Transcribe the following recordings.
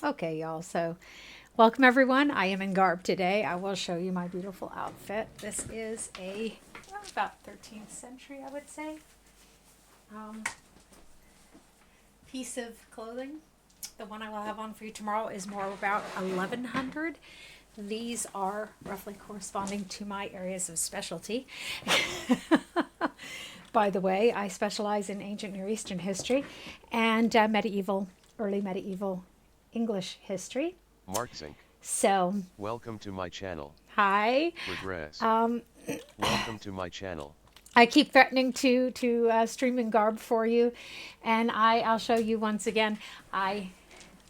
Okay, y'all. So, welcome everyone. I am in garb today. I will show you my beautiful outfit. This is about 13th century, I would say, um, piece of clothing. The one I will have on for you tomorrow is more about 1100. These are roughly corresponding to my areas of specialty. By the way, I specialize in ancient Near Eastern history and early medieval English history. Mark Zink. So, Welcome to my channel. hi. Regress. Welcome to my channel. I keep threatening to stream in garb for you, and I'll show you once again. I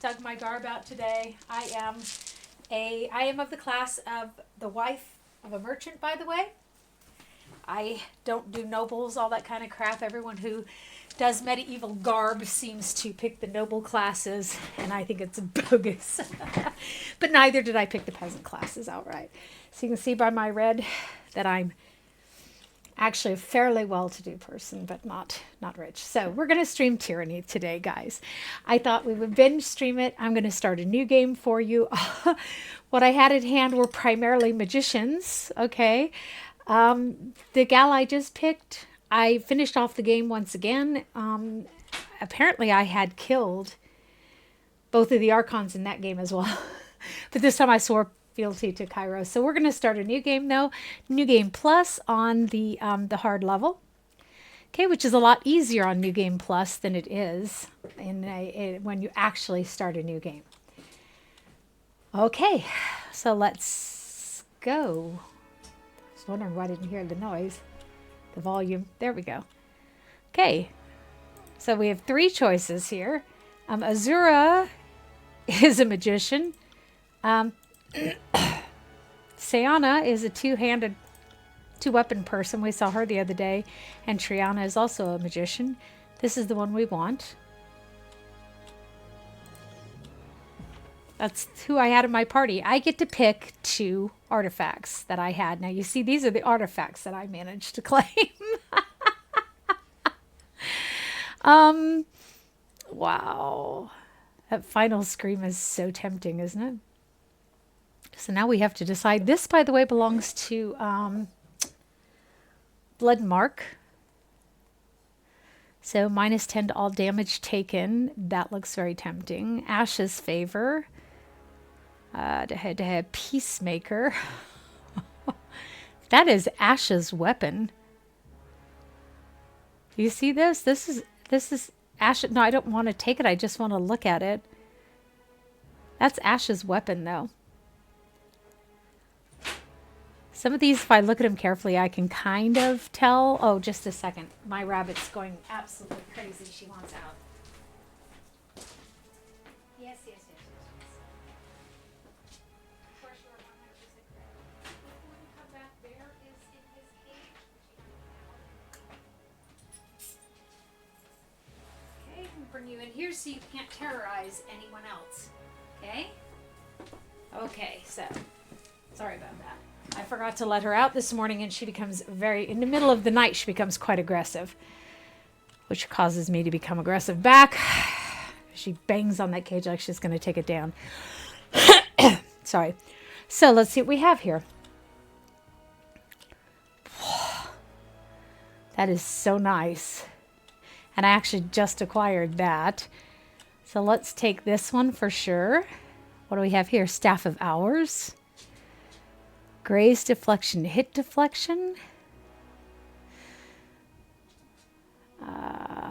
dug my garb out today. I am of the class of the wife of a merchant, by the way. I don't do nobles, all that kind of crap. Everyone who does medieval garb seems to pick the noble classes, and I think it's bogus. But neither did I pick the peasant classes outright. So you can see by my red that I'm actually a fairly well-to-do person, but not rich. So we're going to stream Tyranny today, guys. I thought we would binge stream it. I'm going to start a new game for you. What I had at hand were primarily magicians, okay? The gal I just picked, I finished off the game once again. Apparently I had killed both of the Archons in that game as well. But this time I swore fealty to Kyros. So we're going to start a new game though. New Game Plus on the hard level. Okay, which is a lot easier on New Game Plus than it is when you actually start a new game. Okay, so let's go. I was wondering why I didn't hear the noise. The volume. There we go. Okay, so we have three choices here. Azura is a magician. Ceana is a two-weapon person. We saw her the other day. And Triana is also a magician. This is the one we want. That's who I had in my party. I get to pick two artifacts that I had. Now you see, these are the artifacts that I managed to claim. Wow. That final scream is so tempting, isn't it? So now we have to decide. This, by the way, belongs to Blood Mark. So -10 to all damage taken. That looks very tempting. Ash's Favor. Head-to-head Peacemaker. That is Ash's weapon. Do you see this? This is Ash. No, I don't want to take it. I just want to look at it. That's Ash's weapon, though. Some of these, if I look at them carefully, I can kind of tell. Oh, just a second. My rabbit's going absolutely crazy. She wants out. Yes. For sure, 100% correct. Before we come back, Bear is in his cage. Okay, I'm gonna bring you in here so you can't terrorize anyone else. Okay? Okay, so sorry about that. I forgot to let her out this morning, and she becomes in the middle of the night, she becomes quite aggressive, which causes me to become aggressive back. She bangs on that cage like she's going to take it down. Sorry. So let's see what we have here. That is so nice. And I actually just acquired that. So let's take this one for sure. What do we have here? Staff of Hours. Graze deflection, hit deflection.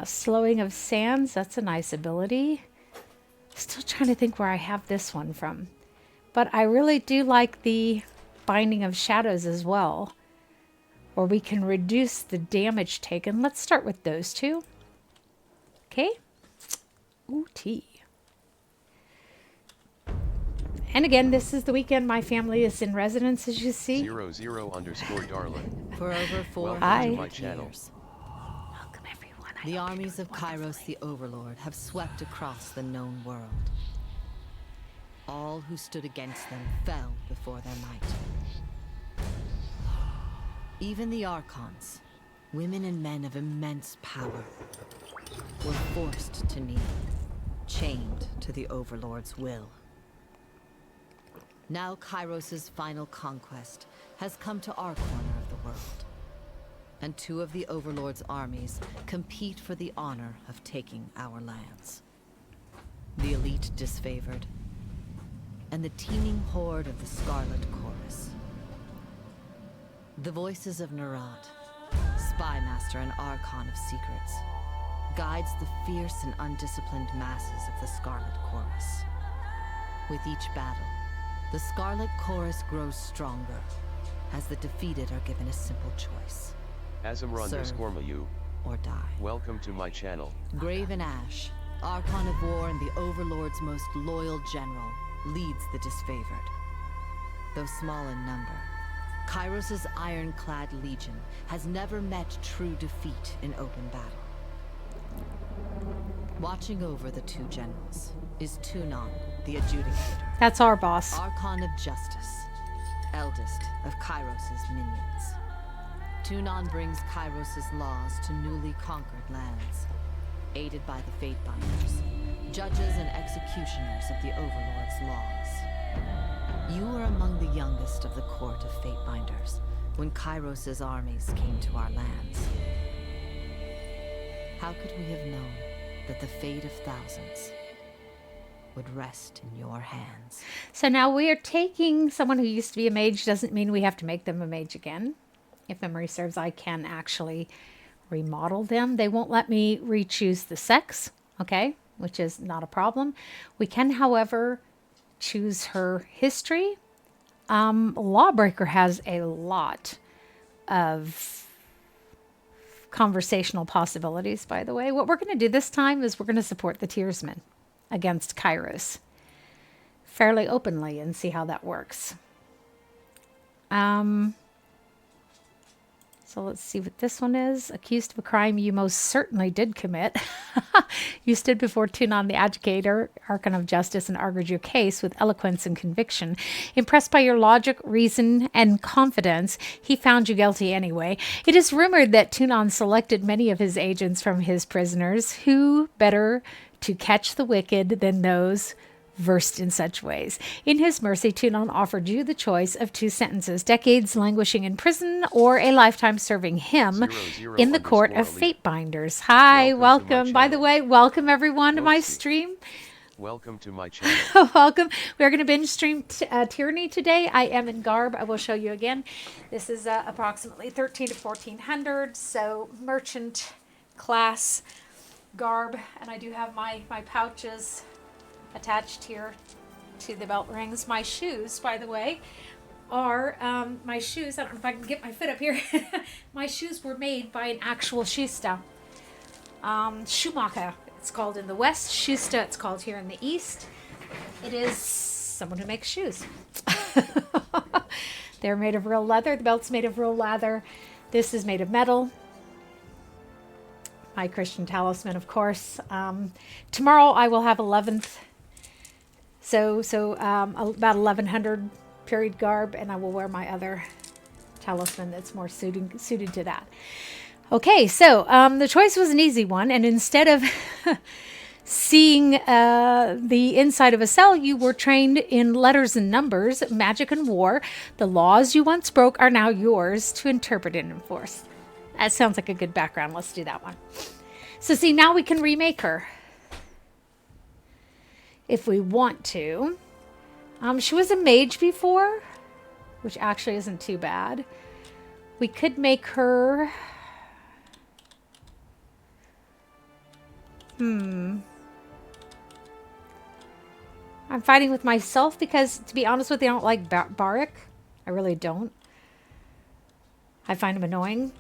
Slowing of sands, that's a nice ability. Still trying to think where I have this one from. But I really do like the binding of shadows as well, where we can reduce the damage taken. Let's start with those two. Okay. Ooh, tea. And again, this is the weekend my family is in residence, as you see. 00_Darlin. For over 400 Hi. my channel. years, Welcome, everyone. I the hope armies you're of doing Kyros wonderfully. the Overlord have swept across the known world. All who stood against them fell before their might. Even the Archons, women and men of immense power, were forced to kneel. chained to the Overlord's will. Now Kyros' final conquest has come to our corner of the world, and 2 of the Overlord's armies compete for the honor of taking our lands. The elite Disfavored, and the teeming horde of the Scarlet Chorus. The voices of Nerat, spymaster and archon of secrets, guides the fierce and undisciplined masses of the Scarlet Chorus. With each battle, the Scarlet Chorus grows stronger, as the defeated are given a simple choice. Asmr_Mayu. Or die. Welcome to my channel. Graven Ash, Archon of War and the Overlord's most loyal general, leads the Disfavored. Though small in number, Kyros' ironclad legion has never met true defeat in open battle. Watching over the 2 generals is Tunon, the Adjudicator. That's our boss. Archon of Justice, eldest of Kyros' minions. Tunon brings Kyros' laws to newly conquered lands, aided by the Fatebinders, judges and executioners of the Overlord's laws. You were among the youngest of the court of Fatebinders when Kyros' armies came to our lands. How could we have known that the fate of thousands would rest in your hands? So now we are taking someone who used to be a mage. Doesn't mean we have to make them a mage again. If memory serves, I can actually remodel them. They won't let me re-choose the sex, okay, which is not a problem. We can, however, choose her history. Lawbreaker has a lot of conversational possibilities, by the way. What we're going to do this time is we're going to support the Tearsmen against Kyros fairly openly and see how that works. So let's see what this one is. Accused of a crime you most certainly did commit. You stood before Tunon the Adjudicator, Archon of Justice, and argued your case with eloquence and conviction. Impressed by your logic, reason, and confidence, he found you guilty anyway. It is rumored that Tunon selected many of his agents from his prisoners. Who better to catch the wicked than those versed in such ways? In his mercy, Tunon offered you the choice of 2 sentences: decades languishing in prison or a lifetime serving him in the court of Fatebinders. Hi, welcome. By the way, welcome everyone to my stream. Welcome to my channel. Welcome. We're going to binge stream Tyranny today. I am in garb. I will show you again. This is approximately 13 to 1400, so merchant class garb, and I do have my pouches attached here to the belt rings. My shoes, by the way, are my shoes. I don't know if I can get my foot up here. My shoes were made by an actual shoesta. Schumacher, it's called in the West. Shoesta, it's called here in the East. It is someone who makes shoes. They're made of real leather. The belt's made of real leather. This is made of metal. My Christian talisman, of course. Tomorrow I will have 11th. So about 1100 period garb, and I will wear my other talisman that's more suited to that. Okay, so the choice was an easy one, and instead of seeing the inside of a cell, you were trained in letters and numbers, magic and war. The laws you once broke are now yours to interpret and enforce. That sounds like a good background. Let's do that one. So see, now we can remake her if we want to. She was a mage before, which actually isn't too bad. We could make her... I'm fighting with myself because, to be honest with you, I don't like Barik. I really don't. I find him annoying.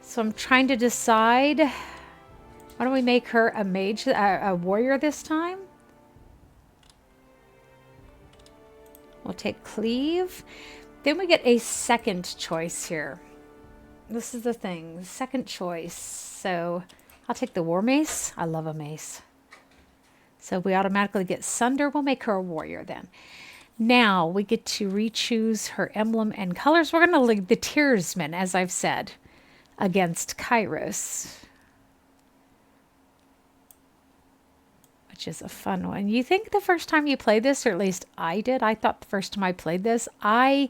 So I'm trying to decide... Why don't we make her a mage, a warrior this time? We'll take Cleave. Then we get a second choice here. This is the thing. Second choice. So I'll take the War Mace. I love a mace. So we automatically get Sunder. We'll make her a warrior then. Now we get to re-choose her emblem and colors. We're going to lead the Tearsmen, as I've said, against Kyros. which is a fun one. You think the first time you played this, or at least I did, I thought the first time I played this, I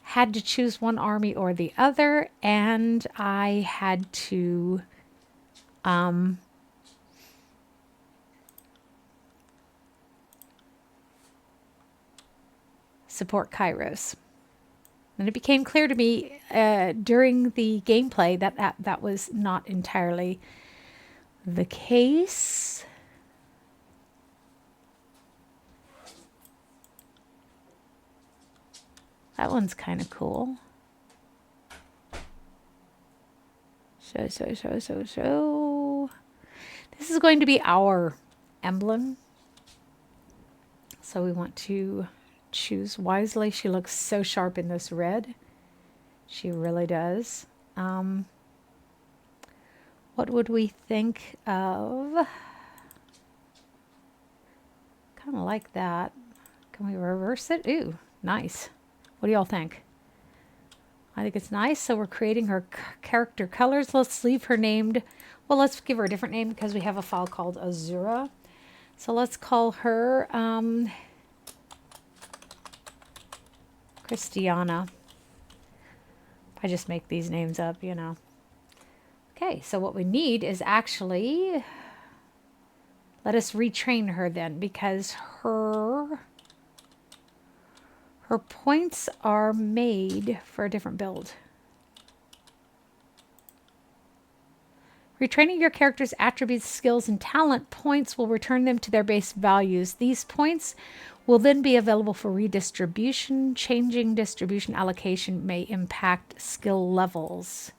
had to choose one army or the other, and I had to support Kyros. And it became clear to me during the gameplay that was not entirely the case. That one's kind of cool. So. This is going to be our emblem. So we want to choose wisely. She looks so sharp in this red. She really does. What would we think of? Kind of like that. Can we reverse it? Ooh, nice. What do y'all think? I think it's nice. So we're creating her character colors. Let's leave her named. Well, let's give her a different name because we have a file called Azura. So let's call her Christiana. I just make these names up, you know. Okay, so what we need is actually, let us retrain her then, because her points are made for a different build. Retraining your character's attributes, skills, and talent points will return them to their base values. These points will then be available for redistribution. Changing distribution allocation may impact skill levels.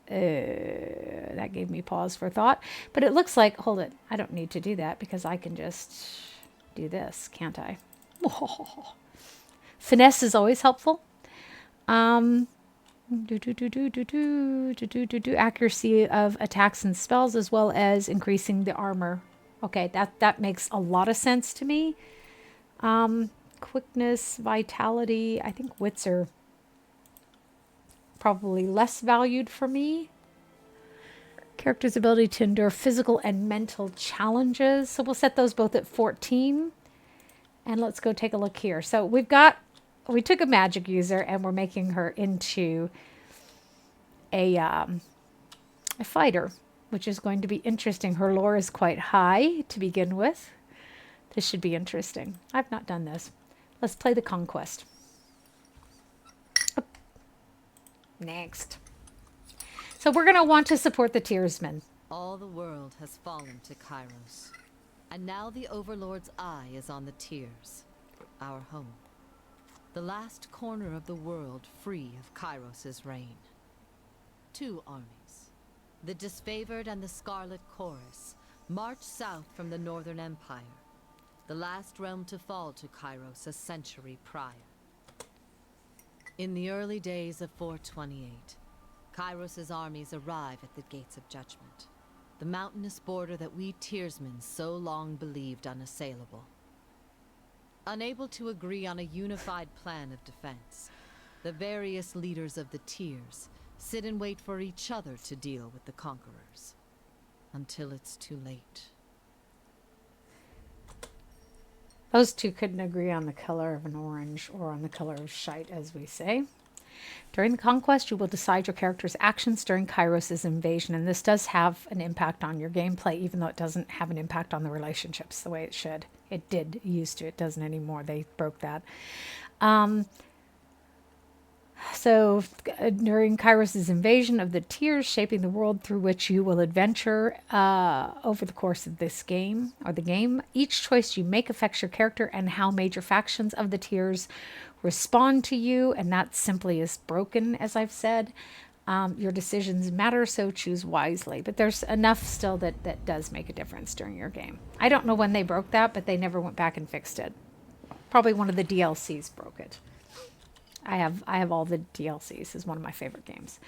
That gave me pause for thought. But it looks like, hold it, I don't need to do that because I can just do this, can't I? Finesse is always helpful. Accuracy of attacks and spells, as well as increasing the armor. Okay, that makes a lot of sense to me. Quickness, vitality. I think wits are probably less valued for me. Character's ability to endure physical and mental challenges. So we'll set those both at 14. And let's go take a look here. So we took a magic user and we're making her into a fighter, which is going to be interesting. Her lore is quite high to begin with. This should be interesting. I've not done this. Let's play the Conquest. Next. So we're going to want to support the Tearsmen. All the world has fallen to Kyros. And now the Overlord's eye is on the Tears, our home. The last corner of the world free of Kyros' reign. 2 armies, the Disfavored and the Scarlet Chorus, marched south from the Northern Empire, the last realm to fall to Kyros a century prior. In the early days of 428, Kyros' armies arrive at the Gates of Judgment, the mountainous border that we Tearsmen so long believed unassailable. Unable to agree on a unified plan of defense, the various leaders of the Tears sit and wait for each other to deal with the conquerors, until it's too late. Those two couldn't agree on the color of an orange or on the color of shite, as we say. During the Conquest, you will decide your character's actions during Kyros' invasion, and this does have an impact on your gameplay, even though it doesn't have an impact on the relationships the way it should. It did used to. It doesn't anymore. They broke that. So during Kyros' invasion of the Tears, shaping the world through which you will adventure over the course of this game, or the game, each choice you make affects your character and how major factions of the Tears respond to you, and that simply is broken, as I've said. Your decisions matter, so choose wisely. But there's enough still that does make a difference during your game. I don't know when they broke that, but they never went back and fixed it. Probably one of the DLCs broke it. I have all the DLCs. Is one of my favorite games.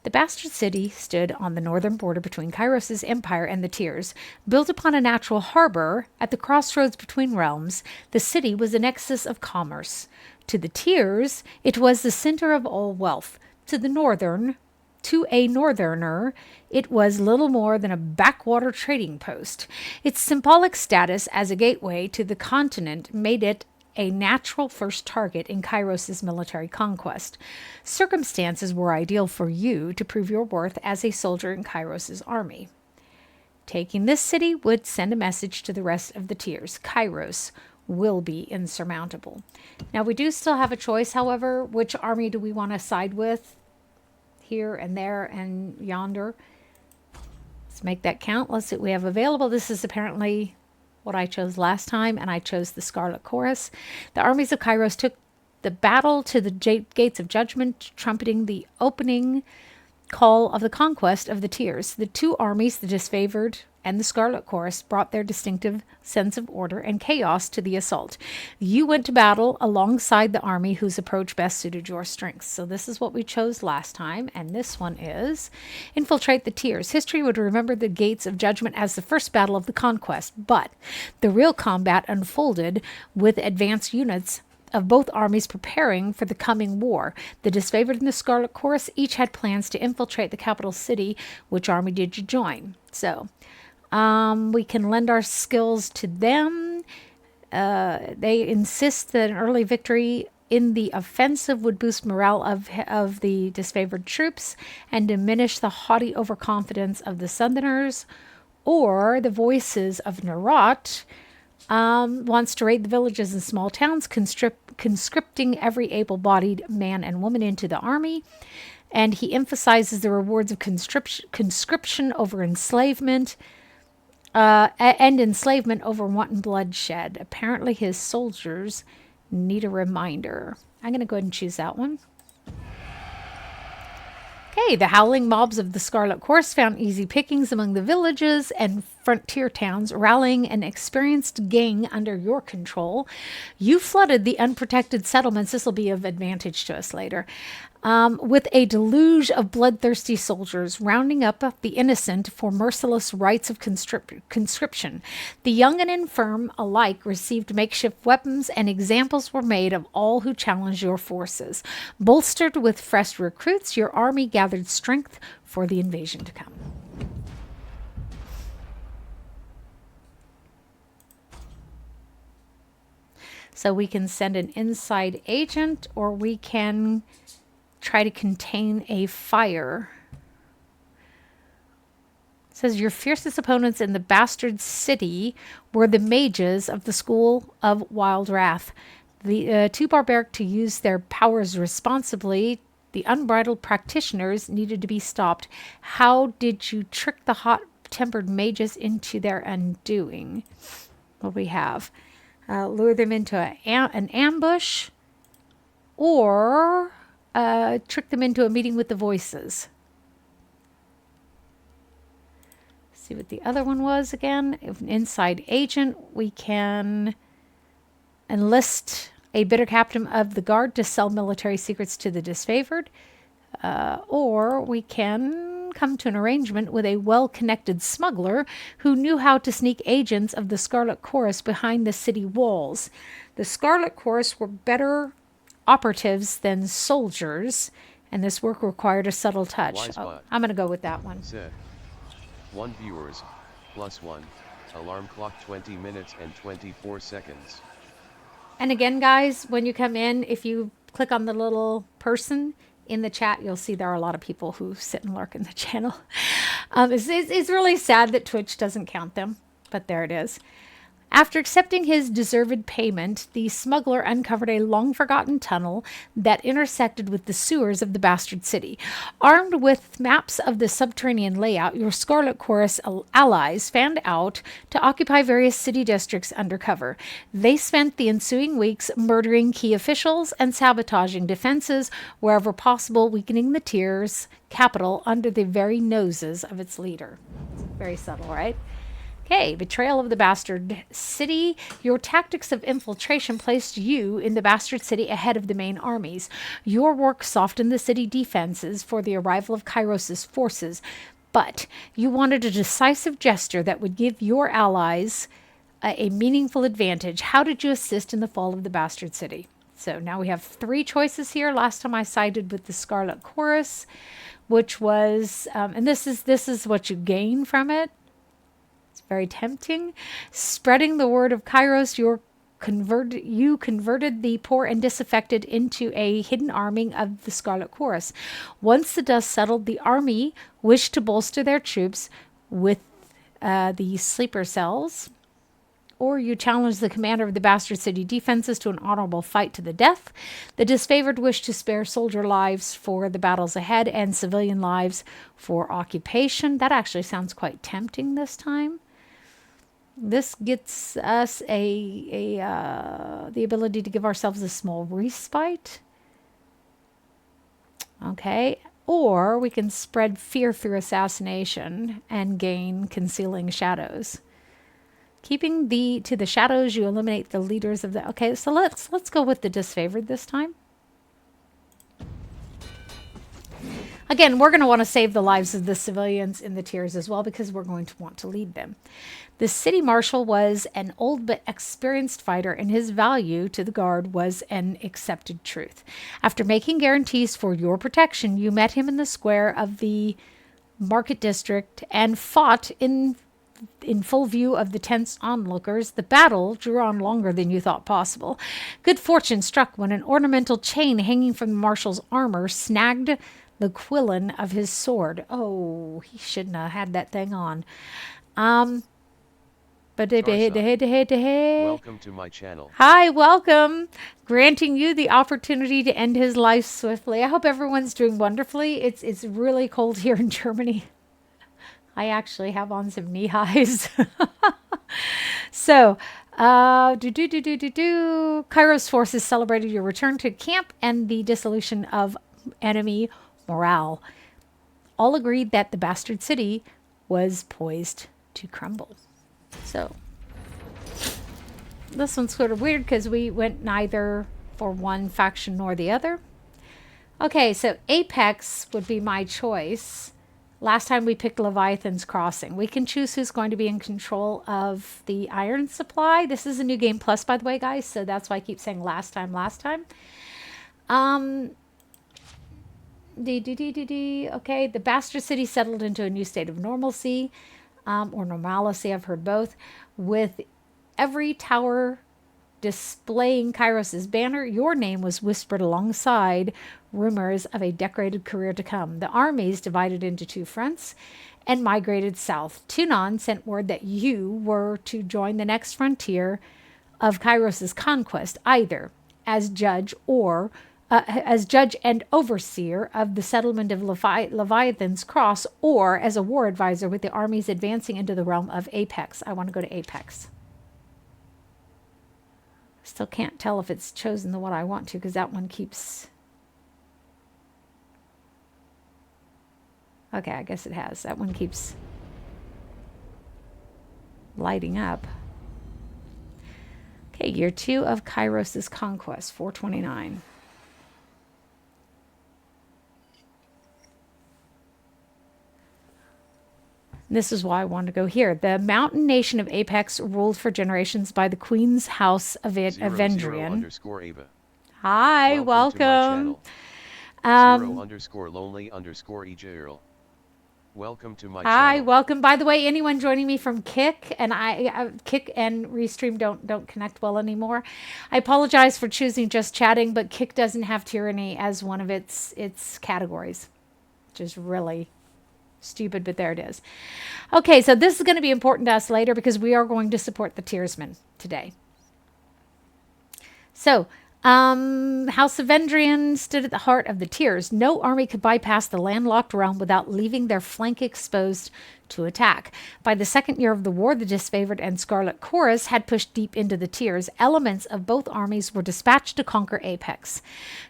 The Bastard City stood on the northern border between Kyros' empire and the Tears. Built upon a natural harbor at the crossroads between realms, the city was a nexus of commerce. To the Tears, it was the center of all wealth. To the northern, to a northerner, it was little more than a backwater trading post. Its symbolic status as a gateway to the continent made it a natural first target in Kyros' military conquest. Circumstances were ideal for you to prove your worth as a soldier in Kyros' army. Taking this city would send a message to the rest of the tiers. Kyros will be insurmountable. Now, we do still have a choice, however. Which army do we want to side with? Here and there and yonder. Let's make that count. Let's see what we have available. This is apparently what I chose last time, and I chose the Scarlet Chorus. The armies of Kyros took the battle to the gates of judgment, trumpeting the opening call of the conquest of the tiers. The two armies, the Disfavored and the Scarlet Chorus, brought their distinctive sense of order and chaos to the assault. You went to battle alongside the army whose approach best suited your strengths. So this is what we chose last time, and this one is infiltrate the tiers. History would remember the Gates of Judgment as the first battle of the conquest, but the real combat unfolded with advanced units of both armies preparing for the coming war. The Disfavored and the Scarlet Chorus each had plans to infiltrate the capital city. Which army did you join? So we can lend our skills to them. They insist that an early victory in the offensive would boost morale of the Disfavored troops and diminish the haughty overconfidence of the Southerners. Or the Voices of Narot wants to raid the villages and small towns, conscripting every able-bodied man and woman into the army. And he emphasizes the rewards of conscription over enslavement, and enslavement over wanton bloodshed. Apparently his soldiers need a reminder. I'm going to go ahead and choose that one. Okay, the howling mobs of the Scarlet Chorus found easy pickings among the villages and frontier towns, rallying an experienced gang under your control. You flooded the unprotected settlements. This will be of advantage to us later. With a deluge of bloodthirsty soldiers rounding up the innocent for merciless rites of conscription. The young and infirm alike received makeshift weapons, and examples were made of all who challenged your forces. Bolstered with fresh recruits, your army gathered strength for the invasion to come. So we can send an inside agent, or we can try to contain a fire. It says your fiercest opponents in the bastard city were the mages of the School of Wild Wrath. The too barbaric to use their powers responsibly, the unbridled practitioners needed to be stopped. How did you trick the hot-tempered mages into their undoing? What we have? Lure them into an ambush, or trick them into a meeting with the Voices. See what the other one was again. If an inside agent, we can enlist a bitter captain of the guard to sell military secrets to the Disfavored. Or we can come to an arrangement with a well-connected smuggler who knew how to sneak agents of the Scarlet Chorus behind the city walls. The Scarlet Chorus were better operatives than soldiers, and this work required a subtle touch. I'm going to go with that one. Set. 1 viewers, +1. Alarm clock 20 minutes and 24 seconds. And again, guys, when you come in, if you click on the little person in the chat, you'll see there are a lot of people who sit and lurk in the channel. It's really sad that Twitch doesn't count them, but there it is. After accepting his deserved payment, the smuggler uncovered a long-forgotten tunnel that intersected with the sewers of the bastard city. Armed with maps of the subterranean layout, your Scarlet Chorus allies fanned out to occupy various city districts undercover. They spent the ensuing weeks murdering key officials and sabotaging defenses wherever possible, weakening the tier's capital under the very noses of its leader. Very subtle, right? Okay, betrayal of the bastard city. Your tactics of infiltration placed you in the bastard city ahead of the main armies. Your work softened the city defenses for the arrival of Kyros' forces, but you wanted a decisive gesture that would give your allies a meaningful advantage. How did you assist in the fall of the bastard city? So now we have 3 choices here. Last time I sided with the Scarlet Chorus, which was, and this is what you gain from it. It's very tempting. Spreading the word of Kyros, you converted the poor and disaffected into a hidden army of the Scarlet Chorus. Once the dust settled, the army wished to bolster their troops with the sleeper cells. Or you challenge the commander of the Bastard City defenses to an honorable fight to the death. The disfavored wish to spare soldier lives for the battles ahead and civilian lives for occupation. That actually sounds quite tempting this time. This gets us the ability to give ourselves a small respite. Okay. Or we can spread fear through assassination and gain concealing shadows. Keeping to the shadows, you eliminate the leaders of the... Okay, so let's go with the disfavored this time. Again, we're going to want to save the lives of the civilians in the tiers as well because we're going to want to lead them. The city marshal was an old but experienced fighter, and his value to the guard was an accepted truth. After making guarantees for your protection, you met him in the square of the market district and fought in full view of the tense onlookers. The battle drew on longer than you thought possible. Good fortune struck when an ornamental chain hanging from the marshal's armor snagged the quillon of his sword. Oh, he shouldn't have had that thing on. Welcome to my channel. Hi, welcome. Granting you the opportunity to end his life swiftly. I hope everyone's doing wonderfully. It's really cold here in Germany. I actually have on some knee-highs. So, Kyros forces celebrated your return to camp and the dissolution of enemy morale. All agreed that the Bastard City was poised to crumble. So, this one's sort of weird because we went neither for one faction nor the other. Okay, so Apex would be my choice. Last time we picked Leviathan's Crossing. We can choose who's going to be in control of the iron supply. This is a new game plus, by the way, guys. So that's why I keep saying last time. Okay, the Bastard City settled into a new state of normalcy, or normalcy, I've heard both, with every tower displaying Kyros' banner. Your name was whispered alongside rumors of a decorated career to come. The armies divided into 2 fronts and migrated south. Tunon sent word that you were to join the next frontier of Kyros' conquest, either as judge and overseer of the settlement of Leviathan's Cross, or as a war advisor with the armies advancing into the realm of Apex. I want to go to Apex. Still can't tell if it's chosen the one I want to because that one keeps... Okay, I guess it has. That one keeps lighting up. Okay, year 2 of Kyros' Conquest, 429. This is why I wanted to go here. The mountain nation of Apex, ruled for generations by the Queen's House of Vendrian. Ava. Hi, welcome. _lonely_Ejirl. Welcome to my channel. Hi, welcome. By the way, anyone joining me from Kick, and Kick and Restream don't connect well anymore. I apologize for choosing just chatting, but Kick doesn't have Tyranny as one of its categories, which is really stupid, but there it is. Okay, so this is going to be important to us later because we are going to support the Tiersmen today. So, House of Vendrian stood at the heart of the tiers. No army could bypass the landlocked realm without leaving their flank exposed to attack. By the second year of the war, the Disfavored and Scarlet Chorus had pushed deep into the tiers. Elements of both armies were dispatched to conquer Apex.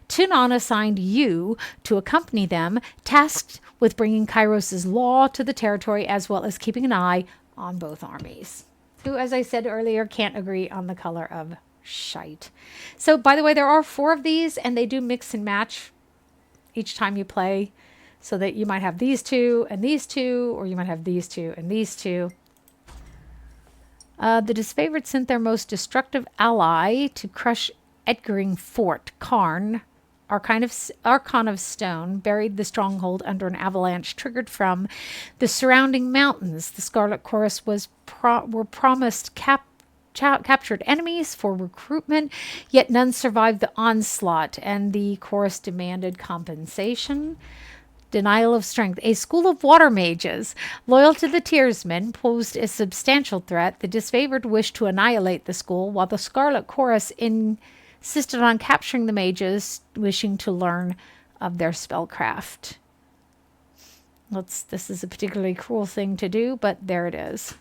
Tunon assigned you to accompany them, tasked with bringing Kyros' law to the territory as well as keeping an eye on both armies, who, as I said earlier, can't agree on the color of shite. So, by the way, there are 4 of these, and they do mix and match each time you play, so that you might have these 2 and these 2, or you might have these 2 and these 2. The Disfavored sent their most destructive ally to crush Edgering Fort, Karn, Archon of Stone, buried the stronghold under an avalanche triggered from the surrounding mountains. The Scarlet Chorus were promised captured enemies for recruitment, yet none survived the onslaught, and the chorus demanded compensation. Denial of Strength. A school of water mages, loyal to the Tearsmen, posed a substantial threat. The Disfavored wished to annihilate the school, while the Scarlet Chorus insisted on capturing the mages, wishing to learn of their spellcraft. This is a particularly cruel thing to do, but there it is.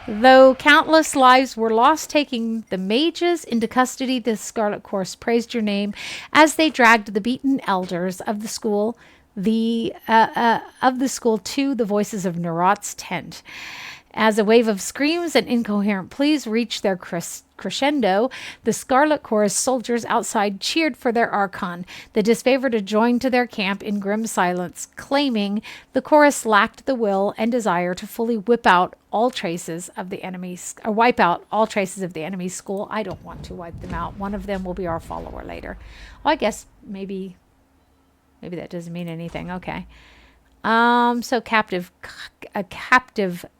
Though countless lives were lost taking the mages into custody, the Scarlet Chorus praised your name as they dragged the beaten elders of the school to the voices of Narot's tent. As a wave of screams and incoherent pleas reached their crescendo, the Scarlet Chorus soldiers outside cheered for their Archon. The Disfavored joined to their camp in grim silence, claiming the chorus lacked the will and desire to fully wipe out all traces of the enemy's school. I don't want to wipe them out. One of them will be our follower later. Well, I guess maybe that doesn't mean anything. Okay. So a captive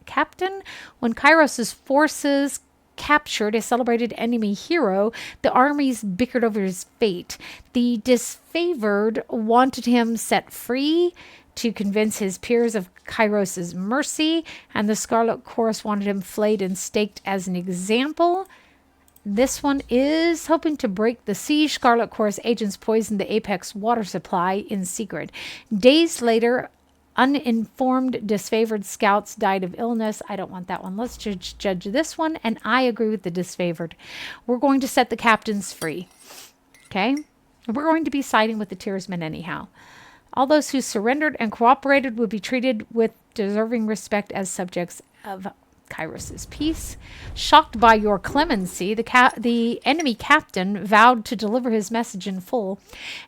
captain. When Kyros' forces captured a celebrated enemy hero, the armies bickered over his fate. The Disfavored wanted him set free to convince his peers of Kyros' mercy, and the Scarlet Chorus wanted him flayed and staked as an example. This one is hoping to break the siege. Scarlet Chorus agents poisoned the Apex water supply in secret. Days later, uninformed Disfavored scouts died of illness. I don't want that one. Let's judge this one, and I agree with the Disfavored. We're going to set the captains free. Okay? We're going to be siding with the Tearsmen anyhow. All those who surrendered and cooperated would be treated with deserving respect as subjects of Kyros' peace. Shocked by your clemency, the enemy captain vowed to deliver his message in full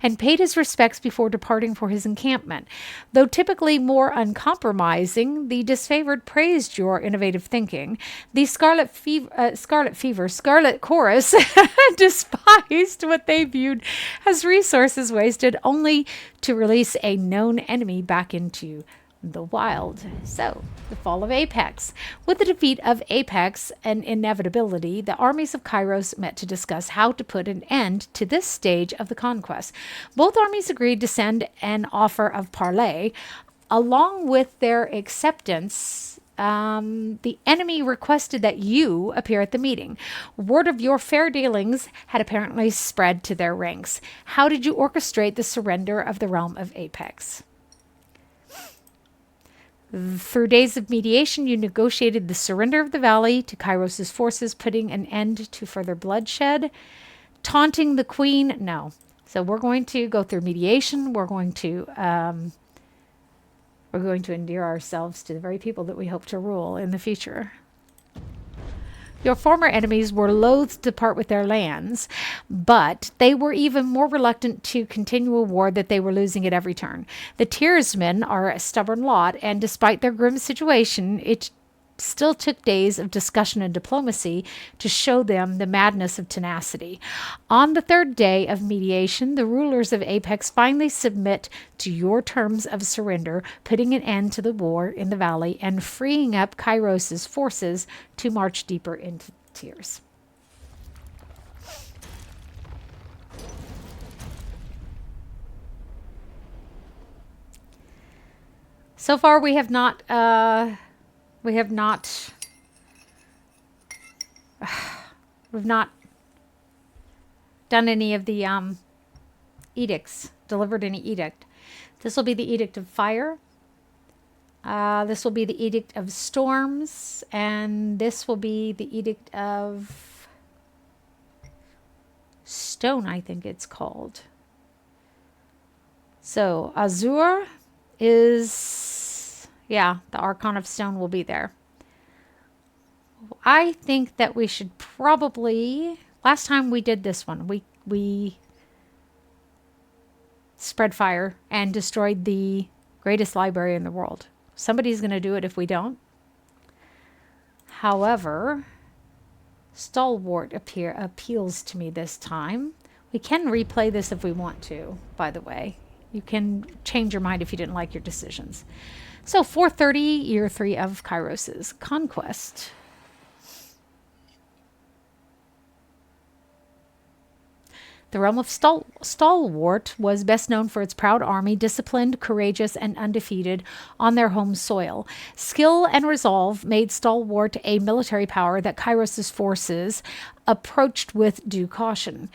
and paid his respects before departing for his encampment. Though typically more uncompromising, the Disfavored praised your innovative thinking. The Scarlet Chorus despised what they viewed as resources wasted, only to release a known enemy back into the wild. So, the fall of Apex. With the defeat of Apex an inevitability, the armies of Kyros met to discuss how to put an end to this stage of the conquest. Both armies agreed to send an offer of Parley. Along with their acceptance, the enemy requested that you appear at the meeting. Word of your fair dealings had apparently spread to their ranks. How did you orchestrate the surrender of the realm of Apex? Through days of mediation, you negotiated the surrender of the valley to Kyros' forces, putting an end to further bloodshed. Taunting the queen? No. So we're going to go through mediation. We're going to endear ourselves to the very people that we hope to rule in the future. Your former enemies were loath to part with their lands, but they were even more reluctant to continue a war that they were losing at every turn. The Tearsmen are a stubborn lot, and despite their grim situation, it still took days of discussion and diplomacy to show them the madness of tenacity. On the third day of mediation, the rulers of Apex finally submit to your terms of surrender, putting an end to the war in the valley and freeing up Kyros' forces to march deeper into Tears. So far, we've not done any of the edicts, delivered any edict. This will be the Edict of Fire. This will be the Edict of Storms, and this will be the Edict of Stone, I think it's called. So Azure is, yeah, the Archon of Stone will be there. I think that we should probably, last time we did this one, we spread fire and destroyed the greatest library in the world. Somebody's going to do it if we don't. However, Stalwart appeals to me this time. We can replay this if we want to, by the way. You can change your mind if you didn't like your decisions. So 430, year 3 of Kyros's Conquest. The realm of Stalwart was best known for its proud army, disciplined, courageous, and undefeated on their home soil. Skill and resolve made Stalwart a military power that Kyros's forces approached with due caution.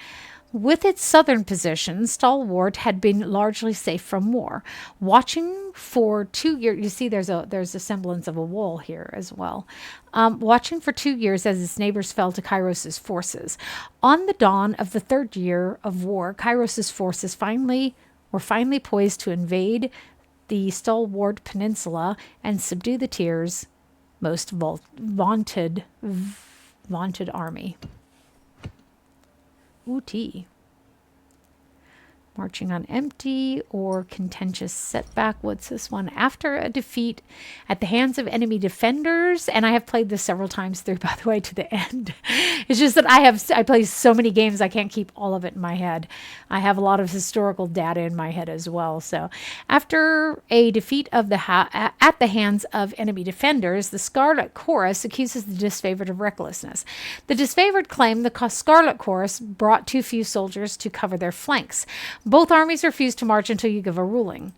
With its southern position, Stalwart had been largely safe from war. Watching for 2 years, you see there's a semblance of a wall here as well. Watching for 2 years as its neighbors fell to Kyros's forces. On the dawn of the 3rd year of war, Kyros's forces were finally poised to invade the Stalwart Peninsula and subdue the Tyr's most vaunted army. Ooh-tee. Marching on empty or contentious setback. What's this one? After a defeat at the hands of enemy defenders, and I have played this several times through, by the way, to the end. It's just that I play so many games I can't keep all of it in my head. I have a lot of historical data in my head as well. So after a defeat of at the hands of enemy defenders, the Scarlet Chorus accuses the Disfavored of recklessness. The Disfavored claim the Scarlet Chorus brought too few soldiers to cover their flanks. Both armies refuse to march until you give a ruling.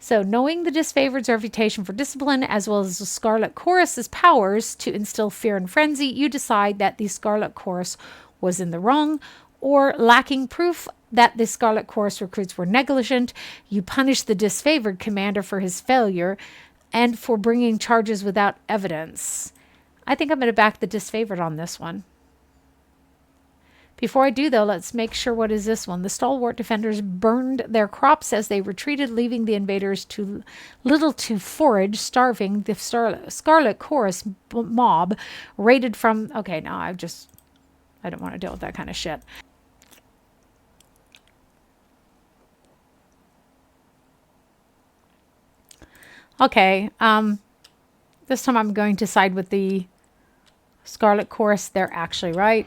So knowing the Disfavored's reputation for discipline, as well as the Scarlet Chorus's powers to instill fear and frenzy, you decide that the Scarlet Chorus was in the wrong, or lacking proof that the Scarlet Chorus recruits were negligent, you punish the Disfavored commander for his failure and for bringing charges without evidence. I think I'm going to back the Disfavored on this one. Before I do, though, let's make sure, what is this one? The Stalwart defenders burned their crops as they retreated, leaving the invaders too little to forage, starving. The Scarlet Chorus mob raided from... Okay, no, I don't want to deal with that kind of shit. Okay, this time I'm going to side with the Scarlet Chorus. They're actually right.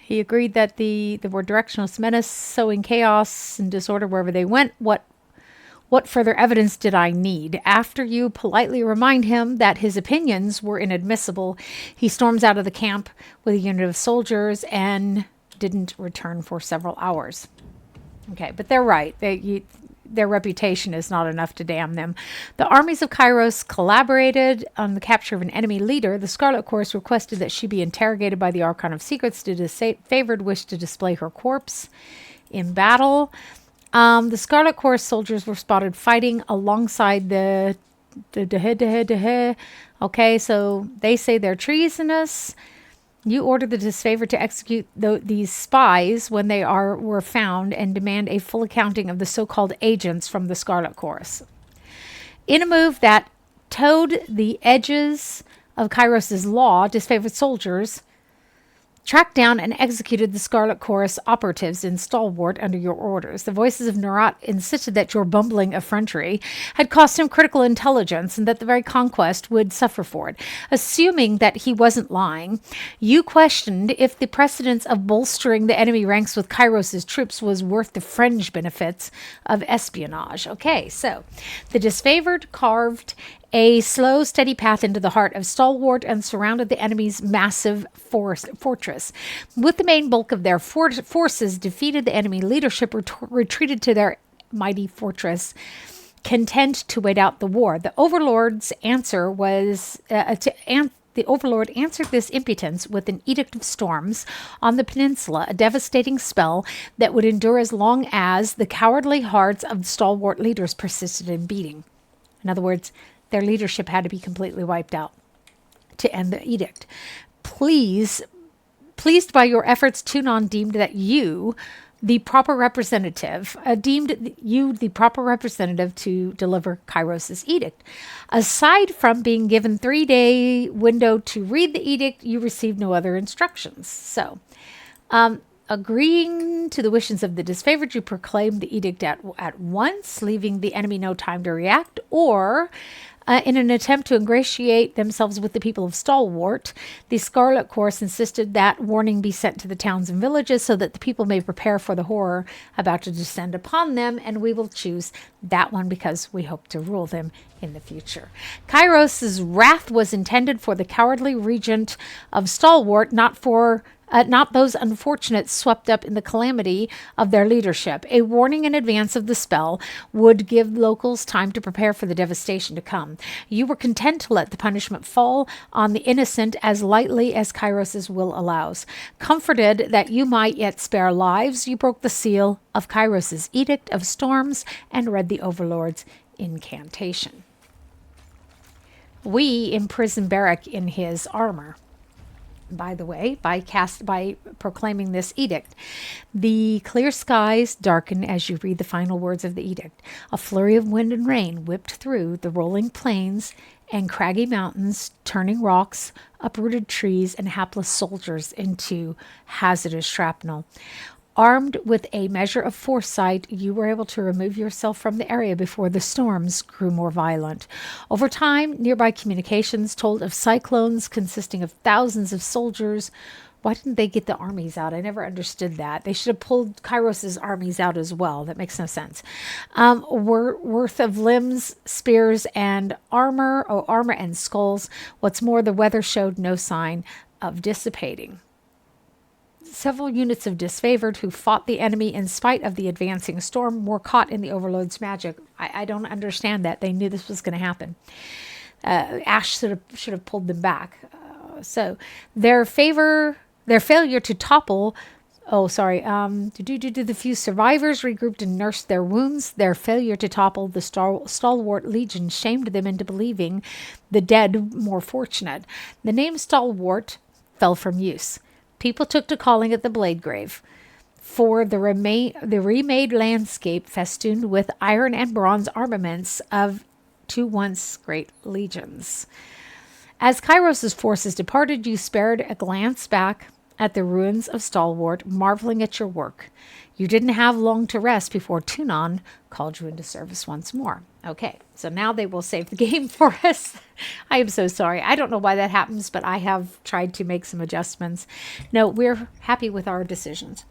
He agreed that the word directionless menace, sowing chaos and disorder wherever they went. What further evidence did I need? After you politely remind him that his opinions were inadmissible, he storms out of the camp with a unit of soldiers and didn't return for several hours. Okay, but they're right. Their reputation is not enough to damn them. The armies of Kyros collaborated on the capture of an enemy leader. The Scarlet Chorus requested that she be interrogated by the Archon of Secrets. The Disfavored wished to display her corpse in battle. The Scarlet Chorus soldiers were spotted fighting alongside the Okay, so they say they're treasonous. You order the Disfavored to execute these spies when they were found and demand a full accounting of the so-called agents from the Scarlet Chorus. In a move that towed the edges of Kyros's law, Disfavored soldiers tracked down and executed the Scarlet Chorus operatives in Stalwart under your orders. The voices of Nerat insisted that your bumbling effrontery had cost him critical intelligence and that the very Conquest would suffer for it. Assuming that he wasn't lying, you questioned if the precedence of bolstering the enemy ranks with Kyros's troops was worth the fringe benefits of espionage. Okay, so the Disfavored carved a slow, steady path into the heart of Stalwart and surrounded the enemy's massive fortress. With the main bulk of their forces defeated, the enemy leadership retreated to their mighty fortress, content to wait out the war. The Overlord's answer was the Overlord answered this impotence with an Edict of Storms on the peninsula, a devastating spell that would endure as long as the cowardly hearts of Stalwart leaders persisted in beating. In other words, their leadership had to be completely wiped out to end the edict. Pleased by your efforts, Tunon deemed you the proper representative to deliver Kyros's edict. Aside from being given 3-day window to read the edict, you received no other instructions. So, agreeing to the wishes of the Disfavored, you proclaimed the edict at once, leaving the enemy no time to react, or In an attempt to ingratiate themselves with the people of Stalwart, the Scarlet Course insisted that warning be sent to the towns and villages so that the people may prepare for the horror about to descend upon them, and we will choose that one because we hope to rule them in the future. Kyros' wrath was intended for the cowardly regent of Stalwart, not those unfortunates swept up in the calamity of their leadership. A warning in advance of the spell would give locals time to prepare for the devastation to come. You were content to let the punishment fall on the innocent as lightly as Kyros' will allows. Comforted that you might yet spare lives, you broke the seal of Kyros' Edict of Storms and read the Overlord's incantation. We imprison Barik in his armor, by the way, by proclaiming this edict. The clear skies darken as you read the final words of the edict. A flurry of wind and rain whipped through the rolling plains and craggy mountains, turning rocks, uprooted trees, and hapless soldiers into hazardous shrapnel. Armed with a measure of foresight, you were able to remove yourself from the area before the storms grew more violent. Over time, nearby communications told of cyclones consisting of thousands of soldiers. Why didn't they get the armies out? I never understood that. They should have pulled Kyros' armies out as well. That makes no sense. Worth of limbs, spears, and armor and skulls. What's more, the weather showed no sign of dissipating. Several units of Disfavored who fought the enemy in spite of the advancing storm were caught in the Overlord's magic. I don't understand that. They knew this was going to happen. Ash should have pulled them back. So their failure to topple. The few survivors regrouped and nursed their wounds. Their failure to topple the Stalwart Legion shamed them into believing the dead more fortunate. The name Stalwart fell from use. People took to calling it the Blade Grave, for the remade landscape festooned with iron and bronze armaments of two once great legions. As Kyros' forces departed, you spared a glance back at the ruins of Stalwart, marveling at your work. You didn't have long to rest before Tunon called you into service once more. Okay, so now they will save the game for us. I am so sorry. I don't know why that happens, but I have tried to make some adjustments. No, we're happy with our decisions.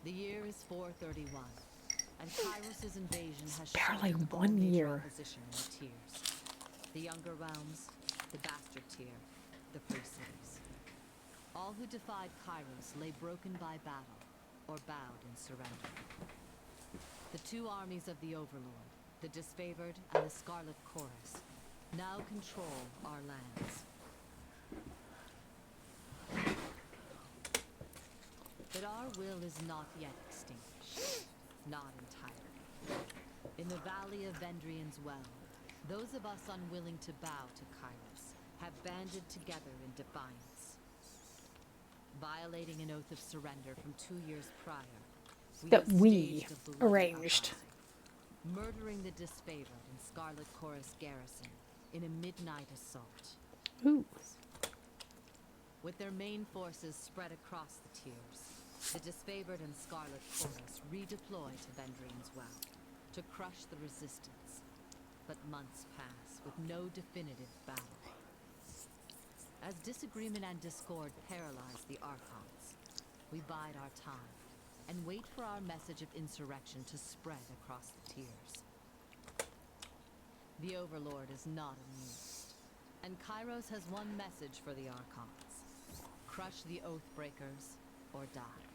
The year is 431, and Kyros' invasion has barely shattered 1 year. opposition in the tiers. The younger realms, the bastard tier, the free cities. All who defied Kyros lay broken by battle or bowed in surrender. The two armies of the Overlord, the Disfavored and the Scarlet Chorus, now control our lands. But our will is not yet extinguished. Not entirely. In the valley of Vendrian's well, those of us unwilling to bow to Kyros have banded together in defiance. Violating an oath of surrender from 2 years prior, we arranged. Murdering the Disfavored and Scarlet Chorus garrison in a midnight assault. Ooh. With their main forces spread across the tiers, the Disfavored and Scarlet Chorus redeploy to Vendrian's well to crush the resistance. But months pass with no definitive battle. As disagreement and discord paralyze the Archons, we bide our time and wait for our message of insurrection to spread across the tiers. The Overlord is not amused, and Kyros has one message for the Archons: crush the Oathbreakers or die.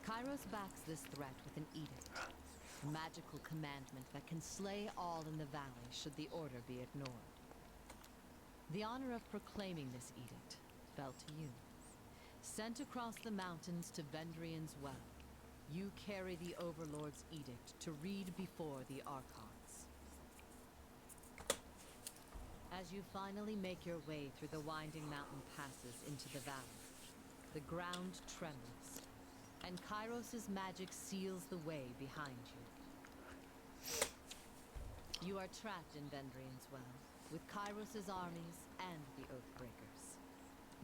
Kyros backs this threat with an edict, a magical commandment that can slay all in the valley should the order be ignored. The honor of proclaiming this edict fell to you. Sent across the mountains to Vendrian's well, you carry the Overlord's edict to read before the Archons. As you finally make your way through the winding mountain passes into the valley, the ground trembles, and Kyros' magic seals the way behind you. You are trapped in Vendrian's well, with Kyros' armies and the Oathbreakers.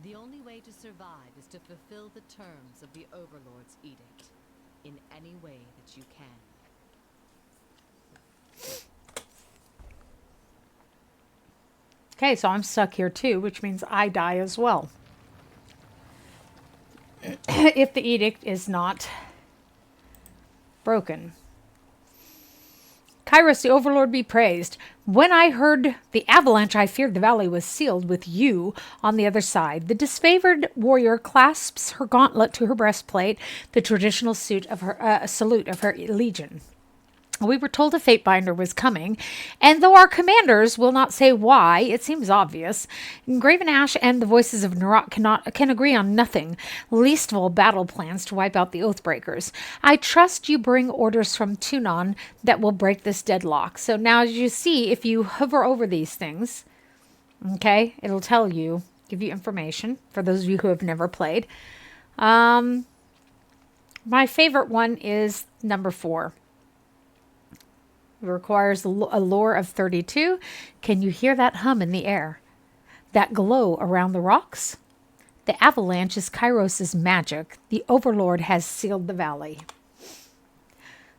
The only way to survive is to fulfill the terms of the Overlord's edict. in any way that you can. Okay, so I'm stuck here too, which means I die as well. If the edict is not broken. Kyros, the Overlord, be praised. When I heard the avalanche, I feared the valley was sealed with you on the other side. The disfavored warrior clasps her gauntlet to her breastplate, the traditional salute of her legion. We were told a Fatebinder was coming, and though our commanders will not say why, it seems obvious. Graven Ash and the voices of Narok can agree on nothing, least of all battle plans to wipe out the Oathbreakers. I trust you bring orders from Tunon that will break this deadlock. So now, as you see, if you hover over these things, okay, it'll tell you, give you information for those of you who have never played. My favorite one is number 4. It requires a lore of 32. Can you hear that hum in the air? That glow around the rocks? The avalanche is Kyros' magic. The Overlord has sealed the valley.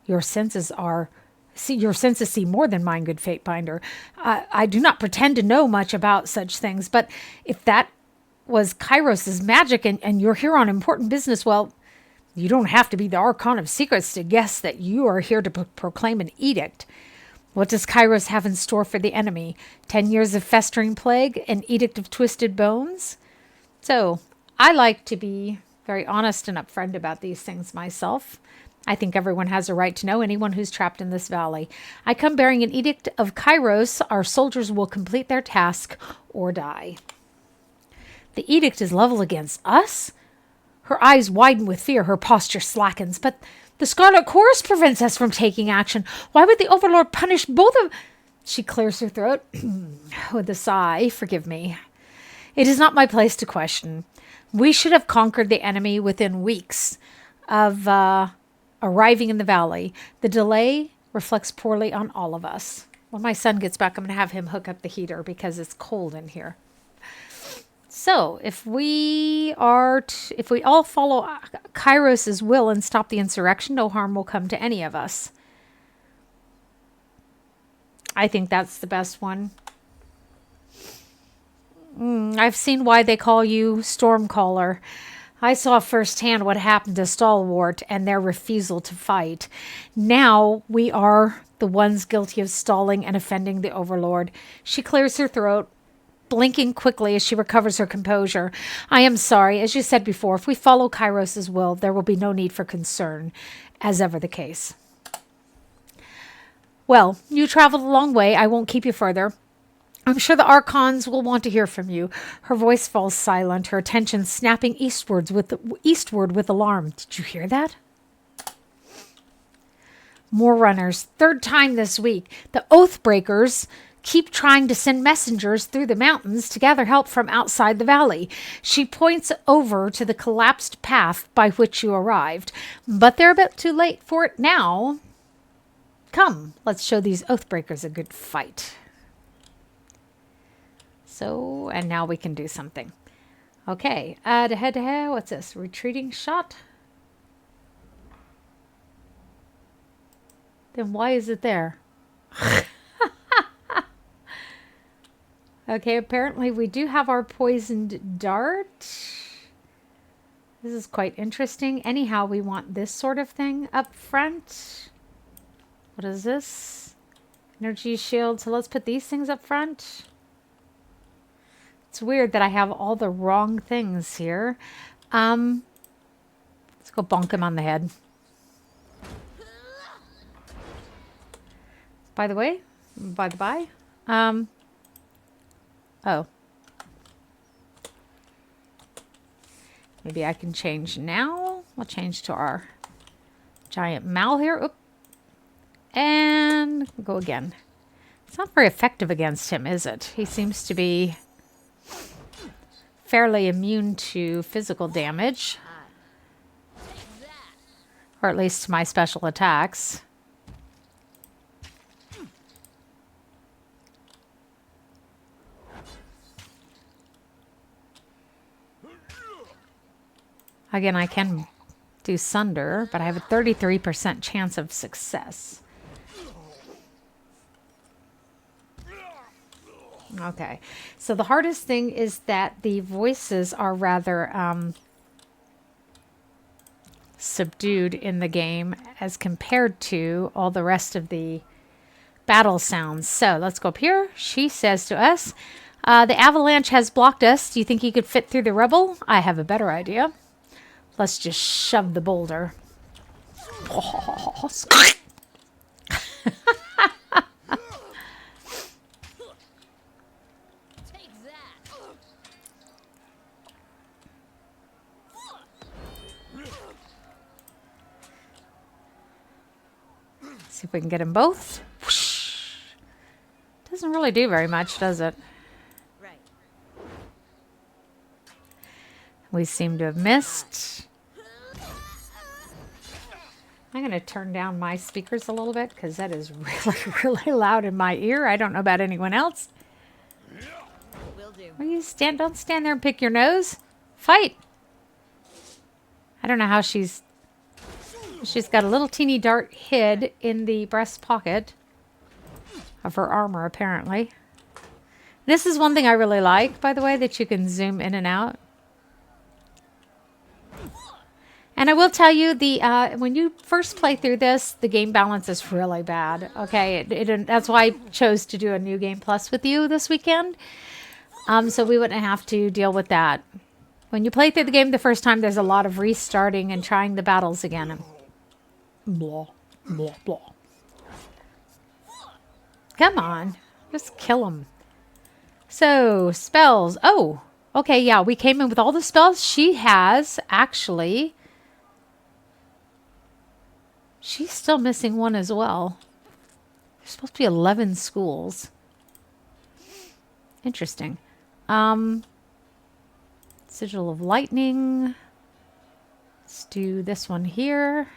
Your senses see more than mine, good Fatebinder. I do not pretend to know much about such things, but if that was Kyros' magic and you're here on important business, well, you don't have to be the Archon of Secrets to guess that you are here to proclaim an edict. What does Kyros have in store for the enemy? 10 years of festering plague? An edict of twisted bones? So, I like to be very honest and upfront about these things myself. I think everyone has a right to know, anyone who's trapped in this valley. I come bearing an edict of Kyros. Our soldiers will complete their task or die. The edict is leveled against us? Her eyes widen with fear, her posture slackens. But the Scarlet Chorus prevents us from taking action. Why would the Overlord punish both of... She clears her throat with a sigh. Forgive me. It is not my place to question. We should have conquered the enemy within weeks of arriving in the valley. The delay reflects poorly on all of us. When my son gets back, I'm going to have him hook up the heater because it's cold in here. So, if we all follow Kyros' will and stop the insurrection, no harm will come to any of us. I think that's the best one. I've seen why they call you Stormcaller. I saw firsthand what happened to Stalwart and their refusal to fight. Now we are the ones guilty of stalling and offending the Overlord. She clears her throat, blinking quickly as she recovers her composure. I am sorry. As you said before, if we follow Kyros' will, there will be no need for concern, as ever the case. Well, you traveled a long way. I won't keep you further. I'm sure the Archons will want to hear from you. Her voice falls silent, her attention snapping eastward with alarm. Did you hear that? More runners. 3rd time this week. The Oathbreakers keep trying to send messengers through the mountains to gather help from outside the valley. She points over to the collapsed path by which you arrived, but they're a bit too late for it now. Come, let's show these Oathbreakers a good fight. So, and now we can do something. Okay, head-to-head, what's this? Retreating shot? Then why is it there? Okay, apparently we do have our poisoned dart. This is quite interesting. Anyhow, we want this sort of thing up front. What is this? Energy shield. So let's put these things up front. It's weird that I have all the wrong things here. Let's go bonk him on the head. By the way, oh. Maybe I can change now. We'll change to our giant mal here. Oop. And go again. It's not very effective against him, is it? He seems to be fairly immune to physical damage. Or at least to my special attacks. Again, I can do Sunder, but I have a 33% chance of success. Okay, so the hardest thing is that the voices are rather subdued in the game as compared to all the rest of the battle sounds. So let's go up here. She says to us, the avalanche has blocked us. Do you think you could fit through the rubble? I have a better idea. Let's just shove the boulder. See if we can get them both. Doesn't really do very much, does it? Right. We seem to have missed. I'm going to turn down my speakers a little bit because that is really, really loud in my ear. I don't know about anyone else. Will do. Will you don't stand there and pick your nose. Fight. I don't know how she's got a little teeny dart hid in the breast pocket of her armor, apparently. This is one thing I really like, by the way, that you can zoom in and out. And I will tell you, when you first play through this, the game balance is really bad. Okay, that's why I chose to do a New Game Plus with you this weekend. So we wouldn't have to deal with that. When you play through the game the first time, there's a lot of restarting and trying the battles again. And blah, blah, blah. Come on. Just kill them. So, spells. Oh, okay, yeah. We came in with all the spells. She has, actually. She's still missing one as well. There's supposed to be 11 schools. Interesting. Sigil of Lightning. Let's do this one here.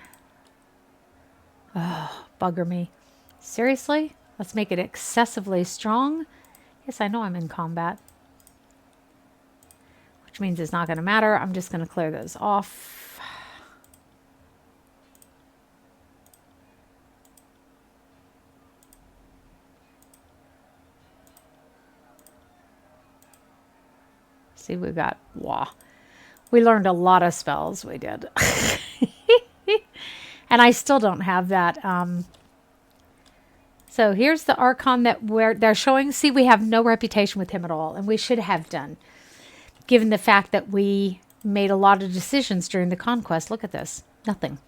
Oh, bugger me. Seriously? Let's make it excessively strong. Yes, I know I'm in combat. Which means it's not going to matter. I'm just going to clear those off. See, we got, wow. We learned a lot of spells, we did. And I still don't have that. So here's the Archon that they're showing. See, we have no reputation with him at all, and we should have done, given the fact that we made a lot of decisions during the Conquest. Look at this. Nothing.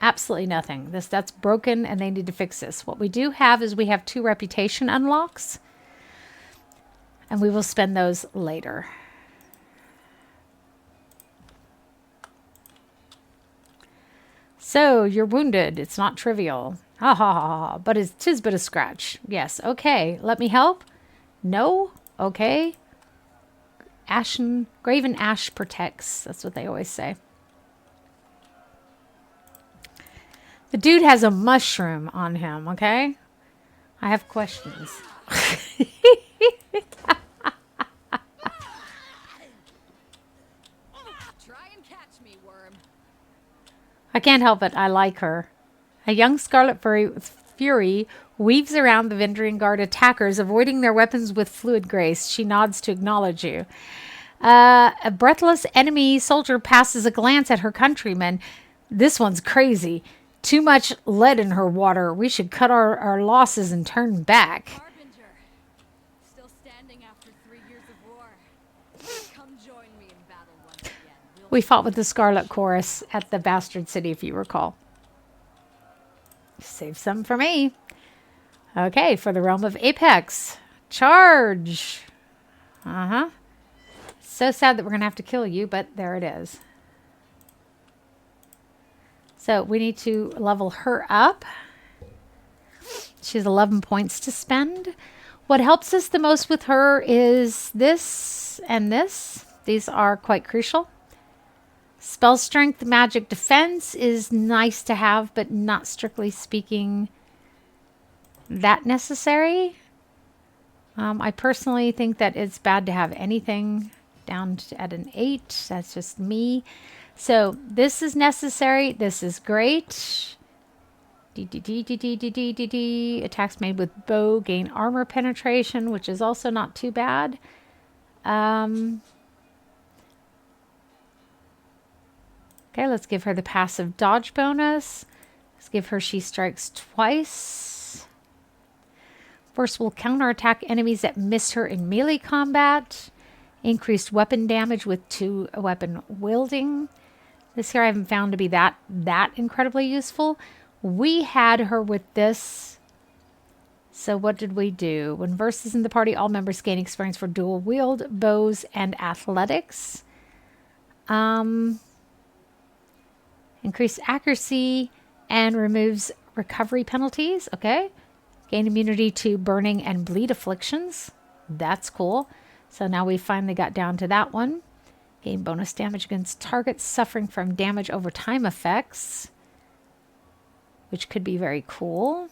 Absolutely nothing. That's broken, and they need to fix this. What we do have is we have 2 reputation unlocks, and we will spend those later. So, you're wounded. It's not trivial. Ha ha ha ha. But it is but a scratch. Yes. Okay. Let me help. No. Okay. Graven ash protects. That's what they always say. The dude has a mushroom on him. Okay. I have questions. I can't help it. I like her. A young Scarlet Fury weaves around the Vendrian Guard attackers, avoiding their weapons with fluid grace. She nods to acknowledge you. A breathless enemy soldier passes a glance at her countrymen. This one's crazy. Too much lead in her water. We should cut our losses and turn back. Still standing after 3 years of war. Come join me in battle once again. We fought with the Scarlet Chorus at the Bastard City, if you recall. Save some for me. Okay, for the Realm of Apex. Charge! Uh-huh. So sad that we're going to have to kill you, but there it is. So we need to level her up. She has 11 points to spend. What helps us the most with her is this and this. These are quite crucial. Spell strength, magic defense is nice to have, but not strictly speaking that necessary. I personally think that it's bad to have anything down to, at an 8. That's just me. So this is necessary. This is great. Attacks made with bow gain armor penetration, which is also not too bad. Okay, let's give her the passive dodge bonus. Let's give her she strikes twice. Force will counterattack enemies that miss her in melee combat. Increased weapon damage with 2 weapon wielding. This here I haven't found to be that incredibly useful. We had her with this. So what did we do? When versus in the party, all members gain experience for dual wield, bows, and athletics. Increased accuracy and removes recovery penalties. Okay. Gain immunity to burning and bleed afflictions. That's cool. So now we finally got down to that one. Gain bonus damage against targets suffering from damage over time effects, which could be very cool.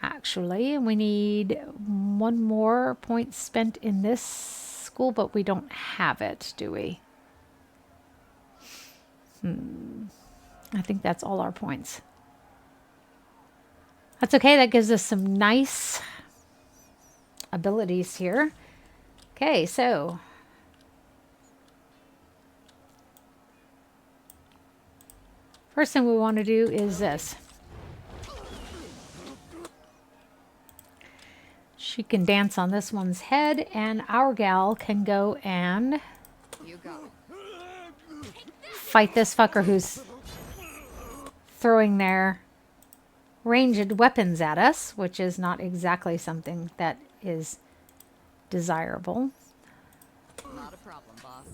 Actually, we need 1 more point spent in this school, but we don't have it, do we? I think that's all our points. That's okay. That gives us some nice abilities here. Okay, so first thing we want to do is this. She can dance on this one's head, and our gal can go and fight this fucker who's throwing their ranged weapons at us, which is not exactly something that is desirable. Not a problem, boss.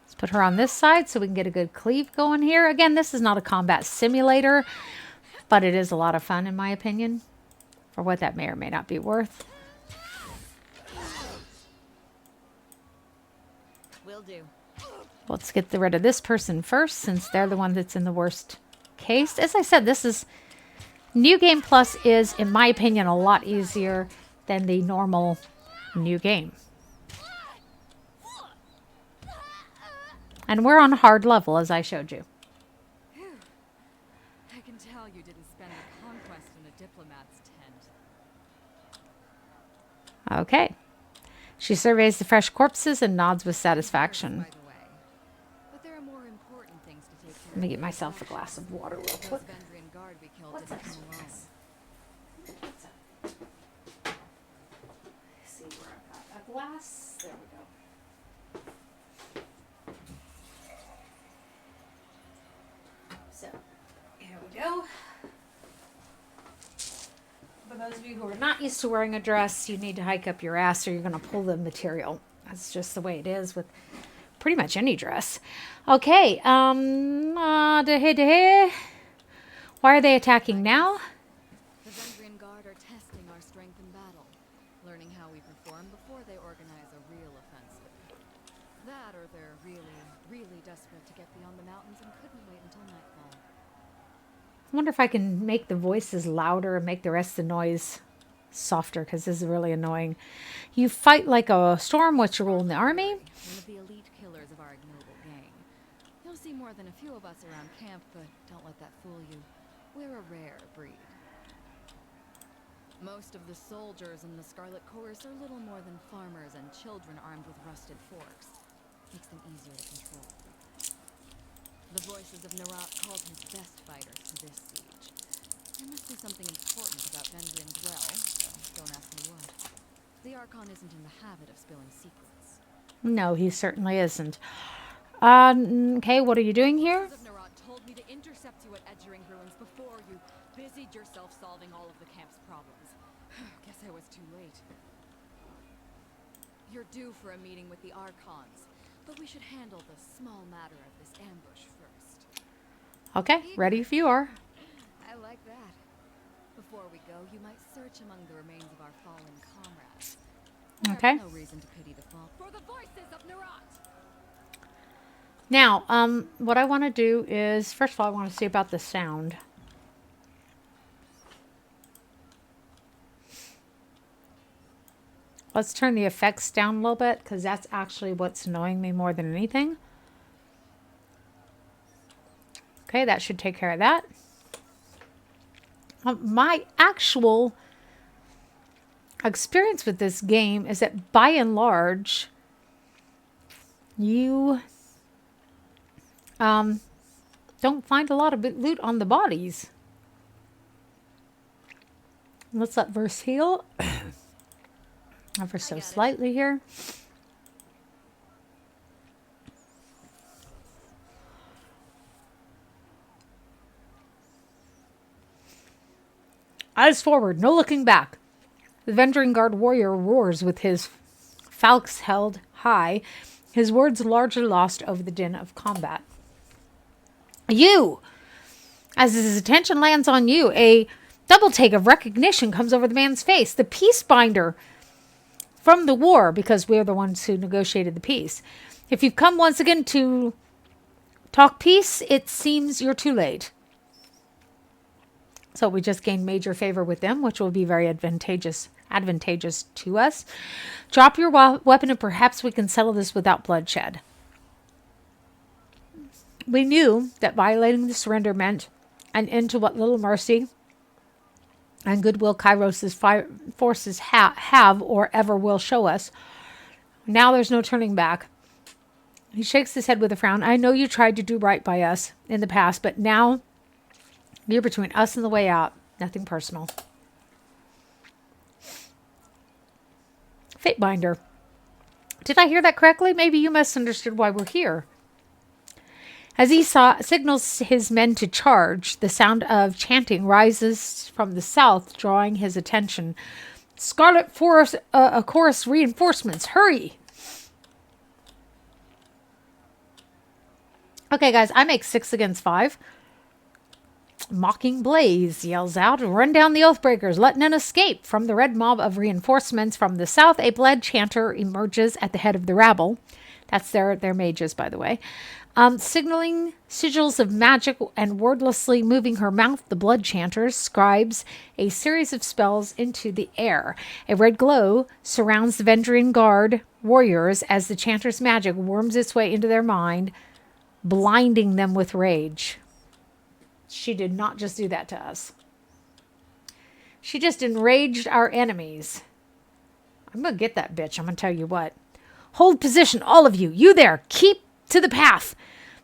Let's put her on this side so we can get a good cleave going here. Again, this is not a combat simulator, but it is a lot of fun in my opinion, for what that may or may not be worth. Will do. Let's get rid of this person first, since they're the one that's in the worst case. As I said, this is New Game Plus is, in my opinion, a lot easier than the normal new game. And we're on hard level, as I showed you. I can tell you didn't spend the Conquest in a diplomat's tent. Okay. She surveys the fresh corpses and nods with satisfaction. By the way, but there are more important things to take care Let me get myself a glass of water real of. quick. Those Vendrian guard we killed didn't come alone. See where I've got a glass. There we go. So, here we go. For those of you who are not used to wearing a dress, you need to hike up your ass or you're going to pull the material. That's just the way it is with pretty much any dress. Okay, why are they attacking now? The Vendrian guard are testing our strength in battle, learning how we perform before they organize a real offensive. That or they're really desperate to get beyond the mountains and couldn't wait until nightfall. I wonder if I can make the voices louder and make the rest of the noise softer, because this is really annoying. You fight like a storm. What's your role in the army? One of the elite killers of our ignoble gang. You'll see more than a few of us around camp, but don't let that fool you. We're a rare breed. Most of the soldiers in the Scarlet Chorus are little more than farmers and children armed with rusted forks. Makes them easier to control. The voices of Nerat called his best fighters to this siege. There must be something important about Vendrian well, so don't ask me what. The Archon isn't in the habit of spilling secrets. No, he certainly isn't. Okay, what are you doing here? The Nerat told me to intercept you at Edgering Ruins before you busied yourself solving all of the camp's problems. Guess I was too late. You're due for a meeting with the Archons, but we should handle the small matter of this ambush first. Okay, ready if you are. I like that. Before we go, you might search among the remains of our fallen comrades. Okay. No reason to pity the fall. For the voices of Nerat! Now, what I want to do is, first of all, I want to see about the sound. Let's turn the effects down a little bit because that's actually what's annoying me more than anything. Okay, that should take care of that. My actual experience with this game is that by and large, you don't find a lot of loot on the bodies. Let's let Verse heal ever so slightly here. Eyes forward, no looking back. The Vendrian Guard warrior roars with his falx held high, his words largely lost over the din of combat. You! As his attention lands on you, a double take of recognition comes over the man's face. The Peacebinder from the war, because we're the ones who negotiated the peace. If you've come once again to talk peace, it seems you're too late. So we just gained major favor with them, which will be very advantageous to us. Drop your weapon and perhaps we can settle this without bloodshed. We knew that violating the surrender meant an end to what little mercy and goodwill Kyros' forces have or ever will show us. Now there's no turning back. He shakes his head with a frown. I know you tried to do right by us in the past, but now you're between us and the way out. Nothing personal. Fatebinder. Did I hear that correctly? Maybe you misunderstood why we're here. As he signals his men to charge, the sound of chanting rises from the south, drawing his attention. Scarlet force, chorus reinforcements. Hurry! Okay, guys, I make 6 against 5. Mocking Blaze yells out, run down the Oathbreakers, let none escape. From the red mob of reinforcements from the south, a bled chanter emerges at the head of the rabble. That's their mages, by the way. Signaling sigils of magic and wordlessly moving her mouth, the blood chanter scribes a series of spells into the air. A red glow surrounds the Vendrian Guard warriors as the chanter's magic worms its way into their mind, blinding them with rage. She did not just do that to us. She just enraged our enemies. I'm going to get that bitch. I'm going to tell you what. Hold position, all of you. You there. Keep to the path.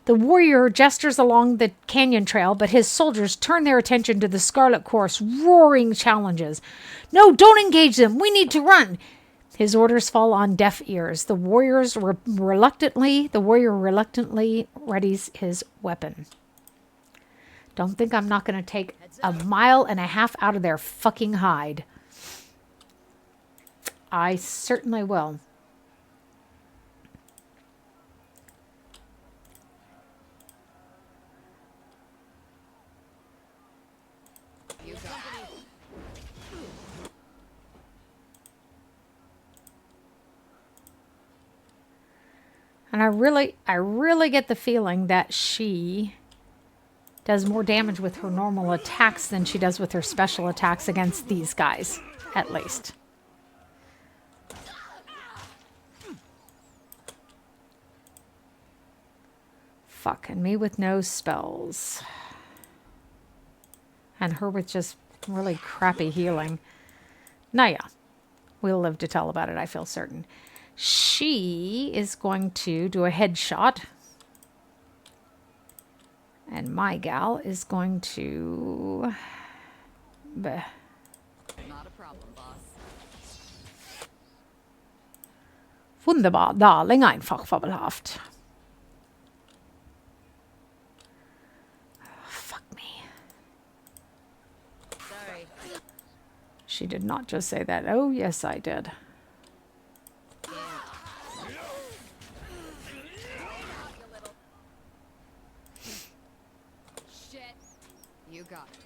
The warrior gestures along the canyon trail, but his soldiers turn their attention to the Scarlet course, roaring challenges. No, don't engage them. We need to run. His orders fall on deaf ears. The warrior reluctantly readies his weapon. Don't think I'm not going to take a mile and a half out of their fucking hide. I certainly will. And I really get the feeling that she does more damage with her normal attacks than she does with her special attacks against these guys, at least. Fuck, and me with no spells. And her with just really crappy healing. Now, yeah, we'll live to tell about it, I feel certain. She is going to do a headshot. And my gal is going to... Not a problem, boss. Wunderbar, darling, einfach fabelhaft. Fuck me. Sorry. She did not just say that. Oh, yes, I did. You got it.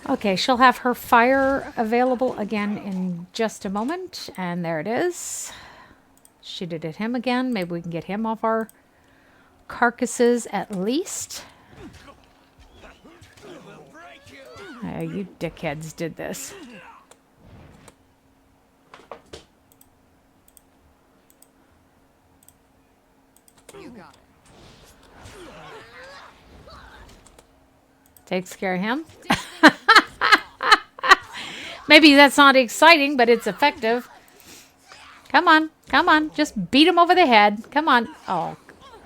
Okay, she'll have her fire available again in just a moment. And there it is. She did hit him again. Maybe we can get him off our carcasses at least. You dickheads did this. You got it. Takes care of him. Maybe that's not exciting, but it's effective. Come on. Come on. Just beat him over the head. Come on. Oh,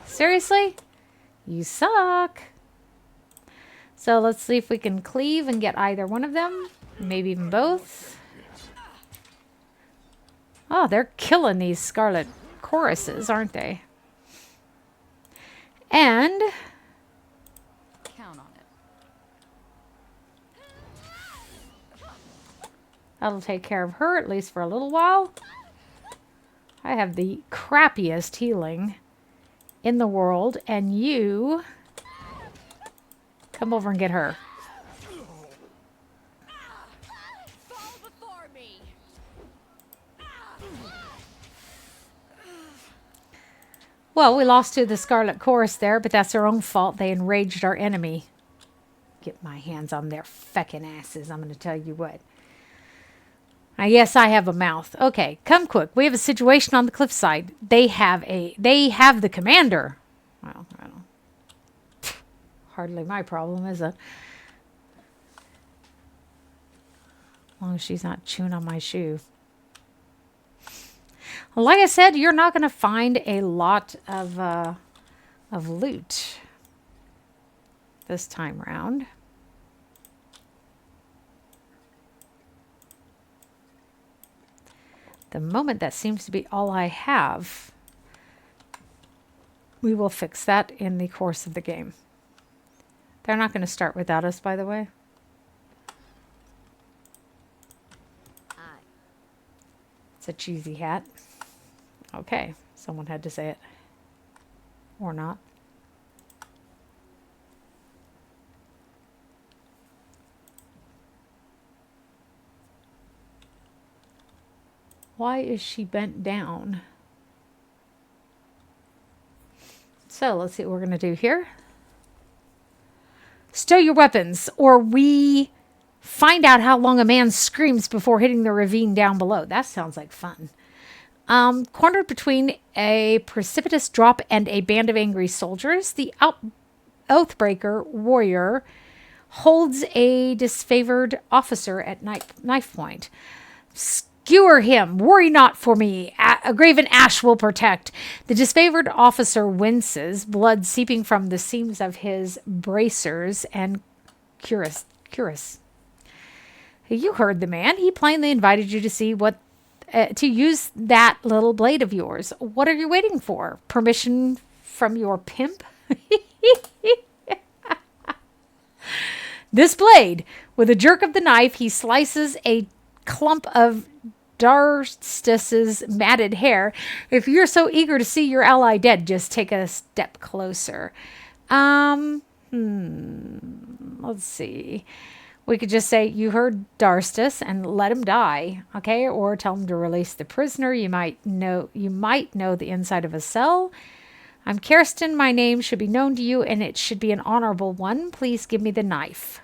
seriously? You suck. So let's see if we can cleave and get either one of them. Maybe even both. Oh, they're killing these Scarlet choruses, aren't they? And Count on it. that'll take care of her, at least for a little while. I have the crappiest healing in the world, and you come over and get her. Fall before me. Well, we lost to the Scarlet Chorus there, but that's our own fault. They enraged our enemy. Get my hands on their feckin' asses, I'm going to tell you what. Yes, I have a mouth. Okay, come quick. We have a situation on the cliffside. They have the commander. Well, I don't. Hardly my problem, is it? As long as she's not chewing on my shoe. Like I said, you're not going to find a lot of loot this time around. The moment that seems to be all I have, we will fix that in the course of the game. They're not going to start without us, by the way. Aye. It's a cheesy hat. Okay, someone had to say it. Or not. Why is she bent down? So let's see what we're going to do here. Stow your weapons, or we find out how long a man screams before hitting the ravine down below. That sounds like fun. Cornered between a precipitous drop and a band of angry soldiers, the Oathbreaker warrior holds a disfavored officer at knife point. Skewer him. Worry not for me. A graven ash will protect. The disfavored officer winces, blood seeping from the seams of his bracers and cuirass. You heard the man. He plainly invited you to see what to use that little blade of yours. What are you waiting for? Permission from your pimp? This blade, with a jerk of the knife, he slices a clump of Darstus's matted hair. If you're so eager to see your ally dead, just take a step closer. Let's see. We could just say, you heard Darstus, and let him die, okay? Or tell him to release the prisoner. You might know the inside of a cell. I'm Kirsten. My name should be known to you, and it should be an honorable one. Please give me the knife.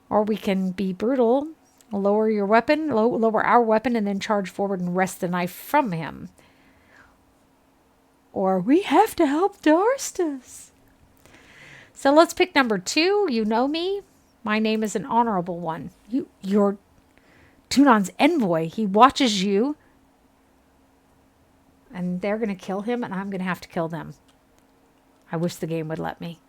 Or we can be brutal. Lower your weapon, lower our weapon, and then charge forward and wrest the knife from him. Or we have to help Darstus. So let's pick number 2. You know me. My name is an honorable one. You're Tunon's envoy. He watches you. And they're going to kill him, and I'm going to have to kill them. I wish the game would let me.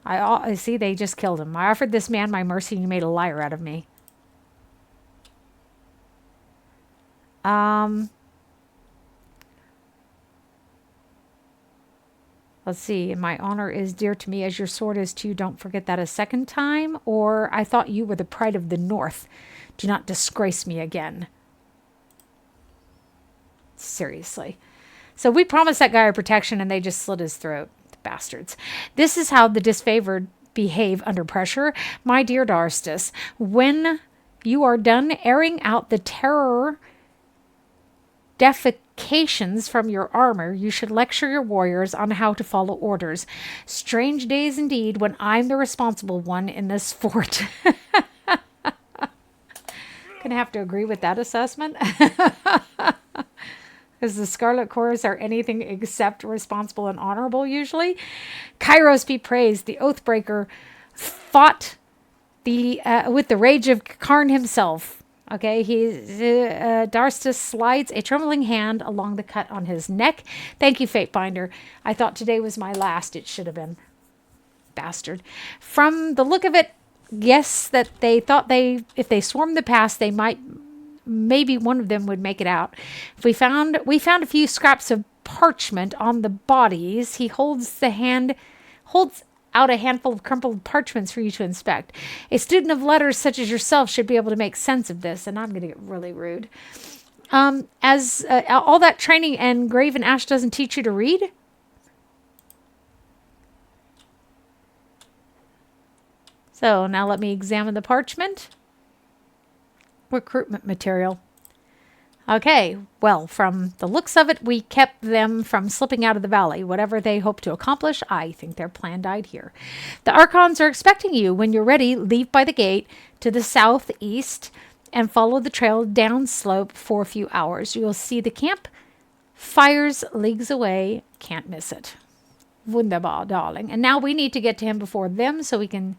I see they just killed him. I offered this man my mercy, and you made a liar out of me. Let's see. My honor is dear to me as your sword is to you. Don't forget that a second time. Or I thought you were the pride of the North. Do not disgrace me again. Seriously. So we promised that guy our protection, and they just slit his throat. The bastards. This is how the disfavored behave under pressure. My dear Darstus, when you are done airing out the terror implications from your armor, you should lecture your warriors on how to follow orders. Strange days indeed when I'm the responsible one in this fort. Gonna have to agree with that assessment. Because the Scarlet Chorus are anything except responsible and honorable usually. Kyros be praised. The Oathbreaker fought with the rage of Karn himself. Okay, Darstus slides a trembling hand along the cut on his neck. Thank you, Fatebinder. I thought today was my last. It should have been. Bastard. From the look of it, yes, that they thought if they swarmed the pass, they might, maybe one of them would make it out. If we found a few scraps of parchment on the bodies. He holds out a handful of crumpled parchments for you to inspect. A student of letters such as yourself should be able to make sense of this, and I'm going to get really rude. As all that training and Graven Ash doesn't teach you to read? So now let me examine the parchment. Recruitment material. Okay, well, from the looks of it, we kept them from slipping out of the valley. Whatever they hope to accomplish, I think their plan died here. The Archons are expecting you. When you're ready, leave by the gate to the southeast and follow the trail downslope for a few hours. You'll see the camp fires leagues away. Can't miss it. Wunderbar, darling. And now we need to get to him before them so we can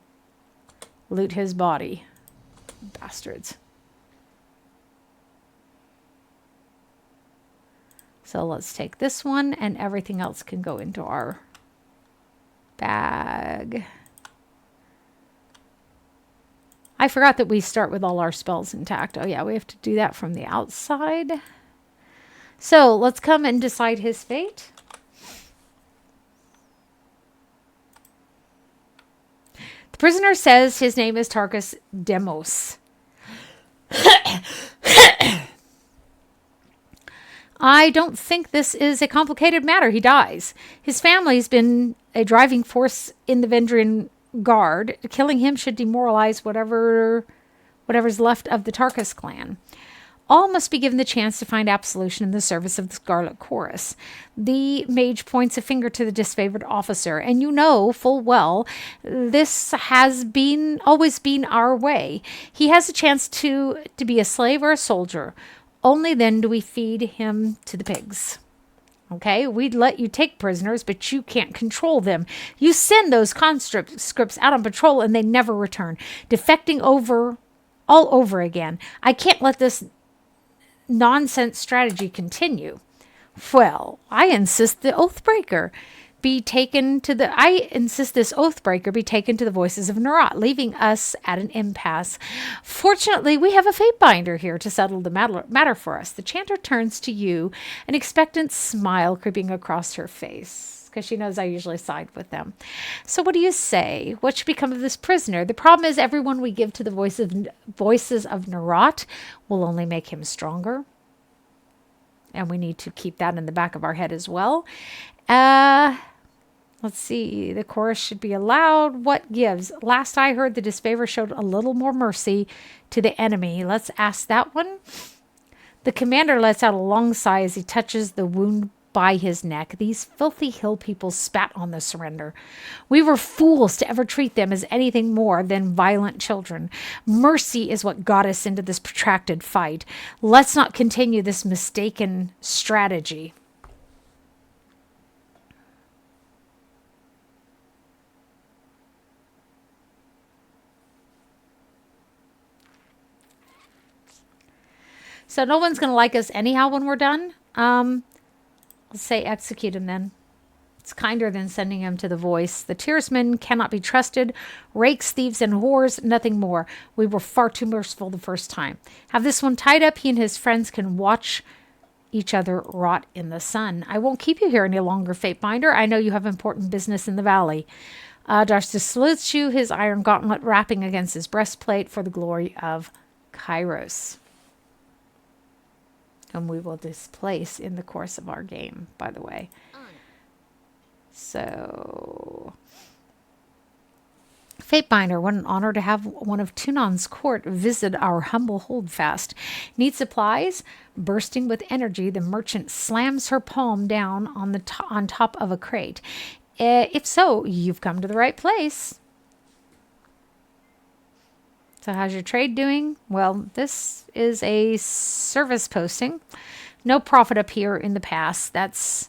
loot his body. Bastards. So let's take this one, and everything else can go into our bag. I forgot that we start with all our spells intact. Oh yeah, we have to do that from the outside. So let's come and decide his fate. The prisoner says his name is Tarkus Demos. I don't think this is a complicated matter. He dies. His family's been a driving force in the Vendrian Guard. Killing him should demoralize whatever's left of the Tarkus clan. All must be given the chance to find absolution in the service of the Scarlet Chorus. The mage points a finger to the disfavored officer, and you know full well this has always been our way. He has a chance to be a slave or a soldier. Only then do we feed him to the pigs. Okay, we'd let you take prisoners, but you can't control them. You send those conscripts out on patrol and they never return, defecting all over again. I can't let this nonsense strategy continue. Well, I insist this Oathbreaker be taken to the voices of Nerat, leaving us at an impasse. Fortunately, we have a Fatebinder here to settle the matter for us. The chanter turns to you, an expectant smile creeping across her face, because she knows I usually side with them. So what do you say? What should become of this prisoner? The problem is everyone we give to the voices of Nerat will only make him stronger. And we need to keep that in the back of our head as well. Let's see. The chorus should be allowed. What gives? Last I heard, the disfavor showed a little more mercy to the enemy. Let's ask that one. The commander lets out a long sigh as he touches the wound by his neck. These filthy hill people spat on the surrender. We were fools to ever treat them as anything more than violent children. Mercy is what got us into this protracted fight. Let's not continue this mistaken strategy. So no one's going to like us anyhow when we're done. Let's say execute him then. It's kinder than sending him to the voice. The Tearsmen cannot be trusted. Rakes, thieves, and whores, nothing more. We were far too merciful the first time. Have this one tied up. He and his friends can watch each other rot in the sun. I won't keep you here any longer, Fatebinder. I know you have important business in the valley. Darstus salutes you, his iron gauntlet wrapping against his breastplate for the glory of Kyros. And we will displace in the course of our game, by the way. So, Fatebinder, what an honor to have one of Tunon's court visit our humble holdfast. Need supplies? Bursting with energy, the merchant slams her palm down on top of a crate. If so, you've come to the right place. So how's your trade doing? Well, this is a service posting. No profit up here in the past. That's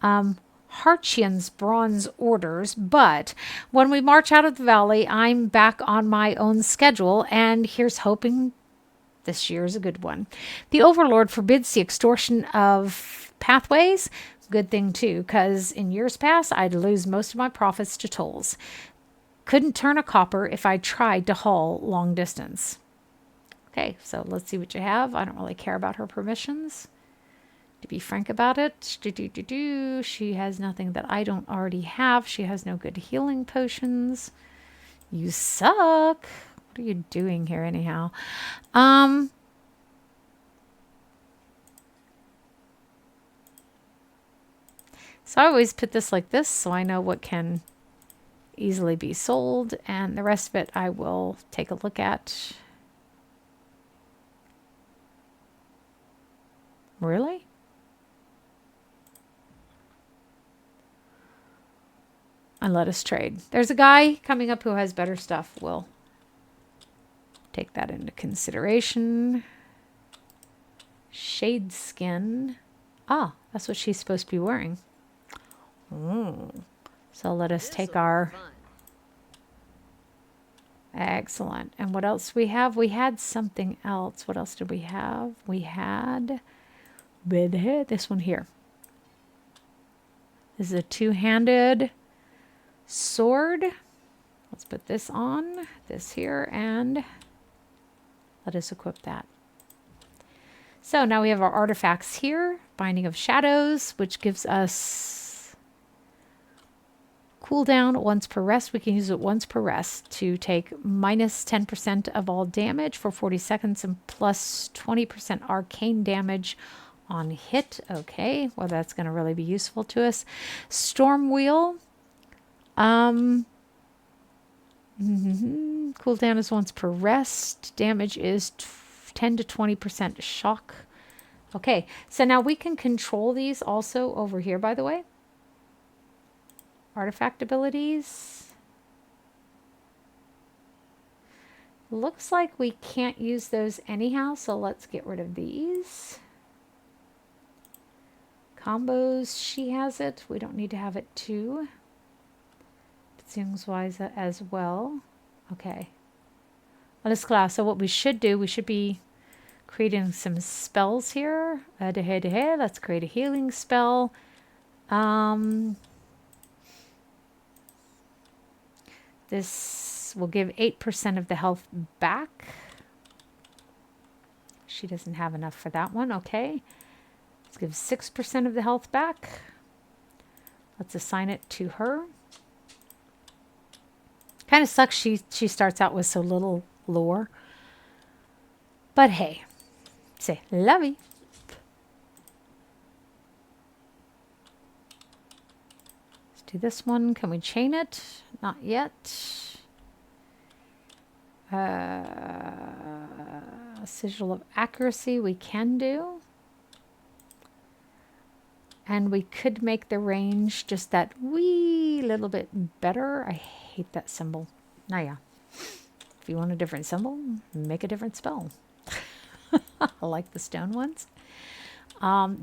Harchian's bronze orders, but when we march out of the valley, I'm back on my own schedule, and here's hoping this year is a good one. The Overlord forbids the extortion of pathways. Good thing, too, because in years past, I'd lose most of my profits to tolls. Couldn't turn a copper if I tried to haul long distance. Okay, so let's see what you have. I don't really care about her permissions. To be frank about it, she has nothing that I don't already have. She has no good healing potions. You suck. What are you doing here anyhow? So I always put this like this so I know what can easily be sold, and the rest of it I will take a look at. Really? And let us trade. There's a guy coming up who has better stuff. We'll take that into consideration. Shade skin. Ah, that's what she's supposed to be wearing. So let us take our... Excellent. And what else we have? We had something else. What else did we have? We had this one here. This is a two-handed sword. Let's put this on, this here, and let us equip that. So now we have our artifacts here. Binding of Shadows, which gives us cooldown once per rest. We can use it once per rest to take minus 10% of all damage for 40 seconds and plus 20% arcane damage on hit. Okay, well that's going to really be useful to us. Storm Wheel. Cooldown is once per rest. Damage is 10 to 20% shock. Okay, so now we can control these also over here, by the way. Artifact abilities. Looks like we can't use those anyhow, so let's get rid of these. Combos, she has it. We don't need to have it too. Seems wise as well. Okay. Class. So what we should do, we should be creating some spells here. Let's create a healing spell. This will give 8% of the health back. She doesn't have enough for that one. Okay. Let's give 6% of the health back. Let's assign it to her. Kind of sucks she starts out with so little lore. But hey, say lovey. Let's do this one. Can we chain it? Not yet. Sigil of Accuracy we can do. And we could make the range just that wee little bit better. I hate that symbol. Now, yeah. If you want a different symbol, make a different spell. I like the stone ones.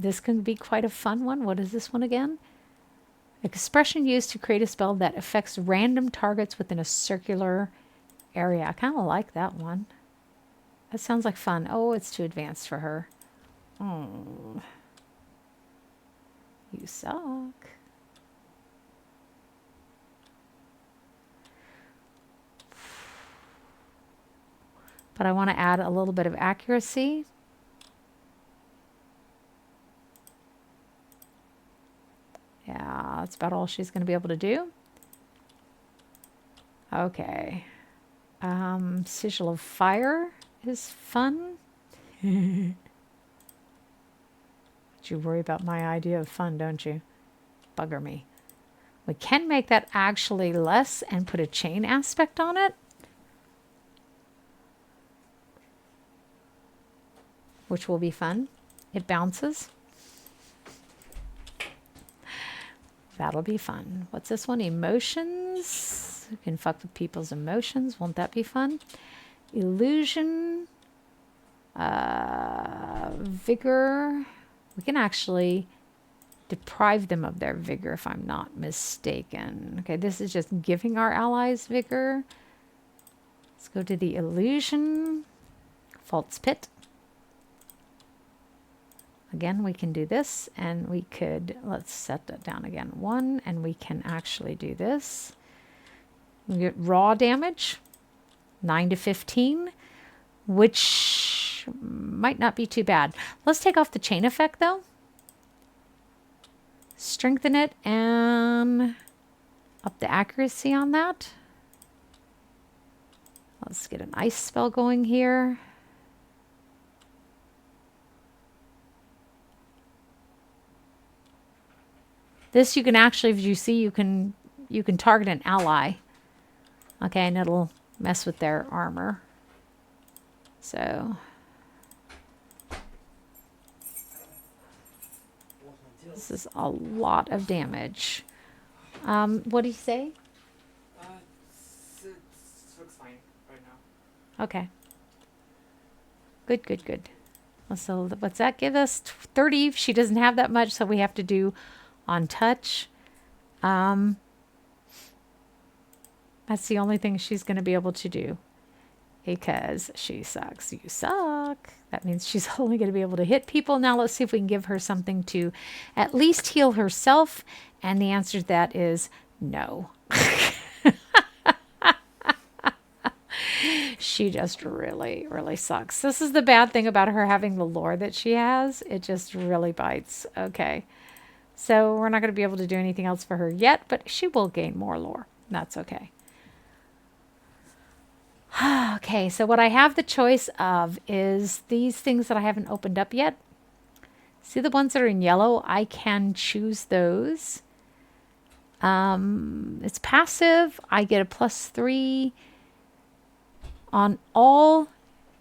This can be quite a fun one. What is this one again? Expression used to create a spell that affects random targets within a circular area. I kind of like that one. That sounds like fun. Oh, it's too advanced for her. Oh. You suck. But I want to add a little bit of accuracy. Yeah, that's about all she's going to be able to do. Okay. Sigil of Fire is fun. You worry about my idea of fun, don't you? Bugger me. We can make that actually less and put a chain aspect on it. Which will be fun. It bounces. That'll be fun. What's this one? Emotions. You can fuck with people's emotions. Won't that be fun? Illusion. Vigor. We can actually deprive them of their vigor if I'm not mistaken. Okay, this is just giving our allies vigor. Let's go to the illusion. False pit. Again, we can do this, and we could, let's set that down again. 1, and we can actually do this. We get raw damage, 9 to 15, which might not be too bad. Let's take off the chain effect, though. Strengthen it, and up the accuracy on that. Let's get an ice spell going here. This you can actually, as you see, you can target an ally. Okay, and it'll mess with their armor. So this is a lot of damage. What do you say? It looks fine right now. Okay. Good, good, good. So what's that give us? 30. She doesn't have that much, so we have to do on touch. That's the only thing she's going to be able to do because she sucks. You suck. That means she's only going to be able to hit people. Now let's see if we can give her something to at least heal herself. And the answer to that is no. She just really, really sucks. This is the bad thing about her having the lore that she has. It just really bites. Okay. So we're not going to be able to do anything else for her yet, but she will gain more lore. That's okay. Okay, so what I have the choice of is these things that I haven't opened up yet. See the ones that are in yellow? I can choose those. It's passive. I get a +3 on all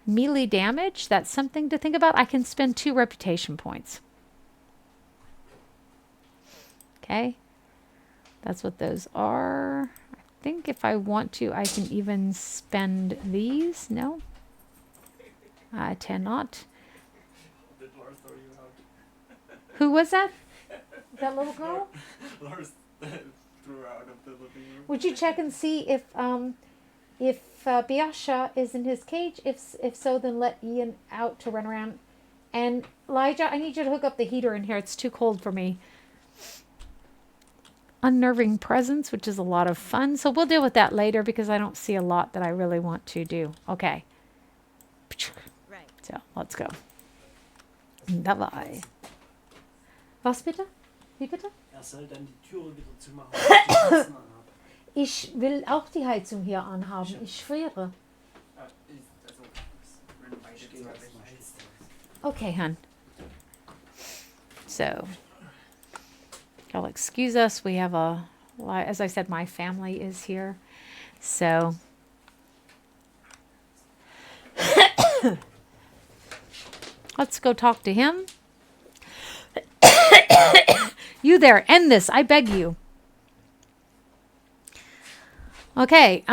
melee damage. That's something to think about. I can spend 2 reputation points. Okay, that's what those are. I think if I want to, I can even spend these. No, I cannot. Did Lars throw you out? Who was that? That little girl? Lars threw her out of the living room. Would you check and see if Biasha is in his cage? If so, then let Ian out to run around. And Elijah, I need you to hook up the heater in here. It's too cold for me. Unnerving presence, which is a lot of fun. So we'll deal with that later because I don't see a lot that I really want to do. Okay. Right. So let's go. Dabei. Was bitte? Wie bitte? Soll dann die Türe wieder zumachen, wenn ich die Kasten anhabe. Ich will auch die Heizung hier anhaben. Ich friere. Ich gehe jetzt mal heiß. Okay, hun. So, y'all excuse us. We have as I said, my family is here. So, let's go talk to him. You there, end this. I beg you. Okay,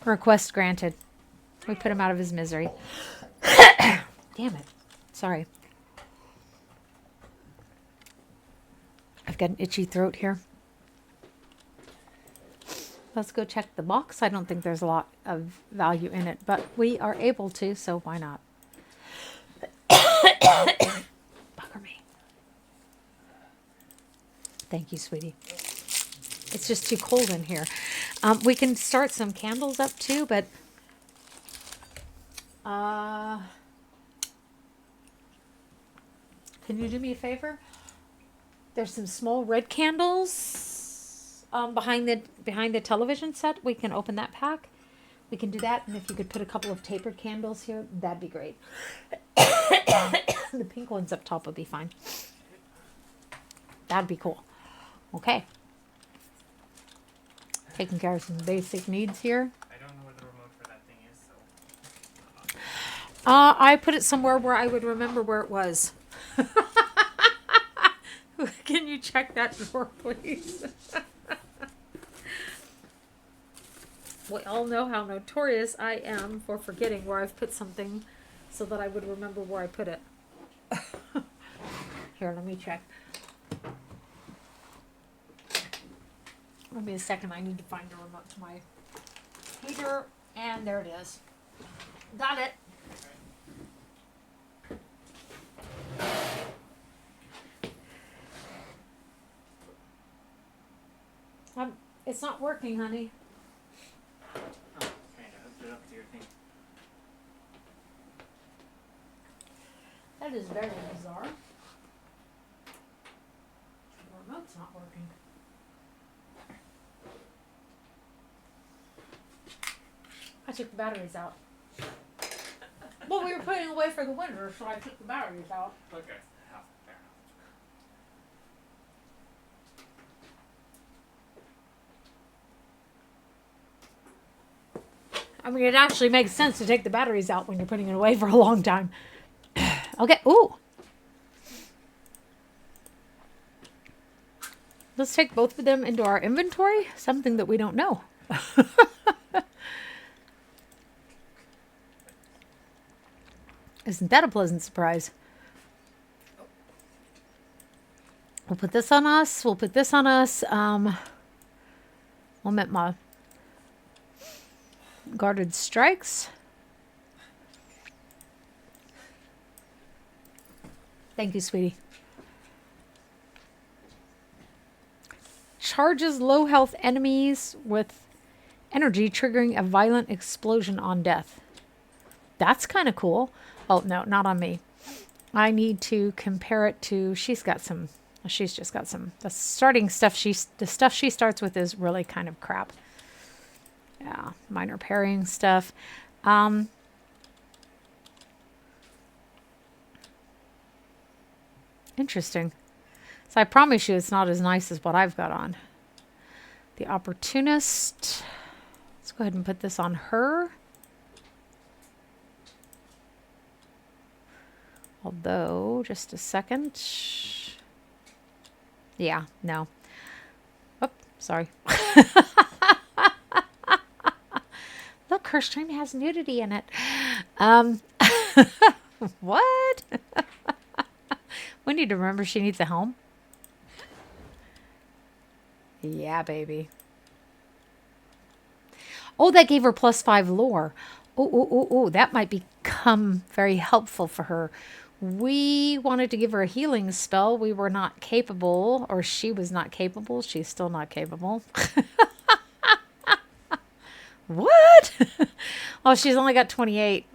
request granted. We put him out of his misery. Damn it. Sorry. I've got an itchy throat here. Let's go check the box. I don't think there's a lot of value in it, but we are able to, so why not? Bugger me. Thank you, sweetie. It's just too cold in here. We can start some candles up too, but can you do me a favor? There's some small red candles behind the television set. We can open that pack. We can do that, and if you could put a couple of tapered candles here, that'd be great. The pink ones up top would be fine. That'd be cool. Okay. Taking care of some basic needs here. I don't know where the remote for that thing is, so. I put it somewhere where I would remember where it was. Can you check that drawer, please? We all know how notorious I am for forgetting where I've put something so that I would remember where I put it. Here, let me check. Give me a second. I need to find the remote to my heater. And there it is. Got it. It's not working, honey. Oh, okay, I hooked it up to your thing. That is very bizarre. The remote's not working. I took the batteries out. Well, we were putting away for the winter, so I took the batteries out. Okay. Oh, fair enough. I mean, it actually makes sense to take the batteries out when you're putting it away for a long time. Okay, ooh. Let's take both of them into our inventory. Something that we don't know. Isn't that a pleasant surprise? We'll put this on us. We'll put this on us. We'll make my guarded strikes. Thank you, sweetie. Charges low health enemies with energy, triggering a violent explosion on death. That's kind of cool. Oh, no, not on me. I need to compare it to, she's got some, she's just got some, the starting stuff, the stuff she starts with is really kind of crap. Yeah, minor parrying stuff. Interesting. So I promise you it's not as nice as what I've got on. The Opportunist. Let's go ahead and put this on her. Although, just a second. Yeah, no. Oh, sorry. Look, her stream has nudity in it. What? We need to remember she needs a home. Yeah, baby. Oh, that gave her +5 lore. Oh, that might become very helpful for her. We wanted to give her a healing spell. We were not capable, or she was not capable. She's still not capable. What? Oh, she's only got 28.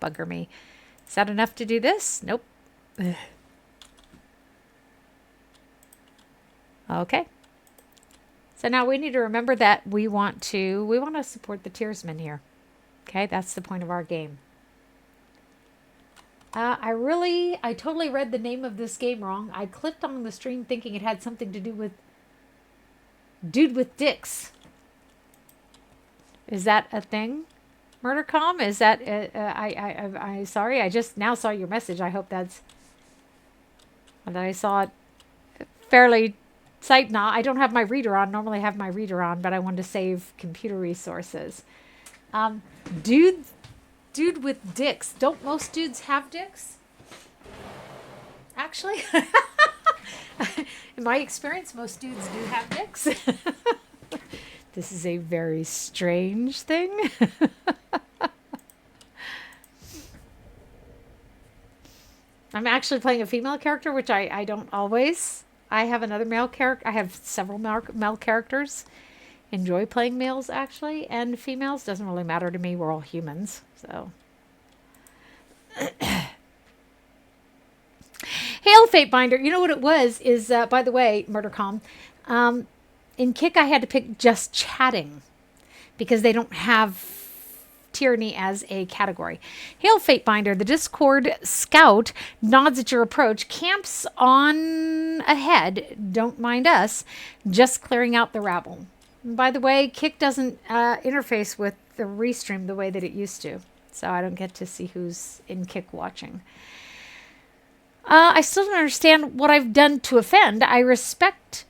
Bugger me. Is that enough to do this? Nope. Okay. So now we need to remember that we want to support the Tearsmen here. Okay, that's the point of our game. I totally read the name of this game wrong. I clicked on the stream thinking it had something to do with Dude with Dicks. Is that a thing? MurderCom? Is that, I sorry, I just now saw your message. I hope that's, and I saw it fairly sight. Now, I don't have my reader on. Normally I have my reader on, but I wanted to save computer resources. Dude with dicks. Don't most dudes have dicks? Actually, in my experience, most dudes do have dicks. This is a very strange thing. I'm actually playing a female character, which I don't always. I have another male character. I have several male characters. Enjoy playing males, actually, and females. Doesn't really matter to me. We're all humans, so. Hail, Fatebinder. You know what it was? Is, by the way, MurderCom, in Kick, I had to pick just chatting because they don't have tyranny as a category. Hail, Fatebinder. The Discord Scout nods at your approach, camps on ahead. Don't mind us. Just clearing out the rabble. And by the way, Kick doesn't interface with the restream the way that it used to. So I don't get to see who's in Kick watching. I still don't understand what I've done to offend. I respect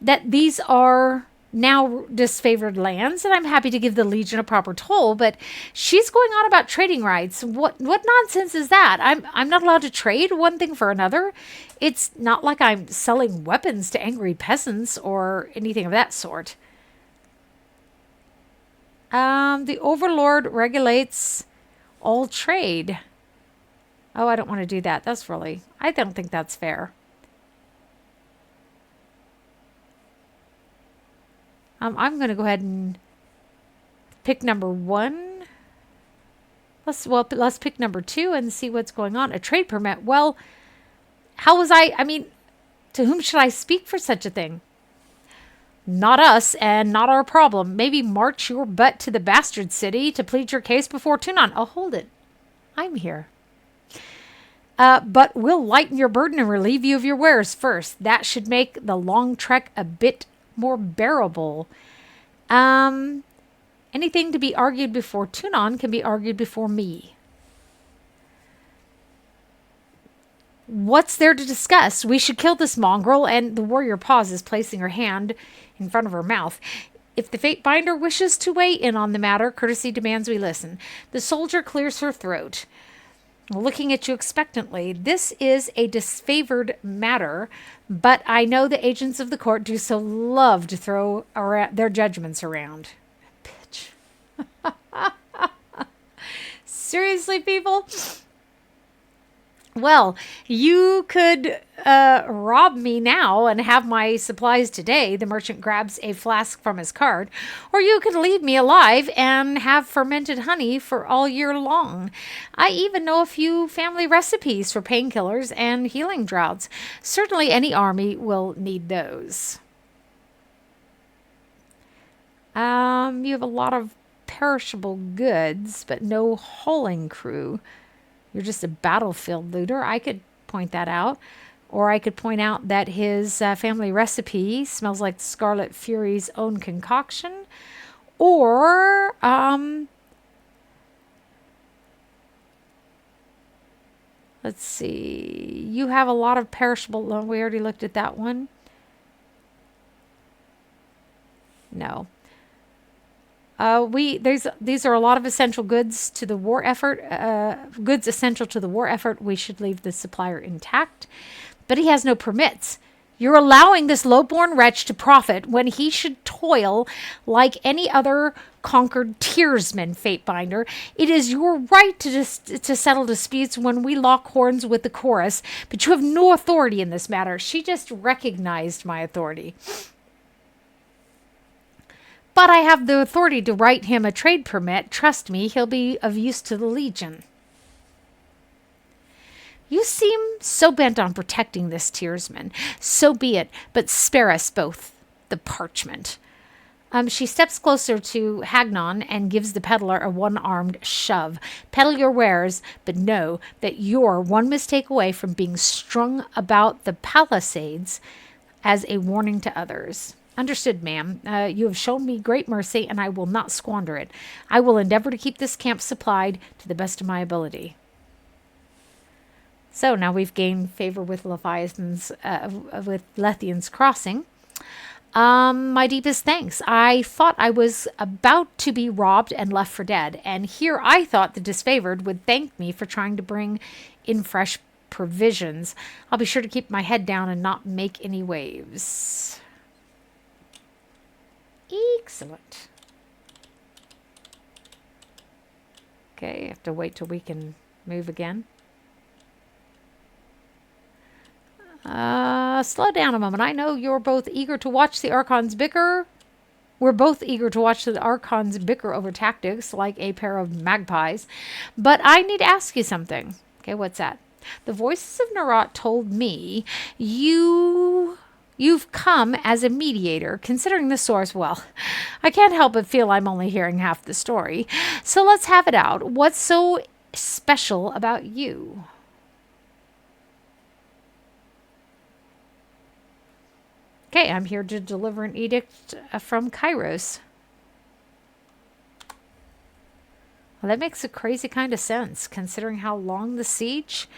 that these are now disfavored lands, and I'm happy to give the Legion a proper toll, but she's going on about trading rights. What nonsense is that? I'm not allowed to trade one thing for another. It's not like I'm selling weapons to angry peasants or anything of that sort. The Overlord regulates all trade. Oh, I don't want to do that. I don't think that's fair. I'm going to go ahead and pick number 1. Let's pick number 2 and see what's going on. A trade permit. Well, to whom should I speak for such a thing? Not us and not our problem. Maybe march your butt to the bastard city to plead your case before Tunon. Oh, hold it. I'm here. But we'll lighten your burden and relieve you of your wares first. That should make the long trek a bit more bearable. Anything to be argued before Tunon can be argued before me. What's there to discuss? We should kill this mongrel, and the warrior pauses, placing her hand in front of her mouth. If the Fatebinder wishes to weigh in on the matter, courtesy demands we listen. The soldier clears her throat, looking at you expectantly. This is a disfavored matter, but I know the agents of the court do so love to throw their judgments around. Bitch. Seriously, people? Well, you could rob me now and have my supplies today. The merchant grabs a flask from his cart. Or you could leave me alive and have fermented honey for all year long. I even know a few family recipes for painkillers and healing draughts. Certainly any army will need those. You have a lot of perishable goods, but no hauling crew. You're just a battlefield looter. I could point that out. Or I could point out that his family recipe smells like Scarlet Fury's own concoction. Or, let's see. You have a lot of perishable. We already looked at that one. No. These are a lot of essential goods to the war effort. Goods essential to the war effort. We should leave the supplier intact, but he has no permits. You're allowing this lowborn wretch to profit when he should toil like any other conquered tiersman, Fatebinder. It is your right to settle disputes when we lock horns with the chorus, but you have no authority in this matter. She just recognized my authority. But I have the authority to write him a trade permit. Trust me, he'll be of use to the Legion. You seem so bent on protecting this tiersman. So be it, but spare us both the parchment. She steps closer to Hagnon and gives the peddler a one-armed shove. Peddle your wares, but know that you're one mistake away from being strung about the palisades as a warning to others. Understood, ma'am. You have shown me great mercy, and I will not squander it. I will endeavor to keep this camp supplied to the best of my ability. So now we've gained favor with Leviathan's, with Lethian's Crossing. My deepest thanks. I thought I was about to be robbed and left for dead, and here I thought the disfavored would thank me for trying to bring in fresh provisions. I'll be sure to keep my head down and not make any waves. Excellent. Okay, I have to wait till we can move again. Slow down a moment. I know you're both eager to watch the Archons bicker. We're both eager to watch the Archons bicker over tactics like a pair of magpies. But I need to ask you something. Okay, what's that? The voices of Narot told me you You've come as a mediator. Considering the source, well, I can't help but feel I'm only hearing half the story. So let's have it out. What's so special about you? Okay, I'm here to deliver an edict from Kyros. Well, that makes a crazy kind of sense, considering how long the siege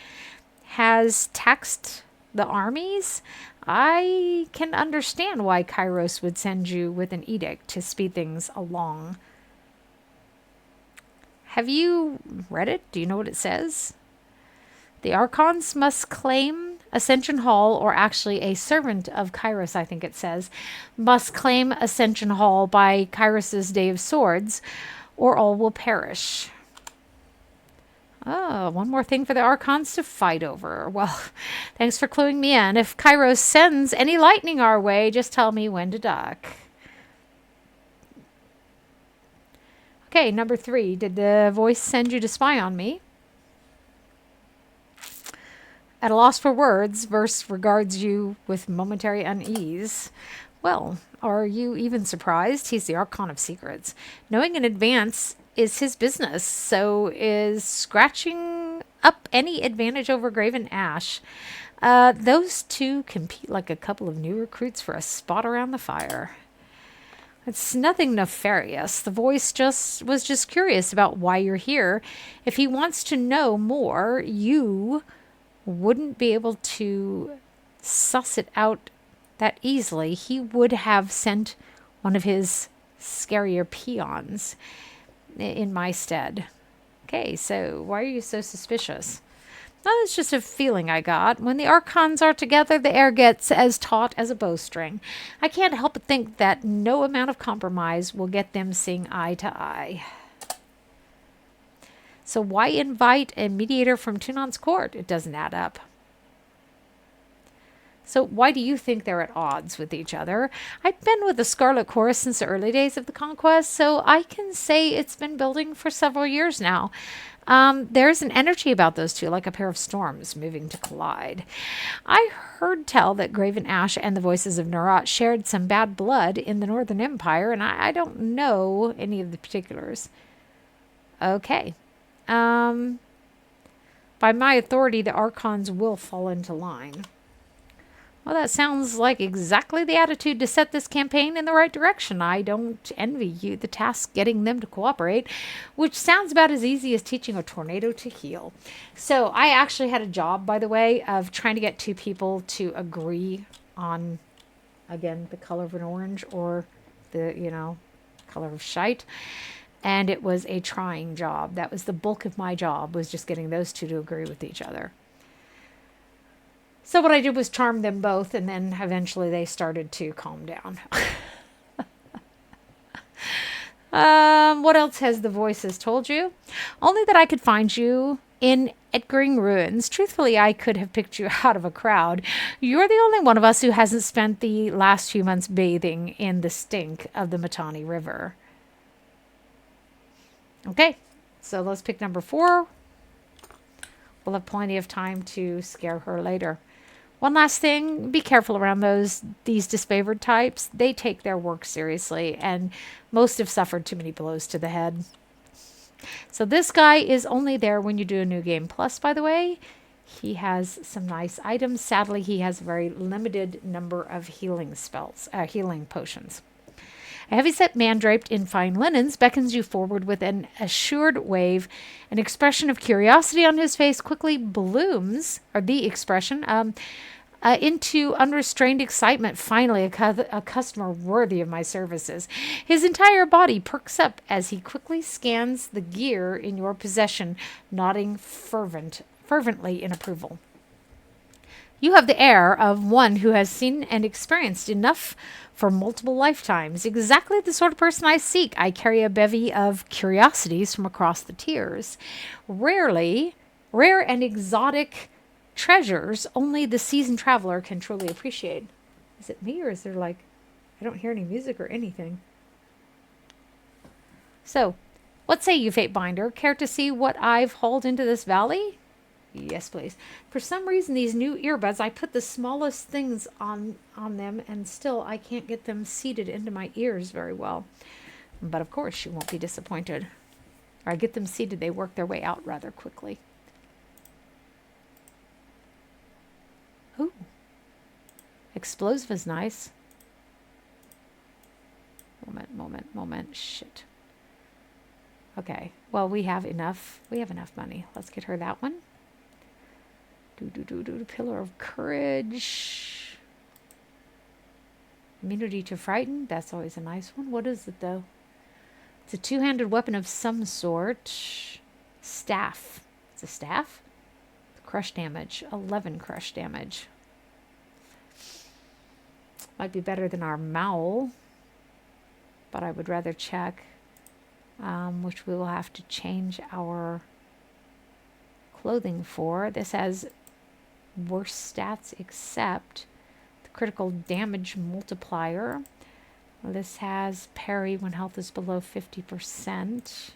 has taxed the armies. I can understand why Kyros would send you with an edict to speed things along. Have you read it? Do you know what it says? The Archons must claim Ascension Hall, or actually a servant of Kyros, I think it says, must claim Ascension Hall by Kyros's Day of Swords, or all will perish. Oh, one more thing for the Archons to fight over. Well, thanks for cluing me in. If Kyros sends any lightning our way, just tell me when to duck. Okay, number 3. Did the voice send you to spy on me? At a loss for words, verse regards you with momentary unease. Well, are you even surprised? He's the Archon of Secrets. Knowing in advance is his business, so is scratching up any advantage over Graven Ash. Those two compete like a couple of new recruits for a spot around the fire. It's nothing nefarious. The voice was just curious about why you're here. If he wants to know more, you wouldn't be able to suss it out that easily. He would have sent one of his scarier peons in my stead. Okay, so why are you so suspicious? Well, it's just a feeling I got. When the Archons are together, the air gets as taut as a bowstring. I can't help but think that no amount of compromise will get them seeing eye to eye. So why invite a mediator from Tunon's court? It doesn't add up. So why do you think they're at odds with each other? I've been with the Scarlet Chorus since the early days of the Conquest, so I can say it's been building for several years now. There's an energy about those two, like a pair of storms moving to collide. I heard tell that Graven Ash and the Voices of Nerat shared some bad blood in the Northern Empire, and I don't know any of the particulars. Okay. By my authority, the Archons will fall into line. Well, that sounds like exactly the attitude to set this campaign in the right direction. I don't envy you the task getting them to cooperate, which sounds about as easy as teaching a tornado to heal. So I actually had a job, by the way, of trying to get 2 people to agree on, again, the color of an orange or the, color of shite. And it was a trying job. That was the bulk of my job, was just getting those 2 to agree with each other. So what I did was charm them both, and then eventually they started to calm down. What else has the voices told you? Only that I could find you in Edgering Ruins. Truthfully, I could have picked you out of a crowd. You're the only one of us who hasn't spent the last few months bathing in the stink of the Matani River. Okay, so let's pick number 4. We'll have plenty of time to scare her later. One last thing, be careful around these disfavored types. They take their work seriously, and most have suffered too many blows to the head. So this guy is only there when you do a new game. Plus, by the way, he has some nice items. Sadly, he has a very limited number of healing spells, healing potions. A heavy-set man draped in fine linens beckons you forward with an assured wave. An expression of curiosity on his face quickly blooms, or the expression, into unrestrained excitement. Finally, a customer worthy of my services. His entire body perks up as he quickly scans the gear in your possession, nodding fervently in approval. You have the air of one who has seen and experienced enough for multiple lifetimes. Exactly the sort of person I seek. I carry a bevy of curiosities from across the tiers. Rare and exotic treasures only the seasoned traveler can truly appreciate. Is it me, or is there I don't hear any music or anything. So, what say you, Fatebinder? Care to see what I've hauled into this valley? Yes, please. For some reason, these new earbuds, I put the smallest things on them, and still I can't get them seated into my ears very well. But of course, you won't be disappointed. Or I get them seated, they work their way out rather quickly. Ooh. Explosive is nice. Moment. Shit. Okay. Well, we have enough. We have enough money. Let's get her that one. Pillar of Courage. Immunity to Frighten. That's always a nice one. What is it, though? It's a two-handed weapon of some sort. Staff. It's a staff? Crush damage. 11 crush damage. Might be better than our Maul. But I would rather check. Which we will have to change our clothing for. This has worse stats except the critical damage multiplier. This has parry when health is below 50%.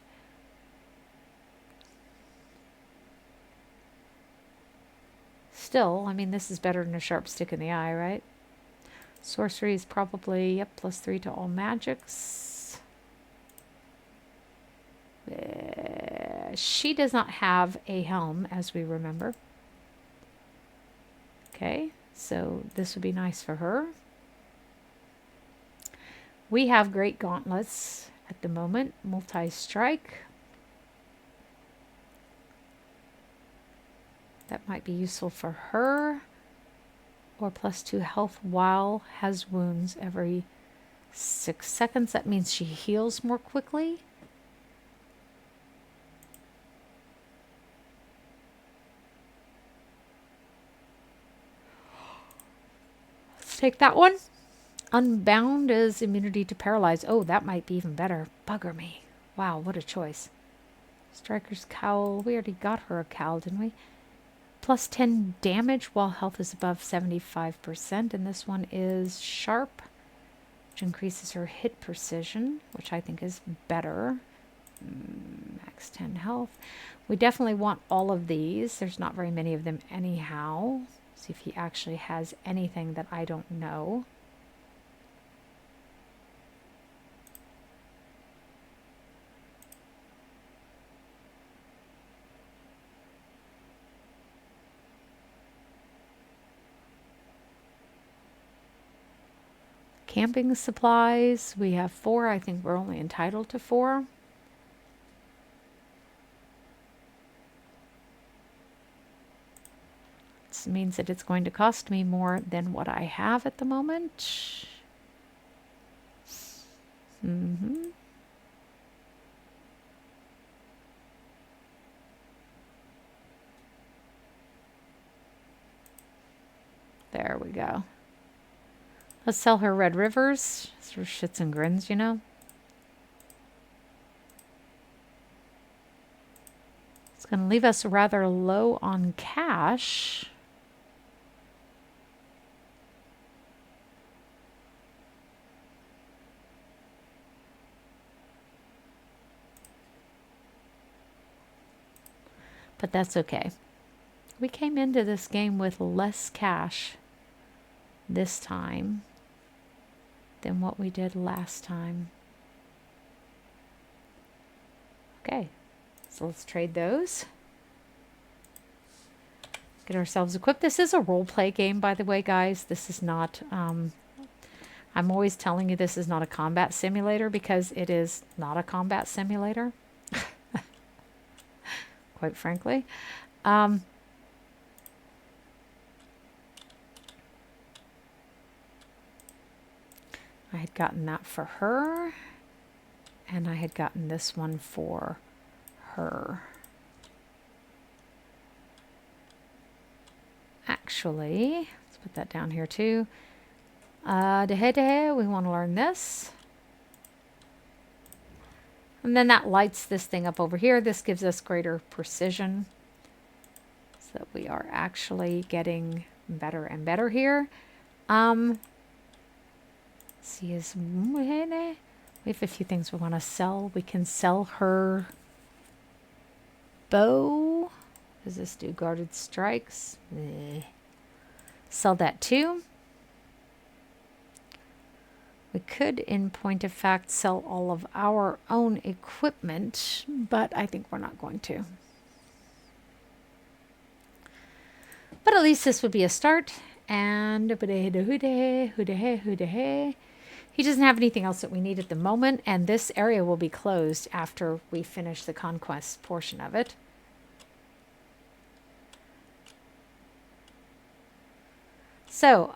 Still, I mean, this is better than a sharp stick in the eye, right? Sorcery is probably, yep, +3 to all magics. She does not have a helm, as we remember. Okay, so this would be nice for her. We have great gauntlets at the moment. Multi-strike. That might be useful for her. Or +2 health while has wounds every 6 seconds. That means she heals more quickly. Let's take that one. Unbound is immunity to paralyze. Oh, that might be even better. Bugger me. Wow, what a choice. Striker's Cowl. We already got her a cowl, didn't we? +10 damage while health is above 75%. And this one is Sharp, which increases her hit precision, which I think is better. Max 10 health. We definitely want all of these. There's not very many of them anyhow. See if he actually has anything that I don't know. Camping supplies, we have 4. I think we're only entitled to 4. This means that it's going to cost me more than what I have at the moment. There we go. Let's sell her Red Rivers. It's for shits and grins, you know. It's going to leave us rather low on cash. But that's okay. We came into this game with less cash this time than what we did last time. Okay, so let's trade those. Get ourselves equipped. This is a role-play game, by the way, guys. This is not... I'm always telling you this is not a combat simulator because it is not a combat simulator. Quite frankly. I had gotten that for her, and I had gotten this one for her. Actually, let's put that down here too. We want to learn this. And then that lights this thing up over here. This gives us greater precision, so that we are actually getting better and better here. See, we have a few things we want to sell. We can sell her bow. Does this do guarded strikes? Sell that too. We could, in point of fact, sell all of our own equipment, but I think we're not going to. But at least this would be a start. And he doesn't have anything else that we need at the moment, and this area will be closed after we finish the conquest portion of it. So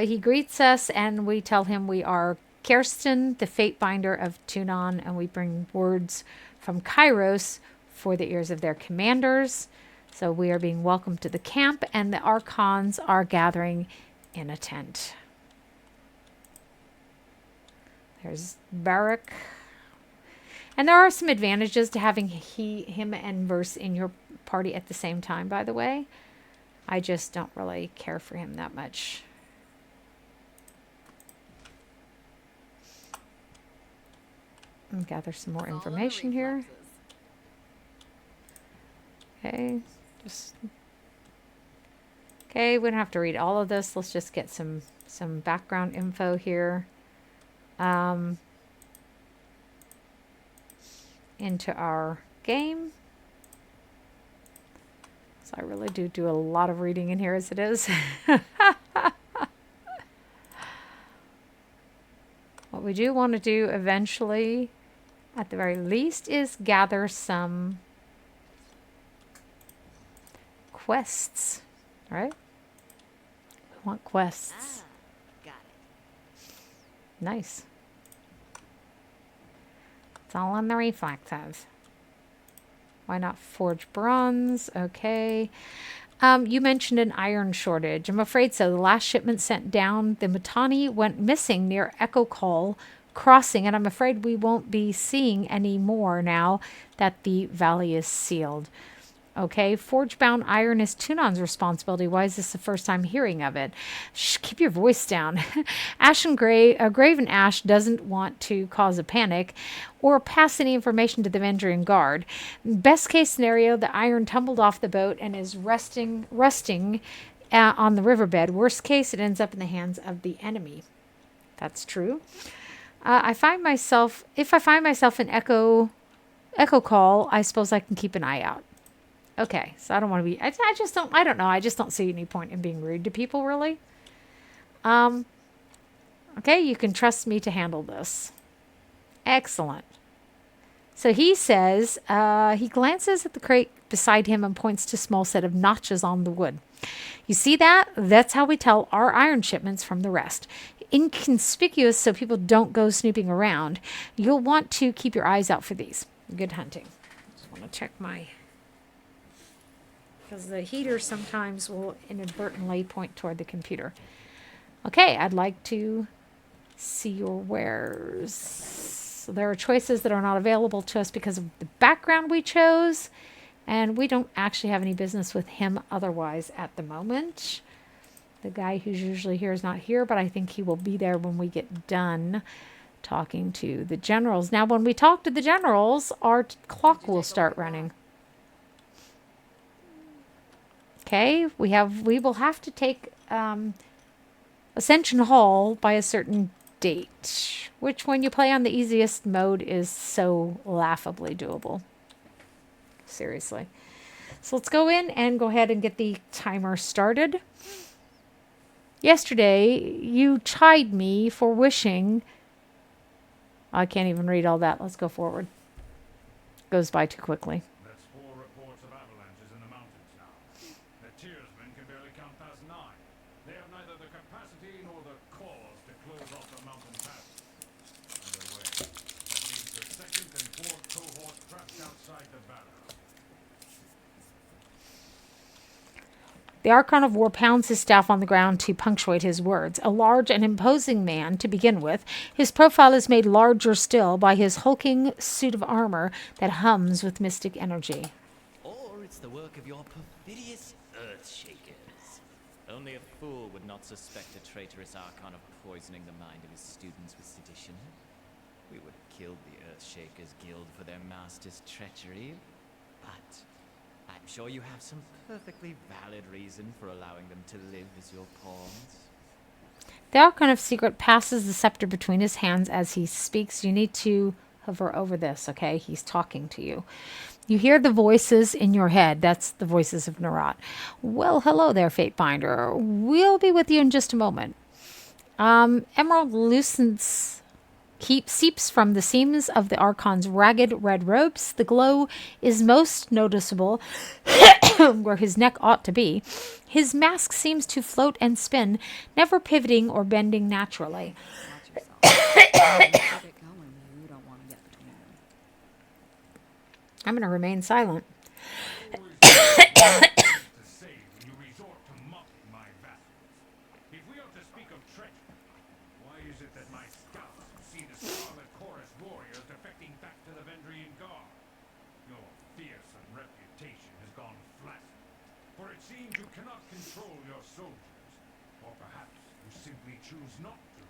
he greets us, and we tell him we are Kirsten, the fate binder of Tunon, and we bring words from Kyros for the ears of their commanders. So we are being welcomed to the camp, and the Archons are gathering in a tent. There's Barik. And there are some advantages to having him and Verse in your party at the same time, by the way. I just don't really care for him that much. And gather some more information here. Okay, okay, we don't have to read all of this. Let's just get some background info here. Into our game. So I really do a lot of reading in here as it is. What we do want to do eventually, at the very least, is gather some quests, right? We want quests. Got it. Nice. It's all on the reflexes. Why not forge bronze? Okay. You mentioned an iron shortage. I'm afraid so. The last shipment sent down the Mittani went missing near Echocall Crossing, and I'm afraid we won't be seeing any more now that the valley is sealed. Okay, forge-bound iron is Tunon's responsibility. Why is this the first time hearing of it? Shh, keep your voice down. Graven Ash doesn't want to cause a panic or pass any information to the Vendrian guard. Best case scenario, the iron tumbled off the boat and is rusting on the riverbed. Worst case, it ends up in the hands of the enemy. That's true. If I find myself in Echocall, I suppose I can keep an eye out. Okay, so I don't want to be, I don't know. I just don't see any point in being rude to people, really. Okay, you can trust me to handle this. Excellent. So he says, he glances at the crate beside him and points to a small set of notches on the wood. You see that? That's how we tell our iron shipments from the rest. Inconspicuous so people don't go snooping around. You'll want to keep your eyes out for these. Good hunting. Just want to check my... because the heater sometimes will inadvertently point toward the computer. Okay, I'd like to see your wares. So there are choices that are not available to us because of the background we chose, and we don't actually have any business with him otherwise at the moment. The guy who's usually here is not here, but I think he will be there when we get done talking to the generals. Now, when we talk to the generals, our clock will start running. Okay, we will have to take Ascension Hall by a certain date, which when you play on the easiest mode is so laughably doable. Seriously. So let's go in and go ahead and get the timer started. Yesterday, you chid me for wishing... I can't even read all that. Let's go forward. Goes by too quickly. There's 4 reports of avalanches in the mountains now. The tiersmen can barely count past 9. They have neither the capacity nor the cause to close off the mountain passes. Underway. That means the 2nd and 4th cohort trapped outside the barrow. The Archon of War pounds his staff on the ground to punctuate his words. A large and imposing man to begin with, his profile is made larger still by his hulking suit of armor that hums with mystic energy. Or it's the work of your perfidious Earthshakers. Only a fool would not suspect a traitorous Archon of poisoning the mind of his students with sedition. We would have killed the Earthshakers Guild for their master's treachery, but I'm sure you have some perfectly valid reason for allowing them to live as your pawns. The Archon of Secret passes the scepter between his hands as he speaks. You need to hover over this, okay? He's talking to you. You hear the voices in your head. That's the voices of Nerat. Well, hello there, Fatebinder. We'll be with you in just a moment. Emerald seeps from the seams of the Archon's ragged red robes. The glow is most noticeable where his neck ought to be. His mask seems to float and spin, never pivoting or bending naturally. Watch yourself. If you get going, you don't want to get between them. I'm going to remain silent. To say when you resort to mocking my vassals. If we are to speak of treachery, why is it that my scouts see the Scarlet Chorus warriors defecting back to the Vendrian Guard? Your fearsome reputation has gone flaccid, for it seems you cannot control your soldiers, or perhaps you simply choose not to.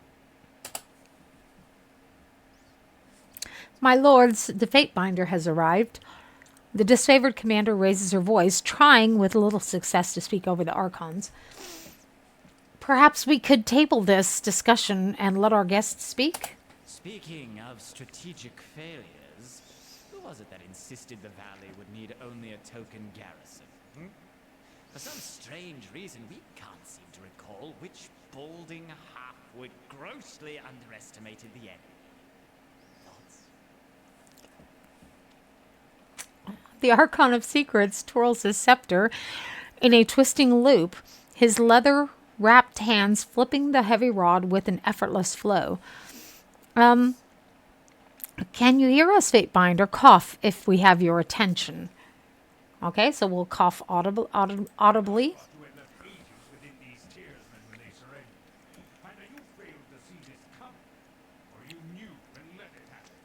My lords, the Fatebinder has arrived. The disfavored commander raises her voice, trying with little success to speak over the Archons. Perhaps we could table this discussion and let our guests speak? Speaking of strategic failures, who was it that insisted the valley would need only a token garrison? For some strange reason, we can't seem to recall which balding halfwit grossly underestimated the enemy. Thoughts? The Archon of Secrets twirls his scepter in a twisting loop, his leather-wrapped hands flipping the heavy rod with an effortless flow. Can you hear us, Fatebinder? Cough if we have your attention. Okay, so we'll cough audibly. Who had left agents within these tearsmen when they surrendered? Either you failed to see this coming, or you knew and let it happen.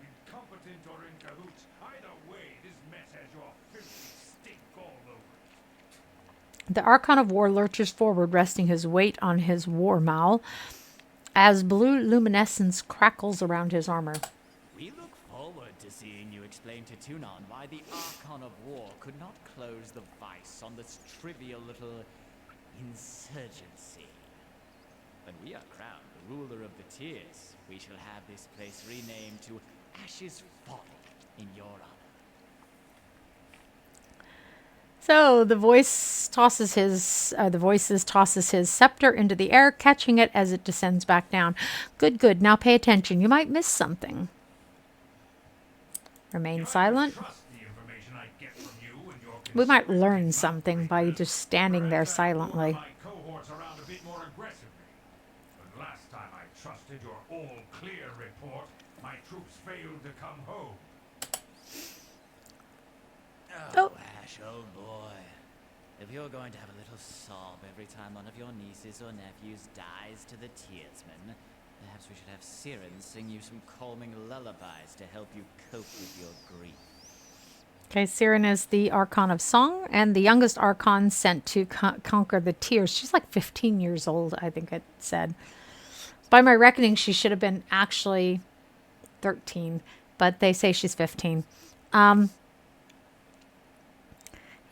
Incompetent or in cahoots, either way, this mess has your filthy stink all over it. The Archon of War lurches forward, resting his weight on his war maul, as blue luminescence crackles around his armor. We look forward to seeing you explain to Tunon why the Archon of War could not close the vice on this trivial little insurgency. When we are crowned the ruler of the Tears, we shall have this place renamed to Ash's Folly in your honor. So the voices tosses his scepter into the air, catching it as it descends back down. Good, good. Now pay attention. You might miss something. Remain silent. Trust the information I get from you and your We might learn something by just standing there silently. my cohorts around a bit more aggressively. But last time I trusted your all-clear report, my troops failed to come home. Oh. Ash, old boy. If you're going to have a little sob every time one of your nieces or nephews dies to the Tearsmen, perhaps we should have Siren sing you some calming lullabies to help you cope with your grief. Okay, Siren is the Archon of Song and the youngest Archon sent to conquer the Tears. She's like 15 years old, I think it said. By my reckoning, she should have been actually 13, but they say she's 15.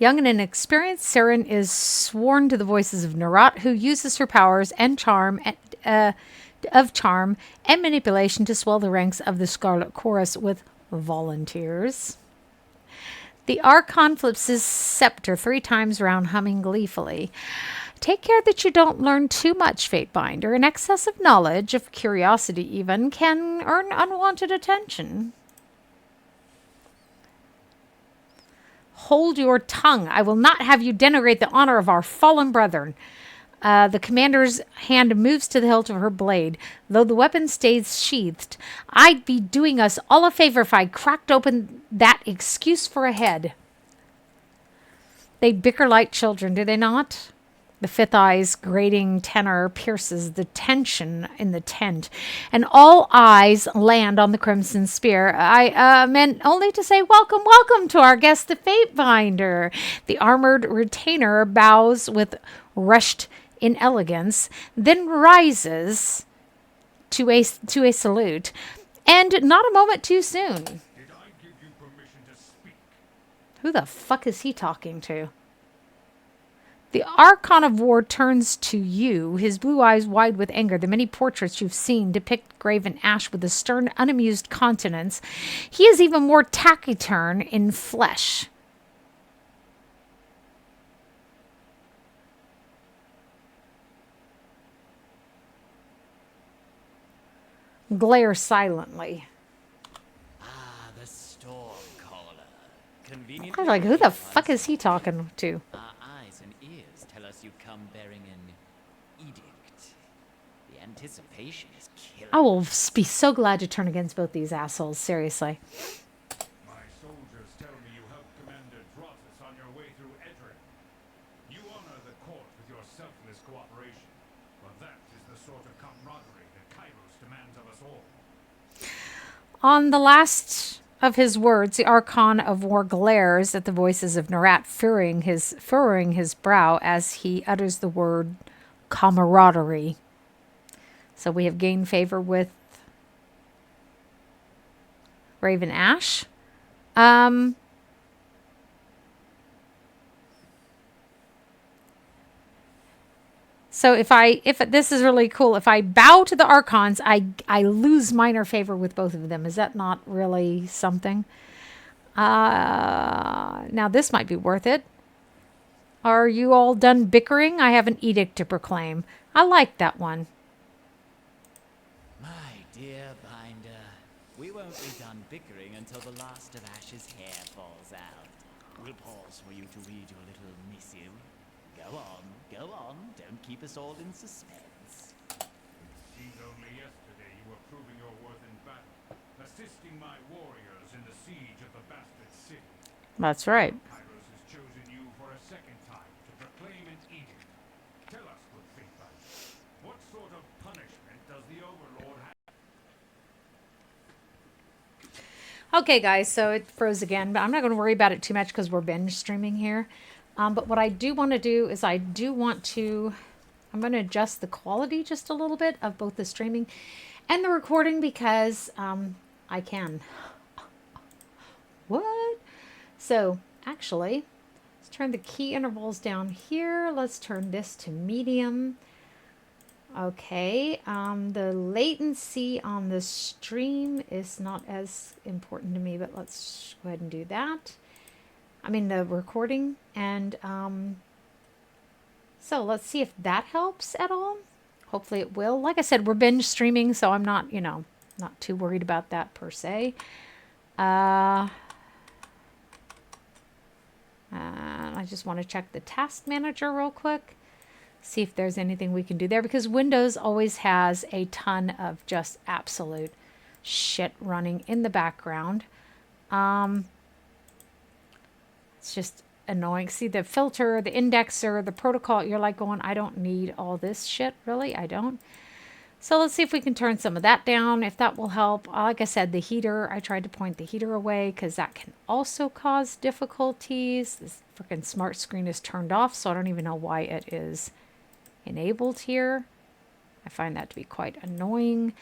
Young and inexperienced, Siren is sworn to the voices of Nerat, who uses her powers and charm and manipulation to swell the ranks of the Scarlet Chorus with volunteers. The Archon flips his scepter 3 times round, humming gleefully. Take care that you don't learn too much, Fatebinder. An excess of knowledge, of curiosity even, can earn unwanted attention. Hold your tongue. I will not have you denigrate the honor of our fallen brethren. The commander's hand moves to the hilt of her blade. Though the weapon stays sheathed, I'd be doing us all a favor if I cracked open that excuse for a head. They bicker like children, do they not? The fifth eye's grating tenor pierces the tension in the tent, and all eyes land on the Crimson Spear. I meant only to say welcome, welcome to our guest, the Fatebinder. The armored retainer bows with rushed inelegance, then rises to a salute, and not a moment too soon. Did I give you permission to speak? Who the fuck is he talking to? The Archon of War turns to you, his blue eyes wide with anger. The many portraits you've seen depict Graven Ash with a stern, unamused countenance. He is even more taciturn in flesh. Glare silently. Ah, the Stormcaller. I Conveniently was like, who the placed fuck once is he talking to? Our eyes and ears tell us you come bearing an edict. The anticipation is killing. I will be so glad to turn against both these assholes, seriously. My soldiers tell me you helped Commander Drotus on your way through Edgering. You honor the court with your selfless cooperation, but that is the sort of camaraderie that Kyros demands of us all. On the last of his words, the Archon of War glares at the voices of Nerat, furrowing his brow as he utters the word camaraderie. So we have gained favor with Raven Ash. So if this is really cool, if I bow to the Archons, I lose minor favor with both of them. Is that not really something? Now this might be worth it. Are you all done bickering? I have an edict to proclaim. I like that one. My dear Binder, we won't be done bickering until the last of Ash's hair falls out. We'll pause for you to read your little missive. Go on, don't keep us all in suspense. It seemed only yesterday you were proving your worth in battle, assisting my warriors in the siege of the bastard city. That's right. Kyros has chosen you for a second time to proclaim an edict. Tell us, good Faithbite, what sort of punishment does the Overlord have? Okay, guys, so it froze again, but I'm not going to worry about it too much because we're binge streaming here. But what I do want to do is I'm going to adjust the quality just a little bit of both the streaming and the recording because I can. What? So, actually, let's turn the key intervals down here. Let's turn this to medium. Okay, the latency on the stream is not as important to me, but let's go ahead and do that. I mean, the recording. And so let's see if that helps at all. Hopefully it will. Like I said, we're binge streaming, so I'm not, not too worried about that per se. I just want to check the task manager real quick. See if there's anything we can do there, because Windows always has a ton of just absolute shit running in the background. It's just annoying. See the filter, the indexer, the protocol. You're like going, I don't need all this shit. Really, I don't. So let's see if we can turn some of that down, if that will help. Like I said, the heater, I tried to point the heater away because that can also cause difficulties. This freaking smart screen is turned off, so I don't even know why it is enabled here. I find that to be quite annoying.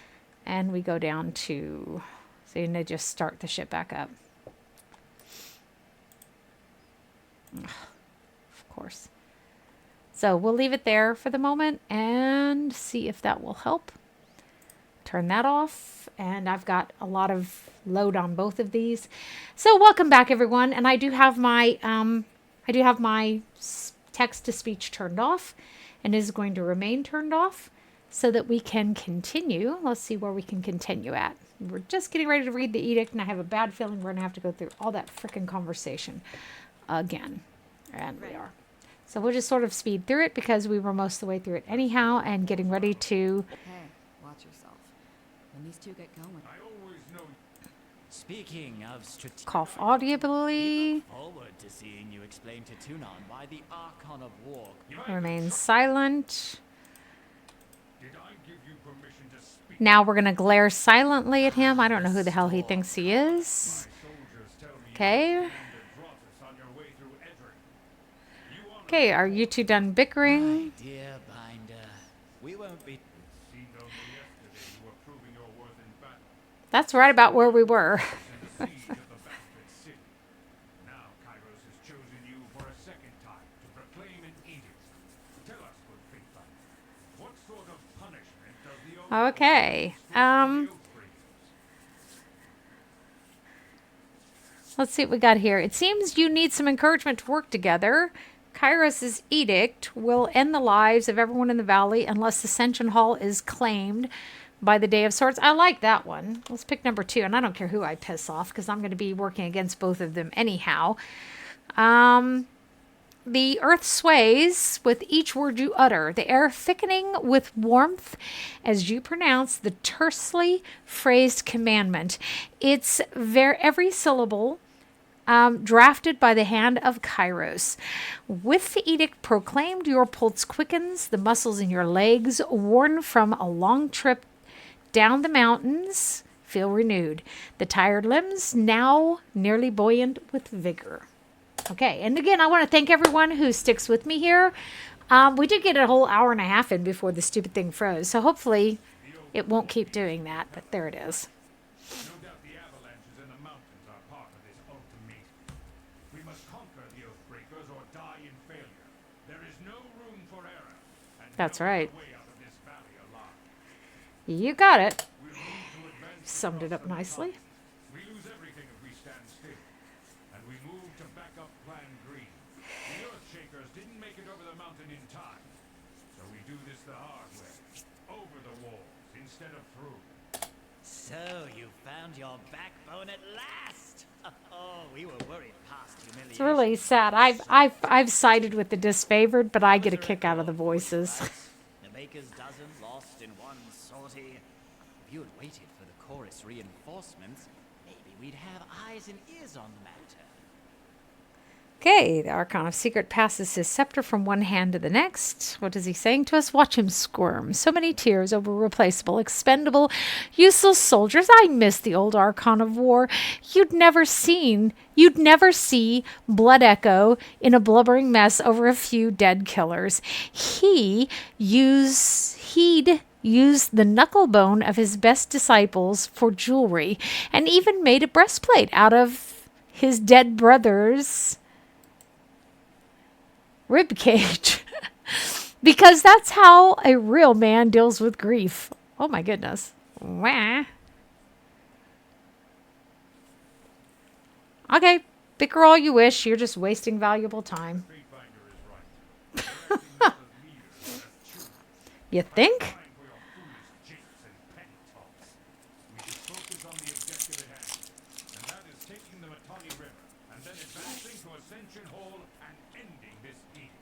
And we go down to, so you need to just start the shit back up. Of course. So we'll leave it there for the moment and see if that will help. Turn that off. And I've got a lot of load on both of these. So welcome back, everyone. And I do have my text to speech turned off, and is going to remain turned off so that we can continue. Let's see where we can continue at. We're just getting ready to read the edict, and I have a bad feeling we're going to have to go through all that frickin' conversation again. And we are. So we'll just sort of speed through it because we were most of the way through it anyhow, and getting ready to Hey, watch yourself. When these two get going. I always know. Speaking of strategic, cough audibly, forward to seeing you explain to Tunon why the Archon of War. remain silent. Did I give you permission to speak? Now we're going to glare silently at him. I don't know who the hell he thinks he is. My soldiers tell me Okay. you Commander Drotus on your way through Edgering. You honor Okay, are you two done My bickering? dear Binder, we won't be. It seemed only yesterday you were proving your worth in battle, That's right about where we were. in the siege of the bastard city. Now Kyros sort of punishment does the Overlord Okay. inflict on the Oathbreakers? Let's see what we got here. It seems you need some encouragement to work together. Kyros' edict will end the lives of everyone in the valley unless Ascension Hall is claimed by the Day of Swords. I like that one. Let's pick number 2, and I don't care who I piss off because I'm going to be working against both of them anyhow. The earth sways with each word you utter, the air thickening with warmth as you pronounce the tersely phrased commandment. It's every syllable drafted by the hand of Kyros. With the edict proclaimed, your pulse quickens, the muscles in your legs, worn from a long trip down the mountains, feel renewed. The tired limbs now nearly buoyant with vigor. Okay, and again, I want to thank everyone who sticks with me here. We did get a whole hour and a half in before the stupid thing froze, so hopefully it won't keep doing that, but there it is. No doubt the avalanches in the mountains are part of this ultimatum. We must conquer the Oathbreakers or die in failure. There is no room for error. And That's no right. other way out of this valley alive. You got it. We'll move to advance Summed it up across the nicely. mountains. We lose everything if we stand still. And we move to back up Plan Green. The Earthshakers didn't make it over the mountain in time. So we do this the hard way. Over the walls instead of through. So you found your backbone at last. Oh, we were worried past humiliation. It's really sad. I've sided with the disfavored, but I get a kick out of the voices. The Maker's dozen lost in one sortie. If you had waited for the chorus reinforcements, maybe we'd have eyes and ears on the matter. Okay, the Archon of Secret passes his scepter from one hand to the next. What is he saying to us? Watch him squirm. So many tears over replaceable, expendable, useless soldiers. I miss the old Archon of War. You'd never see Blood Echo in a blubbering mess over a few dead killers. He'd use the knuckle bone of his best disciples for jewelry, and even made a breastplate out of his dead brother's rib cage. Because that's how a real man deals with grief. Oh my goodness. Wah. Okay, bicker all you wish. You're just wasting valuable time. Fatefinder is right. We're acting not as leaders, but as children. You think? Time for your foolish japes and petty talks. We should focus on the objective at hand, and that is taking the Matani River, and then advancing to Ascension Hall and ending this edict.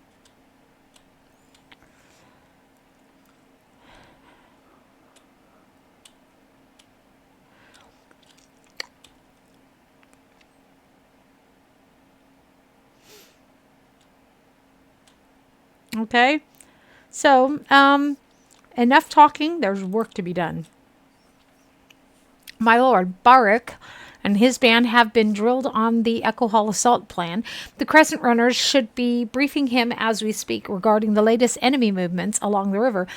Okay. So, enough talking. There's work to be done. My lord, Barik and his band have been drilled on the Echocall assault plan. The Crescent Runners should be briefing him as we speak regarding the latest enemy movements along the river.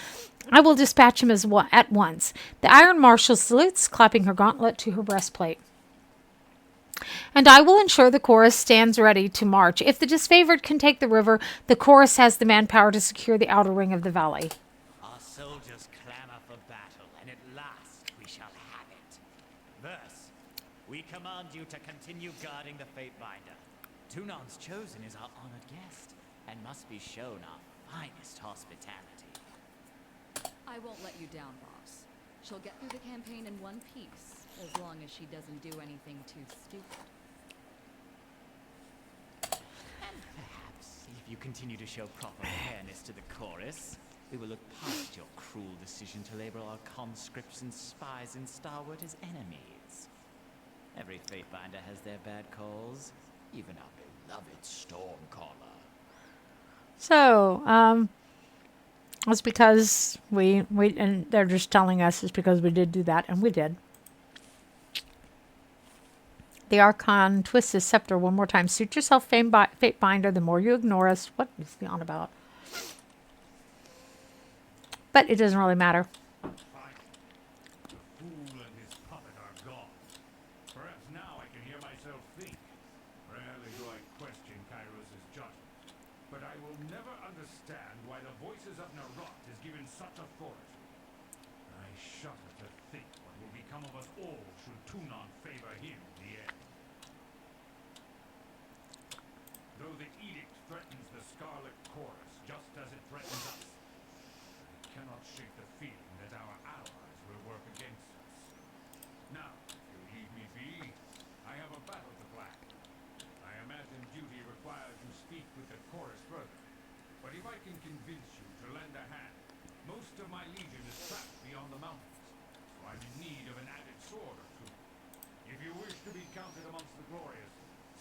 I will dispatch him at once. The Iron Marshal salutes, clapping her gauntlet to her breastplate. And I will ensure the chorus stands ready to march. If the disfavored can take the river, the chorus has the manpower to secure the outer ring of the valley. Our soldiers clamor for battle, and at last we shall have it. Thus, we command you to continue guarding the Fatebinder. Tunan's chosen is our honored guest, and must be shown our finest hospitality. I won't let you down, boss. She'll get through the campaign in one piece, as long as she doesn't do anything too stupid. And perhaps, if you continue to show proper fairness to the chorus, we will look past your cruel decision to label our conscripts and spies in Starwood as enemies. Every Fatebinder has their bad calls, even our beloved Stormcaller. So, it's because we and they're just telling us it's because we did do that, and we did. The Archon twists his scepter one more time. Suit yourself, Fatebinder. The more you ignore us, what is he on about? But it doesn't really matter. Fine. The fool and his puppet are gone. Perhaps now I can hear myself think. Rarely do I question Kyros' judgment, but I will never understand why the voices of Narot is given such authority. I shudder to think what will become of us all should Tunon favor him in the end. Though the Edict threatens the Scarlet Chorus just as it threatens us, I cannot shake the feeling that our allies will work against us. Now, if you leave me be, I have a battle to plan. I imagine duty requires you speak with the chorus further. But if I can convince you to lend a hand, most of my legion is trapped beyond the mountains, so I'm in need of an added sword or two. If you wish to be counted amongst the glorious,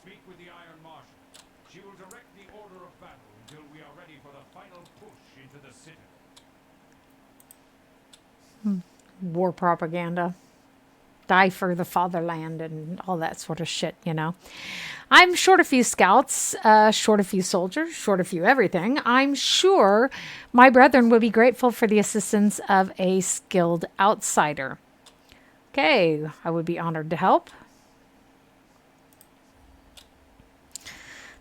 speak with the Iron Marshal. She will direct the order of battle until we are ready for the final push into the citadel. War propaganda. Die for the fatherland and all that sort of shit, you know. I'm short a few scouts, short a few soldiers, short a few everything. I'm sure my brethren would be grateful for the assistance of a skilled outsider. Okay, I would be honored to help.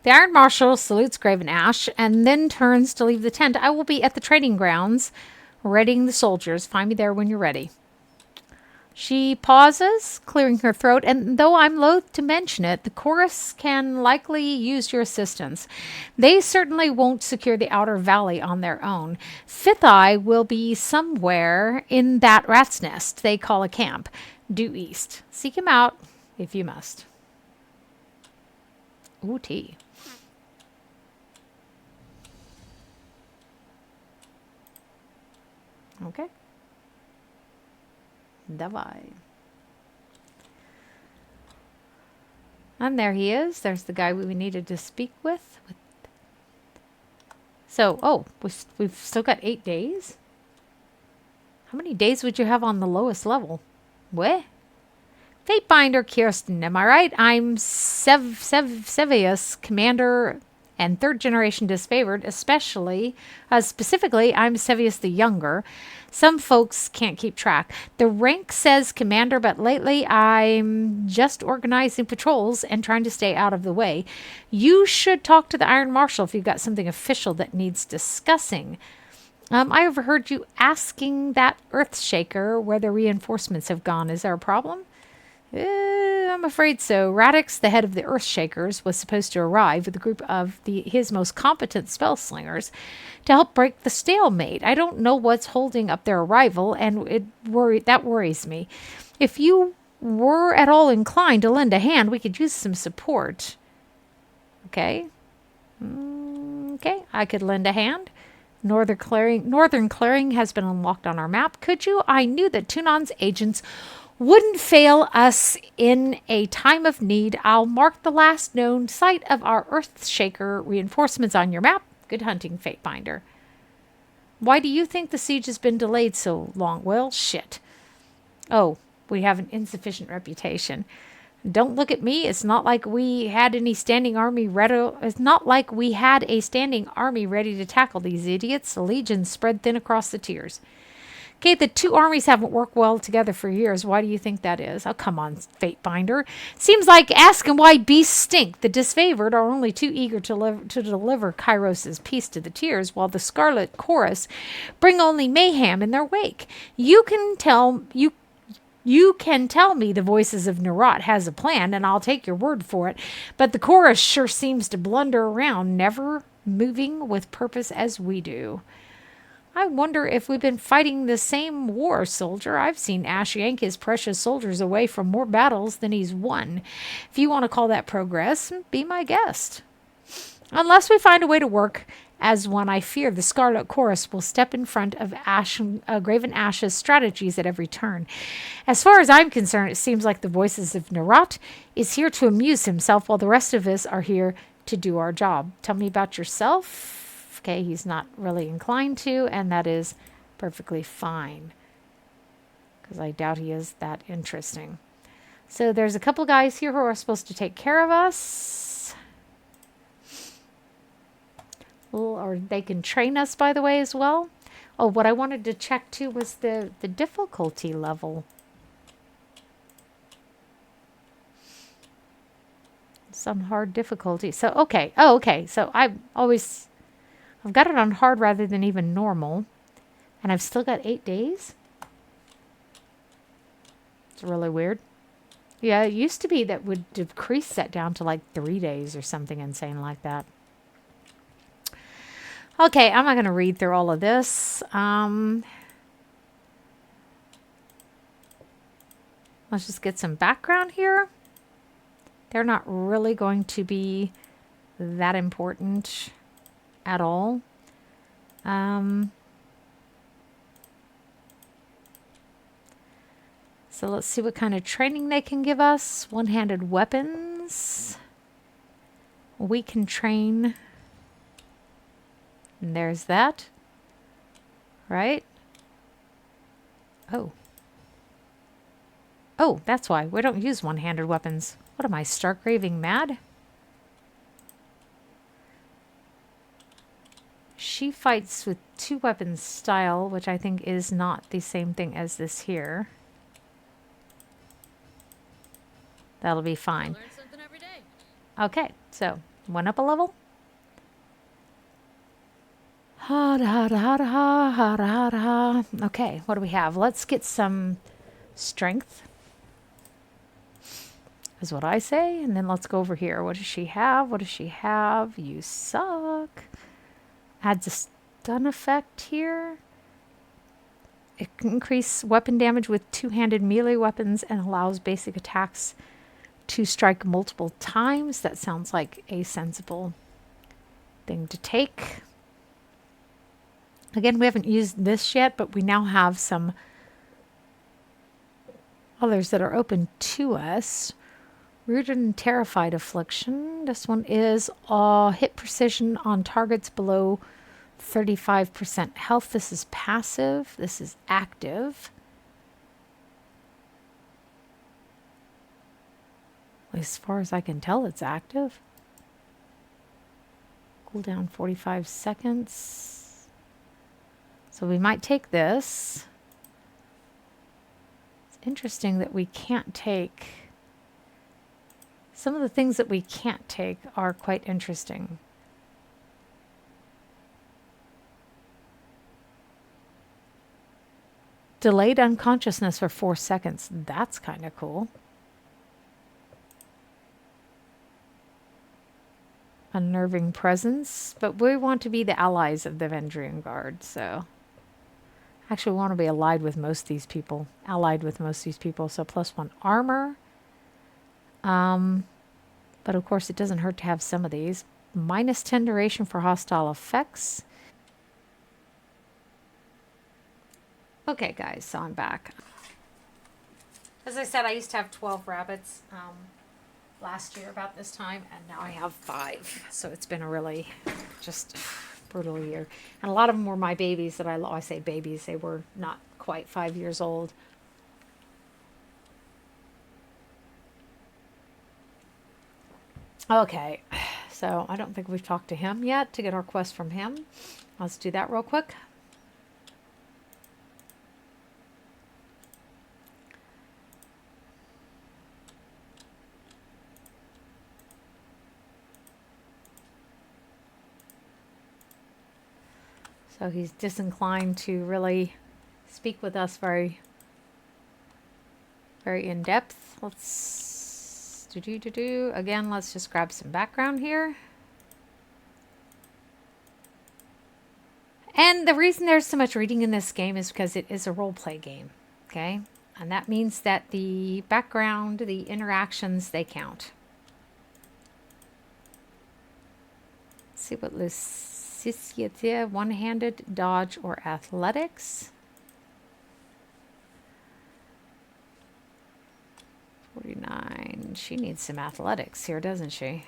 The Iron Marshal salutes Graven Ash and then turns to leave the tent. I will be at the training grounds, readying the soldiers. Find me there when you're ready. She pauses, clearing her throat, and though I'm loath to mention it, the chorus can likely use your assistance. They certainly won't secure the outer valley on their own. Fifth Eye will be somewhere in that rat's nest they call a camp, due east. Seek him out if you must. Ooh, tea. Okay. Давай. And there he is. There's the guy we needed to speak with. So, oh, we've still got 8 days? How many days would you have on the lowest level? What? Fatebinder Kirsten, am I right? I'm Sevius, commander and 3rd generation disfavored, specifically, I'm Sevius the Younger. Some folks can't keep track. The rank says commander, but lately I'm just organizing patrols and trying to stay out of the way. You should talk to the Iron Marshal if you've got something official that needs discussing. I overheard you asking that Earthshaker where the reinforcements have gone. Is there a problem? I'm afraid so. Radix, the head of the Earthshakers, was supposed to arrive with a group of his most competent spellslingers to help break the stalemate. I don't know what's holding up their arrival, and that worries me. If you were at all inclined to lend a hand, we could use some support. Okay. Okay, I could lend a hand. Northern Clearing has been unlocked on our map. Could you? I knew that Tunon's agents wouldn't fail us in a time of need. I'll mark the last known site of our Earthshaker reinforcements on your map. Good hunting, Fatebinder. Why do you think the siege has been delayed so long? Well, shit. Oh, we have an insufficient reputation. Don't look at me. It's not like we had any standing army ready. It's not like we had a standing army ready to tackle these idiots. The legion spread thin across the tiers. Okay, the two armies haven't worked well together for years. Why do you think that is? Oh, come on, Fatebinder. Seems like asking why beasts stink. The disfavored are only too eager to deliver Kyros' peace to the tiers, while the Scarlet Chorus bring only mayhem in their wake. You can tell me the Voices of Narot has a plan, and I'll take your word for it. But the chorus sure seems to blunder around, never moving with purpose as we do. I wonder if we've been fighting the same war, soldier. I've seen Ash yank his precious soldiers away from more battles than he's won. If you want to call that progress, be my guest. Unless we find a way to work as one, I fear the Scarlet Chorus will step in front of Graven Ash's strategies at every turn. As far as I'm concerned, it seems like the Voices of Narot is here to amuse himself while the rest of us are here to do our job. Tell me about yourself. Okay, he's not really inclined to, and that is perfectly fine. Because I doubt he is that interesting. So there's a couple guys here who are supposed to take care of us. Or they can train us, by the way, as well. Oh, what I wanted to check, too, was the difficulty level. Some hard difficulty. So, okay. Oh, okay. So I I've got it on hard rather than even normal. And I've still got 8 days. It's really weird. Yeah, it used to be that would decrease that down to like 3 days or something insane like that. Okay, I'm not going to read through all of this. Let's just get some background here. They're not really going to be that important at all. So let's see what kind of training they can give us. One-handed weapons. We can train. And there's that. Right? Oh. Oh, that's why. We don't use one-handed weapons. What am I, stark raving mad? She fights with 2 weapons style, which I think is not the same thing as this here. That'll be fine. Learn something every day. Okay, so 1 up a level. Okay, what do we have? Let's get some strength, is what I say. And then let's go over here. What does she have? What does she have? You suck. Adds a stun effect here. It can increase weapon damage with 2-handed melee weapons and allows basic attacks to strike multiple times. That sounds like a sensible thing to take. Again, we haven't used this yet, but we now have some others that are open to us. Rooted and Terrified Affliction. This one is hit precision on targets below 35% health. This is passive. This is active. As far as I can tell, it's active. Cooldown 45 seconds. So we might take this. It's interesting that we can't take... Some of the things that we can't take are quite interesting. Delayed unconsciousness for 4 seconds. That's kind of cool. Unnerving presence. But we want to be the allies of the Vendrian Guard, so... Actually, we want to be allied with most of these people. Allied with most of these people. So +1 armor. But of course, it doesn't hurt to have some of these. -10 duration for hostile effects. Okay, guys, so I'm back. As I said, I used to have 12 rabbits last year about this time, and now I have 5. So it's been a really just brutal year. And a lot of them were my babies that I say babies. They were not quite 5 years old. Okay, so I don't think we've talked to him yet to get our quest from him. Let's do that real quick. So he's disinclined to really speak with us very in depth. Let's again, let's just grab some background here. And the reason there's so much reading in this game is because it is a role play game, okay? And that means that the background, the interactions, they count. Let's see what Lucicia, one-handed, dodge, or athletics. 49. She needs some athletics here, doesn't she?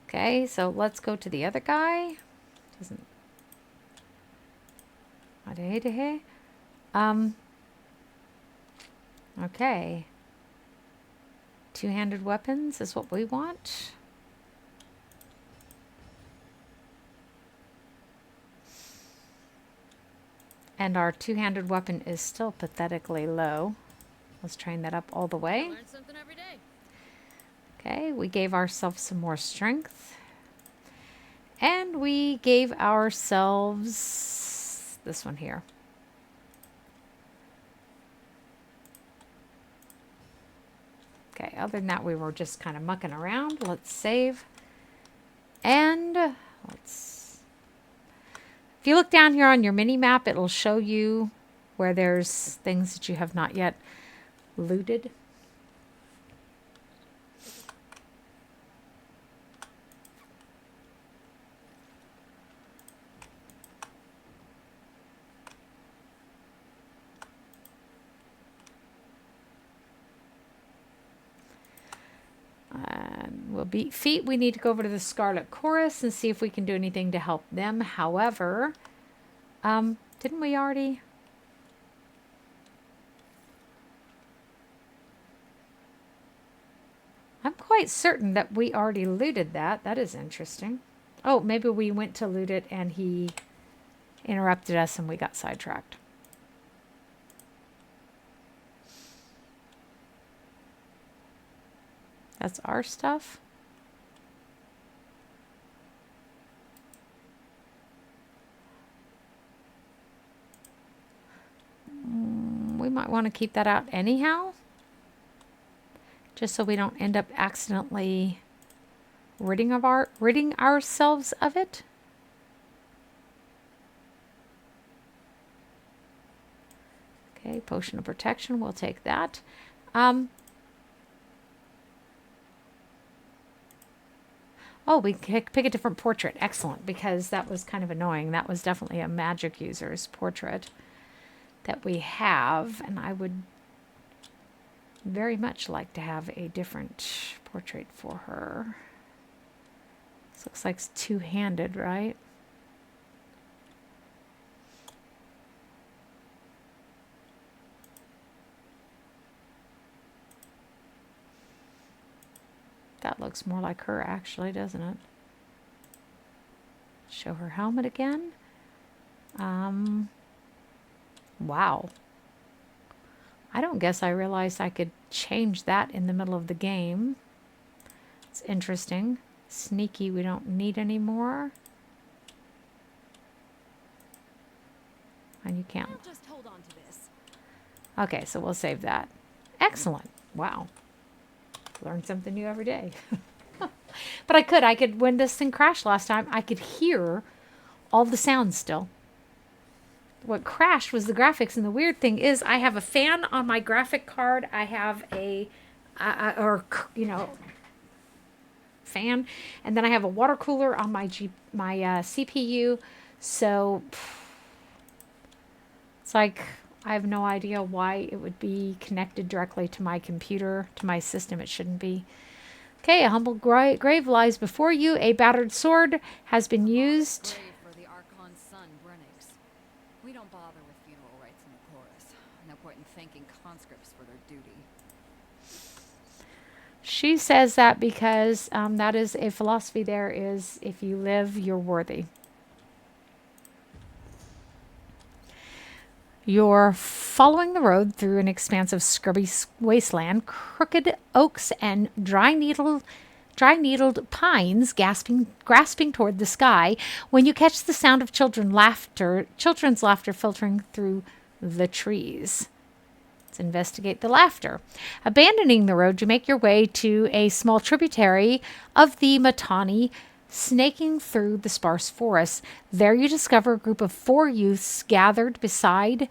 Okay, so let's go to the other guy. Doesn't. Okay. 2-handed weapons is what we want. And our 2-handed weapon is still pathetically low. Let's train that up all the way. Learn something every day. Okay, we gave ourselves some more strength. And we gave ourselves this one here. Okay, other than that, we were just kind of mucking around. Let's save. And let's... If you look down here on your mini map, it'll show you where there's things that you have not yet looted. We'll beat feet. We need to go over to the Scarlet Chorus and see if we can do anything to help them. However, didn't we already? I'm quite certain that we already looted that. That is interesting. Oh, maybe we went to loot it and he interrupted us and we got sidetracked. That's our stuff. We might want to keep that out anyhow, just so we don't end up accidentally ridding ourselves of it. Okay, potion of protection, we'll take that. Oh, we can pick a different portrait. Excellent, because that was kind of annoying. That was definitely a magic user's portrait that we have, and I would very much like to have a different portrait for her. This looks like it's two-handed, right? That looks more like her, actually, doesn't it? Show her helmet again. Wow. I don't guess I realized I could change that in the middle of the game. It's interesting. Sneaky, we don't need anymore. And you can't. I'll just hold on to this. Okay, so we'll save that. Excellent. Wow. Learn something new every day. But I could, when this thing crashed last time, I could hear all the sounds still. What crashed was the graphics, and the weird thing is I have a fan on my graphic card. I have fan, and then I have a water cooler on my CPU. So it's like I have no idea why it would be connected directly to my computer, to my system. It shouldn't be. Okay, a humble grave lies before you. A battered sword has been used. Grave for the Archon's son, Brennix. We don't bother with funeral rites in the chorus. No point in thanking conscripts for their duty. She says that because that is a philosophy there is, if you live, you're worthy. You're following the road through an expanse of scrubby wasteland, crooked oaks and dry-needled pines grasping toward the sky, when you catch the sound of children's laughter filtering through the trees. Let's investigate the laughter. Abandoning the road, you make your way to a small tributary of the Matani, snaking through the sparse forest. There you discover a group of 4 youths gathered beside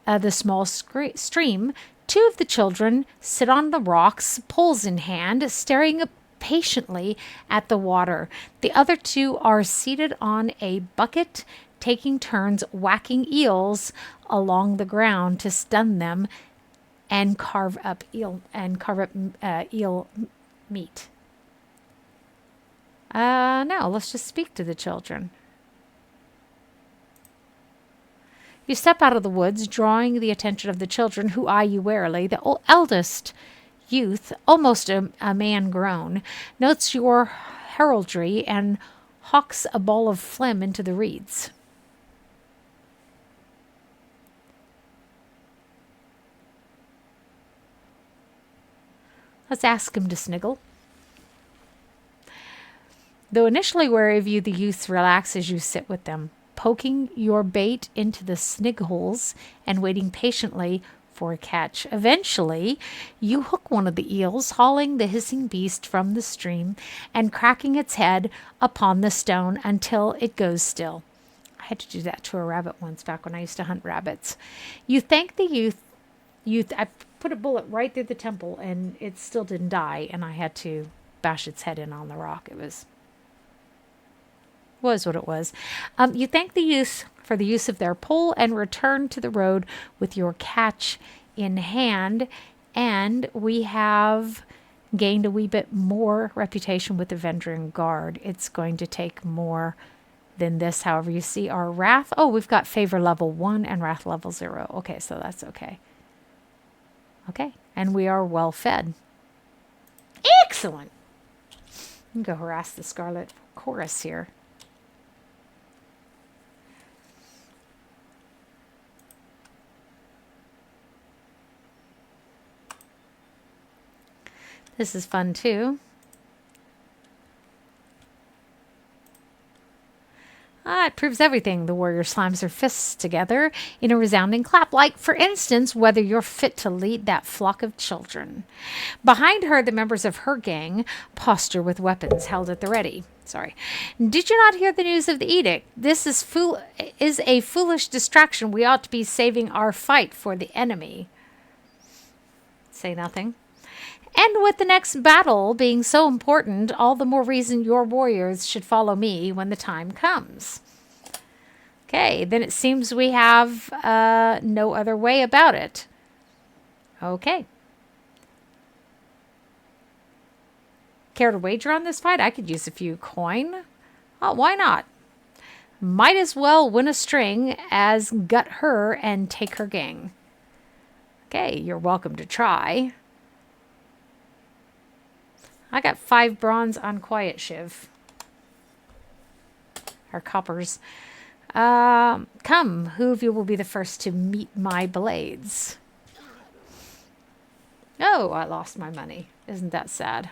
the small stream. 2 of the children sit on the rocks, poles in hand, staring patiently at the water. The other 2 are seated on a bucket, taking turns whacking eels along the ground to stun them and carve up eel meat. No, let's just speak to the children. You step out of the woods, drawing the attention of the children, who eye you warily. The eldest youth, almost a man grown, notes your heraldry and hawks a ball of phlegm into the reeds. Let's ask him to sniggle. Though initially wary of you, the youths relax as you sit with them, poking your bait into the snig holes and waiting patiently for a catch. Eventually, you hook one of the eels, hauling the hissing beast from the stream and cracking its head upon the stone until it goes still. I had to do that to a rabbit once back when I used to hunt rabbits. You thank the youth. I put a bullet right through the temple and it still didn't die, and I had to bash its head in on the rock. It was what it was. You thank the youth for the use of their pole and return to the road with your catch in hand. And we have gained a wee bit more reputation with the Vendrian Guard. It's going to take more than this. However, you see our wrath. Oh, we've got favor level 1 and wrath level 0. Okay, so that's okay. Okay, and we are well fed. Excellent. I'm going to go harass the Scarlet chorus here. This is fun too. It proves everything. The warrior slams her fists together in a resounding clap, like, for instance, whether you're fit to lead that flock of children. Behind her, the members of her gang posture with weapons held at the ready. Sorry. Did you not hear the news of the edict? This is a foolish distraction. We ought to be saving our fight for the enemy. Say nothing. And with the next battle being so important, all the more reason your warriors should follow me when the time comes. Okay, then it seems we have no other way about it. Okay. Care to wager on this fight? I could use a few coin. Oh, why not? Might as well win a string as gut her and take her gang. Okay, you're welcome to try. I got 5 bronze on Quiet Shiv. Our coppers. Come, who of you will be the first to meet my blades? Oh, I lost my money. Isn't that sad?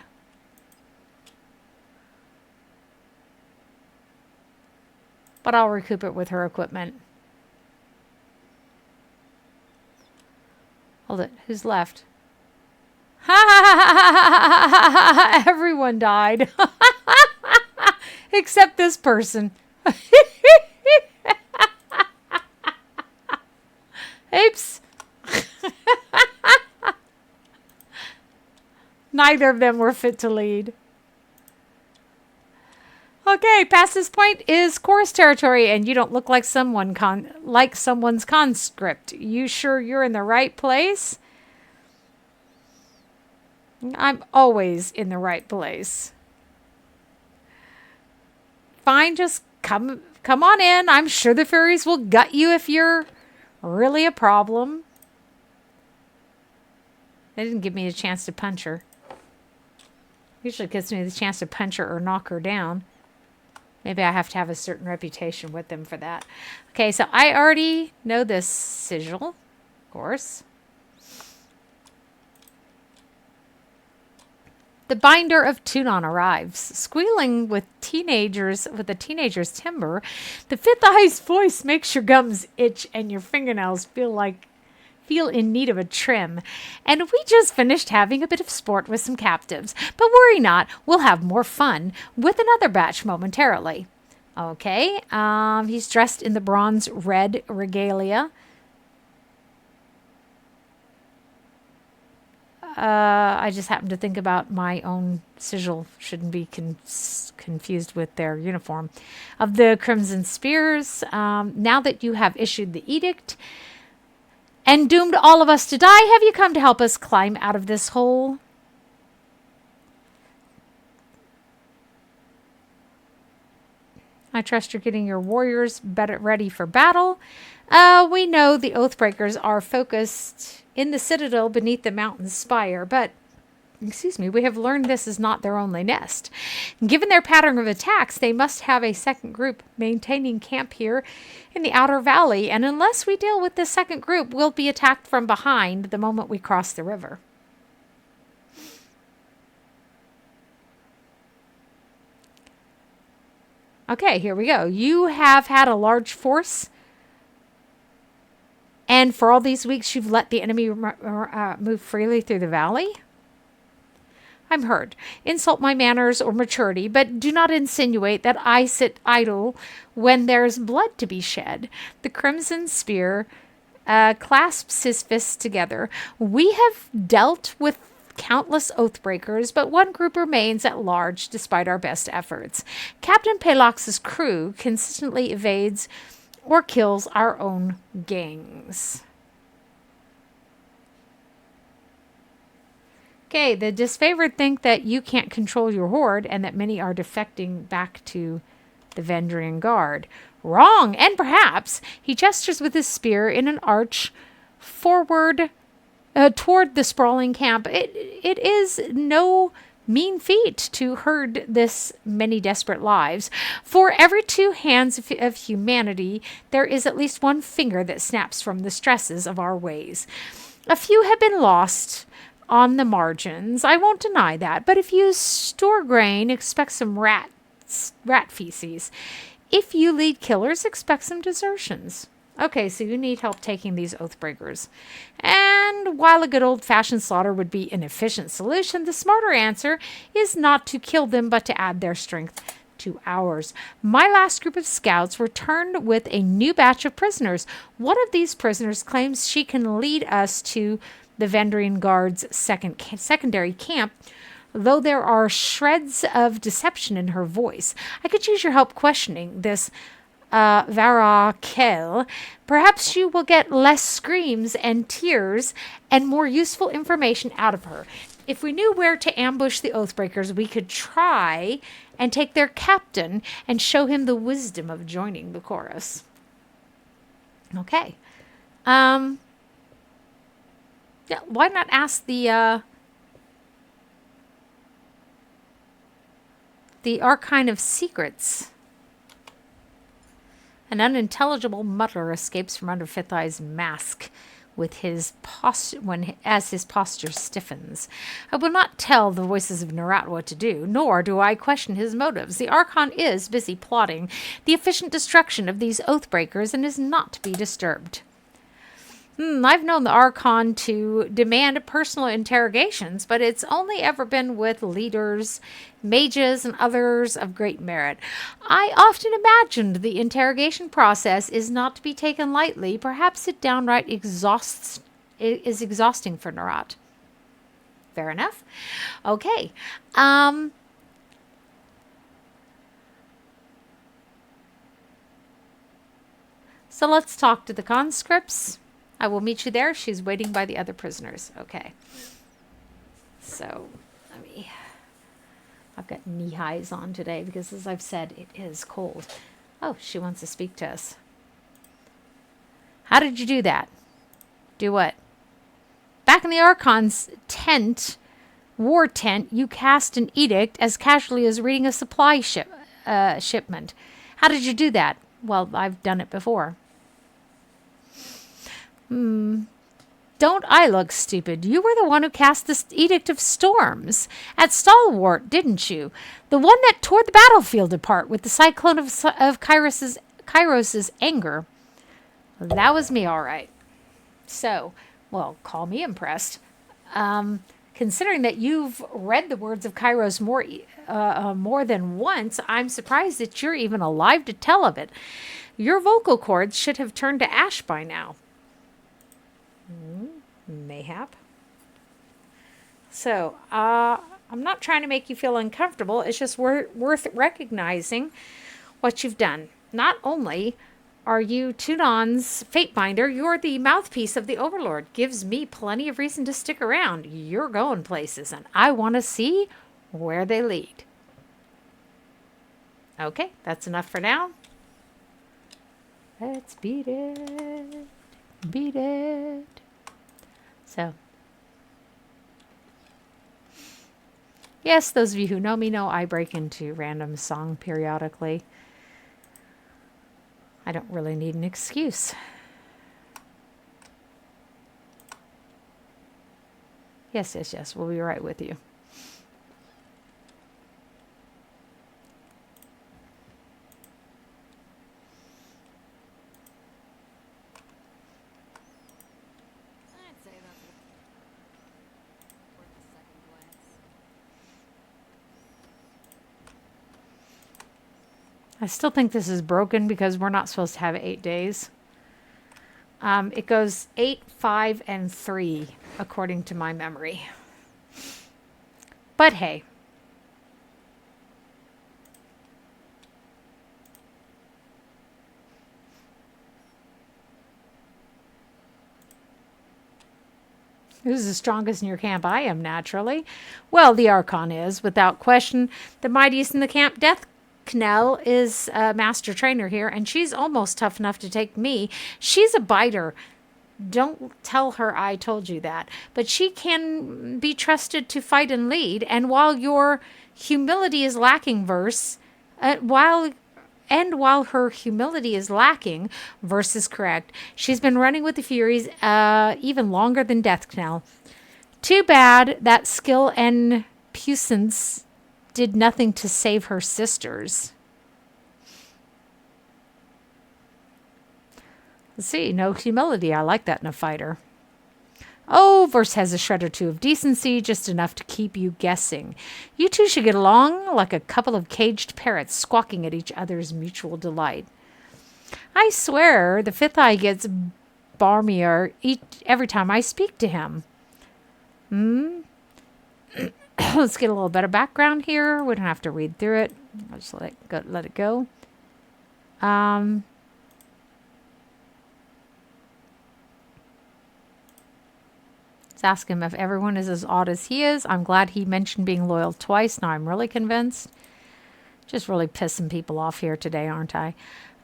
But I'll recoup it with her equipment. Hold it. Who's left? Everyone died. Except this person. Oops. Neither of them were fit to lead. Okay, past this point is chorus territory, and you don't look like someone's conscript. You sure you're in the right place? I'm always in the right place. Fine, just come on in. I'm sure the fairies will gut you if you're really a problem. They didn't give me a chance to punch her. Usually it gives me the chance to punch her or knock her down. Maybe I have to have a certain reputation with them for that. Okay, so I already know this sigil, of course. The binder of Tunon arrives, squealing with a teenager's timbre. The fifth eye's voice makes your gums itch and your fingernails feel in need of a trim. And we just finished having a bit of sport with some captives. But worry not, we'll have more fun with another batch momentarily. Okay, he's dressed in the bronze red regalia. I just happened to think about my own sigil. Shouldn't be confused with their uniform. Of the Crimson Spears, now that you have issued the edict and doomed all of us to die, have you come to help us climb out of this hole? I trust you're getting your warriors ready for battle. We know the Oathbreakers are focused in the citadel beneath the mountain's spire, but, we have learned this is not their only nest. Given their pattern of attacks, they must have a second group maintaining camp here in the outer valley, and unless we deal with this second group, we'll be attacked from behind the moment we cross the river. Okay, here we go. You have had a large force, and for all these weeks you've let the enemy move freely through the valley? I'm hurt. Insult my manners or maturity, but do not insinuate that I sit idle when there's blood to be shed. The Crimson Spear clasps his fists together. We have dealt with countless oathbreakers, but one group remains at large despite our best efforts. Captain Palox's crew consistently evades or kills our own gangs. Okay, the Disfavored think that you can't control your horde and that many are defecting back to the Vendrian Guard. Wrong, and perhaps he gestures with his spear in an arch forward toward the sprawling camp. It is no mean feat to herd this many desperate lives. For every 2 hands of humanity, there is at least 1 finger that snaps from the stresses of our ways. A few have been lost on the margins. I won't deny that. But if you store grain, expect some rat feces. If you lead killers, expect some desertions. Okay, so you need help taking these oathbreakers. And while a good old-fashioned slaughter would be an efficient solution, the smarter answer is not to kill them, but to add their strength to ours. My last group of scouts returned with a new batch of prisoners. One of these prisoners claims she can lead us to the Vendrian Guard's secondary camp, though there are shreds of deception in her voice. I could use your help questioning this Varakel. Perhaps you will get less screams and tears and more useful information out of her. If we knew where to ambush the Oathbreakers, we could try and take their captain and show him the wisdom of joining the chorus. Okay. Yeah, why not ask the Archine of Secrets? An unintelligible mutter escapes from under Fifth Eye's mask with his as his posture stiffens. I will not tell the voices of Nerat what to do, nor do I question his motives. The Archon is busy plotting the efficient destruction of these Oathbreakers and is not to be disturbed. I've known the Archon to demand personal interrogations, but it's only ever been with leaders, mages, and others of great merit. I often imagined the interrogation process is not to be taken lightly. Perhaps it downright is exhausting for Nerat. Fair enough. Okay. So let's talk to the conscripts. I will meet you there. She's waiting by the other prisoners. Okay. So, I've got knee highs on today because, as I've said, it is cold. Oh, she wants to speak to us. How did you do that? Do what? Back in the Archon's tent, war tent, you cast an edict as casually as reading a supply shipment. How did you do that? Well, I've done it before. Don't I look stupid? You were the one who cast this Edict of Storms at Stalwart, didn't you? The one that tore the battlefield apart with the cyclone of Kyros's anger. That was me, all right. So, well, call me impressed. Considering that you've read the words of Kyros more than once, I'm surprised that you're even alive to tell of it. Your vocal cords should have turned to ash by now. Mayhap. So, I'm not trying to make you feel uncomfortable. It's just worth recognizing what you've done. Not only are you Tudon's Fatebinder, you're the mouthpiece of the Overlord. Gives me plenty of reason to stick around. You're going places, and I want to see where they lead. Okay, that's enough for now. Let's beat it. Beat it. So, yes, those of you who know me know I break into random song periodically. I don't really need an excuse. Yes, we'll be right with you. I still think this is broken because we're not supposed to have 8 days. It goes 8, 5, and 3, according to my memory. But hey. Who's the strongest in your camp? I am, naturally. Well, the Archon is, without question. The mightiest in the camp, Knell, is a master trainer here, and she's almost tough enough to take me. She's a biter. Don't tell her I told you that. But she can be trusted to fight and lead, and while your humility is lacking, while her humility is lacking, Verse is correct. She's been running with the Furies even longer than Knell. Too bad that skill and puissance did nothing to save her sisters. Let's see, no humility. I like that in a fighter. Oh, Verse has a shred or two of decency, just enough to keep you guessing. You two should get along like a couple of caged parrots squawking at each other's mutual delight. I swear the fifth eye gets balmier every time I speak to him. Let's get a little better background here. We don't have to read through it. I'll just let it go. Let's ask him if everyone is as odd as he is. I'm glad he mentioned being loyal twice. Now I'm really convinced. Just really pissing people off here today, aren't I?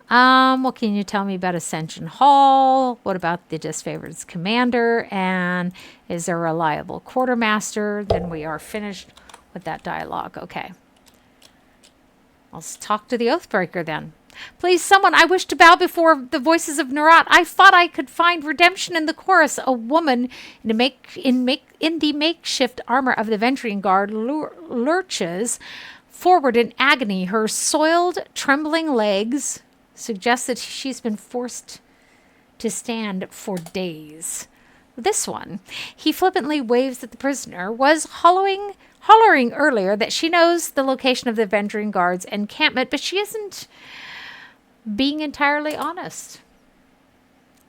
What can you tell me about Ascension Hall? What about the Disfavored's commander? And is there a reliable quartermaster? Then we are finished with that dialogue. Okay. Let's talk to the Oathbreaker then. Please, someone, I wish to bow before the voices of Nerat. I thought I could find redemption in the chorus. A woman in the makeshift armor of the Vendrian Guard lurches forward in agony. Her soiled, trembling legs suggest that she's been forced to stand for days. This one, he flippantly waves at the prisoner, was hollering earlier that she knows the location of the Vendrian Guard's encampment, but she isn't being entirely honest.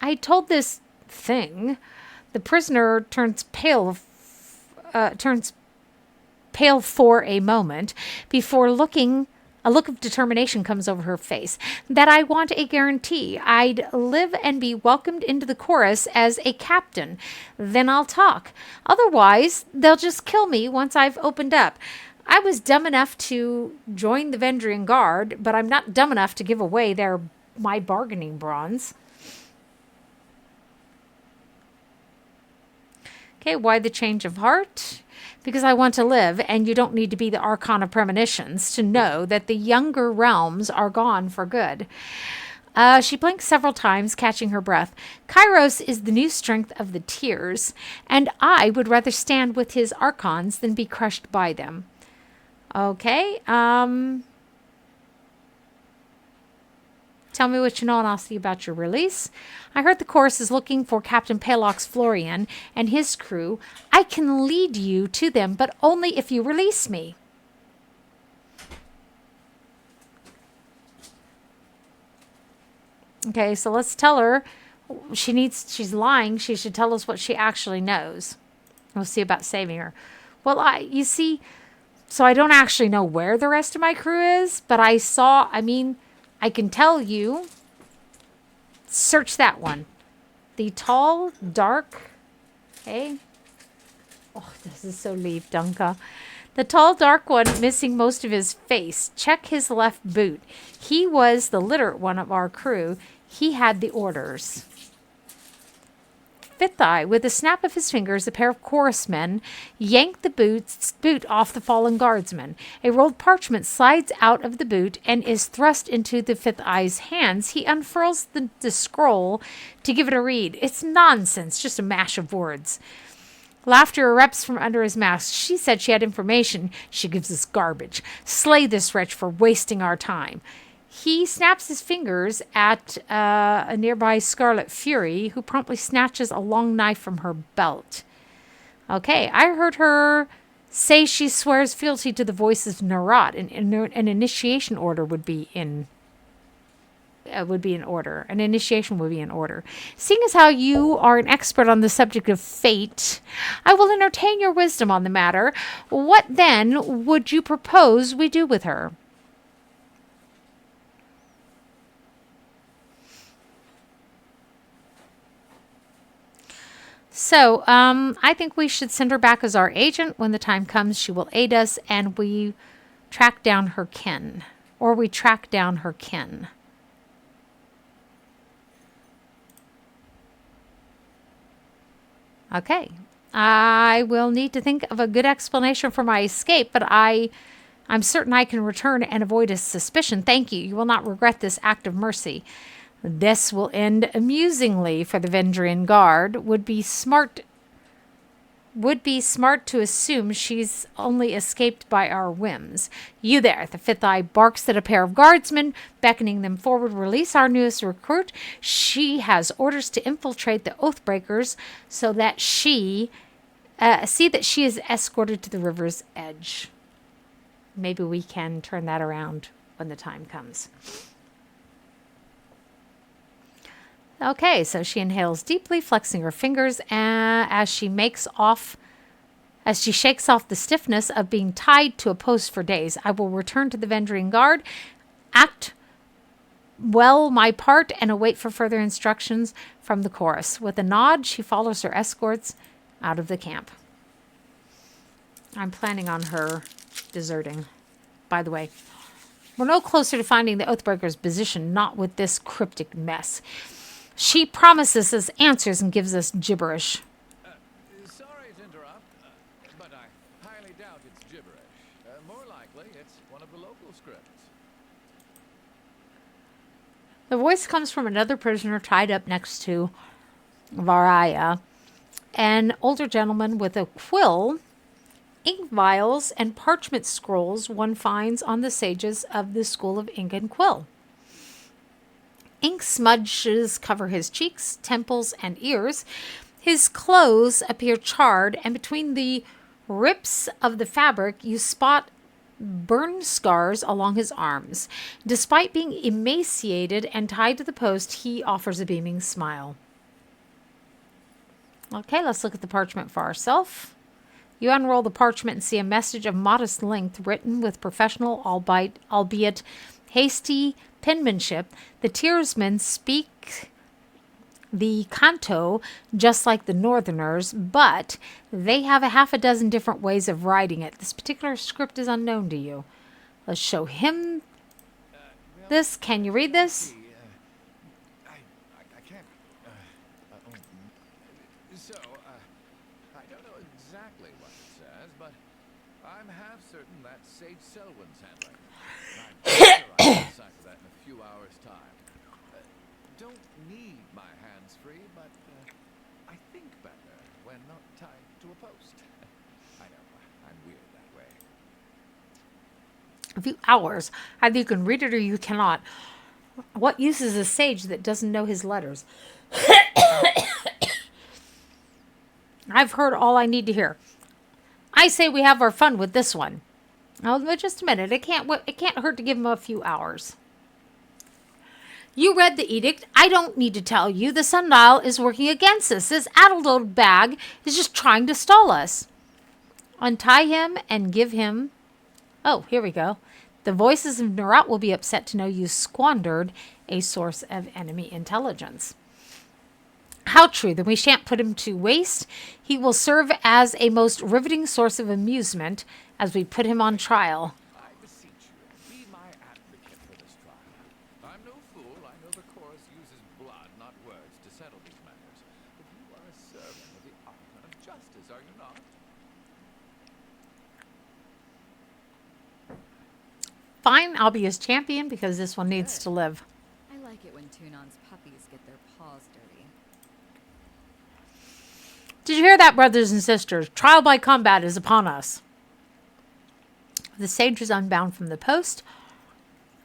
I told this thing. The prisoner turns pale for a moment before a look of determination comes over her face. That I want a guarantee. I'd live and be welcomed into the chorus as a captain. Then I'll talk. Otherwise, they'll just kill me once I've opened up. I was dumb enough to join the Vendrian Guard, but I'm not dumb enough to give away my bargaining bronze. Okay, why the change of heart? Because I want to live, and you don't need to be the Archon of Premonitions to know that the younger realms are gone for good. She blinked several times, catching her breath. Kyros is the new strength of the Tears, and I would rather stand with his Archons than be crushed by them. Okay, tell me what you know and I'll see about your release. I heard the chorus is looking for Captain Palox Florian and his crew. I can lead you to them, but only if you release me. Okay, so let's tell her. She's lying. She should tell us what she actually knows. We'll see about saving her. Well, you see... So I don't actually know where the rest of my crew is, but I can tell you. Search that one. The tall, dark, okay. Oh, this is so lieb, Dunka. The tall, dark one missing most of his face. Check his left boot. He was the literate one of our crew. He had the orders. Fifth Eye, with a snap of his fingers, a pair of chorusmen yanked the boot off the fallen guardsman. A rolled parchment slides out of the boot and is thrust into the Fifth Eye's hands. He unfurls the scroll to give it a read. It's nonsense, just a mash of words. Laughter erupts from under his mask. She said she had information. She gives us garbage. Slay this wretch for wasting our time. He snaps his fingers at a nearby Scarlet Fury, who promptly snatches a long knife from her belt. Okay, I heard her say she swears fealty to the voices of Nerat. An initiation order would be in would be in order. An initiation would be in order. Seeing as how you are an expert on the subject of fate, I will entertain your wisdom on the matter. What then would you propose we do with her? So, I think we should send her back as our agent. When the time comes, she will aid us, and we track down her kin. Or we track down her kin. Okay. I will need to think of a good explanation for my escape, but I'm certain I can return and avoid a suspicion. Thank you. You will not regret this act of mercy. This will end amusingly for the Vendrian Guard. Would be smart to assume she's only escaped by our whims. You there, the fifth eye barks at a pair of guardsmen, beckoning them forward. Release our newest recruit. She has orders to infiltrate the Oathbreakers so that see that she is escorted to the river's edge. Maybe we can turn that around when the time comes. Okay, so she inhales deeply, flexing her fingers as she shakes off the stiffness of being tied to a post for days. I will return to the Vendrian Guard, act well my part, and await for further instructions from the chorus. With a nod, she follows her escorts out of the camp. I'm planning on her deserting, by the way. We're no closer to finding the Oathbreaker's position, not with this cryptic mess. She promises us answers and gives us gibberish. Sorry to interrupt, but I highly doubt it's gibberish. More likely, it's one of the local scripts. The voice comes from another prisoner tied up next to Varaya, an older gentleman with a quill, ink vials, and parchment scrolls one finds on the sages of the School of Ink and Quill. Ink smudges cover his cheeks, temples, and ears. His clothes appear charred, and between the rips of the fabric, you spot burn scars along his arms. Despite being emaciated and tied to the post, he offers a beaming smile. Okay, let's look at the parchment for ourselves. You unroll the parchment and see a message of modest length written with professional, albeit hasty penmanship. The Tearsmen speak the Kanto just like the Northerners, but they have a half a dozen different ways of writing it. This particular script is unknown to you. Let's show him this. Can you read this? I can't. So, I don't know exactly what it says, but I'm half certain that's Sage Selwyn's handwriting. I'm sure I can decipher that in a few hours' time. Don't need my hands free, but I think better when not tied to a post. I know, I'm weird that way. A few hours. Either you can read it or you cannot. What use is a sage that doesn't know his letters? I've heard all I need to hear. I say we have our fun with this one. Oh, but just a minute. It can't hurt to give him a few hours. You read the edict. I don't need to tell you. The sundial is working against us. This addled old bag is just trying to stall us. Untie him and give him... Oh, here we go. The voices of Nerat will be upset to know you squandered a source of enemy intelligence. How true. Then we shan't put him to waste. He will serve as a most riveting source of amusement as we put him on trial. I beseech you, be my advocate for this trial. I'm no fool. I know the chorus uses blood, not words, to settle these matters. But you are a servant of the Archon of Justice, are you not? Fine, I'll be his champion because this one needs to live. I like it when Tunon's puppies get their paws dirty. Did you hear that, brothers and sisters? Trial by combat is upon us. The sage is unbound from the post.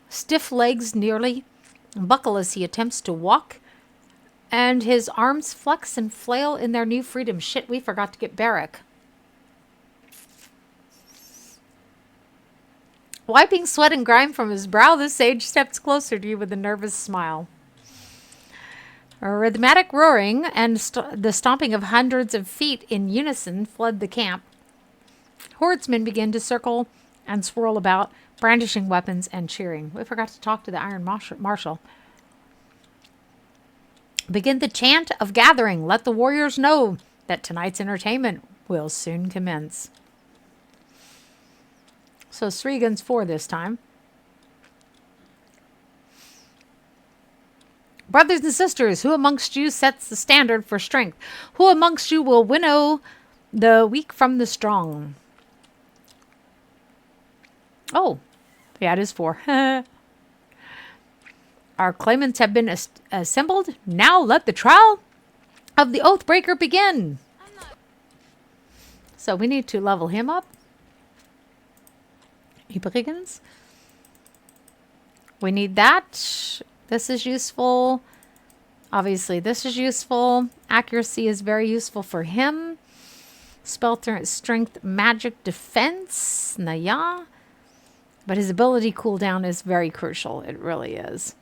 Stiff legs nearly buckle as he attempts to walk. And his arms flex and flail in their new freedom. Shit, we forgot to get Barik. Wiping sweat and grime from his brow, the sage steps closer to you with a nervous smile. A rhythmic roaring and the stomping of hundreds of feet in unison flood the camp. Hordemen begin to circle and swirl about, brandishing weapons and cheering. We forgot to talk to the Iron Marshal. Begin the chant of gathering. Let the warriors know that tonight's entertainment will soon commence. So 3 against 4 this time. Brothers and sisters, who amongst you sets the standard for strength? Who amongst you will winnow the weak from the strong? Oh, yeah, it is 4. Our claimants have been assembled. Now let the trial of the Oathbreaker begin. So we need to level him up. Übrigens. We need that. This is useful. Obviously, this is useful. Accuracy is very useful for him. Spell strength, magic, defense. Naya. But his ability cooldown is very crucial. It really is.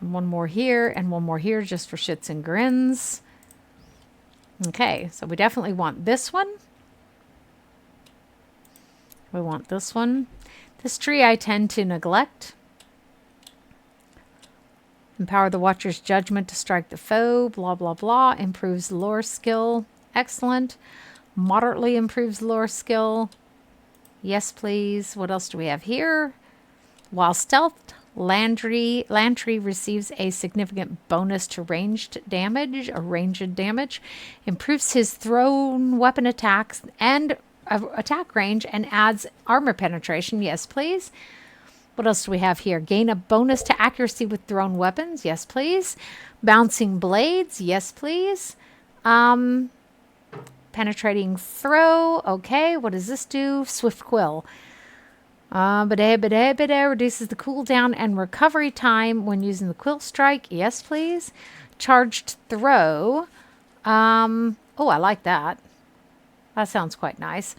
And one more here and one more here just for shits and grins. Okay, so we definitely want this one. We want this one. This tree I tend to neglect. Empower the Watcher's judgment to strike the foe. Blah, blah, blah. Improves lore skill. Excellent. Moderately improves lore skill. Yes, please. What else do we have here? While stealthed, Landry receives a significant bonus to ranged damage. Improves his thrown weapon attacks and attack range and adds armor penetration. Yes, please. What else do we have here? Gain a bonus to accuracy with thrown weapons. Yes, please. Bouncing blades. Yes, please. Penetrating throw. Okay, what does this do? Swift quill. Reduces the cooldown and recovery time when using the quill strike. Yes, please. Charged throw. Oh, I like that. That sounds quite nice.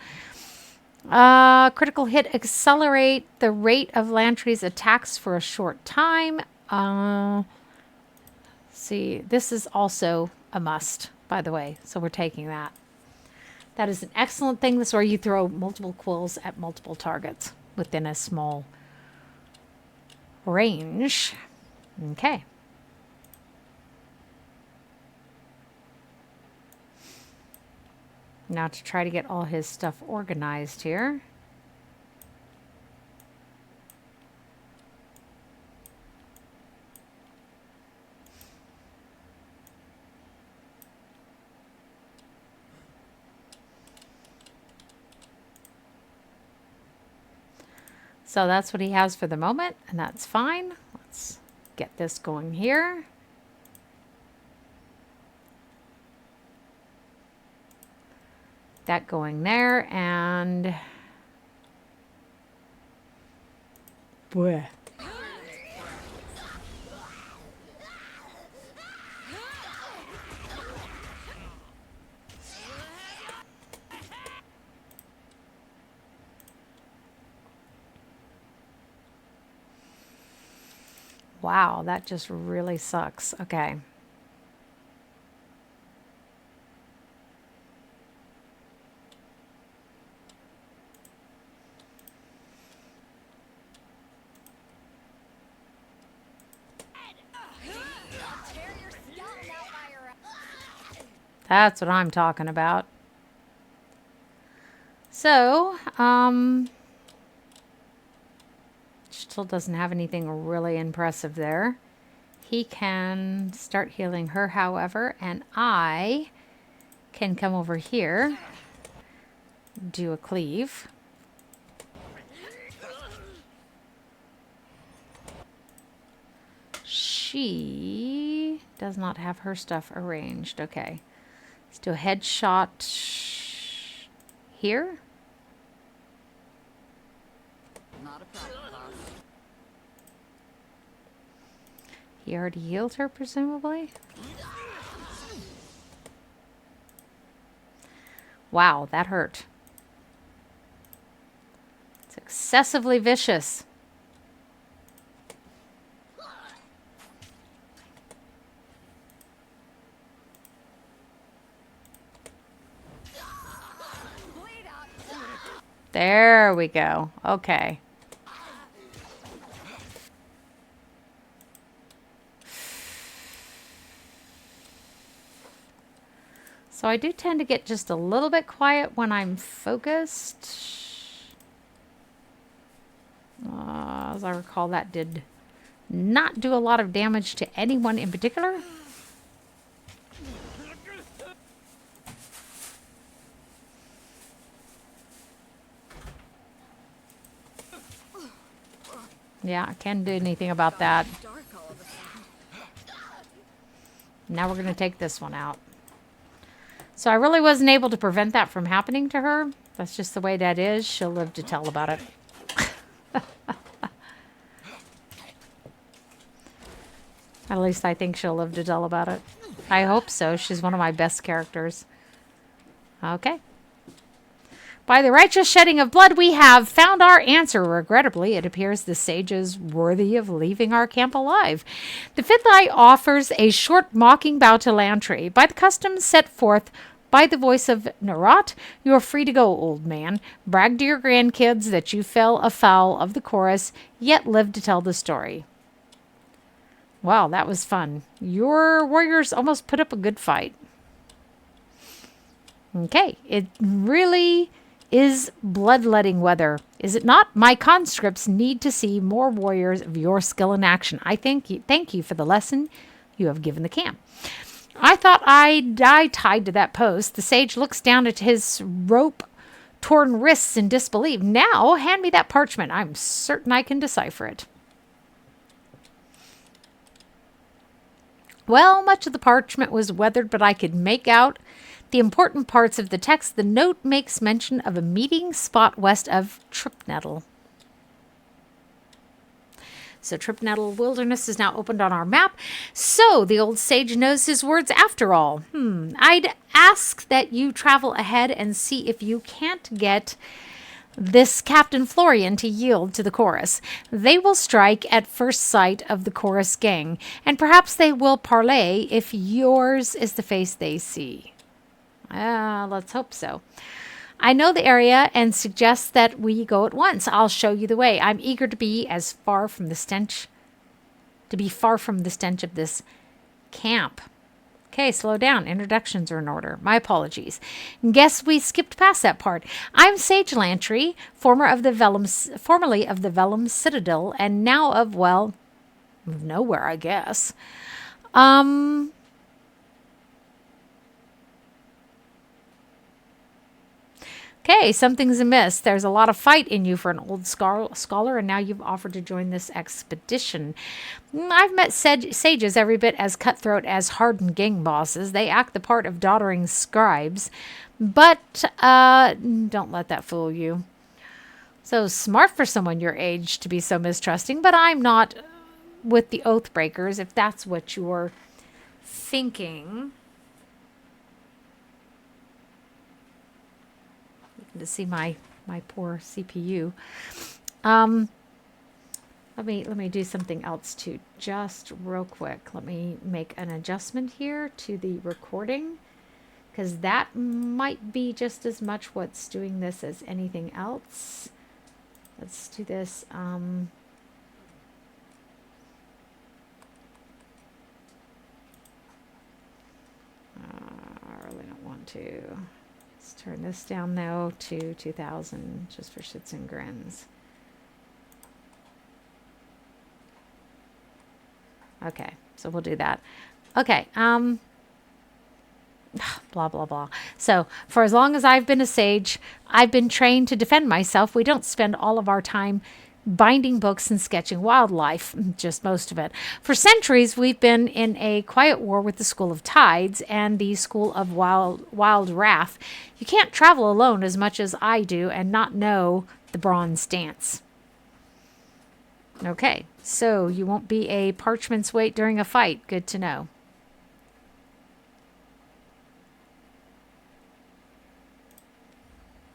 Critical hit. Accelerate the rate of Lantry's attacks for a short time. See, this is also a must, by the way. So we're taking that. That is an excellent thing. This is where you throw multiple quills at multiple targets within a small range. Okay. Now to try to get all his stuff organized here. So that's what he has for the moment, and that's fine. Let's get this going here. That going there, and bleh. Wow, that just really sucks. Okay. That's what I'm talking about. So, still doesn't have anything really impressive there. He can start healing her, however, and I can come over here, do a cleave. She does not have her stuff arranged. Okay. Let's do a headshot here. Not a problem, boss. He already healed her, presumably. Wow, that hurt. Let's excessively vicious. There we go. Okay. So I do tend to get just a little bit quiet when I'm focused. As I recall, that did not do a lot of damage to anyone in particular. Yeah, I can't do anything about that. Now we're going to take this one out. So I really wasn't able to prevent that from happening to her. That's just the way that is. She'll live to tell about it. At least I think she'll live to tell about it. I hope so. She's one of my best characters. Okay. By the righteous shedding of blood, we have found our answer. Regrettably, it appears the sage is worthy of leaving our camp alive. The fifth eye offers a short mocking bow to Lantry. By the customs set forth by the voice of Nerat, you are free to go, old man. Brag to your grandkids that you fell afoul of the chorus, yet live to tell the story. Wow, that was fun. Your warriors almost put up a good fight. Okay, it really is bloodletting weather, is it not? My conscripts need to see more warriors of your skill in action. I thank you for the lesson you have given the camp. I thought I'd die tied to that post. The sage looks down at his rope-torn wrists in disbelief. Now, hand me that parchment. I'm certain I can decipher it. Well, much of the parchment was weathered, but I could make out the important parts of the text. The note makes mention of a meeting spot west of Tripnettle. So Tripnettle Wilderness is now opened on our map. So the old sage knows his words after all. I'd ask that you travel ahead and see if you can't get this Captain Florian to yield to the chorus. They will strike at first sight of the chorus gang, and perhaps they will parley if yours is the face they see. Let's hope so. I know the area and suggest that we go at once. I'll show you the way. I'm eager to be far from the stench of this camp. Okay, slow down. Introductions are in order. My apologies. Guess we skipped past that part. I'm Sage Lantry, formerly of the Vellum Citadel, and now of, well, nowhere, I guess. Okay, something's amiss. There's a lot of fight in you for an old scholar, and now you've offered to join this expedition. I've met sages every bit as cutthroat as hardened gang bosses. They act the part of doddering scribes, but don't let that fool you. So smart for someone your age to be so mistrusting, but I'm not with the Oathbreakers, if that's what you're thinking. To see my poor CPU. Let me do something else too, just real quick. Let me make an adjustment here to the recording, because that might be just as much what's doing this as anything else. Let's do this. I really don't want to. Let's turn this down though to 2000, just for shits and grins. Okay, so we'll do that. Okay, blah, blah, blah. So for as long as I've been a sage, I've been trained to defend myself. We don't spend all of our time binding books and sketching wildlife, just most of it. For centuries, we've been in a quiet war with the School of Tides and the School of Wild Wrath. You can't travel alone as much as I do and not know the bronze stance. Okay, so you won't be a parchment's weight during a fight. Good to know.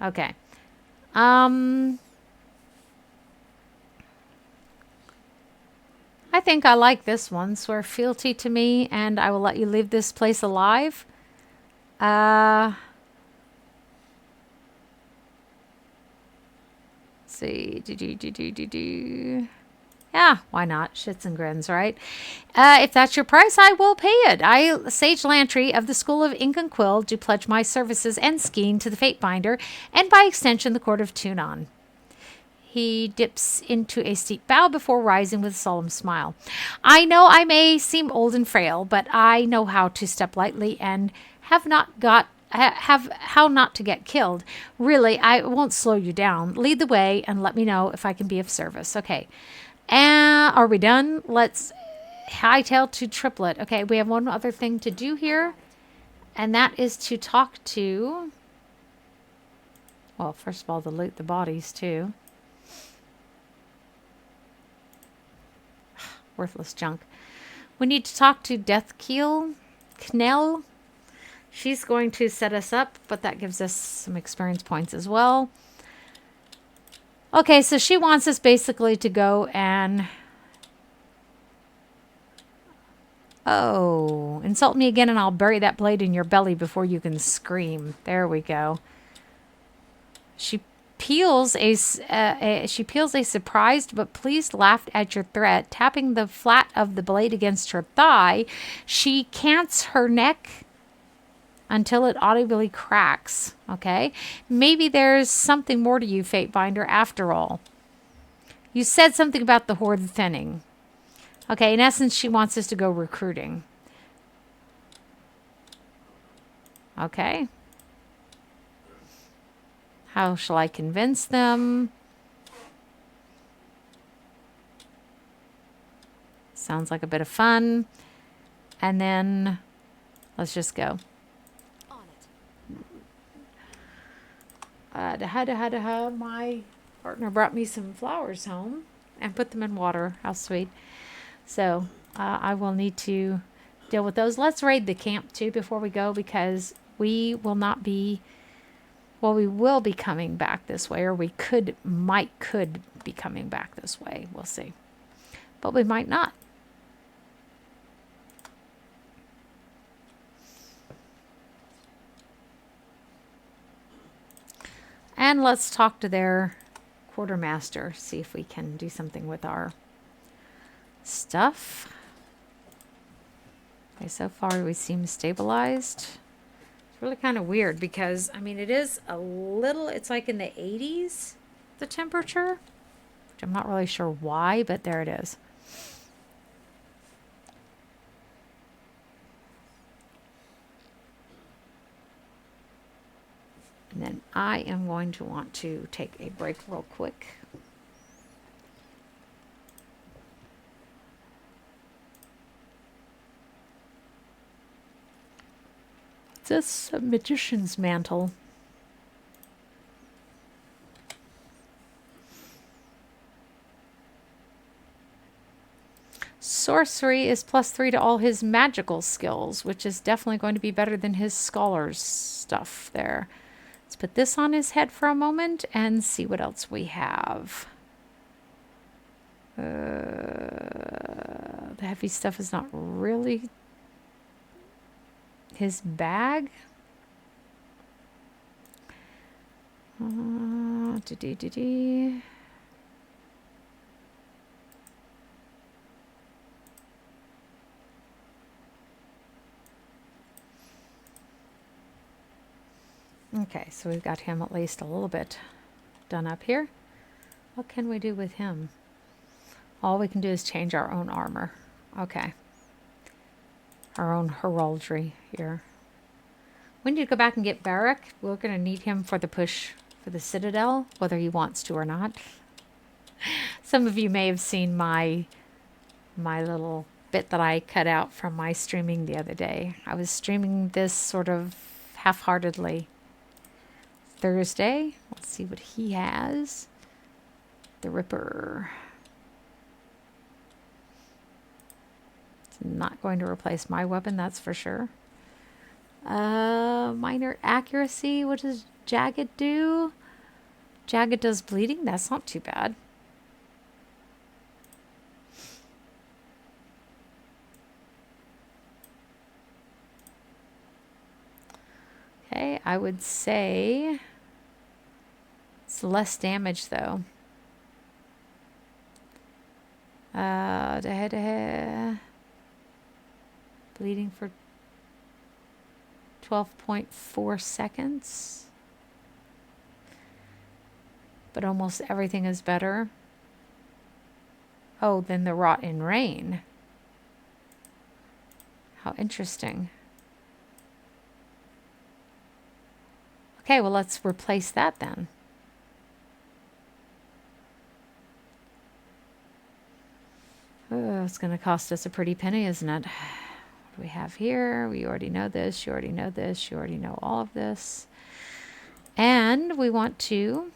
Okay. I think I like this one. Swear fealty to me, and I will let you leave this place alive. Let's see. Yeah, why not? Shits and grins, right? If that's your price, I will pay it. I, Sage Lantry of the School of Ink and Quill, do pledge my services and skiing to the Fatebinder, and by extension, the Court of Tunon. He dips into a steep bow before rising with a solemn smile. I know I may seem old and frail, but I know how to step lightly and have how not to get killed. Really, I won't slow you down. Lead the way and let me know if I can be of service. Okay. Are we done? Let's hightail to Triplet. Okay, we have one other thing to do here, and that is to talk to... Well, first of all, to loot the bodies, too. Worthless junk. We need to talk to Deathkeel Knell. She's going to set us up, but that gives us some experience points as well. Okay, so she wants us basically to go and... Oh, insult me again and I'll bury that blade in your belly before you can scream. There we go. She peels a surprised but pleased laugh at your threat, tapping the flat of the blade against her thigh. She cants her neck until it audibly cracks. Okay? Maybe there's something more to you, Fatebinder, after all. You said something about the horde thinning. Okay, in essence, she wants us to go recruiting. Okay. How shall I convince them? Sounds like a bit of fun. And then let's just go. My partner brought me some flowers home and put them in water. How sweet. So I will need to deal with those. Let's raid the camp too before we go, because we will not be, well, we will be coming back this way, or we could be coming back this way. We'll see. But we might not. And let's talk to their quartermaster, see if we can do something with our stuff. Okay, so far we seem stabilized. It's really kind of weird because, I mean, it is a little, it's like in the 80s, the temperature, which I'm not really sure why, but there it is. And then I am going to want to take a break real quick. Is this a magician's mantle? Sorcery is +3 to all his magical skills, which is definitely going to be better than his scholar's stuff there. Let's put this on his head for a moment and see what else we have. The heavy stuff is not really his bag. Okay, so we've got him at least a little bit done up here. What can we do with him? All we can do is change our own armor. Okay. Our own heraldry here. We need to go back and get Barik. We're going to need him for the push for the Citadel, whether he wants to or not. Some of you may have seen my little bit that I cut out from my streaming the other day. I was streaming this sort of half-heartedly. Thursday. Let's see what he has. The Ripper. It's not going to replace my weapon, that's for sure. Minor accuracy. What does Jagged do? Jagged does bleeding. That's not too bad. I would say it's less damage though. Bleeding for 12.4 seconds. But almost everything is better. Oh, then the Rot in Rain. How interesting. Okay, well, let's replace that then. Oh, it's going to cost us a pretty penny, isn't it? What do we have here? We already know this. You already know this. You already know all of this. And we want to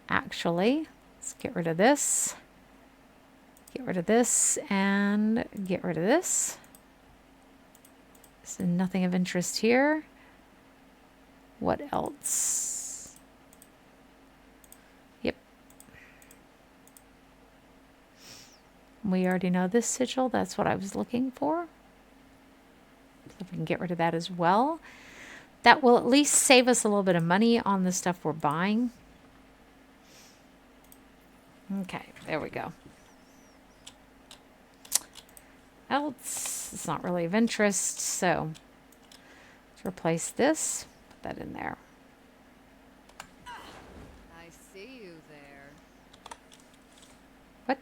actually, let's get rid of this. Get rid of this and get rid of this. So nothing of interest here. What else? Yep. We already know this sigil. That's what I was looking for. So if we can get rid of that as well. That will at least save us a little bit of money on the stuff we're buying. Okay, there we go. Else, it's not really of interest, so let's replace this. Put that in there. I see you there. What?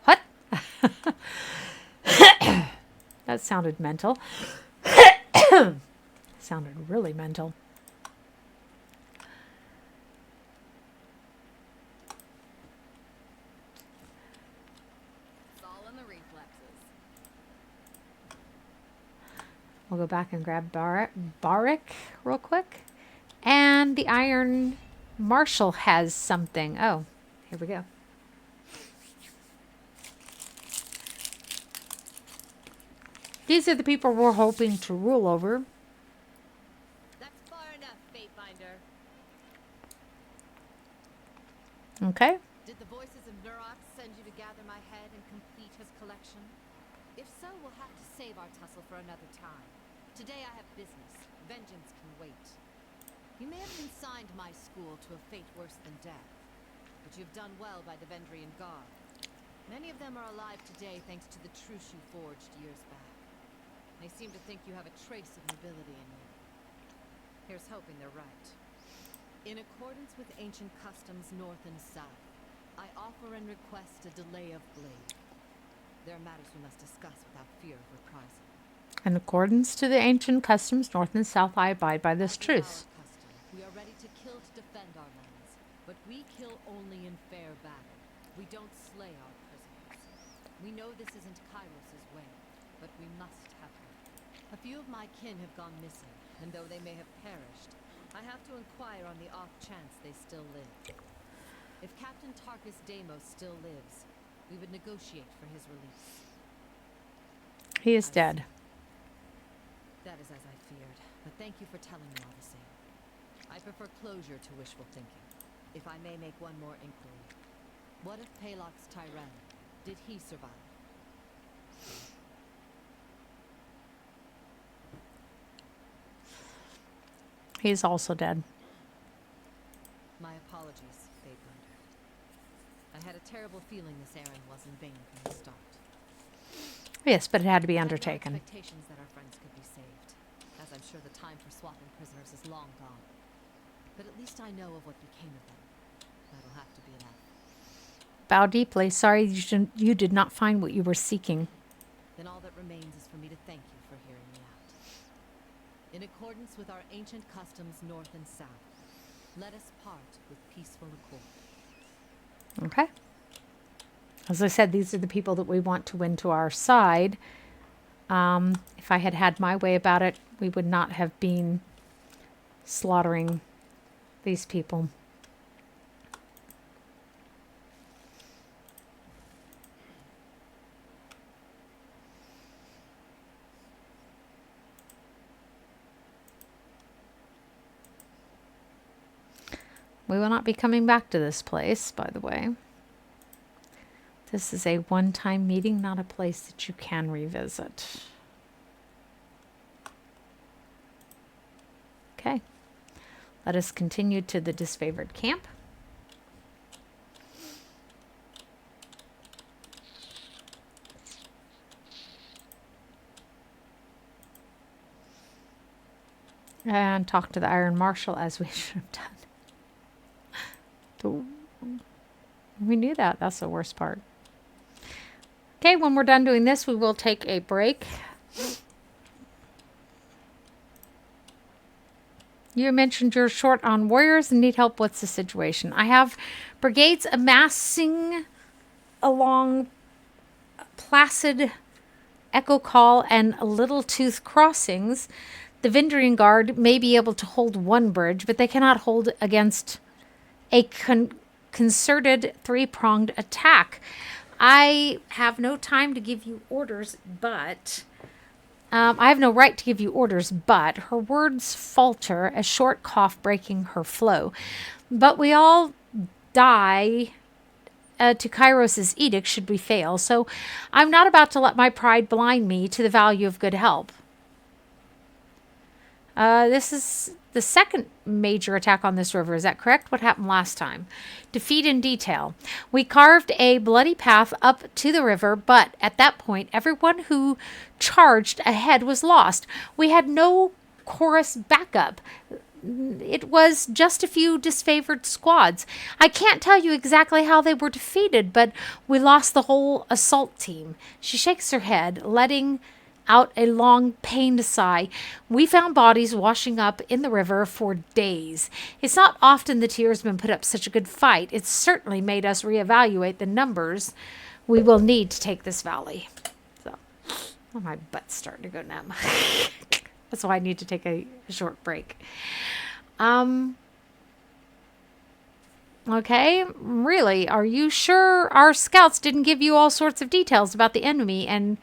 What? That sounded mental. Sounded really mental. We'll go back and grab Barik real quick. And the Iron Marshal has something. Oh, here we go. These are the people we're hoping to rule over. That's far enough, Fatefinder. Okay. Did the voices of Nurak send you to gather my head and complete his collection? If so, we'll have to save our tussle for another time. Today I have business. Vengeance can wait. You may have consigned my school to a fate worse than death, but you've done well by the Vendrian Guard. Many of them are alive today thanks to the truce you forged years back. They seem to think you have a trace of nobility in you. Here's hoping they're right. In accordance with ancient customs north and south, I offer and request a delay of blade. There are matters we must discuss without fear of reprisal. In accordance to the ancient customs north and south, I abide by this truce. We are ready to kill to defend our lands, but we kill only in fair battle. We don't slay our prisoners. We know this isn't Kyros' way, but we must have her. A few of my kin have gone missing, and though they may have perished, I have to inquire on the off chance they still live. If Captain Tarkus Deimos still lives, we would negotiate for his release. He is dead. That is as I feared, but thank you for telling me all the same. I prefer closure to wishful thinking. If I may make one more inquiry. What of Palok's Tyranny? Did he survive? He's also dead. My apologies, Fatefinder. I had a terrible feeling this errand was in vain from the start. Yes, but it had to be I had no undertaken. expectations that our friends could be saved, as I'm sure the time for swapping prisoners is long gone. But at least I know of what became of them. That'll have to be enough. Bow deeply. Sorry you did not find what you were seeking. Then all that remains is for me to thank you for hearing me out. In accordance with our ancient customs north and south, let us part with peaceful accord. Okay. As I said, these are the people that we want to win to our side. If I had had my way about it, we would not have been slaughtering these people. We will not be coming back to this place, by the way. This is a one-time meeting, not a place that you can revisit. Let us continue to the Disfavored Camp. And talk to the Iron Marshal as we should have done. We knew that. That's the worst part. Okay, when we're done doing this, we will take a break. You mentioned you're short on warriors and need help. What's the situation? I have brigades amassing along Placid, Echocall, and Little Tooth crossings. The Vendrian Guard may be able to hold one bridge, but they cannot hold against a concerted three-pronged attack. I have no time to give you orders, but... I have no right to give you orders, but her words falter, a short cough breaking her flow. But we all die to Kyros' edict should we fail, so I'm not about to let my pride blind me to the value of good help. This is the second major attack on this river. Is that correct? What happened last time? Defeat in detail. We carved a bloody path up to the river, but at that point, everyone who charged ahead was lost. We had no chorus backup. It was just a few disfavored squads. I can't tell you exactly how they were defeated, but we lost the whole assault team. She shakes her head, letting out a long, pained sigh. We found bodies washing up in the river for days. It's not often the Tearsmen put up such a good fight. It certainly made us reevaluate the numbers we will need to take this valley. So, oh, my butt's starting to go numb. That's why I need to take a short break. Okay, really, are you sure our scouts didn't give you all sorts of details about the enemy and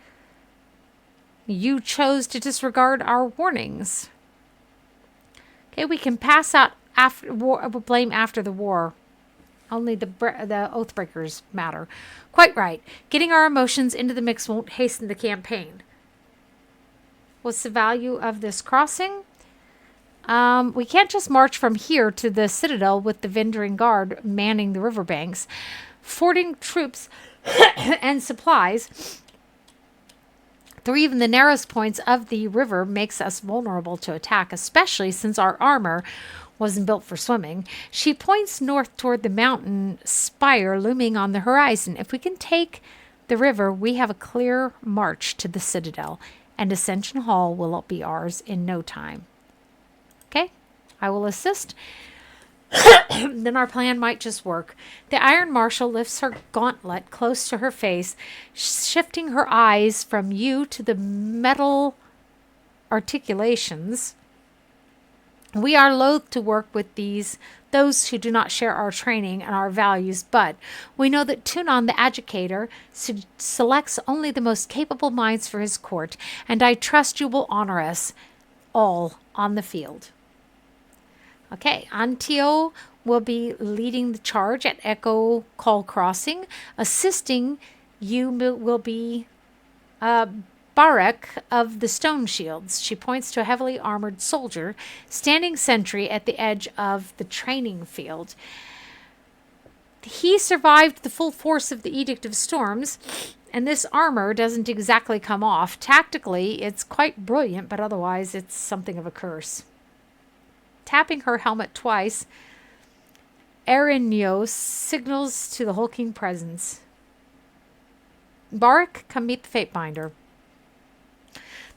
you chose to disregard our warnings? Okay, we can pass out after war, blame after the war. Only the Oathbreakers matter. Quite right. Getting our emotions into the mix won't hasten the campaign. What's the value of this crossing? We can't just march from here to the Citadel with the Vendrian Guard manning the riverbanks. Fording troops and supplies through even the narrowest points of the river makes us vulnerable to attack, especially since our armor wasn't built for swimming. She points north toward the mountain spire looming on the horizon. If we can take the river, we have a clear march to the Citadel, and Ascension Hall will be ours in no time. Okay, I will assist. Then our plan might just work. The Iron Marshal lifts her gauntlet close to her face, shifting her eyes from you to the metal articulations. We are loath to work with those who do not share our training and our values, but we know that Tunon the Agitator selects only the most capable minds for his court, and I trust you will honor us all on the field. Okay, Antio will be leading the charge at Echocall Crossing. Assisting you will be Barik of the Stone Shields. She points to a heavily armored soldier standing sentry at the edge of the training field. He survived the full force of the Edict of Storms, and this armor doesn't exactly come off. Tactically, it's quite brilliant, but otherwise it's something of a curse. Tapping her helmet twice, Erinios signals to the hulking presence. Barik, come meet the Fatebinder.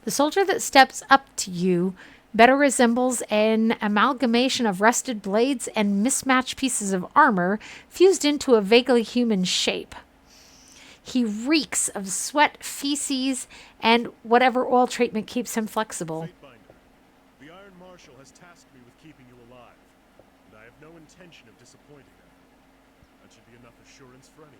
The soldier that steps up to you better resembles an amalgamation of rusted blades and mismatched pieces of armor fused into a vaguely human shape. He reeks of sweat, feces, and whatever oil treatment keeps him flexible. The Iron Marshal has tasked me with keeping you alive, and I have no intention of disappointing her. That should be enough assurance for anyone.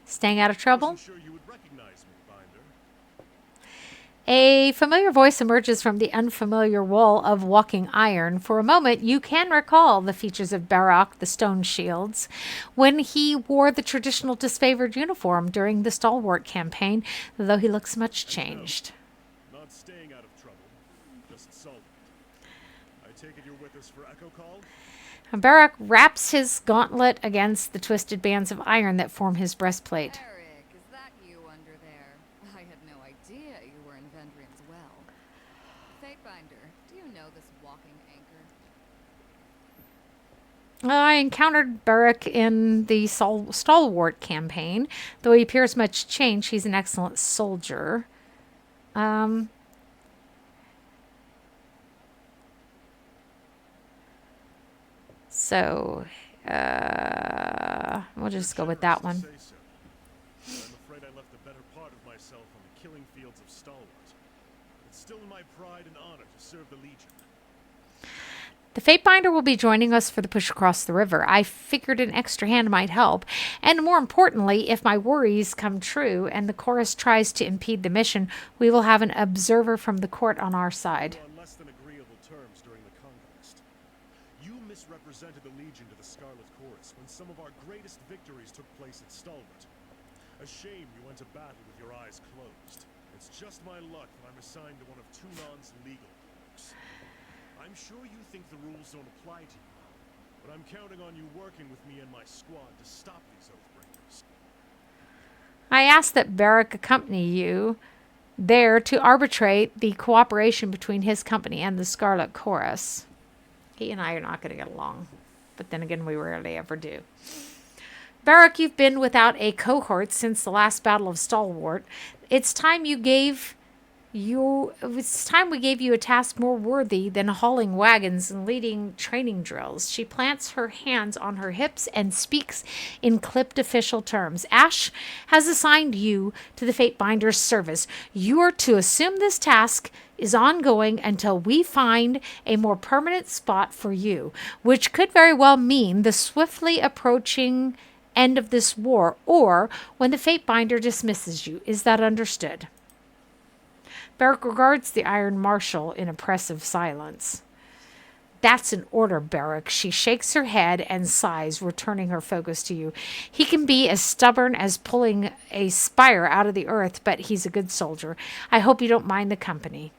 Staying out of trouble? I wasn't sure you would recognize me, Binder. A familiar voice emerges from the unfamiliar wall of walking iron. For a moment, you can recall the features of Barik, the Stone Shields, when he wore the traditional disfavored uniform during the Stalwart campaign, though he looks much changed. Not This for Echocall? Barik wraps his gauntlet against the twisted bands of iron that form his breastplate. Eric, is that you under there? I had no idea you were in Vendrian's well. Fatebinder, do you know this walking anchor? I encountered Barik in the Stalwart campaign. Though he appears much changed, he's an excellent soldier. So, we'll just go with that one. I'm afraid I left the better part of myself on the killing fields of Stalwart. It's still my pride and honor to serve the Legion. The Fatebinder will be joining us for the push across the river. I figured an extra hand might help. And more importantly, if my worries come true and the chorus tries to impede the mission, we will have an observer from the court on our side. On less than agreeable terms during the Conquest. You misrepresented the Legion to the Scarlet Chorus when some of our greatest victories took place at Stalwart. A shame you went to battle with your eyes closed. It's just my luck that I'm assigned to one of Tunon's legal clerks. I'm sure you think the rules don't apply to you, but I'm counting on you working with me and my squad to stop these Oathbreakers. I asked that Barik accompany you there to arbitrate the cooperation between his company and the Scarlet Chorus. He and I are not going to get along, but then again, we rarely ever do. Barik, you've been without a cohort since the last Battle of Stalwart. It's time we gave you a task more worthy than hauling wagons and leading training drills. She plants her hands on her hips and speaks in clipped official terms. Ash has assigned you to the Fatebinder's service. You are to assume this task is ongoing until we find a more permanent spot for you, which could very well mean the swiftly approaching end of this war, or when the Fatebinder dismisses you. Is that understood? Barik regards the Iron Marshal in oppressive silence. That's an order, Barik. She shakes her head and sighs, returning her focus to you. He can be as stubborn as pulling a spire out of the earth, but he's a good soldier. I hope you don't mind the company.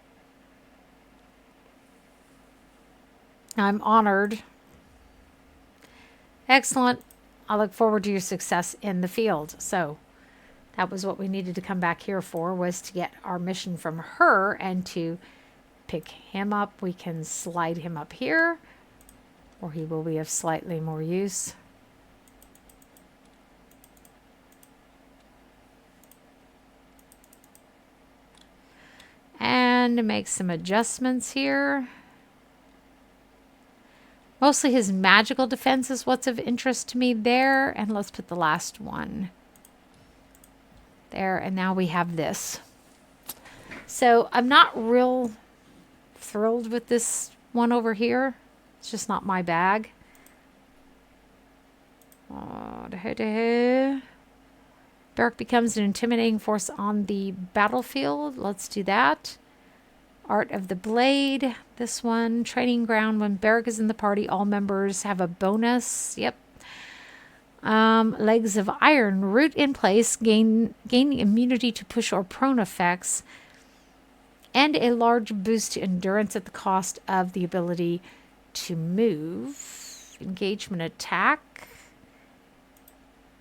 I'm honored. Excellent. I look forward to your success in the field. So, that was what we needed to come back here for, was to get our mission from her and to pick him up. We can slide him up here, or he will be of slightly more use. And make some adjustments here. Mostly his magical defense is what's of interest to me there. And let's put the last one there, and now we have this. So I'm not real thrilled with this one over here. It's just not my bag. Barik becomes an intimidating force on the battlefield. Let's do that. Art of the Blade. This one. Training ground. When Barik is in the party, all members have a bonus. Yep. Legs of Iron. Root in place. Gaining immunity to push or prone effects. And a large boost to endurance at the cost of the ability to move. Engagement attack.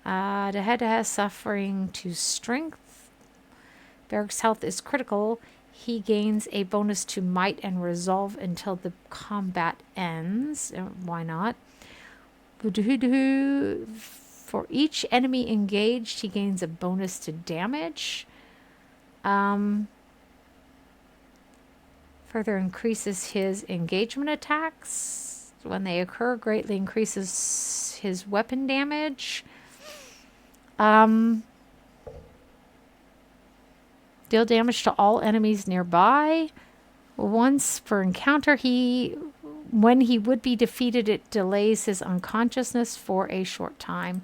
The head-to-head suffering to strength. Barik's health is critical. He gains a bonus to might and resolve until the combat ends. Why not? For each enemy engaged, he gains a bonus to damage. Further increases his engagement attacks. When they occur, greatly increases his weapon damage. Deal damage to all enemies nearby. Once per encounter, when he would be defeated, it delays his unconsciousness for a short time.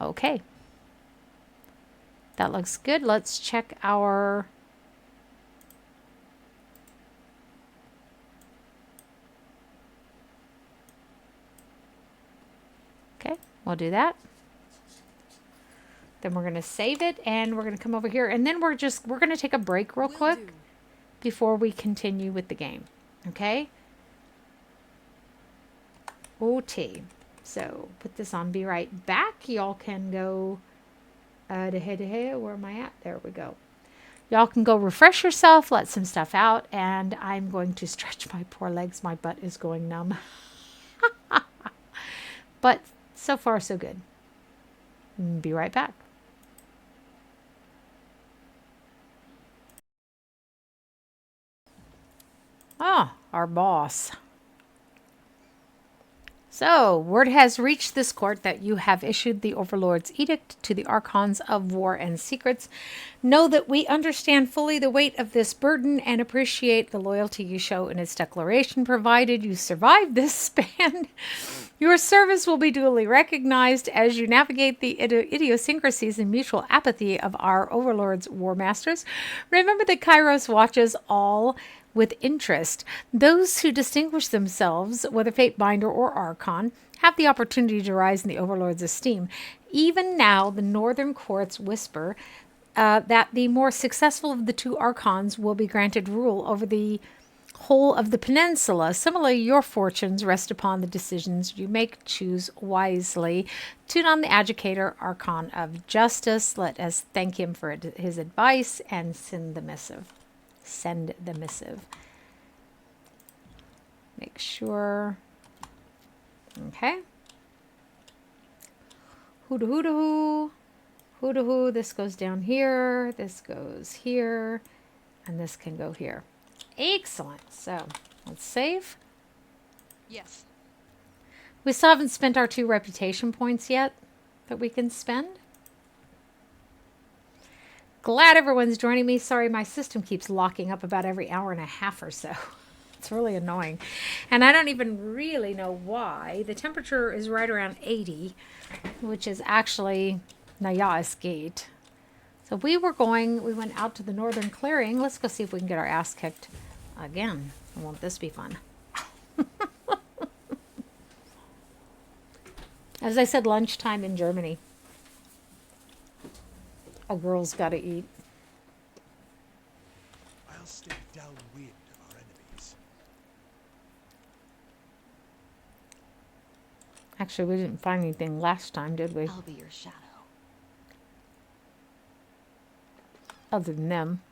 Okay. That looks good. Let's check our... Okay, we'll do that. Then we're going to save it, and we're going to come over here, and then we're going to take a break real quick before we continue with the game. Okay? OT. So put this on, be right back. Y'all can go where am I at? There we go. Y'all can go refresh yourself, let some stuff out, and I'm going to stretch my poor legs. My butt is going numb. But so far, so good. Be right back. Ah, our boss. So, word has reached this court that you have issued the Overlord's Edict to the Archons of War and Secrets. Know that we understand fully the weight of this burden and appreciate the loyalty you show in its declaration, provided you survive this span. Your service will be duly recognized as you navigate the idiosyncrasies and mutual apathy of our Overlord's War Masters. Remember that Kyros watches all with interest. Those who distinguish themselves, whether Fatebinder or Archon, have the opportunity to rise in the Overlord's esteem. Even now, the Northern Courts whisper that the more successful of the two Archons will be granted rule over the whole of the peninsula. Similarly, your fortunes rest upon the decisions you make. Choose wisely. Tune on the Educator, Archon of Justice. Let us thank him for his advice and send the missive. Send the missive. Make sure. Okay. Hoo-da-hoo-da-hoo. Hoo-da-hoo. This goes down here. This goes here. And this can go here. Excellent. So, let's save. Yes. We still haven't spent our 2 reputation points yet that we can spend. Glad everyone's joining me. Sorry, my system keeps locking up about every hour and a half or so. It's really annoying. And I don't even really know why. The temperature is right around 80, which is actually Naya's Gate. So we went out to the Northern Clearing. Let's go see if we can get our ass kicked again. Won't this be fun? As I said, lunchtime in Germany. A girl's got to eat. I'll stay downwind of our enemies. Actually, we didn't find anything last time, did we? I'll be your shadow. Other than them.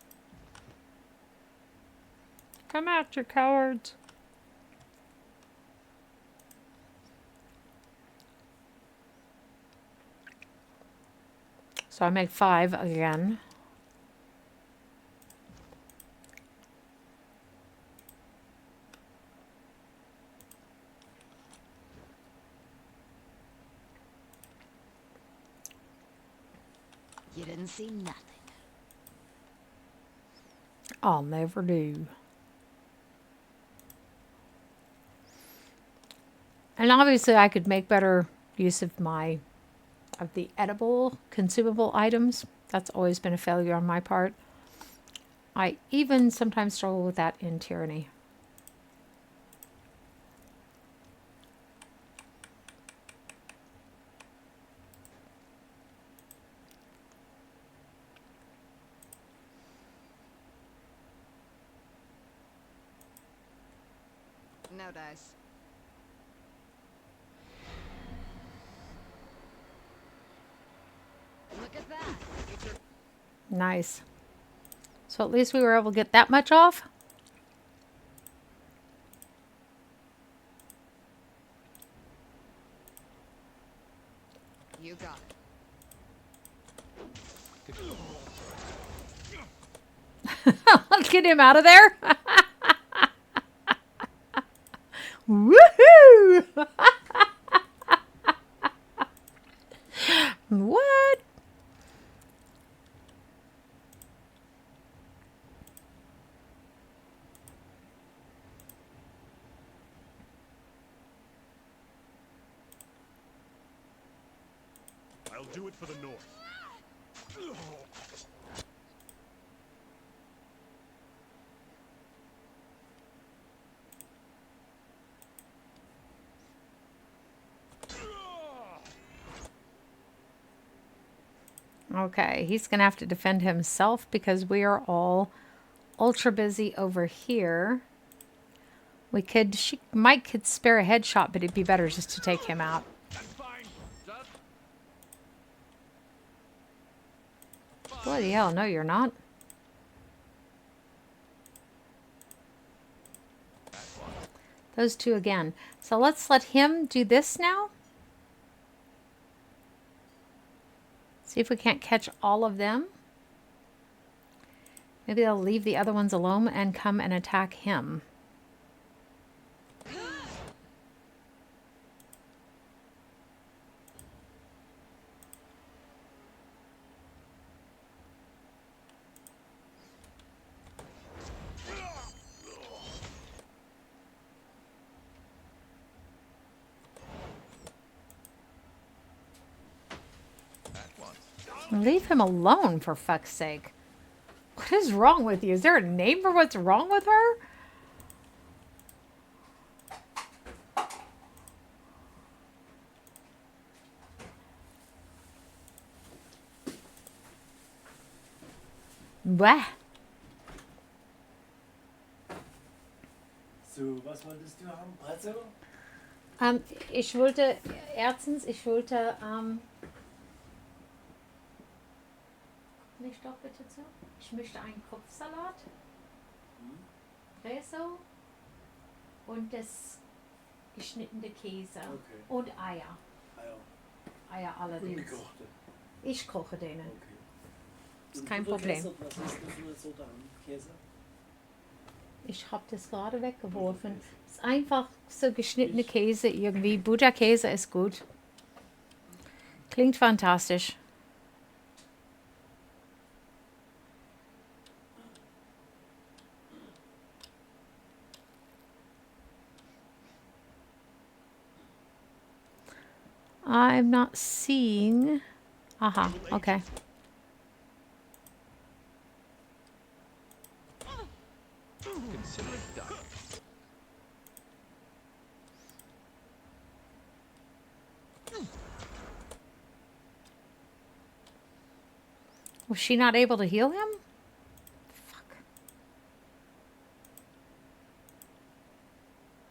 Come out, you cowards. So I make 5 again. You didn't see nothing. I'll never do. And obviously I could make better use of the edible consumable items. That's always been a failure on my part. I even sometimes struggle with that in Tyranny. No dice. Look at that. Nice. So at least we were able to get that much off. You got it. Let's get him out of there. Woohoo! What? I'll do it for the North. Okay, he's going to have to defend himself because we are all ultra busy over here We could, Mike could spare a headshot, but it'd be better just to take him out. That's fine. Just Bloody hell, no you're not. Those two again. So let's let him do this now. See if we can't catch all of them. Maybe they'll leave the other ones alone and come and attack him. Leave him alone, for fuck's sake. What is wrong with you? Is there a name for what's wrong with her? Bah. So, was wolltest du haben? Brezel? Ich wollte, erstens, nicht doch bitte zu. Ich möchte einen Kopfsalat, Brezel und das geschnittene Käse und Eier. Eier allerdings. Ungekochte. Ich koche denen. Okay. Ist kein Problem. Was ist das für eine Sorte an Käse? Ich habe das gerade weggeworfen. Ist einfach so geschnittene Käse irgendwie. Butter-Käse ist gut. Klingt fantastisch. I'm not seeing. Aha, okay. consider it done. Was she not able to heal him? Fuck.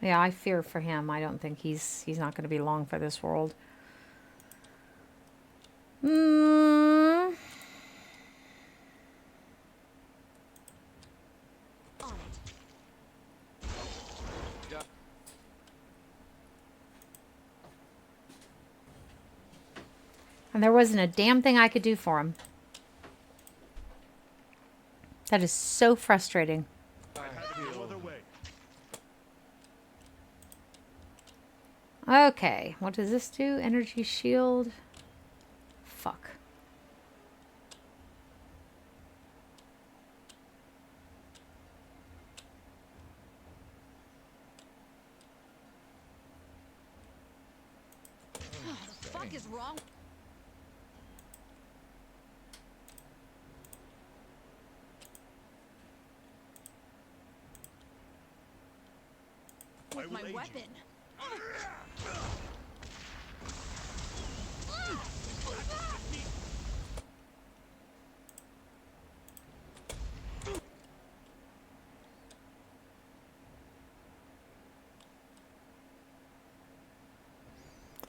Yeah, I fear for him. I don't think he's not going to be long for this world. And there wasn't a damn thing I could do for him. That is so frustrating. Okay, what does this do? Energy shield. Fuck. What the fuck is wrong? With my weapon.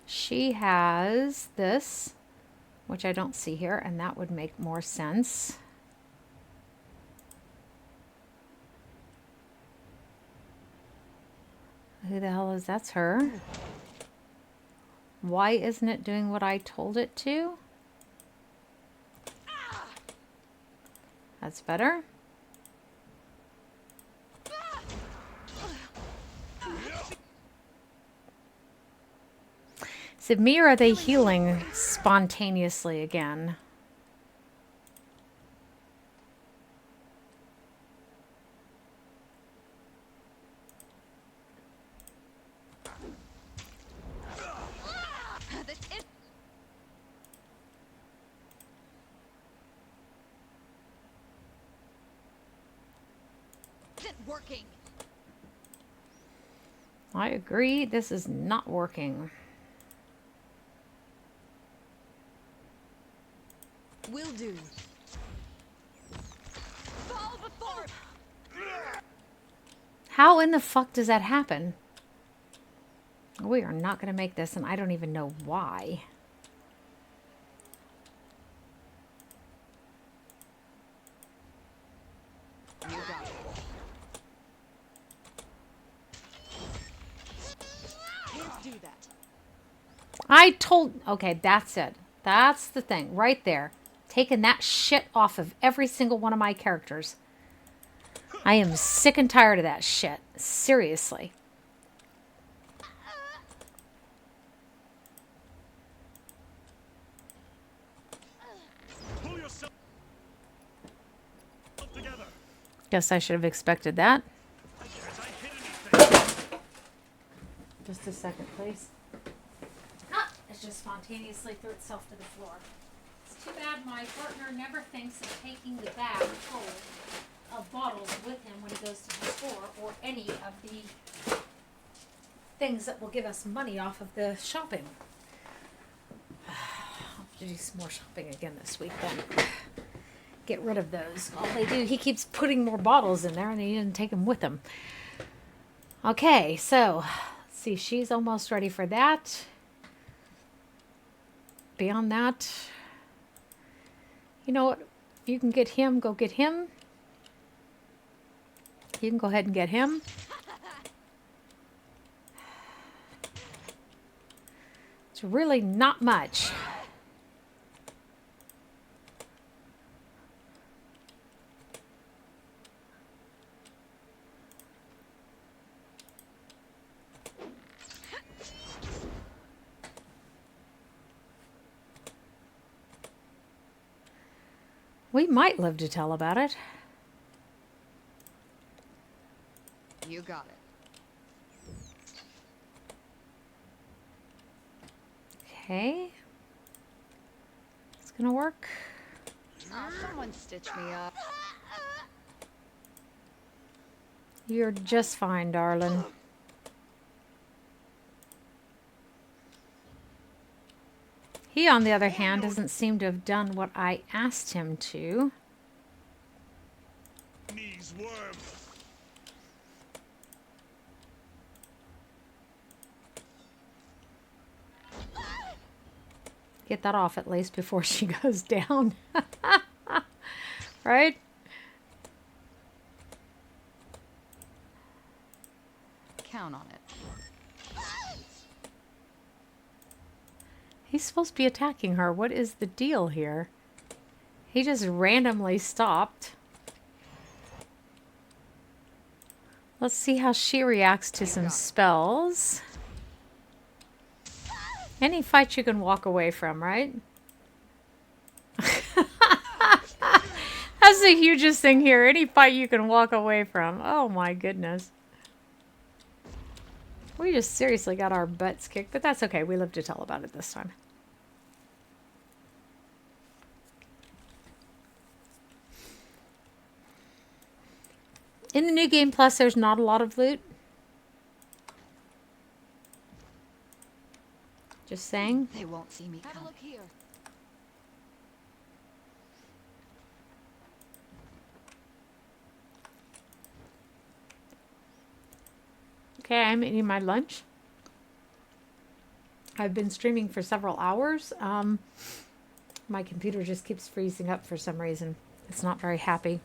She has this, which I don't see here, and that would make more sense. Who the hell is that's her? Why isn't it doing what I told it to? That's better. Is it me or are they healing spontaneously again? Working. I agree, this is not working. Will do. Fall before. How in the fuck does that happen? We are not going to make this, and I don't even know why. You got it. Can't do that. Okay, that's it. That's the thing right there. Taking that shit off of every single one of my characters. I am sick and tired of that shit. Seriously. Pull yourself together. Guess I should have expected that. Just a second, please. Ah, it just spontaneously threw itself to the floor. It's too bad my partner never thinks of taking the bag full of bottles with him when he goes to the store, or any of the things that will give us money off of the shopping. I'll have to do some more shopping again this week then. Get rid of those. All they do, he keeps putting more bottles in there and he didn't take them with him. Okay, so let's see, she's almost ready for that. Beyond that, you know what? If you can get him, go get him. You can go ahead and get him. It's really not much. We might live to tell about it. You got it. Okay. It's gonna work. Oh, someone stitch me up. You're just fine, darling. He, on the other hand, doesn't seem to have done what I asked him to. Knees worm. Get that off at least before she goes down. Right? Count on it. He's supposed to be attacking her. What is the deal here? He just randomly stopped. Let's see how she reacts to some spells. Any fight you can walk away from, right? That's the hugest thing here. Any fight you can walk away from. Oh my goodness. We just seriously got our butts kicked, but that's okay. We live to tell about it this time. In the New Game Plus, there's not a lot of loot. Just saying. They won't see me. Have a look here. Okay, I'm eating my lunch. I've been streaming for several hours. My computer just keeps freezing up for some reason. It's not very happy.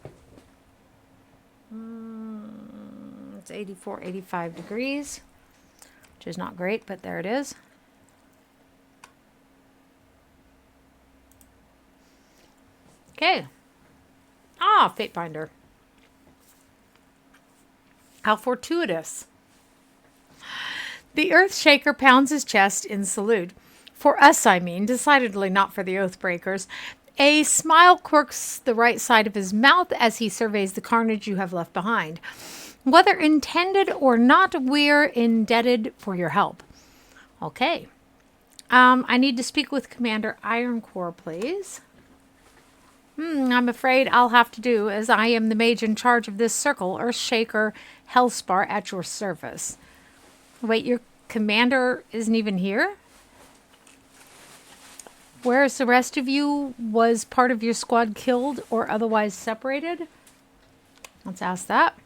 It's 84, 85 degrees, which is not great, but there it is. Okay. Ah, Fate Binder. How fortuitous. The Earthshaker pounds his chest in salute. For us, I mean, decidedly not for the Oathbreakers. A smile quirks the right side of his mouth as he surveys the carnage you have left behind. Whether intended or not, we're indebted for your help. Okay. I need to speak with Commander Ironcore, please. I'm afraid I'll have to do as I am the mage in charge of this circle, Earthshaker Hellspar at your service. Wait, your commander isn't even here? Whereas the rest of you, was part of your squad killed or otherwise separated? Let's ask that.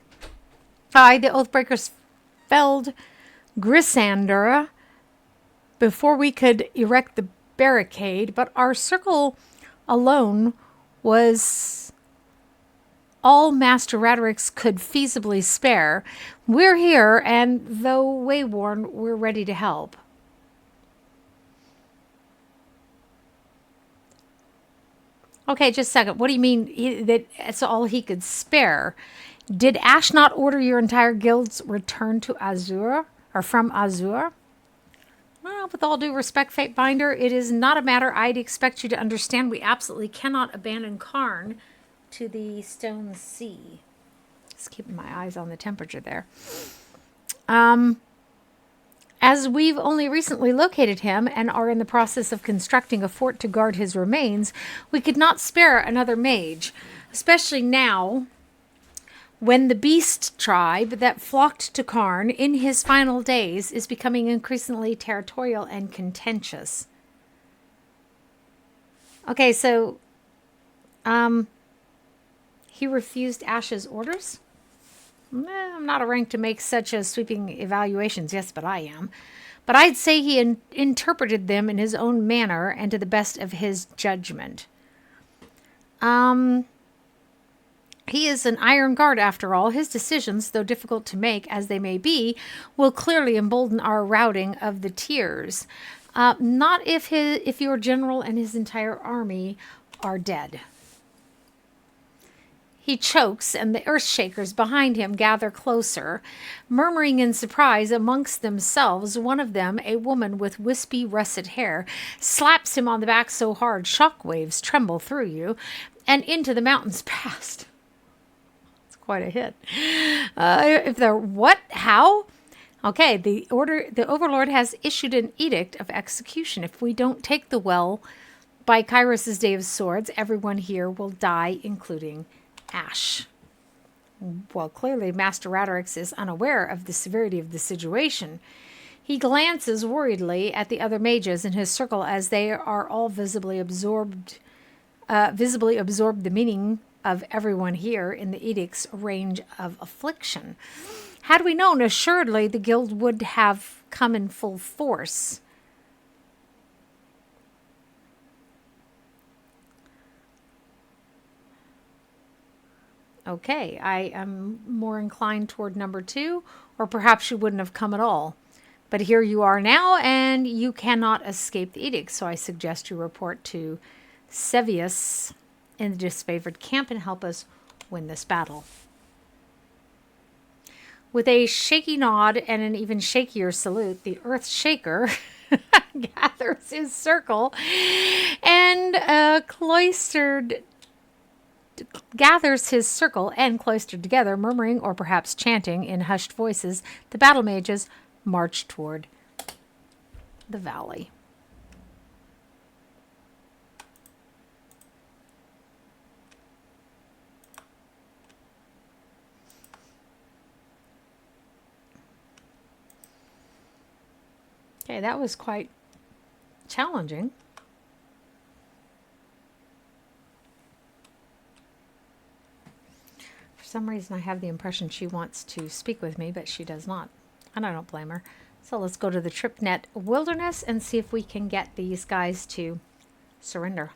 The Oathbreakers felled Grisander before we could erect the barricade, but our circle alone was all Master Radric's could feasibly spare. We're here, and though wayworn, we're ready to help. Okay, just a second. What do you mean that's all he could spare? Did Ash not order your entire guild's return to Azure, or from Azure? Well, with all due respect, Fatebinder, it is not a matter I'd expect you to understand. We absolutely cannot abandon Karn to the Stone Sea. Just keeping my eyes on the temperature there. As we've only recently located him and are in the process of constructing a fort to guard his remains, we could not spare another mage, especially now when the beast tribe that flocked to Karn in his final days is becoming increasingly territorial and contentious. Okay, so he refused Ash's orders? I'm not a rank to make such a sweeping evaluations, yes, but I am. But I'd say he interpreted them in his own manner and to the best of his judgment. He is an Iron Guard after all. His decisions, though difficult to make as they may be, will clearly embolden our routing of the tiers. Not if your general and his entire army are dead. He chokes, and the Earthshakers behind him gather closer. Murmuring in surprise amongst themselves, one of them, a woman with wispy, russet hair, slaps him on the back so hard shockwaves tremble through you and into the mountains past. It's quite a hit. If they're what? How? Okay, the Overlord has issued an edict of execution. If we don't take the well by Kyros' Day of Swords, everyone here will die, including Ash. Well, clearly Master Radrix is unaware of the severity of the situation. He glances worriedly at the other mages in his circle as they are all visibly absorbed the meaning of everyone here in the edict's range of affliction. Had we known, assuredly the guild would have come in full force. Okay, I am more inclined toward number 2, or perhaps you wouldn't have come at all. But here you are now, and you cannot escape the edict, so I suggest you report to Sevius in the Disfavored Camp and help us win this battle. With a shaky nod and an even shakier salute, the Earth Shaker gathers his circle and cloistered together, murmuring or perhaps chanting in hushed voices, the battle mages march toward the valley. Okay, that was quite challenging. For some reason, I have the impression she wants to speak with me, but she does not. And I don't blame her. So let's go to the Tripnettle Wilderness and see if we can get these guys to surrender.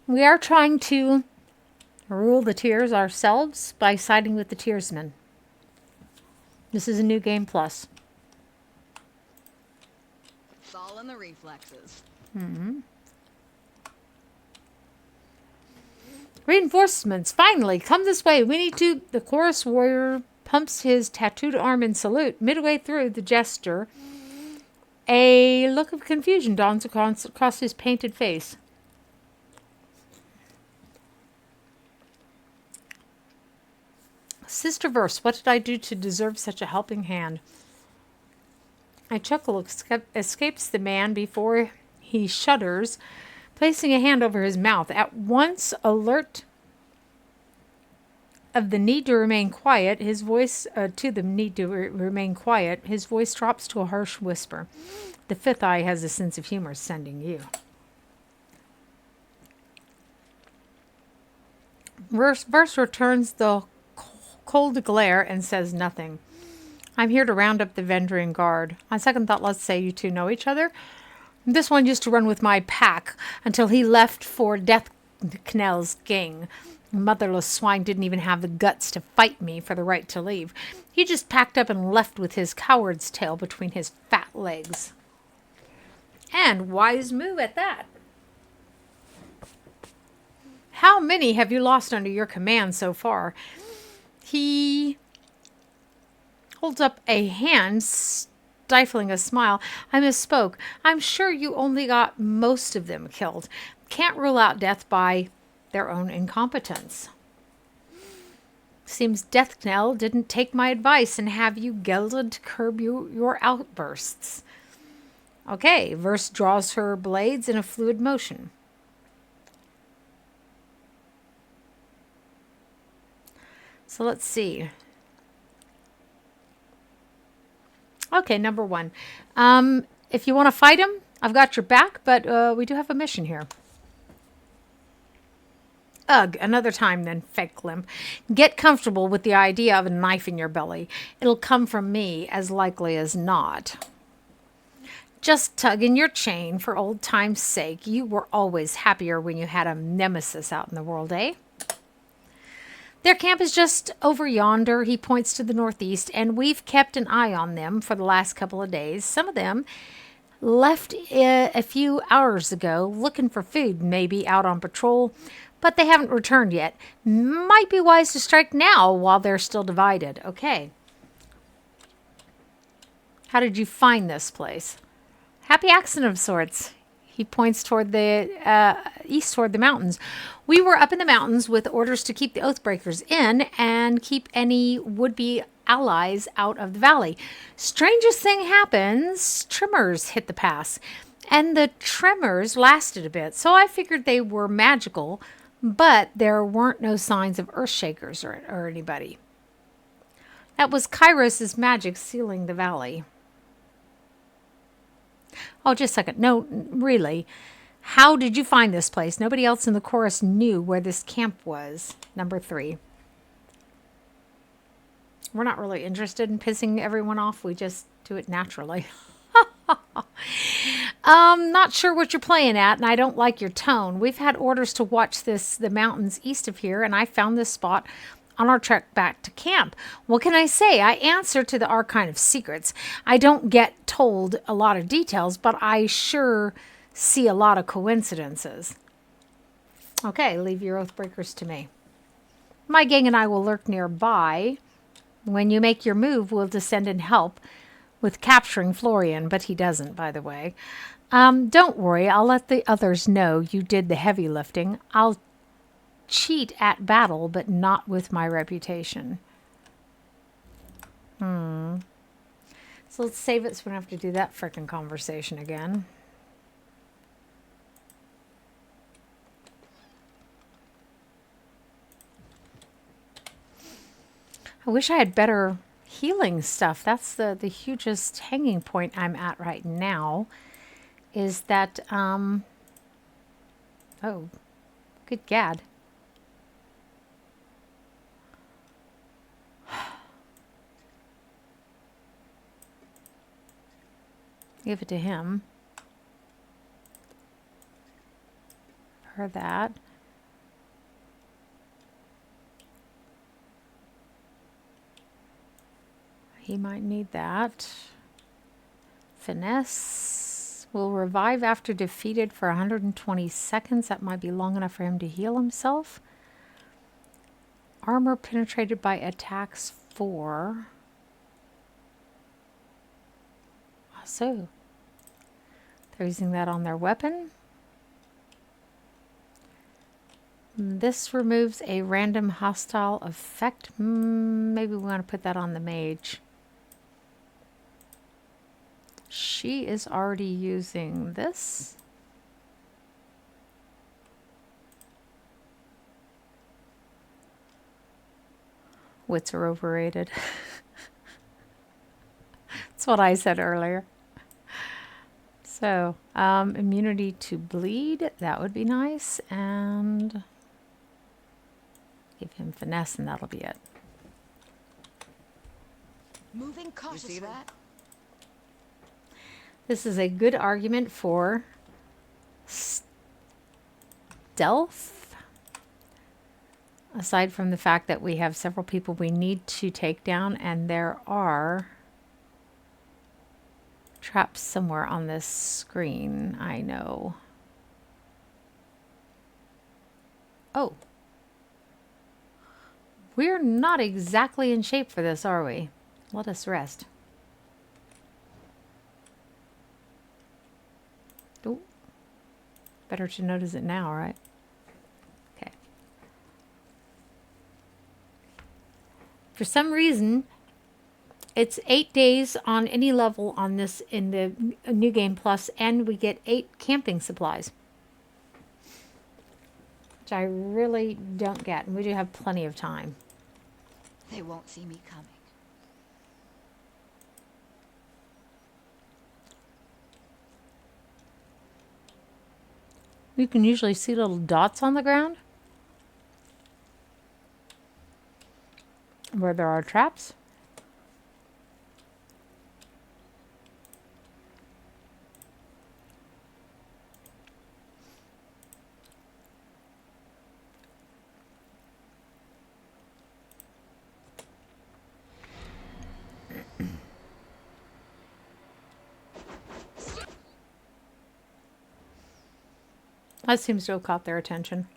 We are trying to rule the tiers ourselves by siding with the tiersmen. This is a new game plus. It's all in the reflexes. Reinforcements, finally, come this way. We need to. The chorus warrior pumps his tattooed arm in salute. Midway through the gesture, a look of confusion dawns across his painted face. Sisterverse, what did I do to deserve such a helping hand? A chuckle escapes the man before he shudders, placing a hand over his mouth. At once alert of the need to remain quiet, his voice his voice drops to a harsh whisper. The fifth eye has a sense of humor, sending you. Verse returns the cold glare and says nothing. I'm here to round up the Vendrian guard. On second thought, let's say you two know each other. This one used to run with my pack until he left for Deathknell's gang. Motherless swine didn't even have the guts to fight me for the right to leave. He just packed up and left with his coward's tail between his fat legs. And wise move at that. How many have you lost under your command so far? He holds up a hand, stifling a smile. I misspoke. I'm sure you only got most of them killed. Can't rule out death by their own incompetence. Seems Deathknell didn't take my advice and have you gelded to curb your outbursts. Okay, Verse draws her blades in a fluid motion. So let's see. Okay, number one. If you want to fight him, I've got your back, but we do have a mission here. Ugh, another time then, fake limp. Get comfortable with the idea of a knife in your belly. It'll come from me, as likely as not. Just tugging your chain for old time's sake. You were always happier when you had a nemesis out in the world, eh? Their camp is just over yonder, he points to the northeast, and we've kept an eye on them for the last couple of days. Some of them left a few hours ago looking for food, maybe out on patrol, but they haven't returned yet. Might be wise to strike now while they're still divided. Okay. How did you find this place? Happy accident of sorts. He points toward the east toward the mountains. We were up in the mountains with orders to keep the Oathbreakers in and keep any would-be allies out of the valley. Strangest thing happens. Tremors hit the pass. And the tremors lasted a bit, so I figured they were magical, but there weren't no signs of Earthshakers or anybody. That was Kyros' magic sealing the valley. Oh, just a second. No, really. How did you find this place? Nobody else in the chorus knew where this camp was. Number 3. We're not really interested in pissing everyone off. We just do it naturally. Not sure what you're playing at, and I don't like your tone. We've had orders to watch the mountains east of here, and I found this spot on our trek back to camp. What can I say? I answer to the Archine of Secrets. I don't get told a lot of details, but I sure see a lot of coincidences. Okay, leave your Oathbreakers to me. My gang and I will lurk nearby. When you make your move, we'll descend and help with capturing Florian, but he doesn't, by the way. Don't worry, I'll let the others know you did the heavy lifting. I'll cheat at battle, but not with my reputation. So let's save it so we don't have to do that frickin' conversation again. I wish I had better healing stuff. That's the hugest hanging point I'm at right now, is that, oh, good gad. Give it to him. Heard that. He might need that. Finesse will revive after defeated for 120 seconds. That might be long enough for him to heal himself. Armor penetrated by attacks 4. So, they're using that on their weapon. This removes a random hostile effect. Maybe we want to put that on the mage. She is already using this. Wits are overrated. That's what I said earlier. So, immunity to bleed, that would be nice. And Give him finesse and that'll be it. Moving cautiously. You see that? This is a good argument for stealth. Aside from the fact that we have several people we need to take down, and there are traps somewhere on this screen, I know. Oh. We're not exactly in shape for this, are we? Let us rest. Oh. Better to notice it now, right? Okay. For some reason, it's 8 days on any level on this in the New Game Plus, and we get 8 camping supplies. Which I really don't get, and we do have plenty of time. They won't see me coming. You can usually see little dots on the ground where there are traps. That seems to have caught their attention.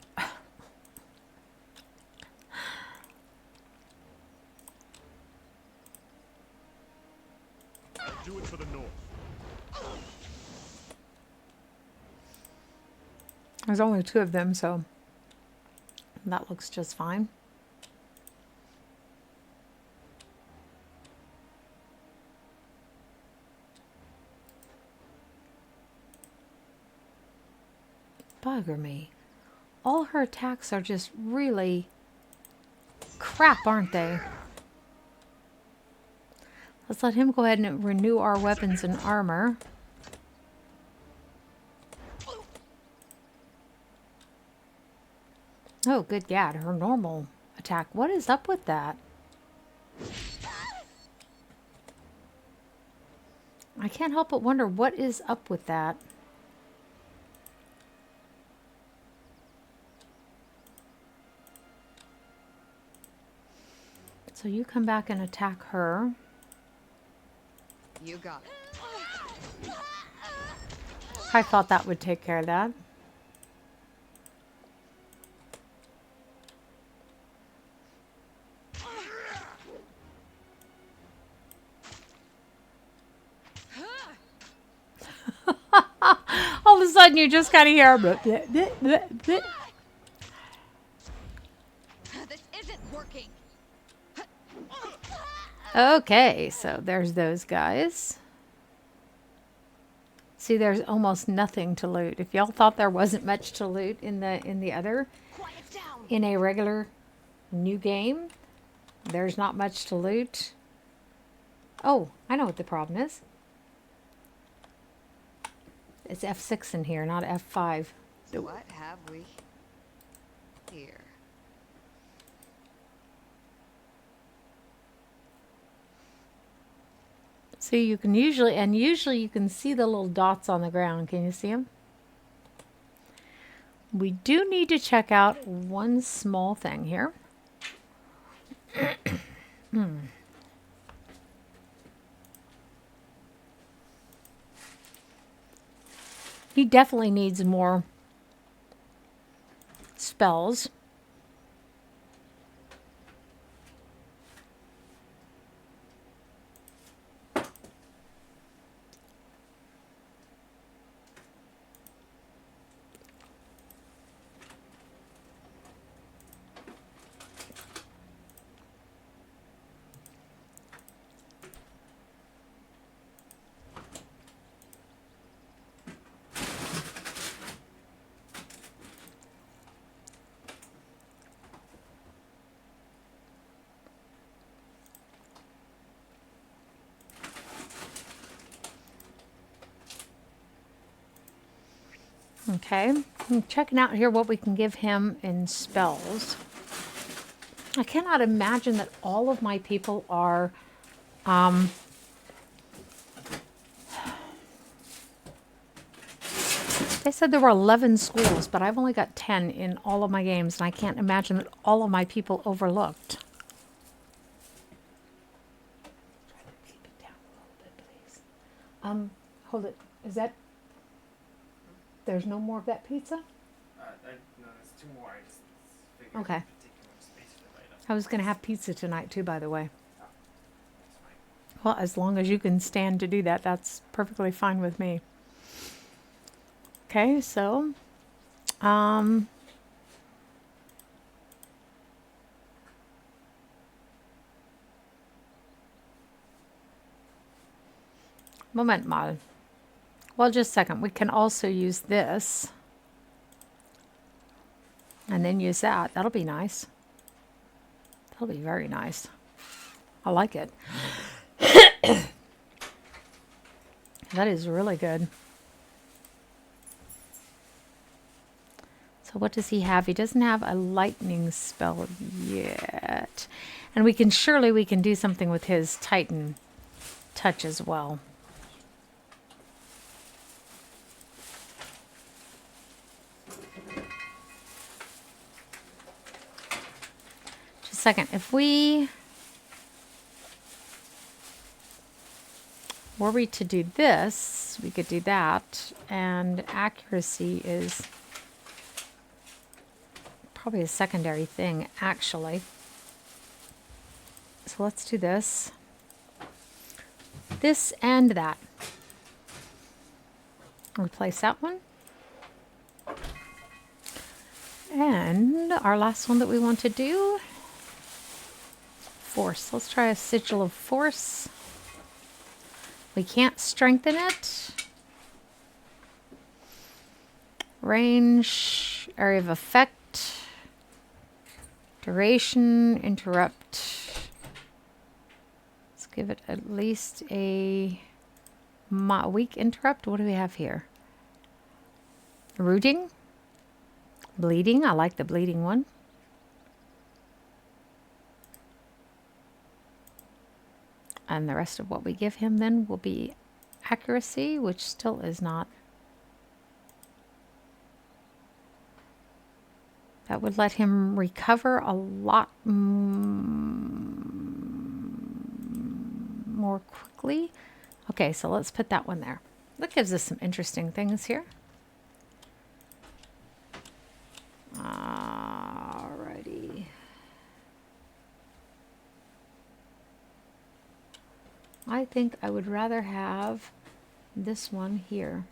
Do it for the north. There's only 2 of them, so that looks just fine. Bugger me. All her attacks are just really crap, aren't they? Let's let him go ahead and renew our weapons and armor. Oh, good gad, her normal attack. What is up with that? I can't help but wonder what is up with that. So you come back and attack her. You got it. I thought that would take care of that. All of a sudden you just kind of hear bleh, bleh, bleh, bleh, bleh. This isn't working. Okay, so there's those guys. See, there's almost nothing to loot. If y'all thought there wasn't much to loot in the other, in a regular new game, there's not much to loot. Oh, I know what the problem is. It's F6 in here, not F5. So what have we here? See, you can usually you can see the little dots on the ground. Can you see them? We do need to check out one small thing here. He definitely needs more spells. Okay, I'm checking out here what we can give him in spells. I cannot imagine that all of my people are they said there were 11 schools, but I've only got 10 in all of my games, and I can't imagine that all of my people overlooked. Try to keep it down a little bit, please. Hold it. Is that... There's no more of that pizza? No, there's 2 more. I just figured Okay. it'd take too much space for the later. I was going to have pizza tonight, too, by the way. Oh, that's fine. Well, as long as you can stand to do that, that's perfectly fine with me. Okay, so... Moment mal. Well, just a second. We can also use this. And then use that. That'll be nice. That'll be very nice. I like it. That is really good. So what does he have? He doesn't have a lightning spell yet. And we can do something with his Titan touch as well. Just a second. If we were we to do this, we could do that. And accuracy is probably a secondary thing, actually. So let's do this. This and that. Replace that one. And our last one that we want to do, Force. Let's try a Sigil of Force. We can't strengthen it. Range, area of effect, duration, interrupt. Let's give it at least a weak interrupt. What do we have here? Rooting, bleeding. I like the bleeding one. And the rest of what we give him then will be accuracy, which still is not. That would let him recover a lot more quickly. Okay, so let's put that one there. That gives us some interesting things here. Alrighty. I think I would rather have this one here.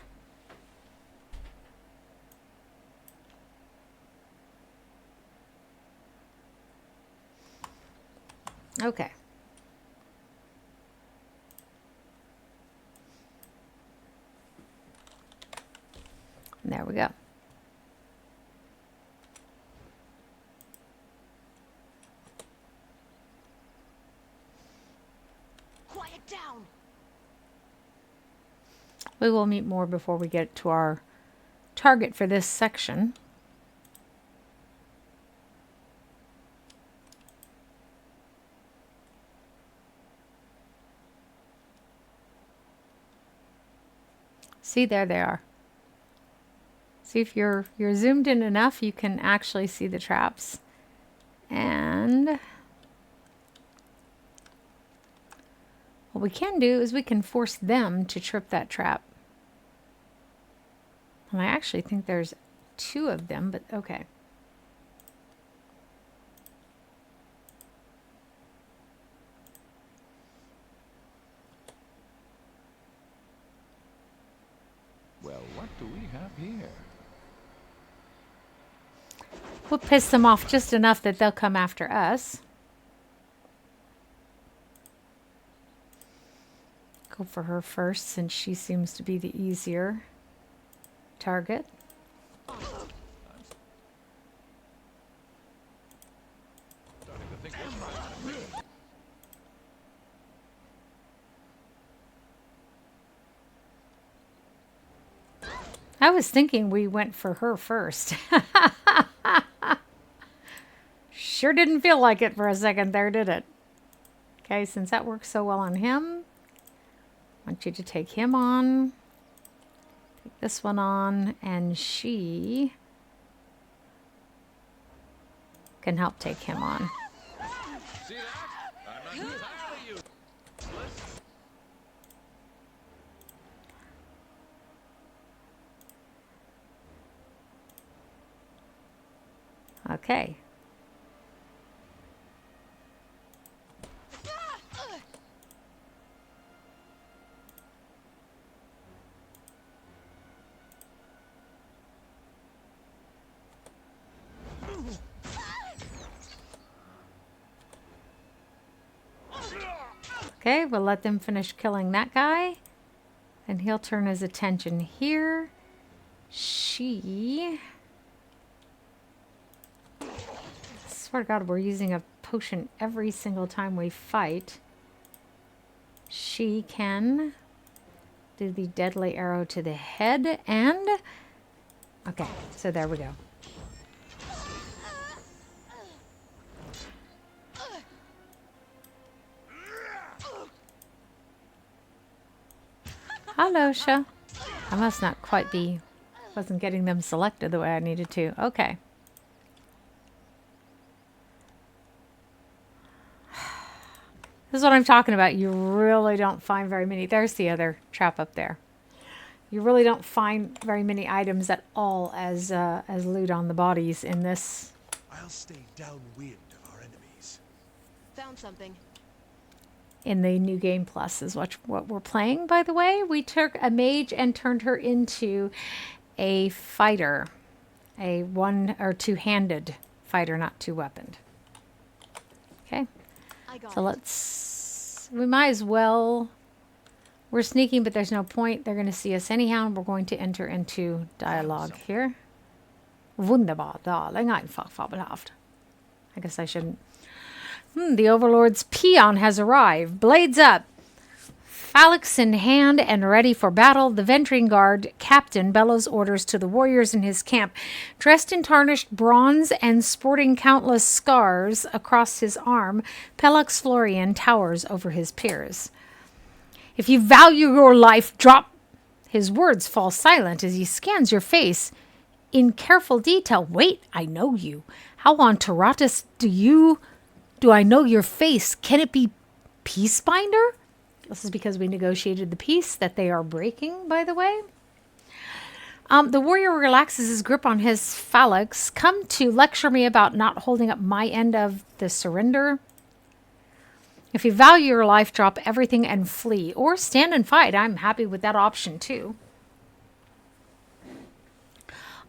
Okay. And there we go. Quiet down. We will meet more before we get to our target for this section. See, there they are. See, if you're zoomed in enough, you can actually see the traps. And what we can do is we can force them to trip that trap. And I actually think there's 2 of them, but okay. Well, what do we have here? We'll piss them off just enough that they'll come after us. Go for her first, since she seems to be the easier target. Starting to think this might be. I was thinking we went for her first. Sure didn't feel like it for a second there, did it? Okay, since that works so well on him, I want you to take him on. Take this one on, and she can help take him on. See that? I'm not entirely useless. Okay. Okay, we'll let them finish killing that guy. And he'll turn his attention here. She... I swear to God, we're using a potion every single time we fight. She can do the deadly arrow to the head and... Okay, so there we go. Hello, Sha. I must not quite be... Wasn't getting them selected the way I needed to. Okay. This is what I'm talking about. You really don't find very many... There's the other trap up there. You really don't find very many items at all as loot on the bodies in this. I'll stay downwind of our enemies. Found something. In the new game plus is what we're playing, by the way. We took a mage and turned her into a fighter. A one or two-handed fighter, not two-weaponed. Okay. So let's... We might as well... We're sneaking, but there's no point. They're going to see us anyhow. We're going to enter into dialogue here. Wunderbar, darling. Einfach fabelhaft. I guess I shouldn't... the Overlord's peon has arrived. Blades up. Phalanx in hand and ready for battle, the Vendrian Guard captain bellows orders to the warriors in his camp. Dressed in tarnished bronze and sporting countless scars across his arm, Pelax Florian towers over his peers. If you value your life, drop... His words fall silent as he scans your face in careful detail. Wait, I know you. How on Taratus do I know your face? Can it be Peacebinder? This is because we negotiated the peace that they are breaking, by the way. The warrior relaxes his grip on his phalanx. Come to lecture me about not holding up my end of the surrender. If you value your life, drop everything and flee. Or stand and fight. I'm happy with that option, too.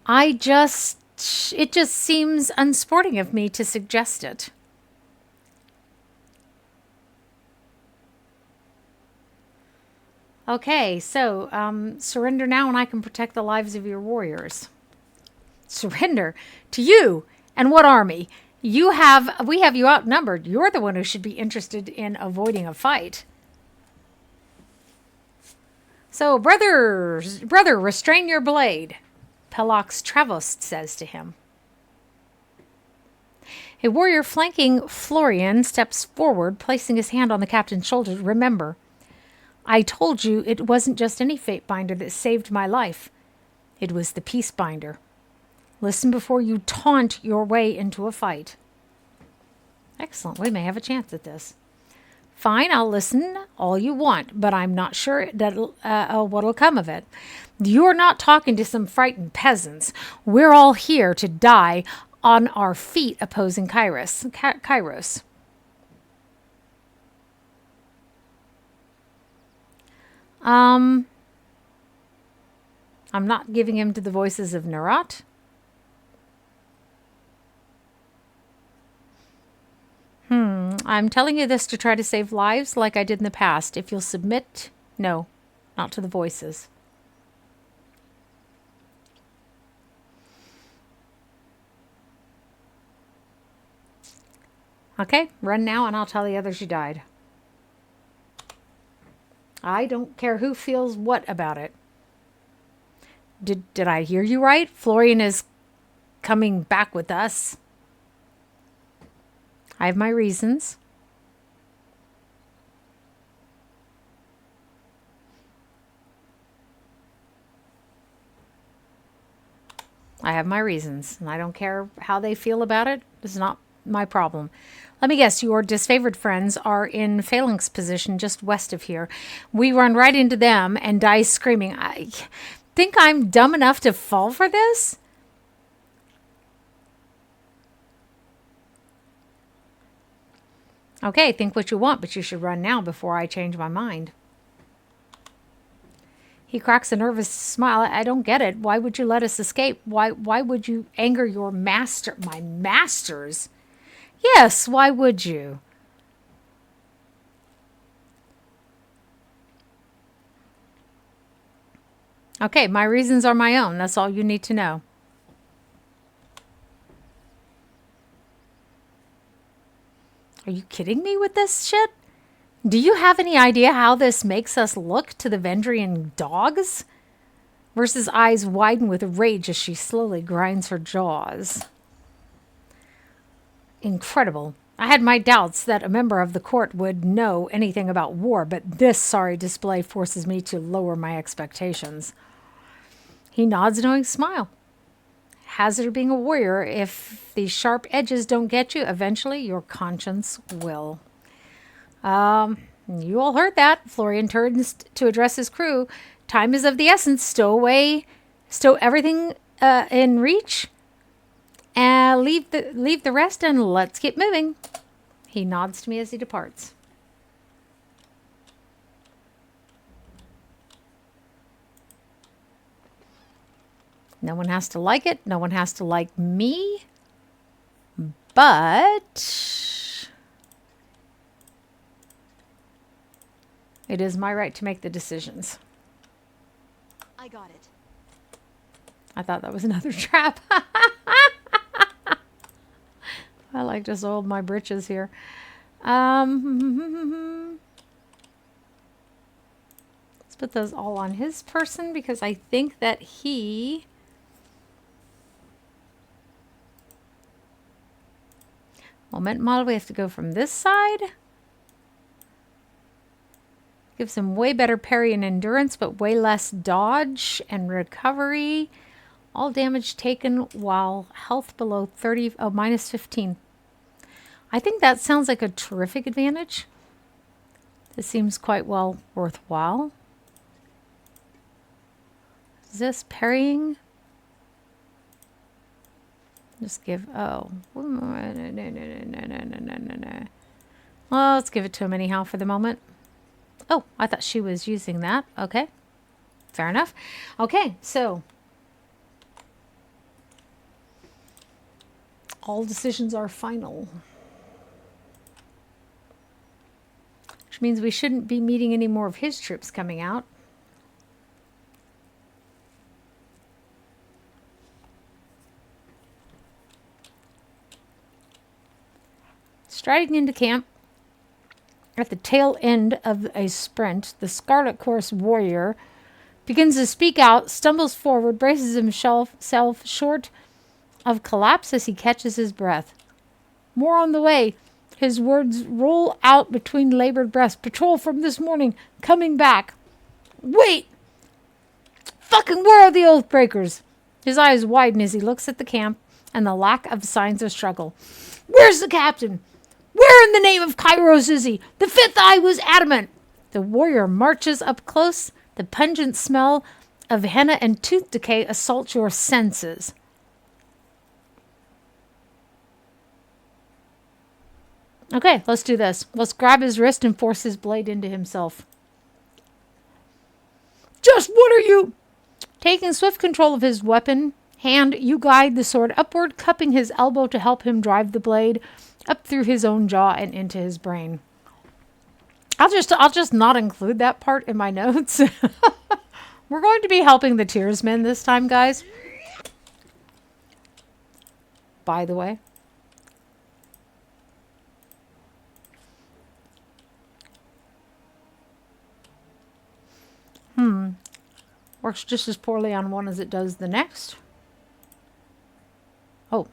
It just seems unsporting of me to suggest it. Okay, so surrender now and I can protect the lives of your warriors. Surrender? To you? And what army? We have you outnumbered. You're the one who should be interested in avoiding a fight. So, brother, restrain your blade, Pelax Travost says to him. A warrior flanking Florian steps forward, placing his hand on the captain's shoulder. Remember, I told you it wasn't just any fate binder that saved my life. It was the peace binder. Listen before you taunt your way into a fight. Excellent. We may have a chance at this. Fine, I'll listen all you want, but I'm not sure that what'll come of it. You're not talking to some frightened peasants. We're all here to die on our feet opposing kyros. I'm not giving him to the voices of Nerat. I'm telling you this to try to save lives like I did in the past. If you'll submit, no, not to the voices. Okay, run now and I'll tell the others you died. I don't care who feels what about it. Did I hear you right? Florian is coming back with us. I have my reasons. I have my reasons, and I don't care how they feel about it. It's not my problem. Let me guess, your disfavored friends are in phalanx position just west of here. We run right into them and die screaming. I think I'm dumb enough to fall for this? Okay, think what you want, but you should run now before I change my mind. He cracks a nervous smile. I don't get it. Why would you let us escape? Why would you anger your master? My masters? Yes, why would you? Okay, my reasons are my own. That's all you need to know. Are you kidding me with this shit? Do you have any idea how this makes us look to the Vendrian dogs? Versus eyes widen with rage as she slowly grinds her jaws. Incredible. I had my doubts that a member of the court would know anything about war, but this sorry display forces me to lower my expectations. He nods a knowing smile. Hazard of being a warrior, if the sharp edges don't get you, eventually your conscience will. You all heard that. Florian turns to address his crew. Time is of the essence. Stow everything in reach. Leave the rest and let's get moving. He nods to me as he departs. No one has to like it. No one has to like me. But it is my right to make the decisions. I got it. I thought that was another trap. I like to soiled my britches here. Let's put those all on his person because I think that he... Moment model, we have to go from this side. Gives him way better parry and endurance, but way less dodge and recovery. All damage taken while health below 30, minus 15. I think that sounds like a terrific advantage. This seems quite well worthwhile. Is this parrying? Just give, oh. No. Well, let's give it to him anyhow for the moment. Oh, I thought she was using that. Okay. Fair enough. Okay, so. All decisions are final. Which means we shouldn't be meeting any more of his troops coming out. Striding into camp, at the tail end of a sprint, the Scarlet Course warrior begins to speak out, stumbles forward, braces himself short of collapse as he catches his breath. More on the way. His words roll out between labored breaths. Patrol from this morning, coming back. Wait! Fucking where are the Oathbreakers? His eyes widen as he looks at the camp and the lack of signs of struggle. Where's the captain? Where in the name of Kyros is he? The fifth eye was adamant. The warrior marches up close. The pungent smell of henna and tooth decay assaults your senses. Okay, let's do this. Let's grab his wrist and force his blade into himself. Just what are you? Taking swift control of his weapon hand, you guide the sword upward, cupping his elbow to help him drive the blade up through his own jaw and into his brain. I'll just not include that part in my notes. We're going to be helping the Tearsmen this time, guys. By the way. Works just as poorly on one as it does the next. Oh,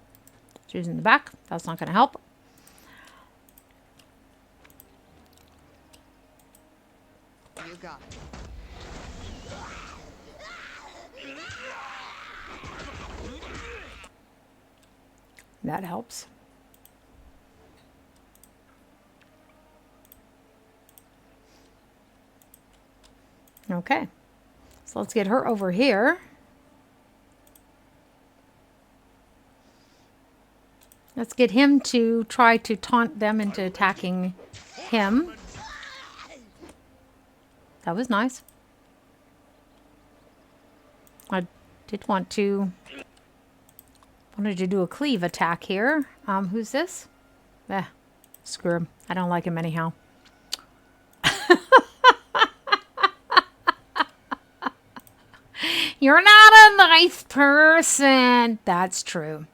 it's using the back. That's not going to help. That helps. Okay. So let's get her over here. Let's get him to try to taunt them into attacking him. That was nice. I did wanted to do a cleave attack here. Who's this? Screw him. I don't like him anyhow. You're not a nice person. That's true.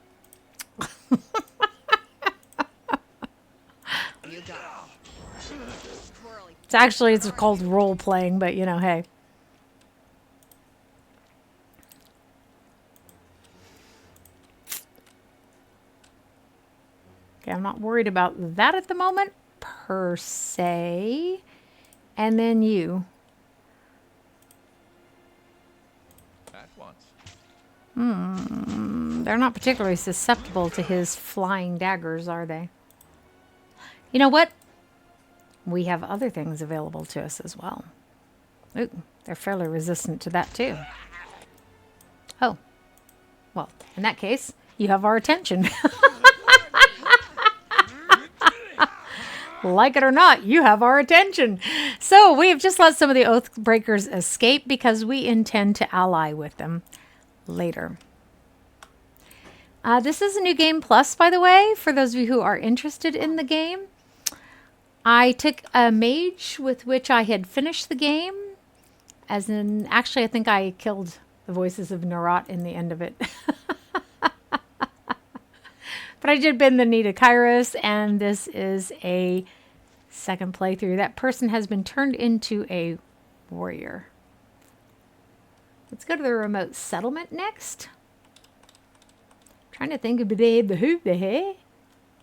It's called role playing, but you know, hey. Okay, I'm not worried about that at the moment, per se. And then you. At once. They're not particularly susceptible to his flying daggers, are they? You know what? We have other things available to us as well. Ooh, they're fairly resistant to that too. Oh. Well, in that case, you have our attention. Like it or not, you have our attention. So we have just let some of the Oathbreakers escape because we intend to ally with them later. This is a new game plus, by the way, for those of you who are interested in the game. I took a mage with which I had finished the game. As in, actually, I think I killed the voices of Nerat in the end of it. But I did bend the knee to Kyros, and this is a second playthrough. That person has been turned into a warrior. Let's go to the remote settlement next. Trying to think of the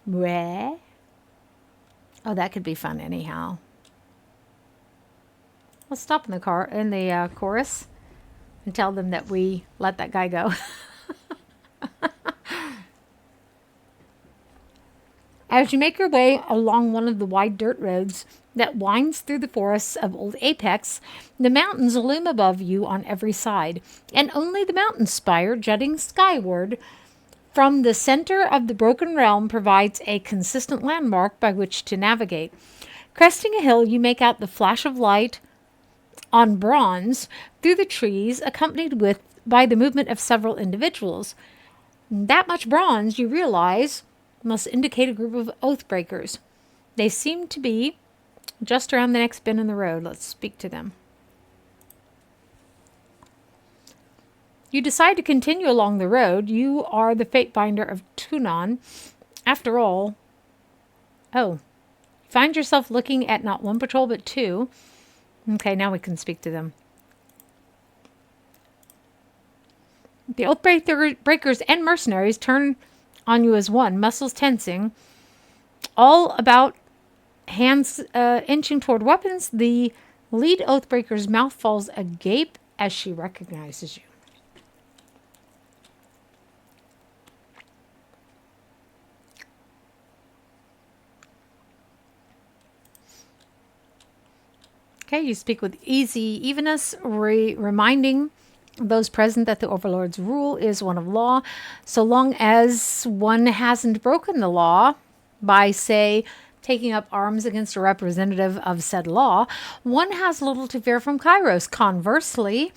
where. Oh, that could be fun anyhow. Let's stop in the chorus and tell them that we let that guy go. As you make your way along one of the wide dirt roads that winds through the forests of Old Apex, the mountains loom above you on every side, and only the mountain spire jutting skyward from the center of the broken realm provides a consistent landmark by which to navigate. Cresting a hill, you make out the flash of light on bronze through the trees, accompanied by the movement of several individuals. That much bronze, you realize, must indicate a group of Oathbreakers. They seem to be just around the next bend in the road. Let's speak to them. You decide to continue along the road. You are the Fatebinder of Tunon. After all, find yourself looking at not one patrol but two. Okay, now we can speak to them. The Oathbreakers and mercenaries turn on you as one, muscles tensing, all about, hands inching toward weapons. The lead Oathbreaker's mouth falls agape as she recognizes you. Okay, you speak with easy evenness, reminding those present that the Overlord's rule is one of law, so long as one hasn't broken the law by, say, taking up arms against a representative of said law. One has little to fear from Kyros. Conversely,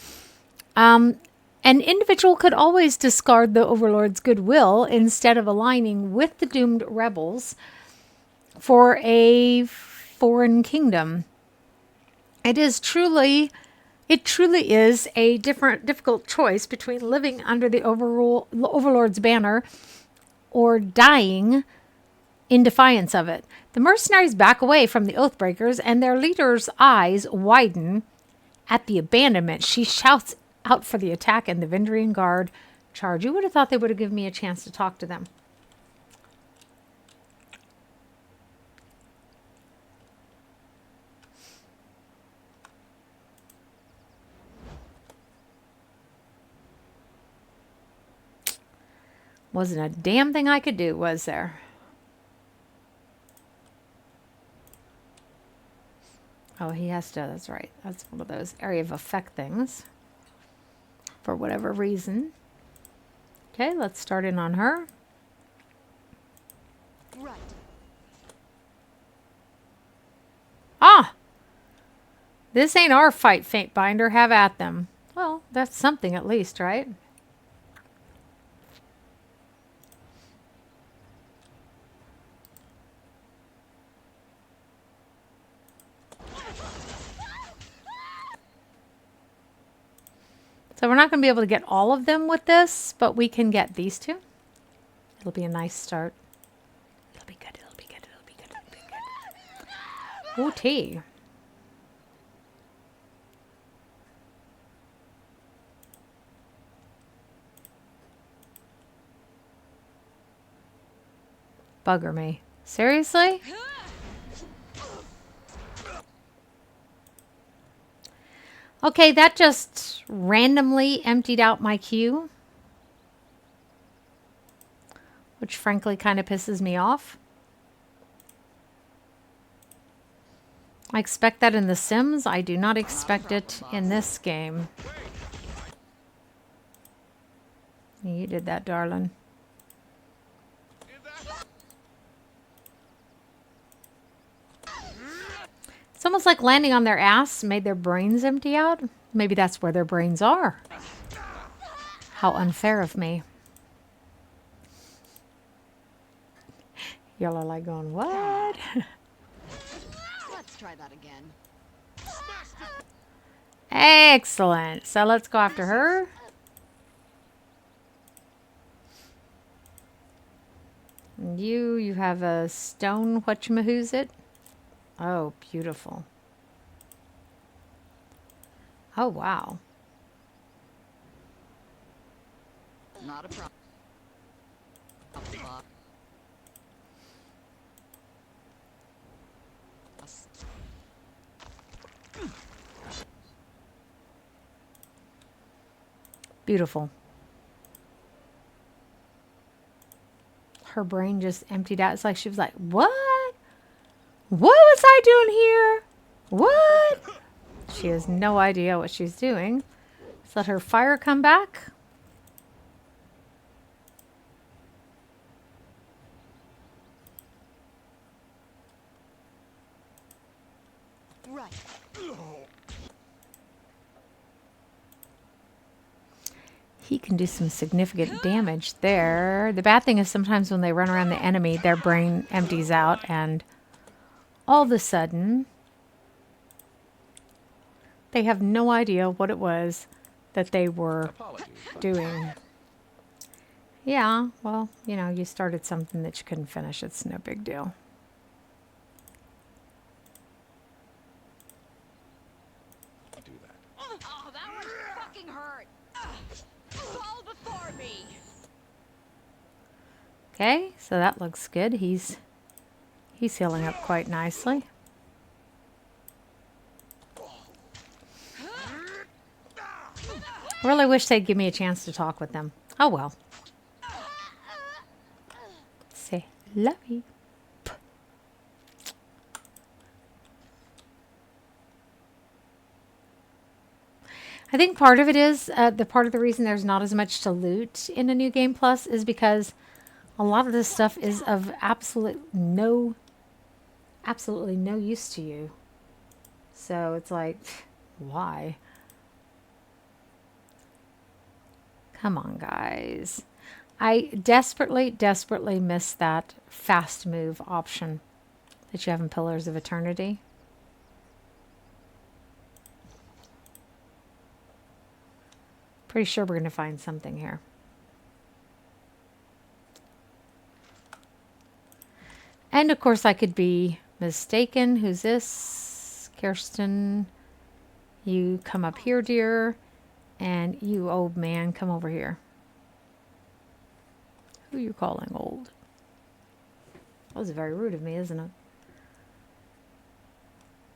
an individual could always discard the Overlord's goodwill instead of aligning with the doomed rebels for a foreign kingdom. It truly is a difficult choice between living under the Overlord's banner or dying in defiance of it. The mercenaries back away from the Oathbreakers, and their leader's eyes widen at the abandonment. She shouts out for the attack, and the Vendrian Guard charge. You would have thought they would have given me a chance to talk to them. Wasn't a damn thing I could do, was there? Oh, he has to, that's right. That's one of those area of effect things. For whatever reason. Okay, let's start in on her. Right. Ah! This ain't our fight, Faint Binder. Have at them. Well, that's something at least, right? So we're not going to be able to get all of them with this, but we can get these two. It'll be a nice start. It'll be good, it'll be good, it'll be good, it'll be good. Ooh, tea. Bugger me. Seriously? Okay, that just randomly emptied out my queue. Which frankly kind of pisses me off. I expect that in The Sims. I do not expect it in this game. You did that, darling. It's almost like landing on their ass made their brains empty out. Maybe that's where their brains are. How unfair of me. Y'all are like going, what? Let's try that again. Excellent. So let's go after her. And you have a stone whatchamahoo's it? Oh, beautiful. Oh, wow. Not a problem. Beautiful. Her brain just emptied out. It's like she was like, what? What was I doing here? What? She has no idea what she's doing. Let's let her fire come back. Right. He can do some significant damage there. The bad thing is sometimes when they run around the enemy, their brain empties out and all of a sudden they have no idea what it was that they were doing. Yeah, well, you know, you started something that you couldn't finish. It's no big deal. Do that. Oh, that one fucking hurt. Fall before me. Okay, so that looks good. He's healing up quite nicely. I really wish they'd give me a chance to talk with them. Oh well. Say love you. I think part of it is part of the reason there's not as much to loot in a New Game Plus is because a lot of this stuff is of absolutely no use to you. So it's like, why? Come on, guys. I desperately, desperately miss that fast move option that you have in Pillars of Eternity. Pretty sure we're going to find something here. And of course I could be mistaken. Who's this? Kirsten. You come up here, dear. And you old man, come over here. Who are you calling old? That was very rude of me, isn't it?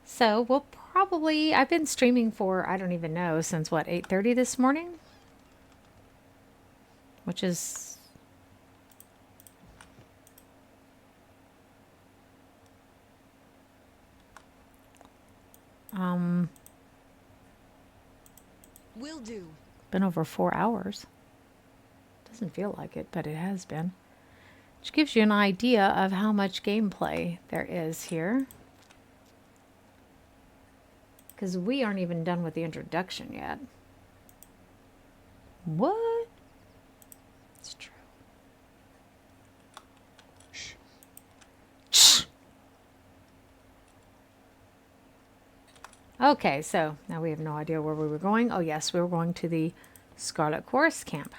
So we'll probably, I've been streaming for, I don't even know, since what, 8:30 this morning? Which is Will do. Been over 4 hours. Doesn't feel like it, but it has been. Which gives you an idea of how much gameplay there is here. Because we aren't even done with the introduction yet. What? It's true. Shh. Shh. Okay, so now we have no idea where we were going. Oh yes, we were going to the Scarlet Chorus camp.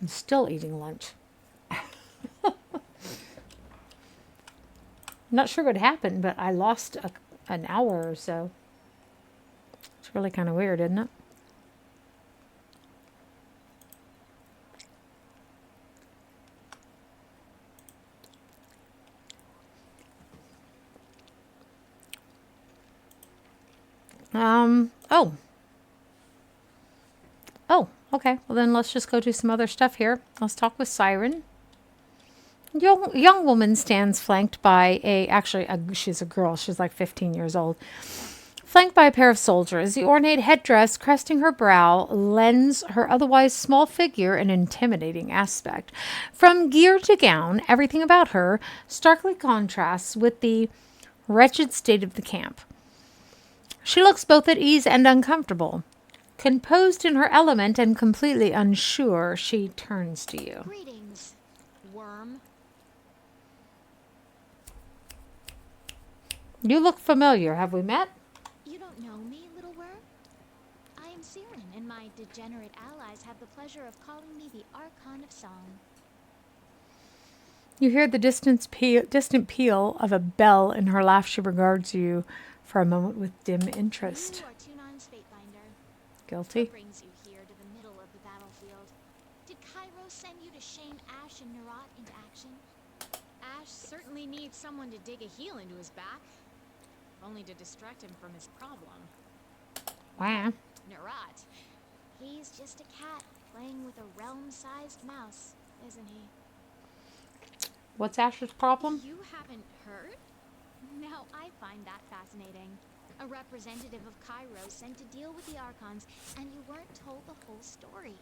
I'm still eating lunch. I'm not sure what happened, but I lost an hour or so. It's really kind of weird, isn't it? Oh, okay. Well, then let's just go do some other stuff here. Let's talk with Siren. Young woman stands flanked by she's a girl. She's like 15 years old. Flanked by a pair of soldiers. The ornate headdress cresting her brow lends her otherwise small figure an intimidating aspect. From gear to gown, everything about her starkly contrasts with the wretched state of the camp. She looks both at ease and uncomfortable. Composed in her element and completely unsure, she turns to you. Greetings, worm. You look familiar. Have we met? You don't know me, little worm? I am Ceana, and my degenerate allies have the pleasure of calling me the Archon of Song. You hear the distant peal of a bell in her laugh. She regards you for a moment with dim interest. You are Tunan's Fatefinder. Guilty. What brings you here to the middle of the battlefield? Did Kyros send you to shame Ash and Nerat into action? Ash certainly needs someone to dig a heel into his back. Only to distract him from his problem. Wow. Nerat. He's just a cat playing with a realm-sized mouse, isn't he? What's Ash's problem? You haven't heard? Now I find that fascinating. A representative of Kyros sent to deal with the Archons, and you weren't told the whole story.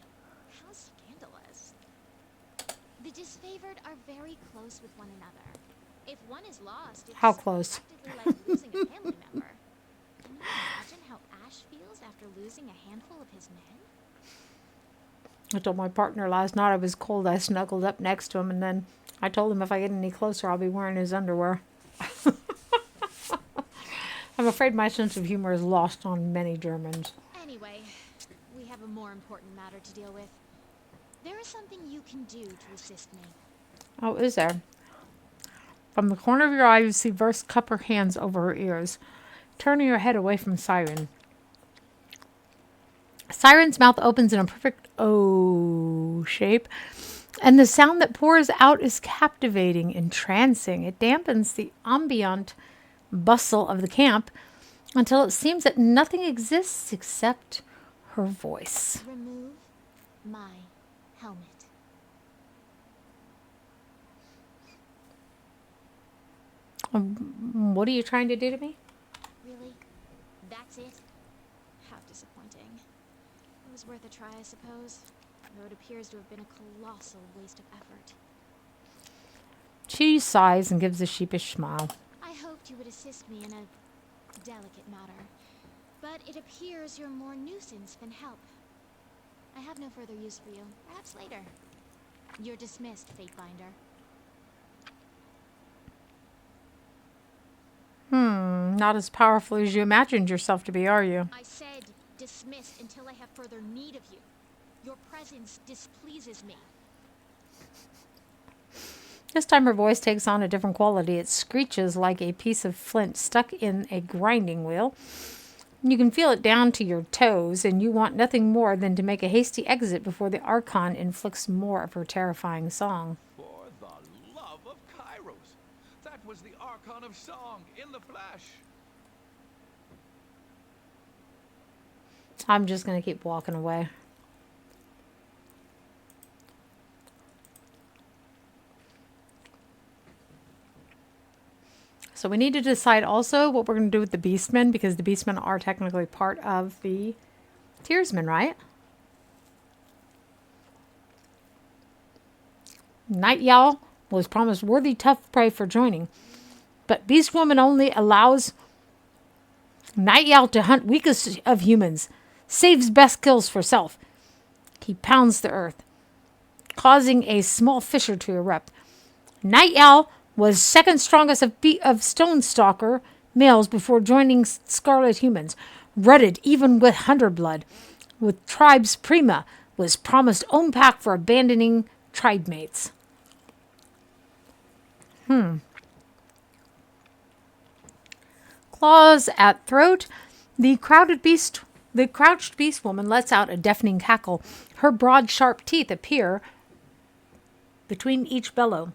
How scandalous. The Disfavored are very close with one another. If one is lost, it's How close? practically like losing a family member. Can you imagine how Ash feels after losing a handful of his men? I told my partner last night I was cold. I snuggled up next to him, and then I told him if I get any closer, I'll be wearing his underwear. I'm afraid my sense of humor is lost on many Germans. Anyway, we have a more important matter to deal with. There is something you can do to assist me. Oh, is there? From the corner of your eye, you see Verse cup her hands over her ears, turning her head away from Siren. Siren's mouth opens in a perfect O shape, and the sound that pours out is captivating, entrancing. It dampens the ambient bustle of the camp until it seems that nothing exists except her voice. Remove my helmet. What are you trying to do to me? Really? That's it? How disappointing. It was worth a try, I suppose, though it appears to have been a colossal waste of effort. She sighs and gives a sheepish smile. I hoped you would assist me in a delicate matter, but it appears you're more nuisance than help. I have no further use for you. Perhaps later. You're dismissed, Fatefinder. Not as powerful as you imagined yourself to be, are you? I said dismissed until I have further need of you. Your presence displeases me. This time her voice takes on a different quality. It screeches like a piece of flint stuck in a grinding wheel. You can feel it down to your toes, and you want nothing more than to make a hasty exit before the Archon inflicts more of her terrifying song. For the love of Kyros! That was the Archon of Song in the flesh! I'm just going to keep walking away. So we need to decide also what we're going to do with the beastmen, because the beastmen are technically part of the Tearsmen, right? Night Owl was promised worthy tough prey for joining, but Beast Woman only allows Night Owl to hunt weakest of humans, saves best kills for self. He pounds the earth, causing a small fissure to erupt. Night Owl was second strongest of Stone Stalker males before joining Scarlet humans, rutted even with Hunter blood. With tribes Prima, was promised own pack for abandoning tribe mates. Claws at throat. The crouched beast woman lets out a deafening cackle. Her broad, sharp teeth appear between each bellow.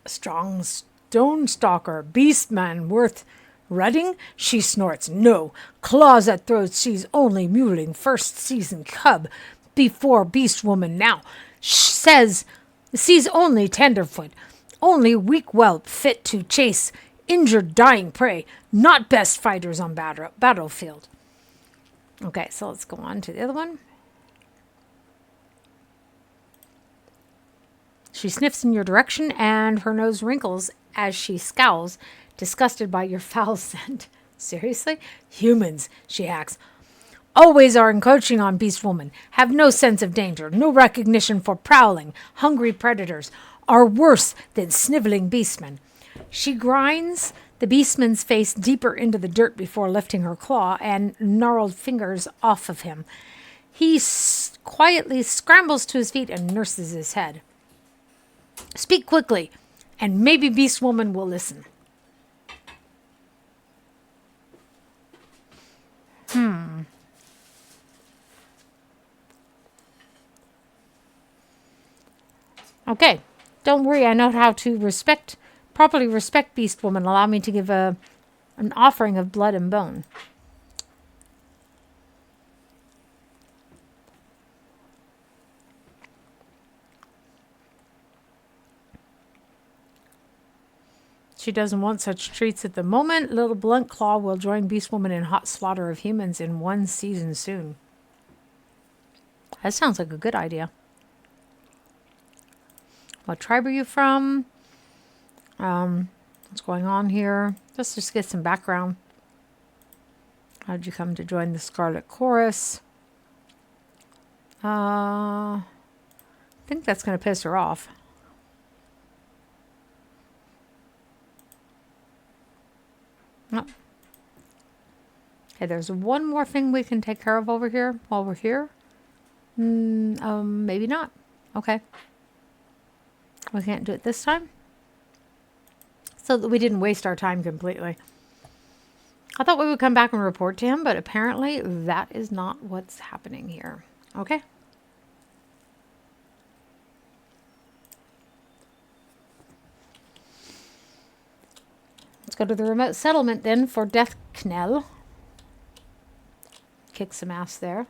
Strong Stone Stalker, beastman worth rutting? She snorts. No. Claws at throat sees only muling first season cub before beast woman now. Says sees only tenderfoot. Only weak whelp fit to chase injured dying prey. Not best fighters on battlefield. Okay, so let's go on to the other one. She sniffs in your direction and her nose wrinkles as she scowls, disgusted by your foul scent. Seriously? Humans, she hacks. Always are encroaching on Beast Woman. Have no sense of danger, no recognition for prowling, hungry predators. Are worse than sniveling beastmen. She grinds the beastman's face deeper into the dirt before lifting her claw and gnarled fingers off of him. He quietly scrambles to his feet and nurses his head. Speak quickly, and maybe Beast Woman will listen. Okay, don't worry. I know how to properly respect Beast Woman. Allow me to give an offering of blood and bone. She doesn't want such treats at the moment. Little Blunt Claw will join Beast Woman in hot slaughter of humans in one season soon. That sounds like a good idea. What tribe are you from? What's going on here? Let's just get some background. How did you come to join the Scarlet Chorus? I think that's going to piss her off. Oh. Okay, there's one more thing we can take care of over here while we're here. Maybe not. Okay. We can't do it this time. So that we didn't waste our time completely. I thought we would come back and report to him, but apparently that is not what's happening here. Okay. Let's go to the remote settlement then for Death Knell. Kick some ass there.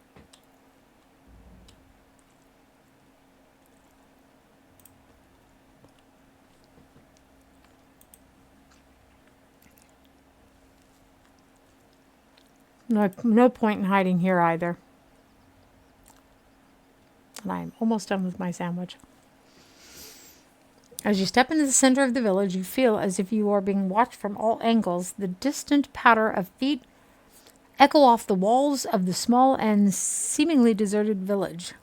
No point in hiding here either. And I'm almost done with my sandwich. As you step into the center of the village, you feel as if you are being watched from all angles. The distant patter of feet echo off the walls of the small and seemingly deserted village.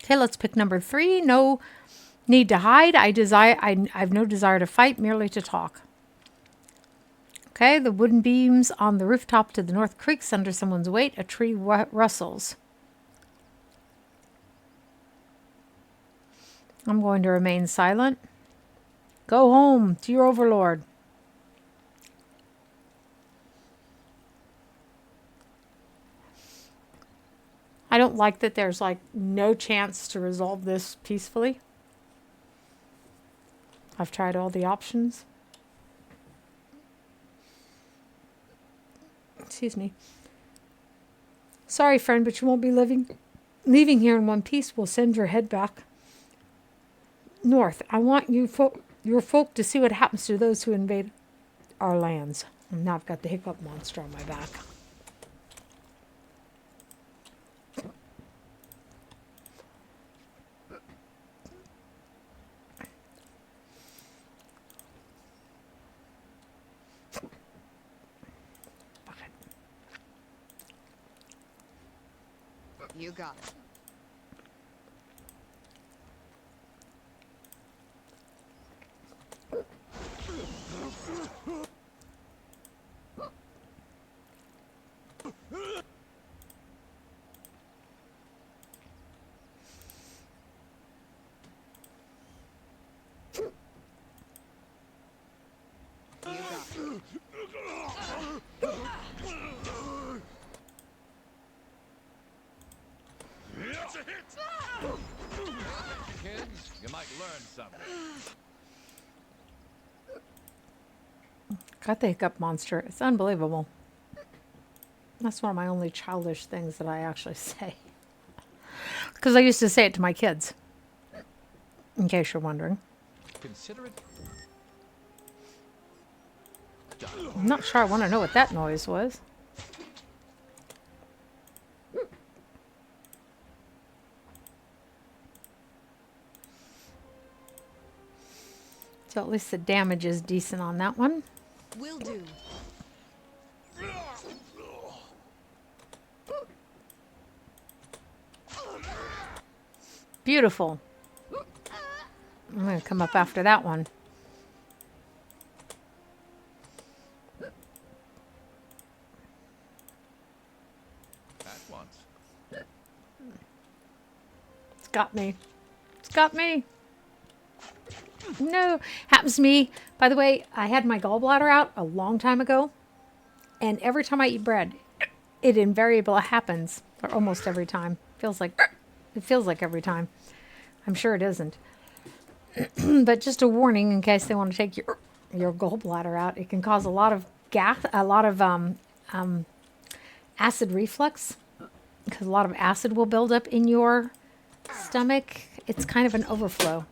Okay, let's pick number 3. No need to hide. I've no desire to fight, merely to talk. Okay, the wooden beams on the rooftop to the north creaks under someone's weight. A tree rustles. I'm going to remain silent. Go home to your overlord. I don't like that there's like no chance to resolve this peacefully. I've tried all the options. Excuse me. Sorry, friend, but you won't be leaving here in one piece. We'll send your head back north. I want your folk to see what happens to those who invade our lands. And now I've got the hiccup monster on my back. You got it. Kids, you might learn something. Got the hiccup monster. It's unbelievable. That's one of my only childish things that I actually say. Because I used to say it to my kids. In case you're wondering. Consider it. I'm not sure I want to know what that noise was. So at least the damage is decent on that one. Will do. Beautiful. I'm going to come up after that one. At once. It's got me. It's got me. No. Happens to me. By the way, I had my gallbladder out a long time ago. And every time I eat bread, it invariably happens. Or almost every time. It feels like every time. I'm sure it isn't. But just a warning in case they want to take your gallbladder out. It can cause a lot of acid reflux. Because a lot of acid will build up in your stomach. It's kind of an overflow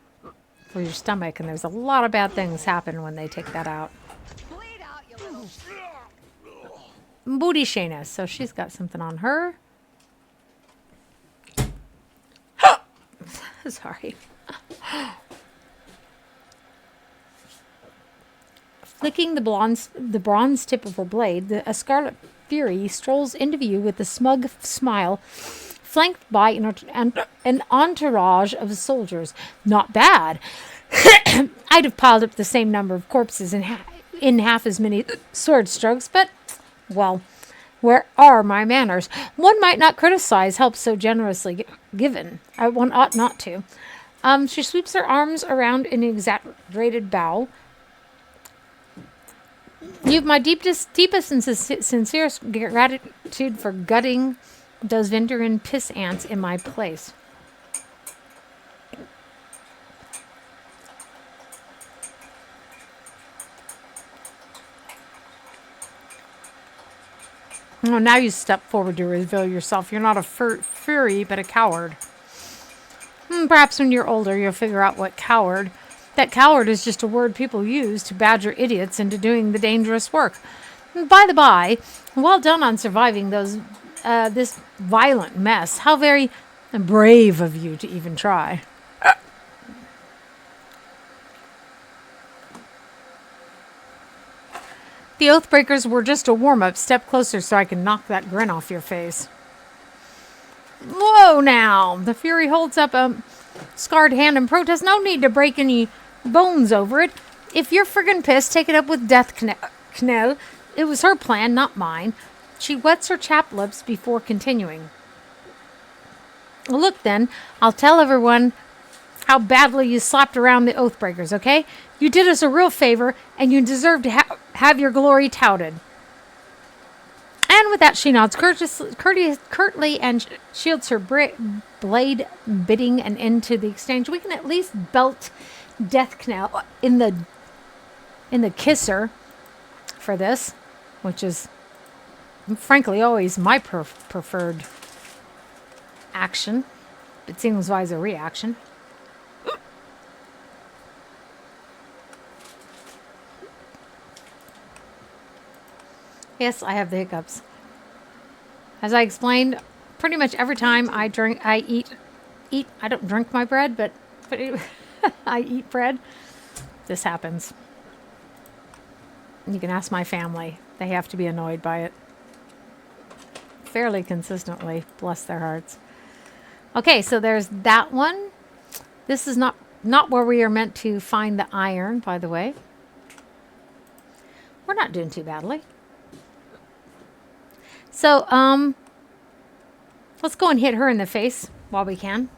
for your stomach. And there's a lot of bad things happen when they take that out. Bleed out, you little... Booty Shayna. So she's got something on her. Sorry. Flicking the bronze tip of her blade, a Scarlet Fury strolls into view with a smug smile, flanked by an entourage of soldiers. Not bad. I'd have piled up the same number of corpses in half as many sword strokes, but, well, where are my manners? One might not criticize help so generously given. One ought not to. She sweeps her arms around in an exaggerated bow. You've my deepest and sincerest gratitude for gutting those Vendrian piss ants in my place. Oh, now you step forward to reveal yourself. You're not a fury, but a coward. Perhaps when you're older, you'll figure out what coward... That coward is just a word people use to badger idiots into doing the dangerous work. By the by, well done on surviving this violent mess. How very brave of you to even try. The Oathbreakers were just a warm-up. Step closer so I can knock that grin off your face. Whoa now! The Fury holds up a scarred hand in protest. No need to break any bones over it. If you're friggin' pissed, take it up with Death Knell. It was her plan, not mine. She wets her chapped lips before continuing. Well, look then, I'll tell everyone how badly you slapped around the Oathbreakers, okay? You did us a real favor, and you deserve to have your glory touted. And with that, she nods curtly and shields her blade, bidding an end to the exchange. We can at least belt Death Knell in the kisser for this, which is frankly always my preferred action. It seems wise a reaction. Yes, I have the hiccups. As I explained, pretty much every time I eat, I don't drink my bread, but I eat bread, this happens. You can ask my family. They have to be annoyed by it. Fairly consistently, bless their hearts. Okay, so there's that one. This is not where we are meant to find the iron, by the way. We're not doing too badly. So, let's go and hit her in the face while we can.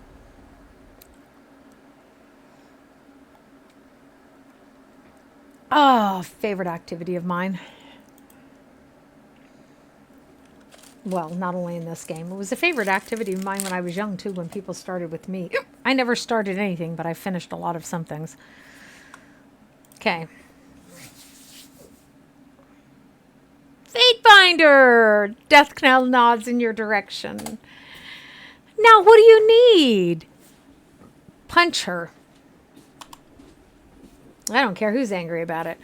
Oh, favorite activity of mine. Well, not only in this game. It was a favorite activity of mine when I was young, too, when people started with me. I never started anything, but I finished a lot of some things. Okay. Fatebinder! Death Knell nods in your direction. Now, what do you need? Punch her. I don't care who's angry about it.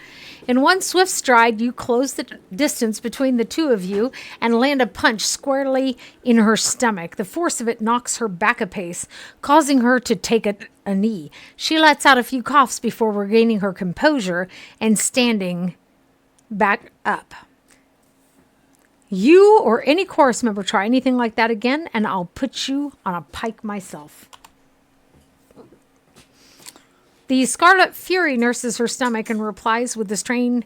In one swift stride, you close the distance between the two of you and land a punch squarely in her stomach. The force of it knocks her back a pace, causing her to take a knee. She lets out a few coughs before regaining her composure and standing back up. You or any chorus member try anything like that again, and I'll put you on a pike myself. The Scarlet Fury nurses her stomach and replies with strain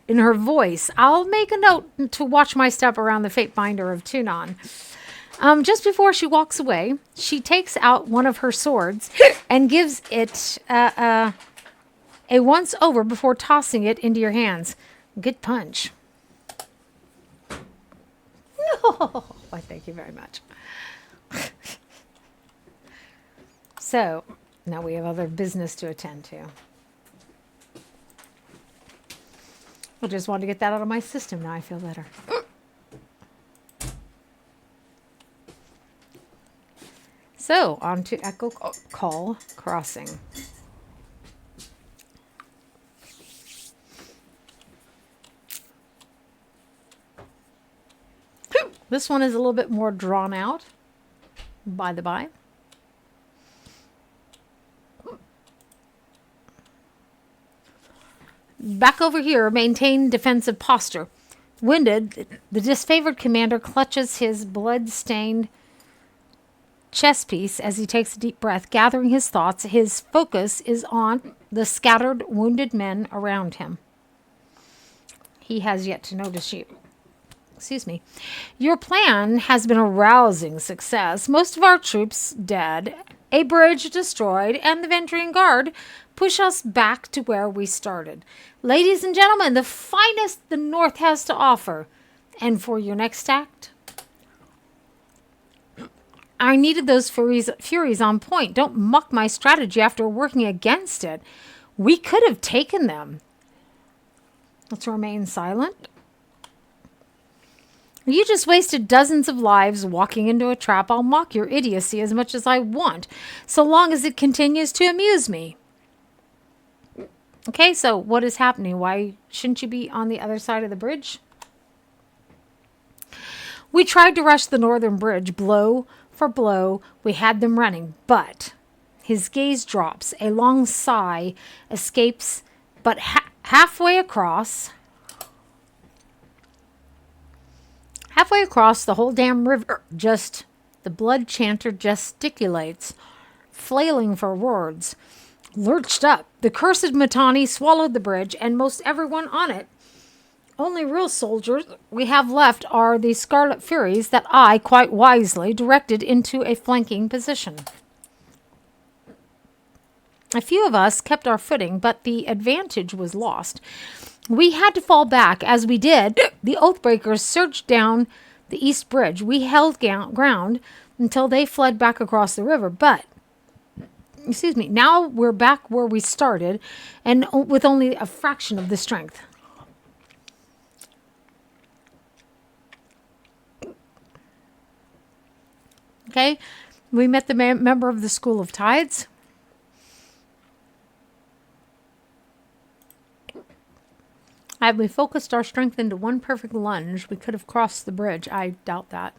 in her voice. I'll make a note to watch my step around the Fatebinder of Tunon. Just before she walks away, she takes out one of her swords and gives it a once over before tossing it into your hands. Good punch. No, why, thank you very much. So, now we have other business to attend to. I just wanted to get that out of my system. Now I feel better. So, on to Echocall Crossing. This one is a little bit more drawn out, by the by. Back over here, maintain defensive posture. Winded, the disfavored commander clutches his blood-stained chest piece as he takes a deep breath, gathering his thoughts. His focus is on the scattered, wounded men around him. He has yet to notice you. Excuse me. Your plan has been a rousing success. Most of our troops dead, a bridge destroyed, and the Vendrian Guard push us back to where we started. Ladies and gentlemen, the finest the North has to offer. And for your next act, I needed those furies on point. Don't muck my strategy after working against it. We could have taken them. Let's remain silent. You just wasted dozens of lives walking into a trap. I'll mock your idiocy as much as I want, so long as it continues to amuse me. Okay, so what is happening? Why shouldn't you be on the other side of the bridge? We tried to rush the northern bridge, blow for blow. We had them running, but his gaze drops. A long sigh escapes, but halfway across the whole damn river, just the blood chanter gesticulates, flailing for words. Lurched up. The cursed Mittani swallowed the bridge and most everyone on it. Only real soldiers we have left are the Scarlet Furies that I, quite wisely, directed into a flanking position. A few of us kept our footing, but the advantage was lost. We had to fall back. As we did, the Oathbreakers surged down the east bridge. We held ground until they fled back across the river, but now we're back where we started, and with only a fraction of the strength. Okay, we met the member of the School of Tides. Had we focused our strength into one perfect lunge, we could have crossed the bridge. I doubt that.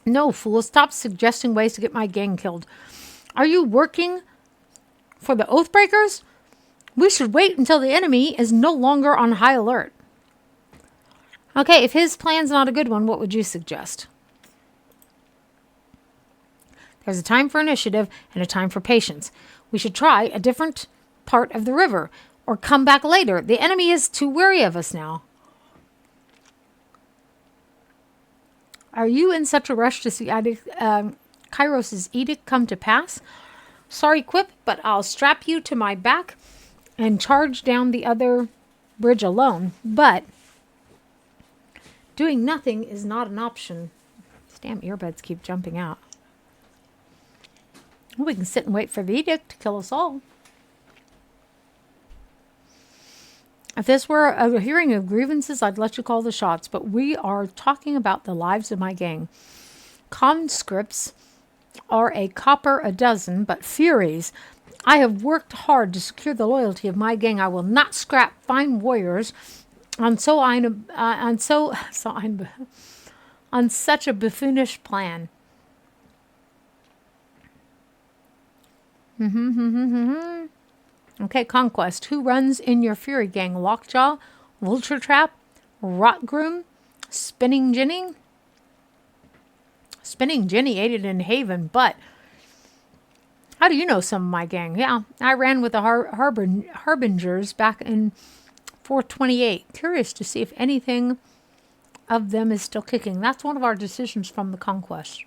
No, fool, stop suggesting ways to get my gang killed. Are you working for the Oathbreakers? We should wait until the enemy is no longer on high alert. Okay, if his plan's not a good one, what would you suggest? There's a time for initiative and a time for patience. We should try a different part of the river or come back later. The enemy is too wary of us now. Are you in such a rush to see Kyros' edict come to pass? Sorry, Quip, but I'll strap you to my back and charge down the other bridge alone. But doing nothing is not an option. These damn earbuds keep jumping out. Well, we can sit and wait for the edict to kill us all. If this were a hearing of grievances, I'd let you call the shots, but we are talking about the lives of my gang. Conscripts are a copper a dozen, but Furies, I have worked hard to secure the loyalty of my gang. I will not scrap fine warriors on such a buffoonish plan. Okay, Conquest. Who runs in your Fury gang? Lockjaw, Vulture Trap, Rotgroom, Spinning Jenny? Spinning Jenny aided in Haven, but how do you know some of my gang? Yeah, I ran with the Harbingers back in 428. Curious to see if anything of them is still kicking. That's one of our decisions from the Conquest.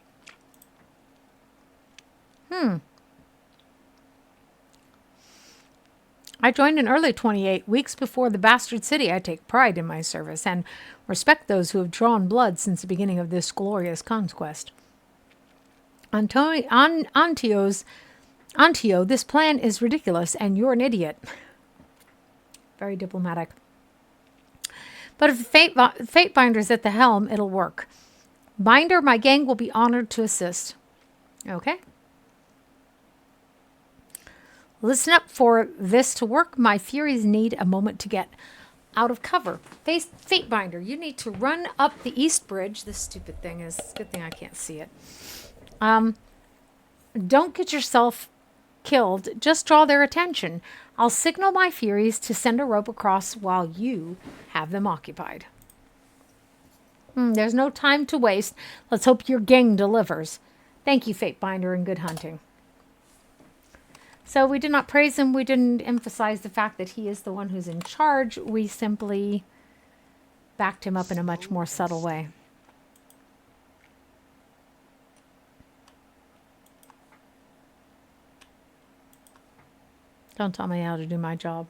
I joined in early 28, weeks before the Bastard City. I take pride in my service and respect those who have drawn blood since the beginning of this glorious conquest. Antio, this plan is ridiculous and you're an idiot. Very diplomatic. But if Fate Binder's at the helm, it'll work. Binder, my gang will be honored to assist. Okay. Listen up, for this to work, my Furies need a moment to get out of cover. Fate Binder, you need to run up the East Bridge. This stupid thing is, good thing I can't see it. Don't get yourself killed. Just draw their attention. I'll signal my Furies to send a rope across while you have them occupied. There's no time to waste. Let's hope your gang delivers. Thank you, Fate Binder, and good hunting. So we did not praise him. We didn't emphasize the fact that he is the one who's in charge. We simply backed him up in a much more subtle way. Don't tell me how to do my job.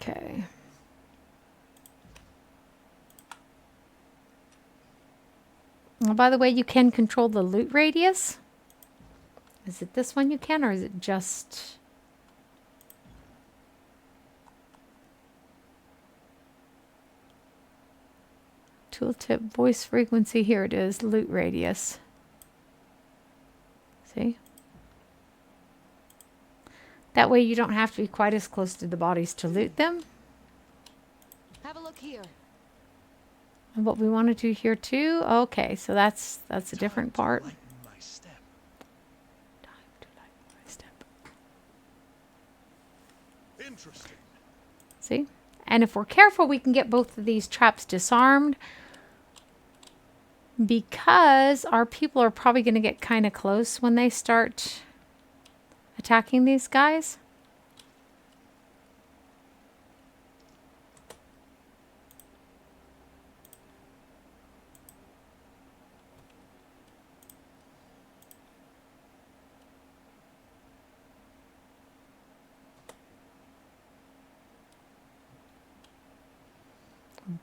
Okay. Well, by the way, you can control the loot radius. Is it this one you can, or is it just... Tooltip, voice frequency, here it is, loot radius. See? That way you don't have to be quite as close to the bodies to loot them. Have a look here. And what we want to do here too. Okay, so that's a different part. Time to lighten my step. Interesting. See? And if we're careful, we can get both of these traps disarmed, because our people are probably going to get kind of close when they start attacking these guys.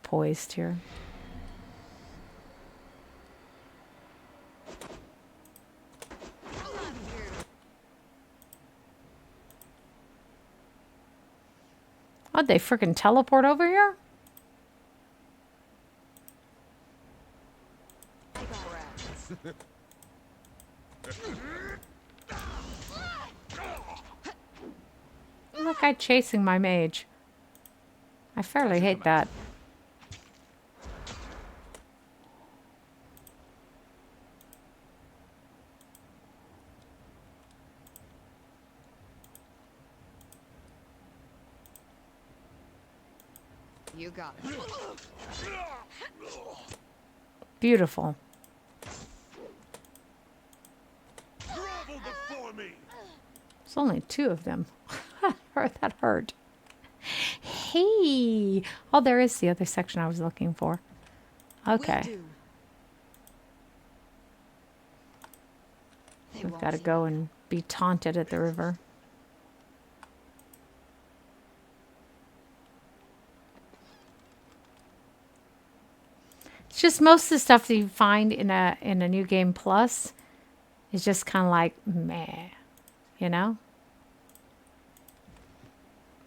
poised here. What'd they frickin' teleport over here? Look, I'm chasing my mage. I fairly hate that. You got it. Beautiful. Grovel before me. There's only 2 of them. That hurt. Hey. Oh, there is the other section I was looking for. Okay. We've got to go and be taunted at the river. It's just most of the stuff that you find in a new game plus is just kind of like meh, you know?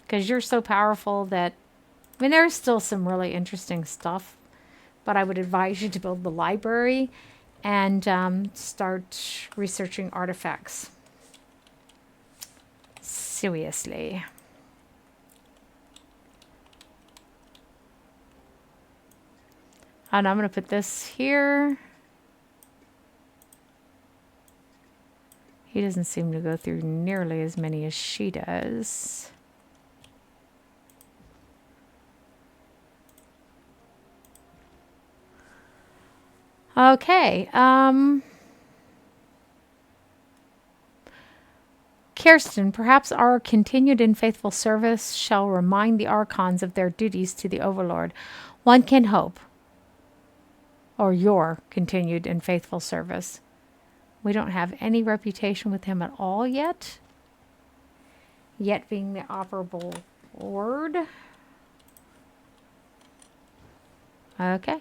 Because you're so powerful that, I mean, there's still some really interesting stuff, but I would advise you to build the library and start researching artifacts. Seriously. And I'm going to put this here. He doesn't seem to go through nearly as many as she does. Okay. Kirsten, perhaps our continued and faithful service shall remind the Archons of their duties to the Overlord. One can hope. Or your continued and faithful service. We don't have any reputation with him at all yet. Yet being the operable word. Okay.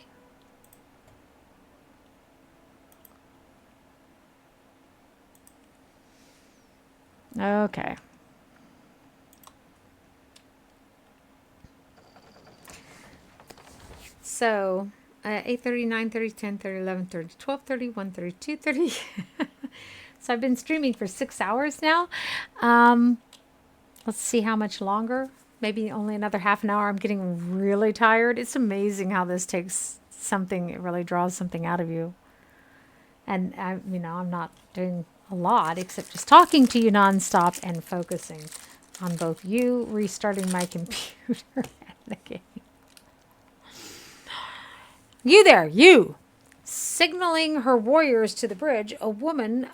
Okay. So, 8:30, 9:30, 10:30, 11:30, 12:30, 1:30, 2:30. So I've been streaming for 6 hours now. Let's see how much longer. Maybe only another half an hour. I'm getting really tired. It's amazing how this takes something. It really draws something out of you. And I'm not doing a lot except just talking to you nonstop and focusing on both you, restarting my computer, and the game. You there, you! Signaling her warriors to the bridge, a woman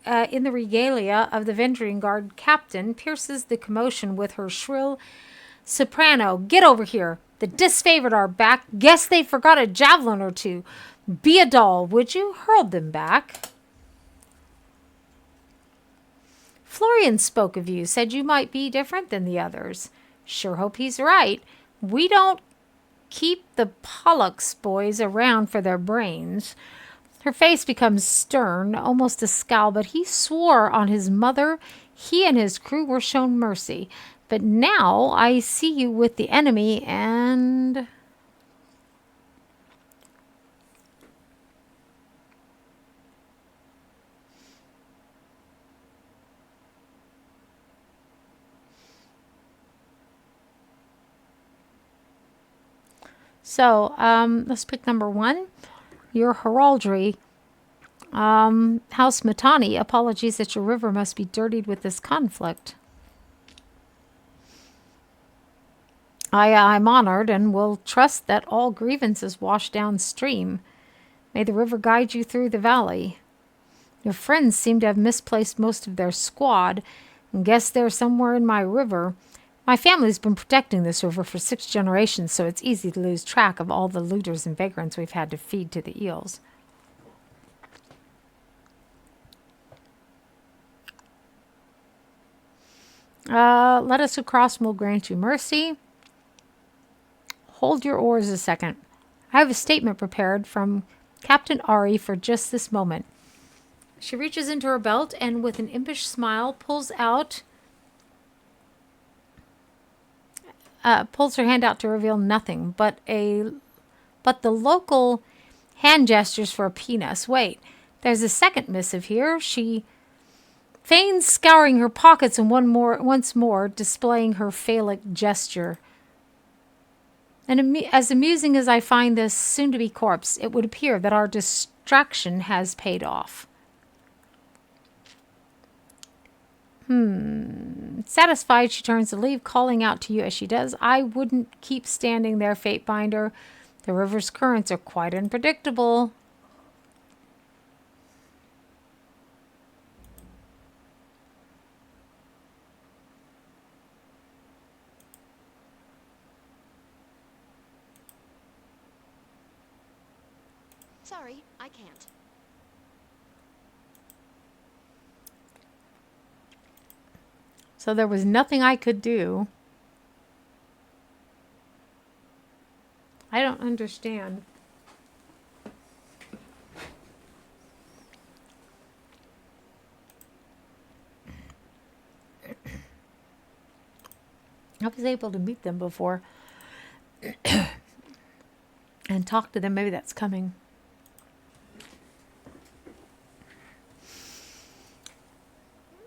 in the regalia of the Vendrian Guard captain pierces the commotion with her shrill soprano. Get over here. The disfavored are back. Guess they forgot a javelin or 2. Be a doll, would you? Hurl them back. Florian spoke of you, said you might be different than the others. Sure hope he's right. We don't keep the Pollux boys around for their brains. Her face becomes stern, almost a scowl, but he swore on his mother he and his crew were shown mercy. But now I see you with the enemy and... So, let's pick number 1. Your heraldry. House Matani, apologies that your river must be dirtied with this conflict. I'm honored and will trust that all grievances wash downstream. May the river guide you through the valley. Your friends seem to have misplaced most of their squad and guess they're somewhere in my river. My family's been protecting this river for 6 generations, so it's easy to lose track of all the looters and vagrants we've had to feed to the eels. Let us who cross will grant you mercy. hold your oars a second. I have a statement prepared from Captain Ari for just this moment. She reaches into her belt and with an impish smile pulls her hand out to reveal nothing but the local hand gestures for a penis. Wait, there's a second missive here. She feigns scouring her pockets and once more displaying her phallic gesture. And as amusing as I find this soon-to-be corpse, it would appear that our distraction has paid off. Satisfied, she turns to leave, calling out to you as she does. I wouldn't keep standing there, Fatebinder. The river's currents are quite unpredictable. Sorry, I can't. So there was nothing I could do. I don't understand. I was able to meet them before and talk to them. Maybe that's coming.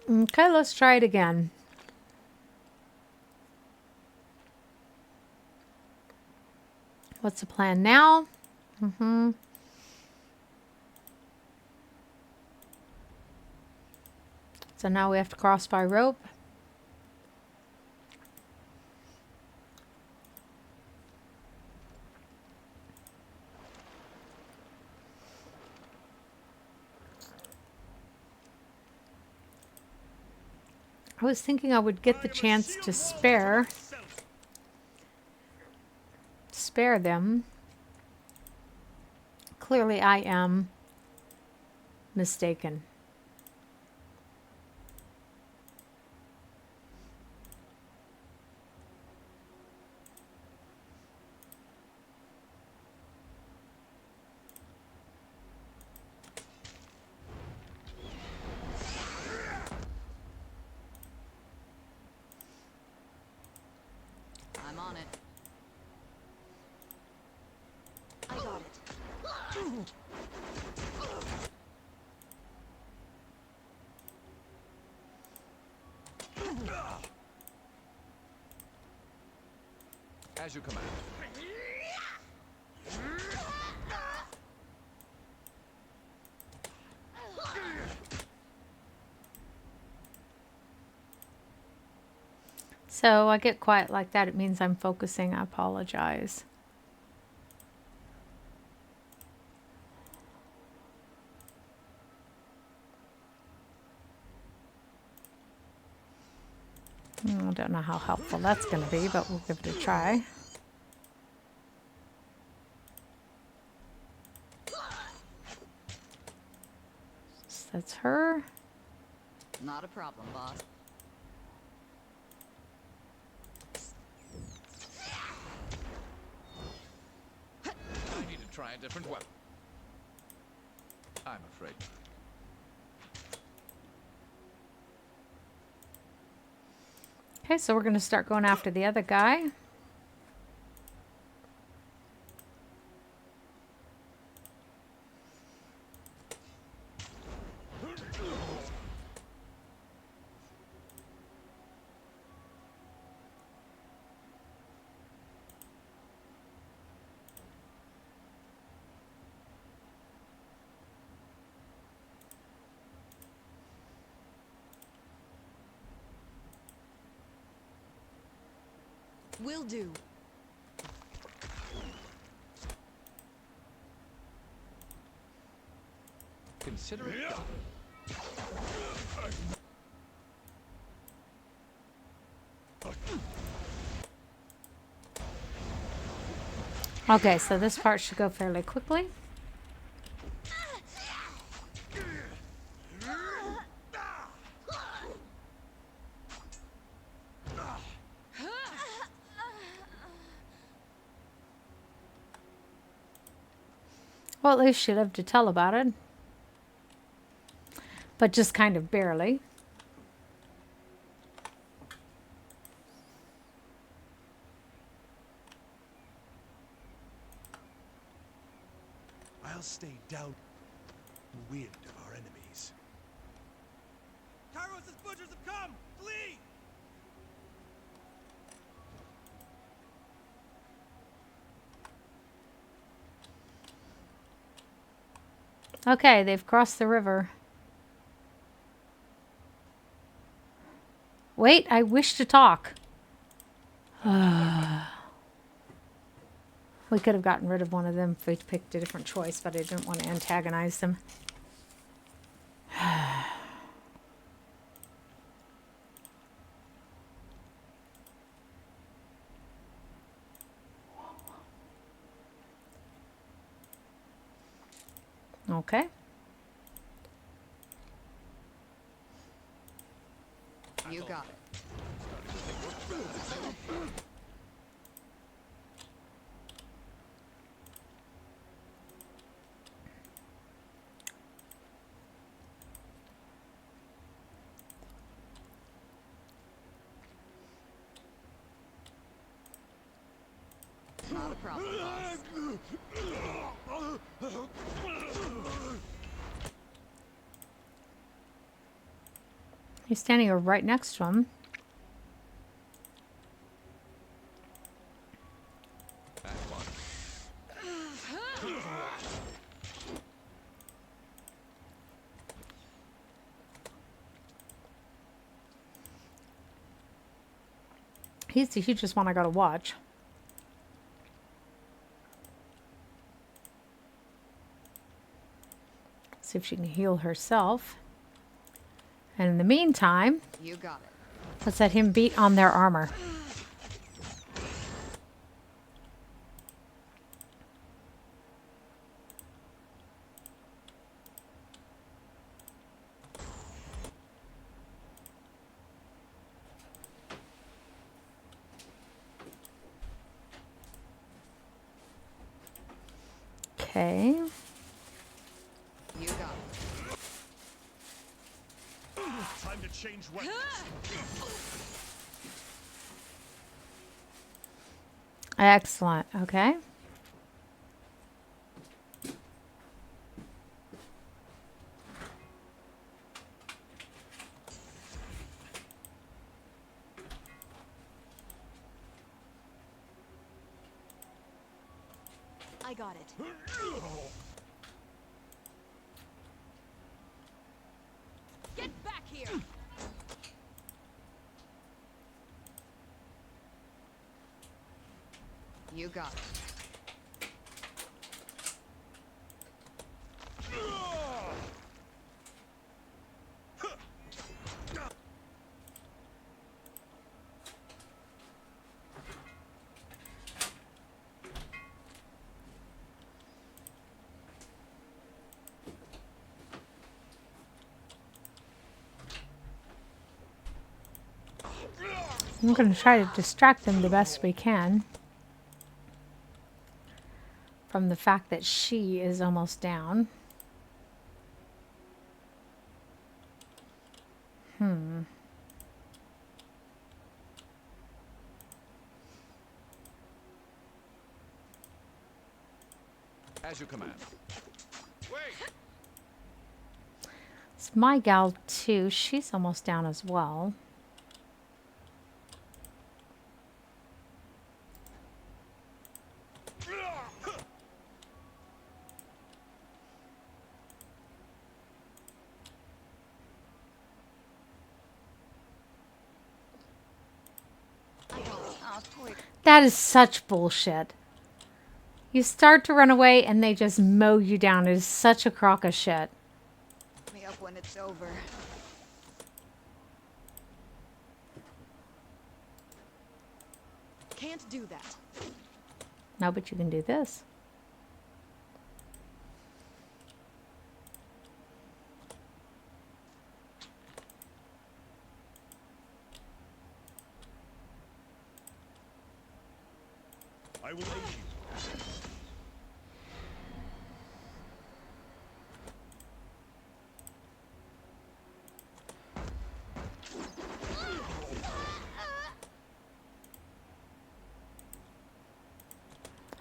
Okay, let's try it again. What's the plan now? So now we have to cross by rope. I was thinking I would get the chance to spare them. Clearly I am mistaken. I'm on it. I got it. As you command. So I get quiet like that. It means I'm focusing. I apologize. I don't know how helpful that's going to be, but we'll give it a try. So that's her. Not a problem, boss. I need to try a different weapon. I'm afraid. Okay, so we're going to start going after the other guy. Will do. Consider it done. Okay, so this part should go fairly quickly. Well, at least she lived to tell about it. But just kind of barely. I'll stay down wind of our enemies. Kyros' butchers have come! Flee! Okay, they've crossed the river. Wait, I wish to talk. We could have gotten rid of one of them if we picked a different choice, but I didn't want to antagonize them. Okay. You got it. Not a problem, boss. He's standing right next to him. He's the hugest one I gotta watch. See if she can heal herself. And in the meantime, You got it. let's let him beat on their armor. Okay. You got it. Time to change weapons. Excellent. Okay. I got it. Get back here! You got it. I'm going to try to distract them the best we can from the fact that she is almost down. As you command. Wait! It's my gal too. She's almost down as well. That is such bullshit. You start to run away and they just mow you down. It is such a crock of shit. Me up when it's over. Can't do that. No, but you can do this. I will aid you.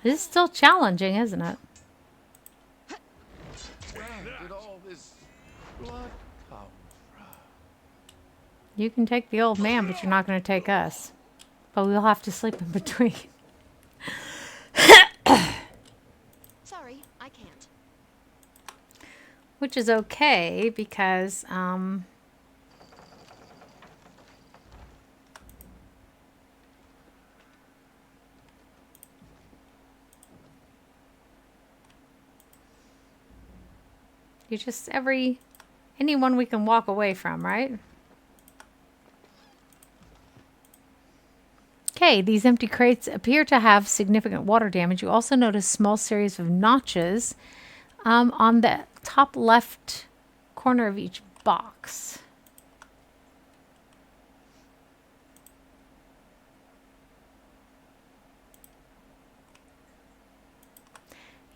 This is still challenging, isn't it? Where did all this blood come from? You can take the old man, but you're not going to take us. But we'll have to sleep in between. Sorry, I can't. Which is okay because you just anyone we can walk away from, right? Okay, these empty crates appear to have significant water damage. You also notice a small series of notches on the top left corner of each box.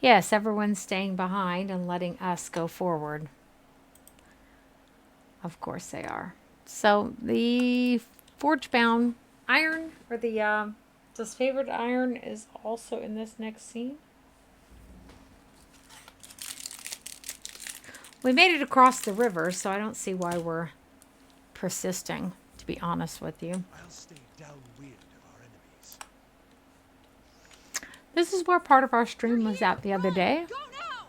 Yes, everyone's staying behind and letting us go forward. Of course they are. So the forge-bound iron, or the disfavored iron, is also in this next scene. We made it across the river, so I don't see why we're persisting, to be honest with you. I'll stay downwind of our enemies. This is where part of our stream was at the other day. Go now!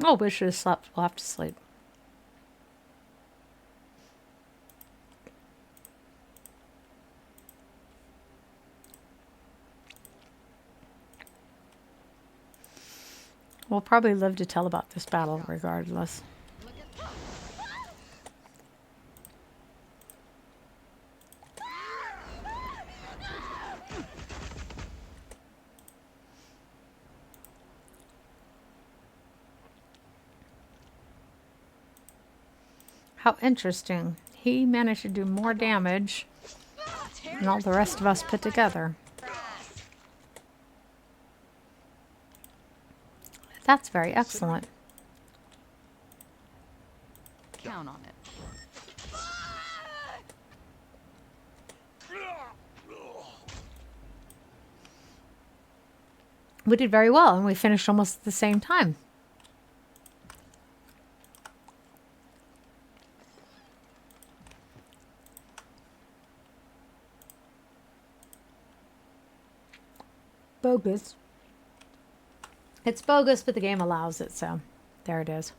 Oh, we should have slept. We'll have to sleep. We'll probably live to tell about this battle regardless. How interesting. He managed to do more damage than all the rest of us put together. That's very excellent. Count on it. We did very well, and we finished almost at the same time. Bogus. It's bogus, but the game allows it, so there it is.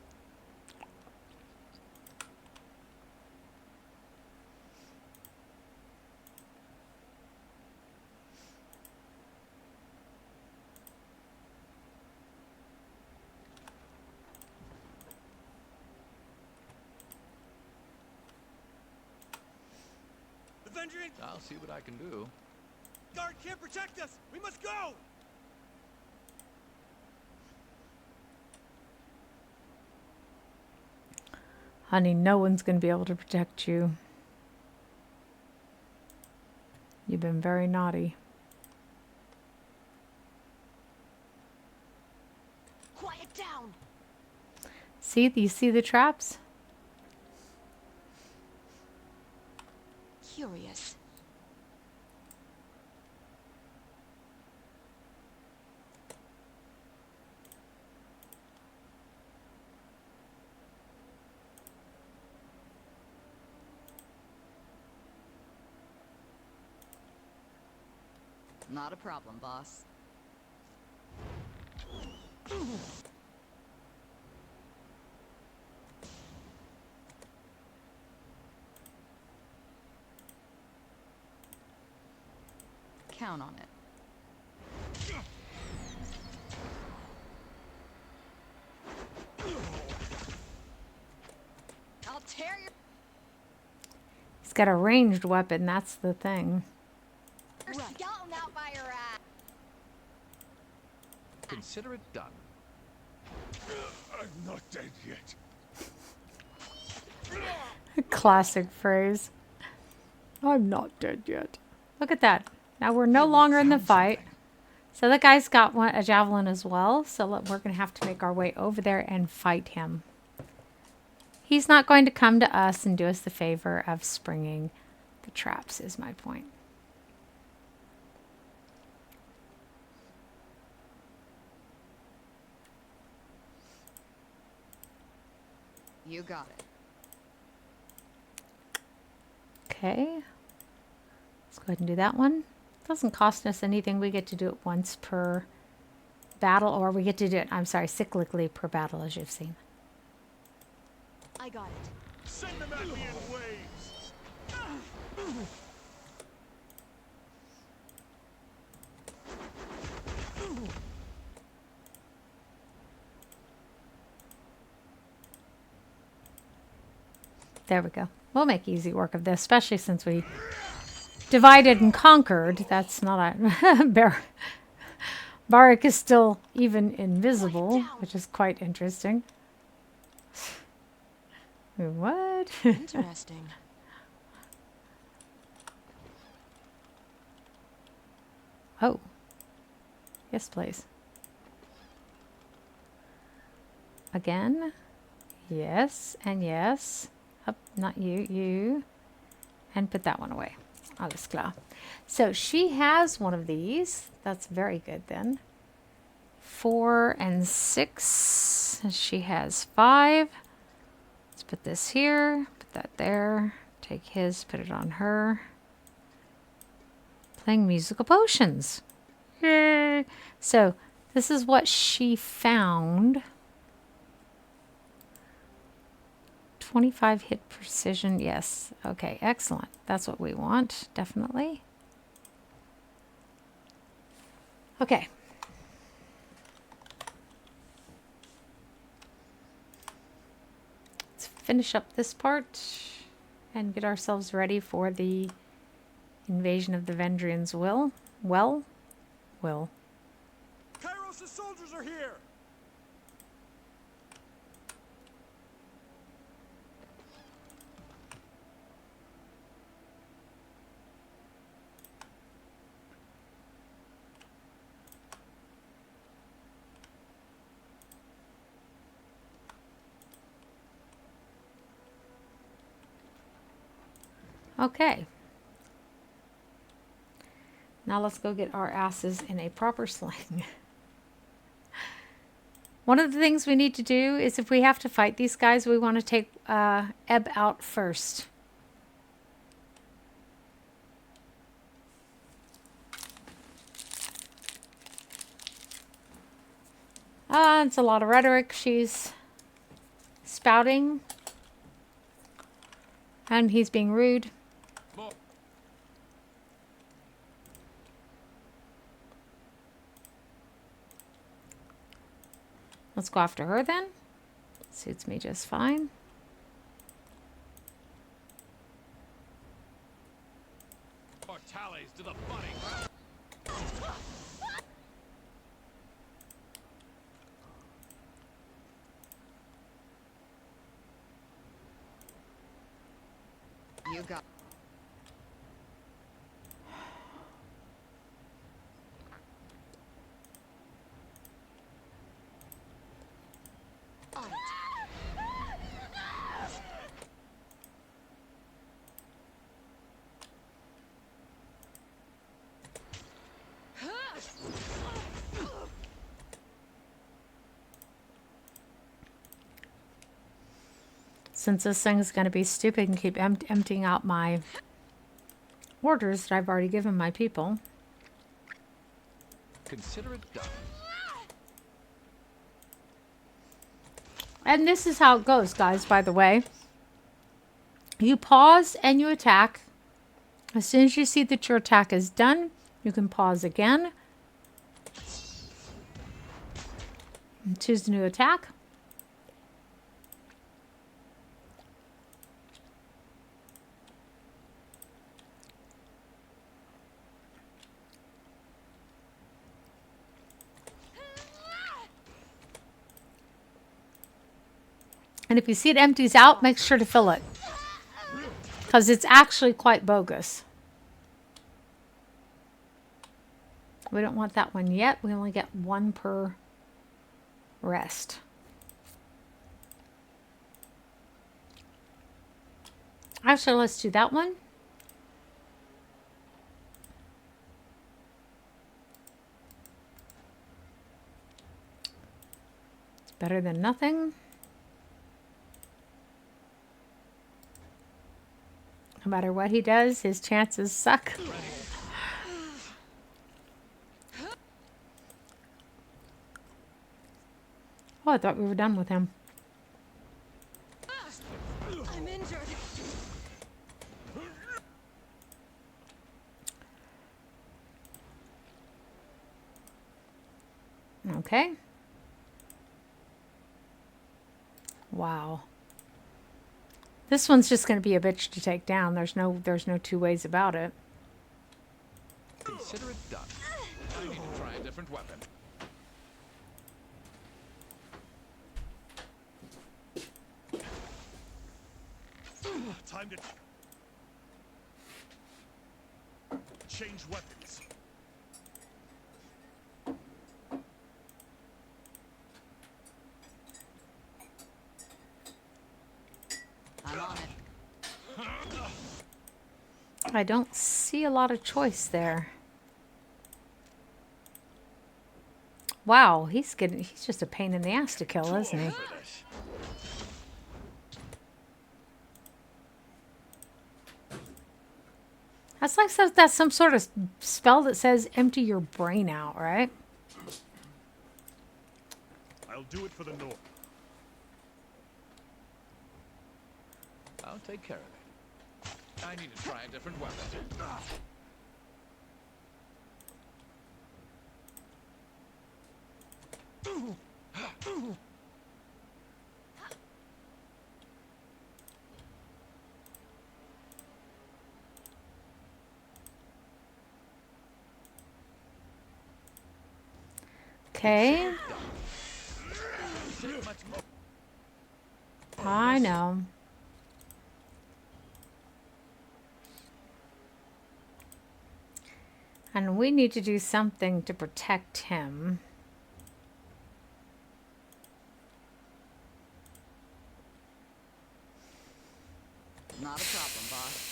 The Vendrian I'll see what I can do. guard can't protect us. We must go. Honey, no one's going to be able to protect you. You've been very naughty. Quiet down. See? Do you see the traps? Curious. Not a problem, boss. Count on it. I'll tear your... He's got a ranged weapon, that's the thing. Skeleton out by your ass. Consider it done. I'm not dead yet. Classic phrase. I'm not dead yet. Look at that. Now we're no longer in the fight. So that guy's got a javelin as well. So we're going to have to make our way over there and fight him. He's not going to come to us and do us the favor of springing the traps, is my point. You got it. Okay. Let's go ahead and do that one. Doesn't cost us anything. We get to do it once per battle, or we get to do it, I'm sorry, cyclically per battle, as you've seen. I got it. Send them at me in waves. There we go. We'll make easy work of this, especially since we divided and conquered. That's not a... Barik is still even invisible, which is quite interesting. What? Interesting. Oh. Yes, please. Again. Yes, and yes. Up, not you, you. And put that one away. Alles klar. So she has one of these. That's very good then. 4 and 6. She has 5. Let's put this here. Put that there. Take his, put it on her. Playing musical potions. Yay! So this is what she found. 25 hit precision. Yes. Okay, excellent. That's what we want, definitely. Okay. Let's finish up this part and get ourselves ready for the invasion of the Vendrians. Will. Kyros' soldiers are here. Okay. Now let's go get our asses in a proper sling. One of the things we need to do is if we have to fight these guys, we want to take Ebb out first. It's a lot of rhetoric she's spouting. And he's being rude. Let's go after her then. Suits me just fine. Or tallies to the fighting. You got Since this thing's going to be stupid and keep emptying out my orders that I've already given my people. Consider it done. And this is how it goes, guys, by the way. You pause and you attack. As soon as you see that your attack is done, you can pause again. And choose a new attack. And if you see it empties out, make sure to fill it. Because it's actually quite bogus. We don't want that one yet. We only get 1 per rest. Actually, let's do that one. It's better than nothing. No matter what he does, his chances suck. Oh, I thought we were done with him. I'm injured. Okay. Wow. This one's just going to be a bitch to take down. There's no two ways about it. Consider it done. I need to try a different weapon. Time to change weapons. I'm on it. I don't see a lot of choice there. Wow, he's just a pain in the ass to kill, isn't he? That's some sort of spell that says empty your brain out, right? I'll do it for the North. I'll take care of it. I need to try a different weapon. Okay. I know. And we need to do something to protect him. Not a problem, boss.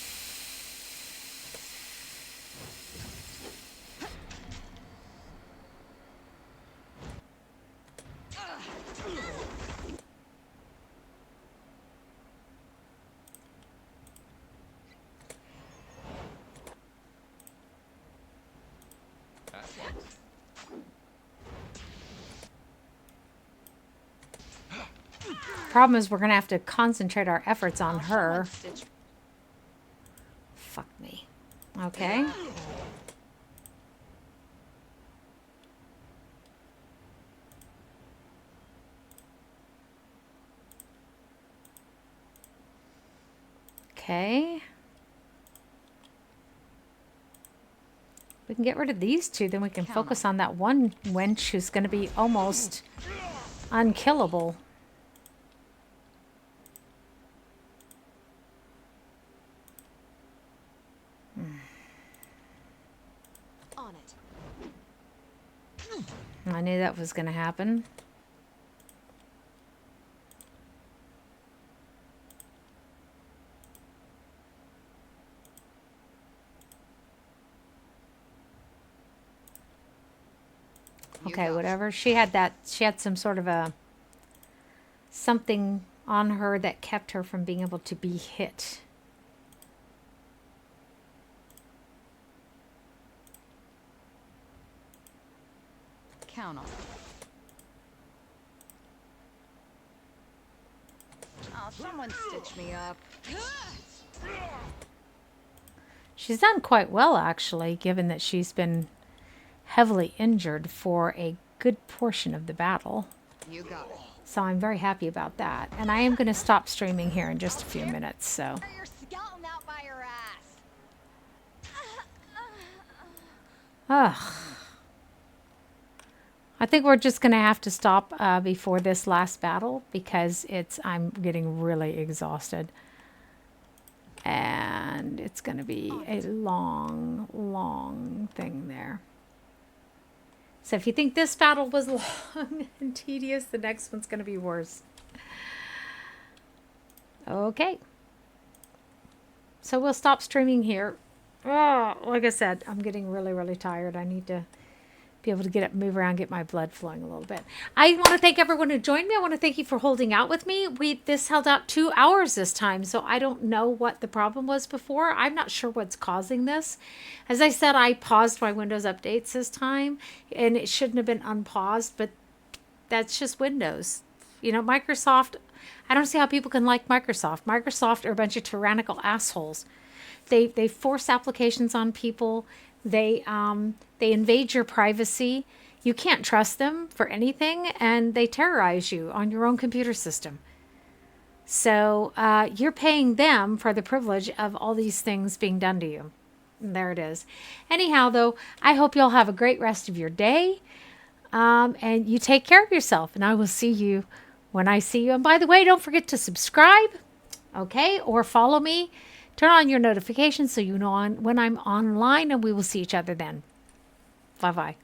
Problem is we're going to have to concentrate our efforts on her. Fuck me. Okay. Okay. We can get rid of these two, then we can focus on that one wench who's going to be almost unkillable. On it. I knew that was going to happen. Okay, whatever. She had some sort of a something on her that kept her from being able to be hit. Count on it. Oh, someone stitch me up. She's done quite well, actually, given that she's been heavily injured for a good portion of the battle. You got it. So I'm very happy about that. And I am going to stop streaming here in just a few minutes, so. You're scouting out by your ass. Ugh. I think we're just going to have to stop before this last battle because I'm getting really exhausted. And it's going to be a long, long thing there. So if you think this battle was long and tedious, the next one's going to be worse. Okay. So we'll stop streaming here. Oh, like I said, I'm getting really, really tired. I need to be able to get up, move around, get my blood flowing a little bit. I want to thank everyone who joined me. I want to thank you for holding out with me. This held out 2 hours this time, so I don't know what the problem was before. I'm not sure what's causing this. As I said, I paused my Windows updates this time, and it shouldn't have been unpaused, but that's just Windows. You know, Microsoft, I don't see how people can like Microsoft. Microsoft are a bunch of tyrannical assholes. They force applications on people. They invade your privacy. You can't trust them for anything, and they terrorize you on your own computer system. So you're paying them for the privilege of all these things being done to you. And there it is. Anyhow, though, I hope you'll have a great rest of your day, and you take care of yourself, and I will see you when I see you. And by the way, don't forget to subscribe, okay, or follow me. Turn on your notifications so you know when I'm online, and we will see each other then. Bye-bye.